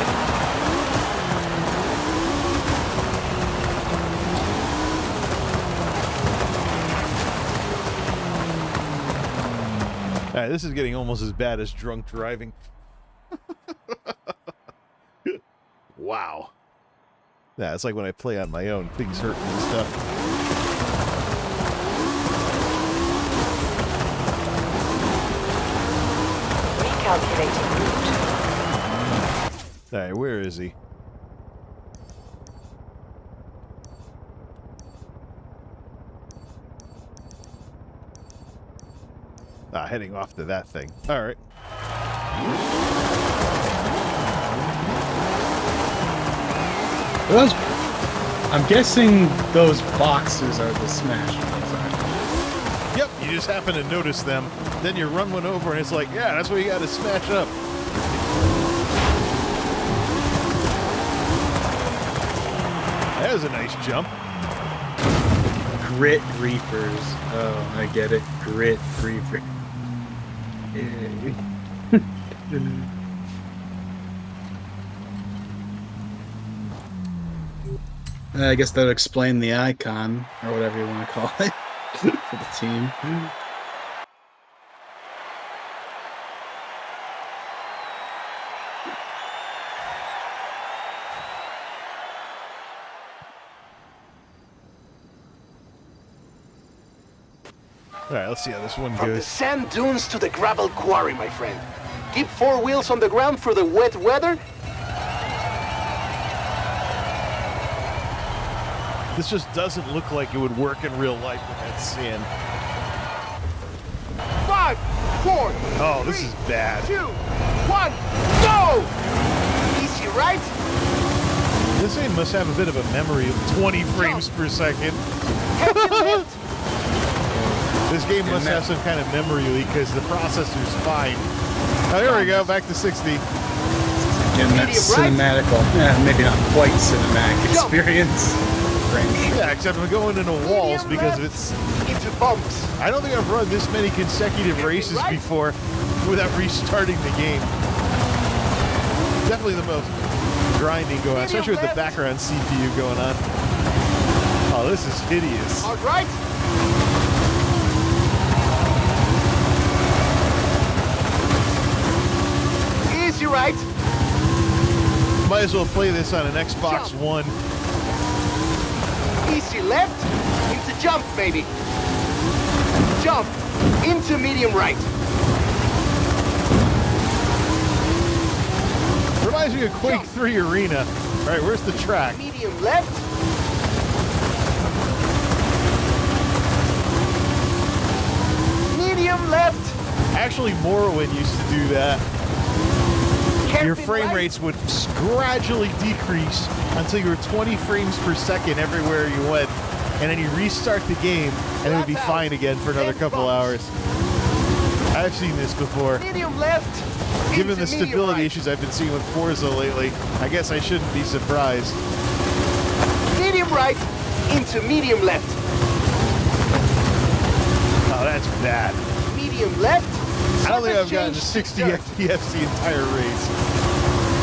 All right, this is getting almost as bad as drunk driving. Wow. Yeah, it's like when I play on my own, things hurt and stuff. Recalculating route. All right, where is he? Heading off to that thing. All right. I'm guessing those boxes are the smash ones, aren't they? Yep, you just happen to notice them. Then you run one over and it's like, yeah, that's what you got to smash up. That was a nice jump. Grit Reapers. Oh, I get it. Grit Reaper. I guess that would explain the icon, or whatever you want to call it, for the team. All right, let's see how this one From the goes. sand dunes to the gravel quarry, my friend. Keep 4 wheels on the ground for the wet weather. This just doesn't look like it would work in real life with that sand. 5, 4, Oh, this 3, is bad. 2, 1, go! Easy, right? This game must have a bit of a memory of 20 frames per second. Heavy lift. This game must have some kind of memory leak because the processor's fine. Oh, here we go, back to 60. Getting that cinematic, maybe not quite cinematic experience. Yeah, except I'm going into walls because it's... Into bumps. I don't think I've run this many consecutive races before without restarting the game. Definitely the most grinding going on, especially with the background CPU going on. Oh, this is hideous. All right. Easy, right? Might as well play this on an Xbox One. Easy left, into jump, baby. Jump, into medium right. Reminds me of Quake 3 Arena. All right, where's the track? Medium left. Medium left. Actually, Morrowind used to do that. Your frame rates would gradually decrease until you were 20 frames per second everywhere you went, and then you restart the game, and it would be fine again for another couple hours. I've seen this before. Medium left. Given the stability issues I've been seeing with Forza lately, I guess I shouldn't be surprised. Medium right, into medium left. Oh, that's bad. Medium left. I don't think I've gotten to 60 FPS the entire race.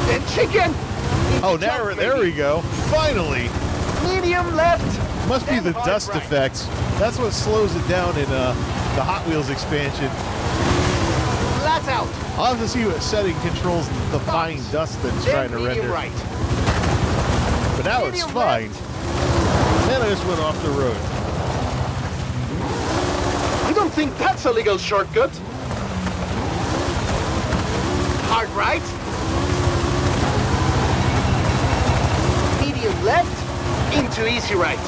Then chicken. Oh, now there we go. Finally. Medium left. Must be the dust effects. That's what slows it down in the Hot Wheels expansion. Flat out. I'll have to see what setting controls the fine dust that it's trying to render. Right. But now it's fine. And I just went off the road. I don't think that's a legal shortcut. Hard right. Medium left. Into easy right.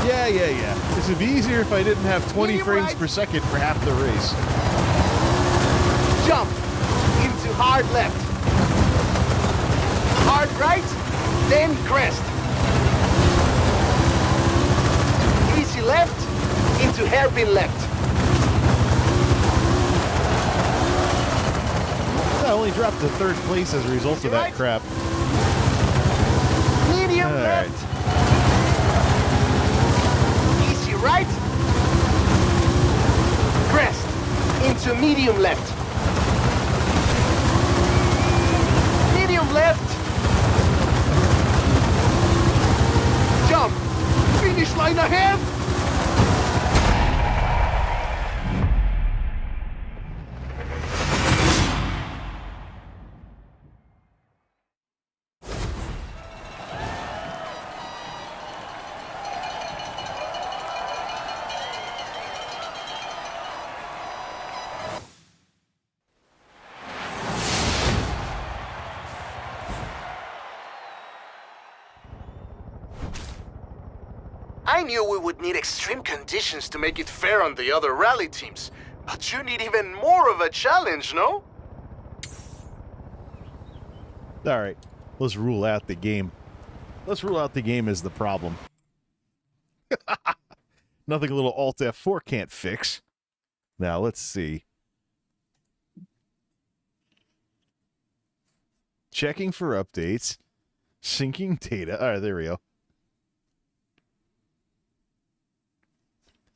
Yeah. This would be easier if I didn't have 20 frames per second for half the race. Jump. Into hard left. Hard right. Then crest. Easy left. Into hairpin left. I only dropped to 3rd place as a result of that crap. Medium left. Easy right. Crest. Into medium left. Medium left. Jump. Finish line ahead. I knew we would need extreme conditions to make it fair on the other rally teams, but you need even more of a challenge, no? All right, let's rule out the game. Let's rule out the game as the problem. Nothing a little Alt F4 can't fix. Now, let's see. Checking for updates. Syncing data. All right, there we go.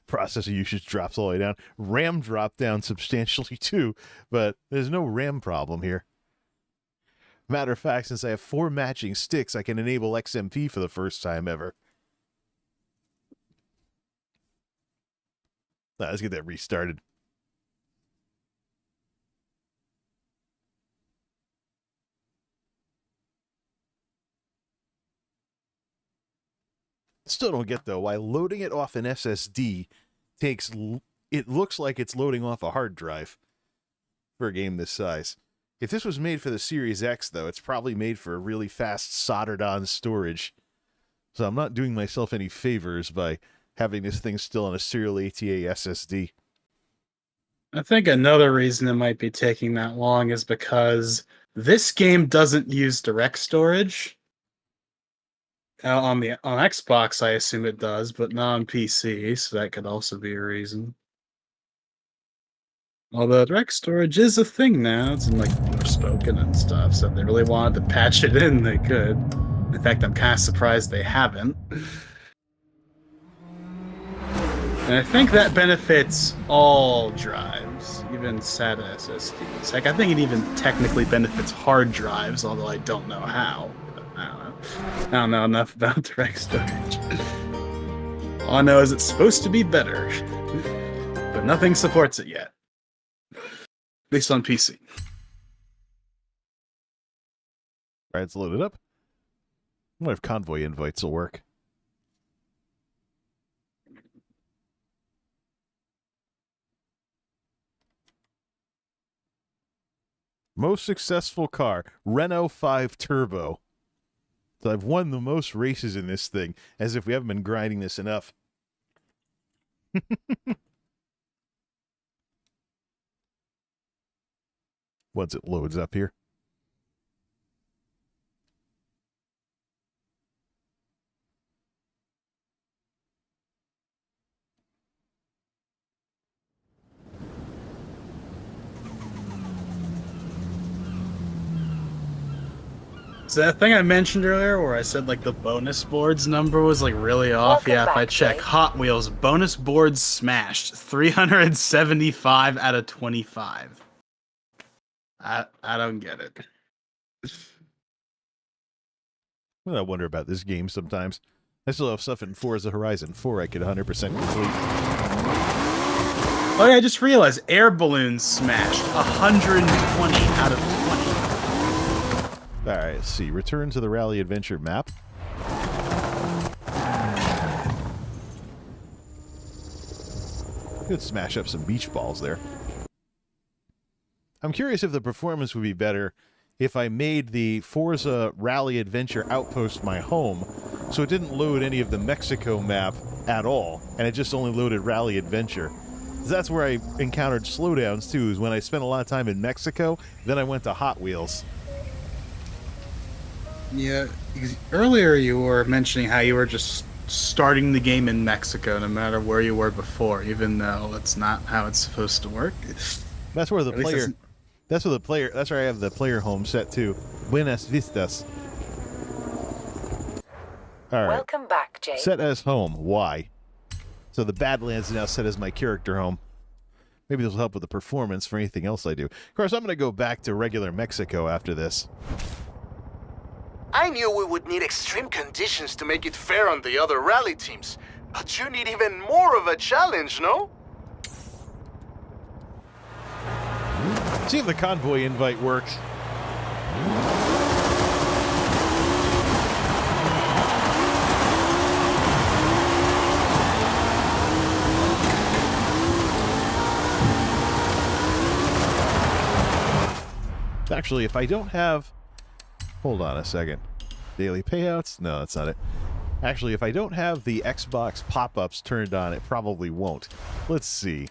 Processor usage drops all the way down. RAM dropped down substantially too, but there's no RAM problem here. Matter of fact, since I have 4 matching sticks, I can enable XMP for the first time ever. Let's get that restarted. Still don't get, though, why loading it off an SSD takes... It looks like it's loading off a hard drive for a game this size. If this was made for the Series X, though, it's probably made for a really fast soldered-on storage. So I'm not doing myself any favors by having this thing still on a serial ATA SSD. I think another reason it might be taking that long is because this game doesn't use direct storage. On Xbox, I assume it does, but not on PC, so that could also be a reason. Although direct storage is a thing now, it's in like Forspoken and stuff, so if they really wanted to patch it in, they could. In fact, I'm kind of surprised they haven't. And I think that benefits all drives, even SATA SSDs. Heck, I think it even technically benefits hard drives, although I don't know how. I don't know enough about direct storage. All I know is it's supposed to be better, but nothing supports it yet. At least on PC. All right, it's loaded up. I wonder if convoy invites will work. Most successful car, Renault 5 Turbo. So I've won the most races in this thing, as if we haven't been grinding this enough. Once it loads up here. So that thing I mentioned earlier where I said like the bonus boards number was like really off? Welcome Yeah, if I back, check Jay. Hot Wheels, bonus boards smashed. 375 out of 25. I don't get it. Well, I wonder about this game sometimes. I still have stuff in Forza Horizon 4 I could 100% complete. Oh yeah, I just realized air balloons smashed. 120 out of 20. Alright, let's see. Return to the Rally Adventure map. Could smash up some beach balls there. I'm curious if the performance would be better if I made the Forza Rally Adventure Outpost my home, so it didn't load any of the Mexico map at all, and it just only loaded Rally Adventure. 'Cause that's where I encountered slowdowns, too, is when I spent a lot of time in Mexico, then I went to Hot Wheels. Yeah, because earlier you were mentioning how you were just starting the game in Mexico no matter where you were before, even though that's not how it's supposed to work. That's where the At least player... That's where I have the player home set, too. Buenas Vistas. Alright. Welcome back, Jay. Set as home. Why? So the Badlands is now set as my character home. Maybe this will help with the performance for anything else I do. Of course, I'm going to go back to regular Mexico after this. I knew we would need extreme conditions to make it fair on the other rally teams. But you need even more of a challenge, no? See if the convoy invite works. Actually, if I don't have... Hold on a second. Daily payouts? No, that's not it. Actually, if I don't have the Xbox pop-ups turned on, it probably won't. Let's see.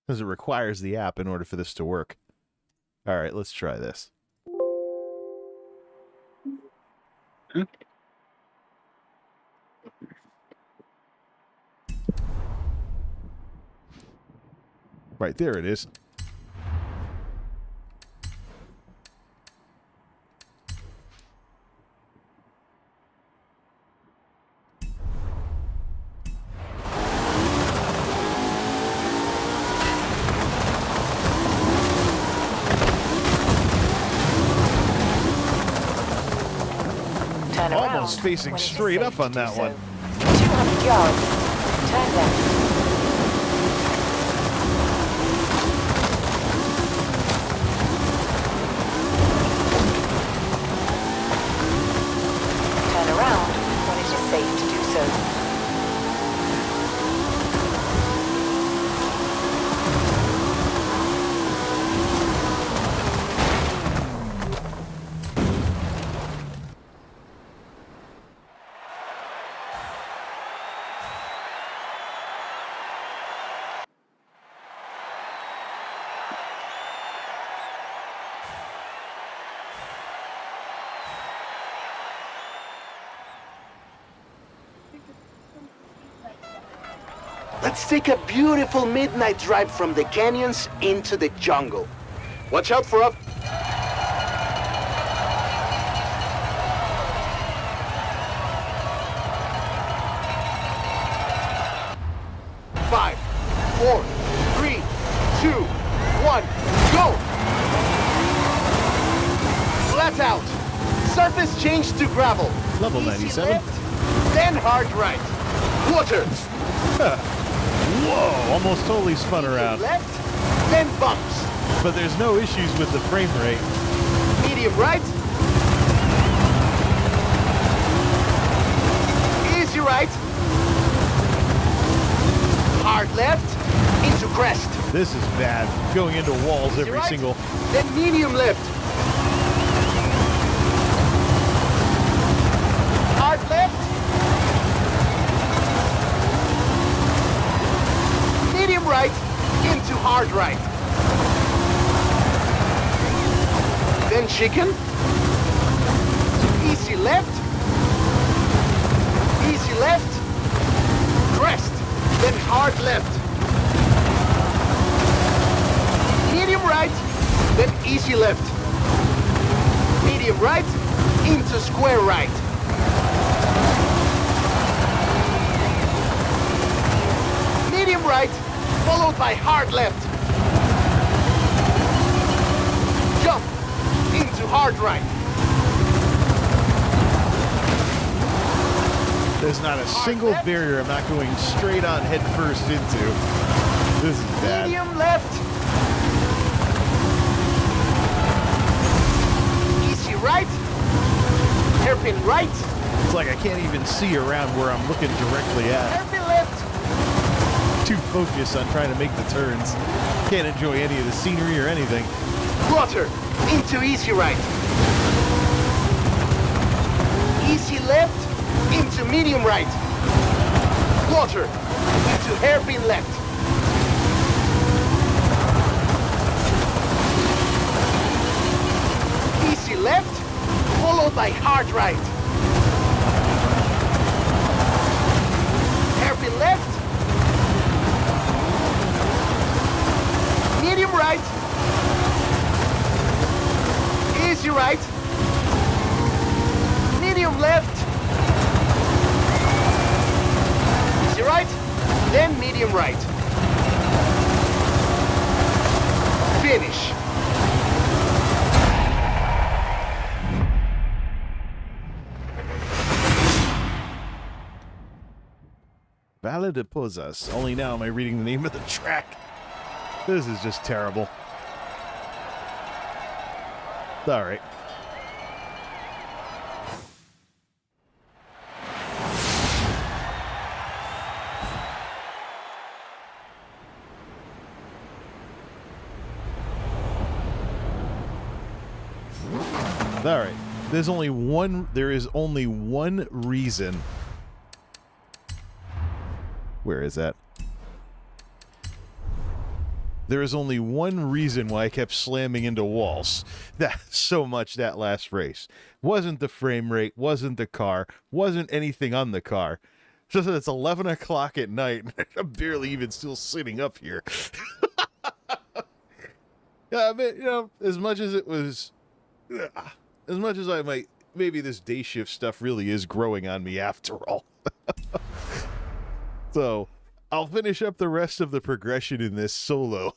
Because it requires the app in order for this to work. Alright, let's try this. Right, there it is. almost facing when it is straight safe up to on do that so. one. 200 yards. Turn left. Turn around when it is safe to do so. Let's take a beautiful midnight drive from the canyons into the jungle. Watch out for a... 5, 4, 3, 2, 1, go! Flat out. Surface change to gravel. Level Easy 97. left, then hard right. Water. Whoa, almost totally spun around. Left, then bumps. But there's no issues with the frame rate. Medium right. Easy right. Hard left into crest. This is bad. Going into walls Easy every right, single... then medium left. Hard left. Medium right into hard right. Then chicken. Easy left. Easy left. Crest. Then hard left. Medium right. Then easy left. Medium right into square right. Medium right, followed by hard left. Jump into hard right. There's not a single left. barrier I'm not going straight on head first into. This is bad. Medium left. Easy right. Hairpin right. It's like I can't even see around where I'm looking directly at. Hairpin left. Too focused on trying to make the turns. Can't enjoy any of the scenery or anything. Quarter into easy right. Easy left into medium right. Quarter into hairpin left. Easy left, followed by hard right. Hairpin left. Medium right. Easy right. Medium left. Easy right. Then medium right. Finish. Ballad de Pozas. Only now am I reading the name of the track. This is just terrible. All right. All right. There is only one reason. Where is that? There is only one reason why I kept slamming into walls that last race. Wasn't the frame rate, wasn't the car, wasn't anything on the car. Just that it's 11 o'clock at night and I'm barely even still sitting up here. Yeah, I mean, as much as it was, as much as I might, maybe this day shift stuff really is growing on me after all. So, I'll finish up the rest of the progression in this solo.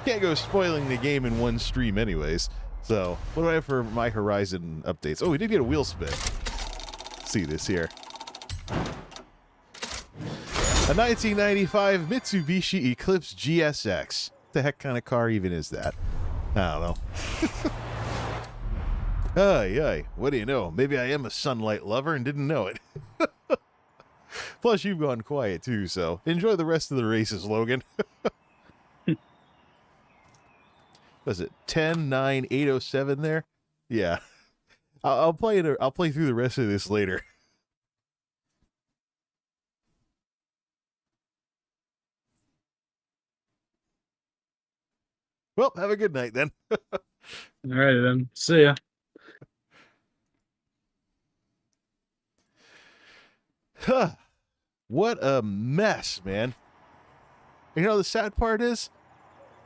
Can't go spoiling the game in one stream anyways. So, what do I have for my Horizon updates? Oh, we did get a wheel spin. see this here. A 1995 Mitsubishi Eclipse GSX. What the heck kind of car even is that? I don't know. Ay, what do you know? Maybe I am a sunlight lover and didn't know it. Plus, you've gone quiet too, so enjoy the rest of the races, Logan. Was it 10, 9, 807 there? Yeah. I'll play it. I'll play through the rest of this later. Well, have a good night then. All right, then. See ya. Huh. What a mess, man. You know, the sad part is,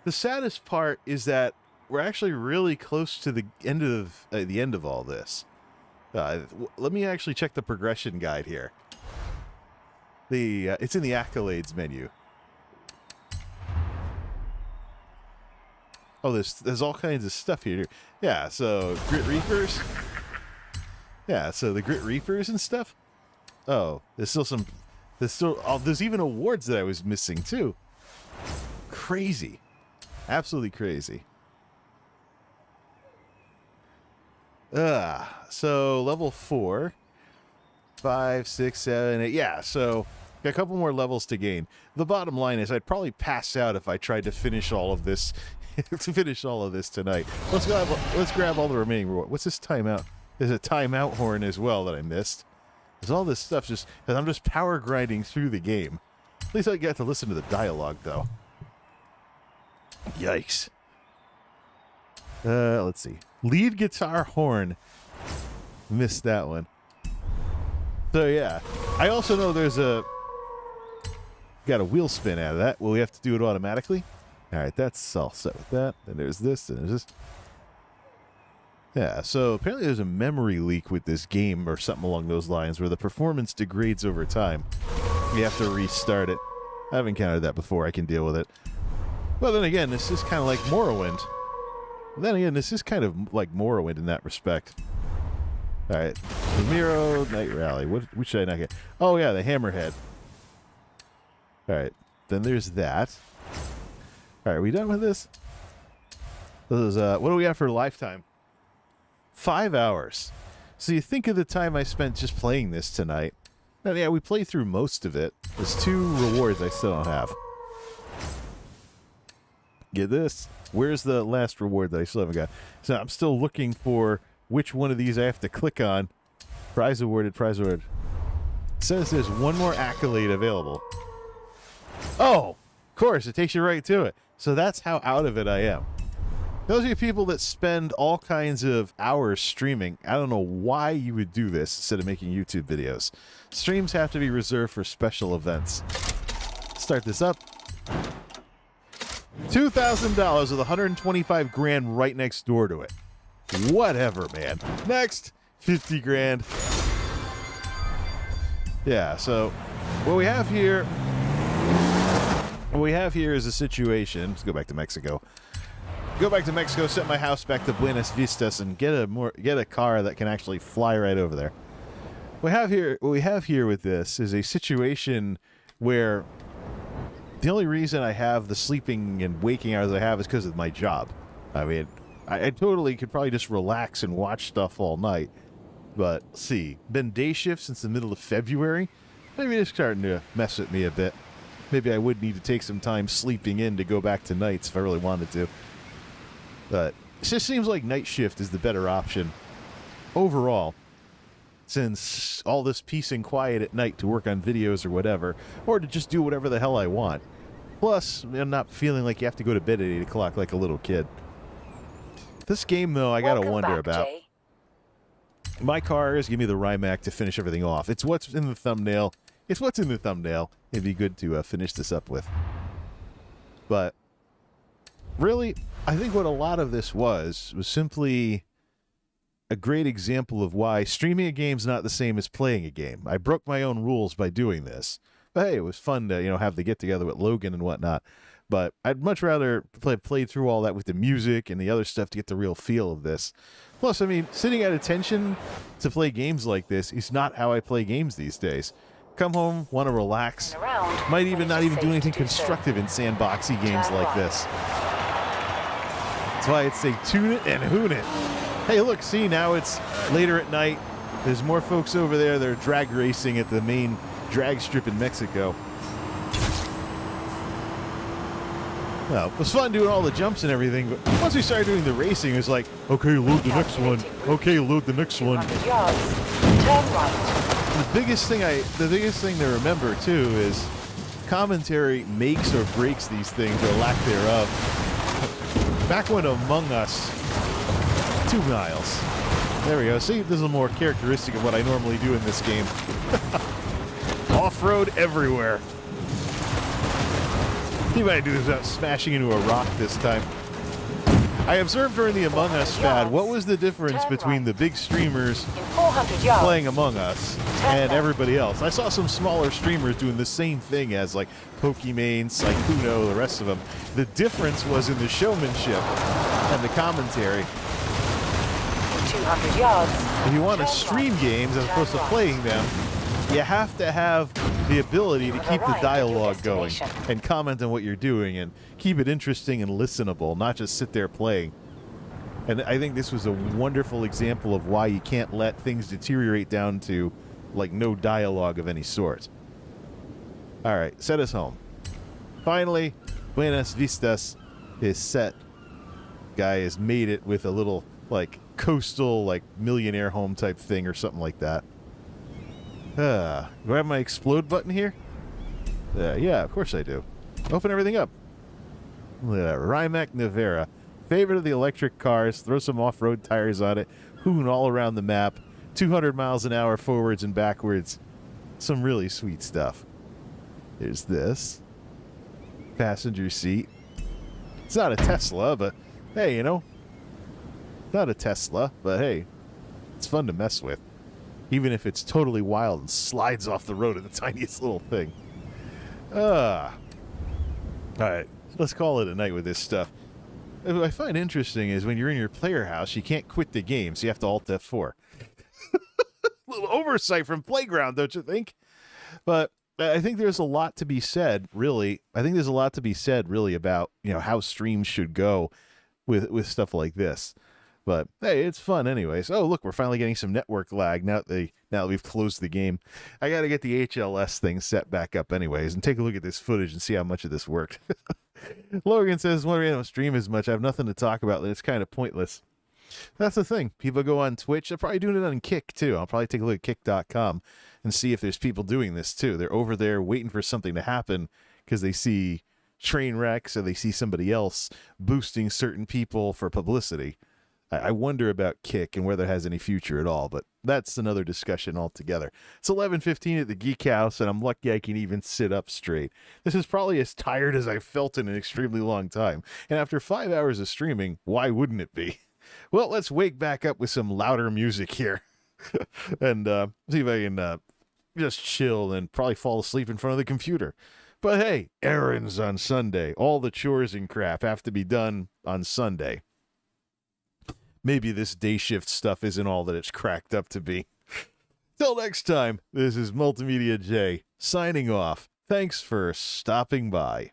the saddest part is that we're actually really close to the end of all this. Let me actually check the progression guide here. It's in the accolades menu. Oh, there's all kinds of stuff here. Yeah, so Grit Reapers. Yeah, so the Grit Reapers and stuff. Oh, there's even awards that I was missing too. Crazy. Absolutely crazy. So level 4, 5, 6, 7, 8. Yeah, so got a couple more levels to gain. The bottom line is I'd probably pass out if I tried to finish all of this tonight. Let's grab all the remaining rewards. What's this timeout? There's a timeout horn as well that I missed. There's all this stuff because I'm just power grinding through the game. At least I get to listen to the dialogue though. Yikes. Let's see. Lead guitar horn. Missed that one. So yeah. I also know there's got a wheel spin out of that. Will we have to do it automatically? Alright, that's all set with that. Then there's this, and there's this. Yeah, so apparently there's a memory leak with this game or something along those lines where the performance degrades over time. You have to restart it. I haven't encountered that before. I can deal with it. Well, then again, this is kind of like Morrowind. Then again, this is kind of like Morrowind in that respect. Alright. The Miro Night Rally. Which should I not get? Oh, yeah, the Hammerhead. Alright. Then there's that. Alright, are we done with this? This is, what do we have for lifetime? 5 hours. So you think of the time I spent just playing this tonight. And yeah, we played through most of it. There's 2 rewards I still don't have. Get this. Where's the last reward that I still haven't got? So I'm still looking for which one of these I have to click on. Prize awarded, prize awarded. It says there's one more accolade available. Oh, of course, it takes you right to it. So that's how out of it I am. Those are you people that spend all kinds of hours streaming. I don't know why you would do this instead of making YouTube videos. Streams have to be reserved for special events. Start this up. $2,000 with 125 grand right next door to it. Whatever, man. Next, 50 grand. Yeah, so what we have here is a situation. Let's go back to Mexico. Set my house back to Buenos Vistas, and get a car that can actually fly right over there. What we have here with this is a situation where the only reason I have the sleeping and waking hours I have is because of my job. I mean, I totally could probably just relax and watch stuff all night. But, see, been day shift since the middle of February. Maybe it's starting to mess with me a bit. Maybe I would need to take some time sleeping in to go back to nights if I really wanted to. But it just seems like night shift is the better option overall, since all this peace and quiet at night to work on videos or whatever, or to just do whatever the hell I want. Plus, I'm not feeling like you have to go to bed at 8 o'clock like a little kid. This game, though, I gotta wonder about. Jay. My cars give me the Rimac to finish everything off. It's what's in the thumbnail. It'd be good to finish this up with. But really, I think what a lot of this was simply a great example of why streaming a game's not the same as playing a game. I broke my own rules by doing this. But hey, it was fun to, have the get-together with Logan and whatnot. But I'd much rather play through all that with the music and the other stuff to get the real feel of this. Plus, I mean, sitting at attention to play games like this is not how I play games these days. Come home, want to relax, might even not even do anything constructive in sandboxy games like this. That's why I'd say tune it and hoon it. Hey, look, see, now it's later at night. There's more folks over there. They're drag racing at the main drag strip in Mexico. Well, it was fun doing all the jumps and everything, but once we started doing the racing, it was like, okay, load the next one. Okay, load the next one. The biggest thing to remember too is commentary makes or breaks these things or lack thereof. Back when Among Us, 2 miles. There we go. See, this is a more characteristic of what I normally do in this game. Off-road everywhere. You might do this without smashing into a rock this time. I observed during the Among Us fad, what was the difference between the big streamers playing Among Us and everybody else? I saw some smaller streamers doing the same thing as like Pokimane, Sykkuno, the rest of them. The difference was in the showmanship and the commentary. 200 yards. If you want to stream games as opposed to playing them, you have to have the ability to keep the dialogue going and comment on what you're doing and keep it interesting and listenable, not just sit there playing. And I think this was a wonderful example of why you can't let things deteriorate down to like no dialogue of any sort. All right, set us home. Finally, Buenas Vistas is set. Guy has made it with a little like coastal like millionaire home type thing or something like that. Do I have my explode button here? Yeah, of course I do. Open everything up. Rimac Nevera. Favorite of the electric cars. Throw some off-road tires on it. Hoon all around the map. 200 miles an hour forwards and backwards. Some really sweet stuff. There's this. Passenger seat. It's not a Tesla, but hey, you know. Not a Tesla, but hey. It's fun to mess with. Even if it's totally wild and slides off the road at the tiniest little thing. Alright, let's call it a night with this stuff. What I find interesting is when you're in your player house, you can't quit the game, so you have to Alt F4. Little oversight from Playground, don't you think? But I think there's a lot to be said, really. I think there's a lot to be said, really, about how streams should go with stuff like this. But hey, it's fun anyways. Oh, look, we're finally getting some network lag now that we've closed the game. I got to get the HLS thing set back up anyways and take a look at this footage and see how much of this worked. Logan says, "Why I don't stream as much? I have nothing to talk about. It's kind of pointless." That's the thing. People go on Twitch. They're probably doing it on Kick too. I'll probably take a look at kick.com and see if there's people doing this too. They're over there waiting for something to happen because they see train wrecks or they see somebody else boosting certain people for publicity. I wonder about Kick and whether it has any future at all, but that's another discussion altogether. It's 11:15 at the Geek House, and I'm lucky I can even sit up straight. This is probably as tired as I've felt in an extremely long time, and after 5 hours of streaming, why wouldn't it be? Well, let's wake back up with some louder music here, and see if I can just chill and probably fall asleep in front of the computer. But hey, errands on Sunday. All the chores and crap have to be done on Sunday. Maybe this day shift stuff isn't all that it's cracked up to be. Till next time, this is Multimedia J, signing off. Thanks for stopping by.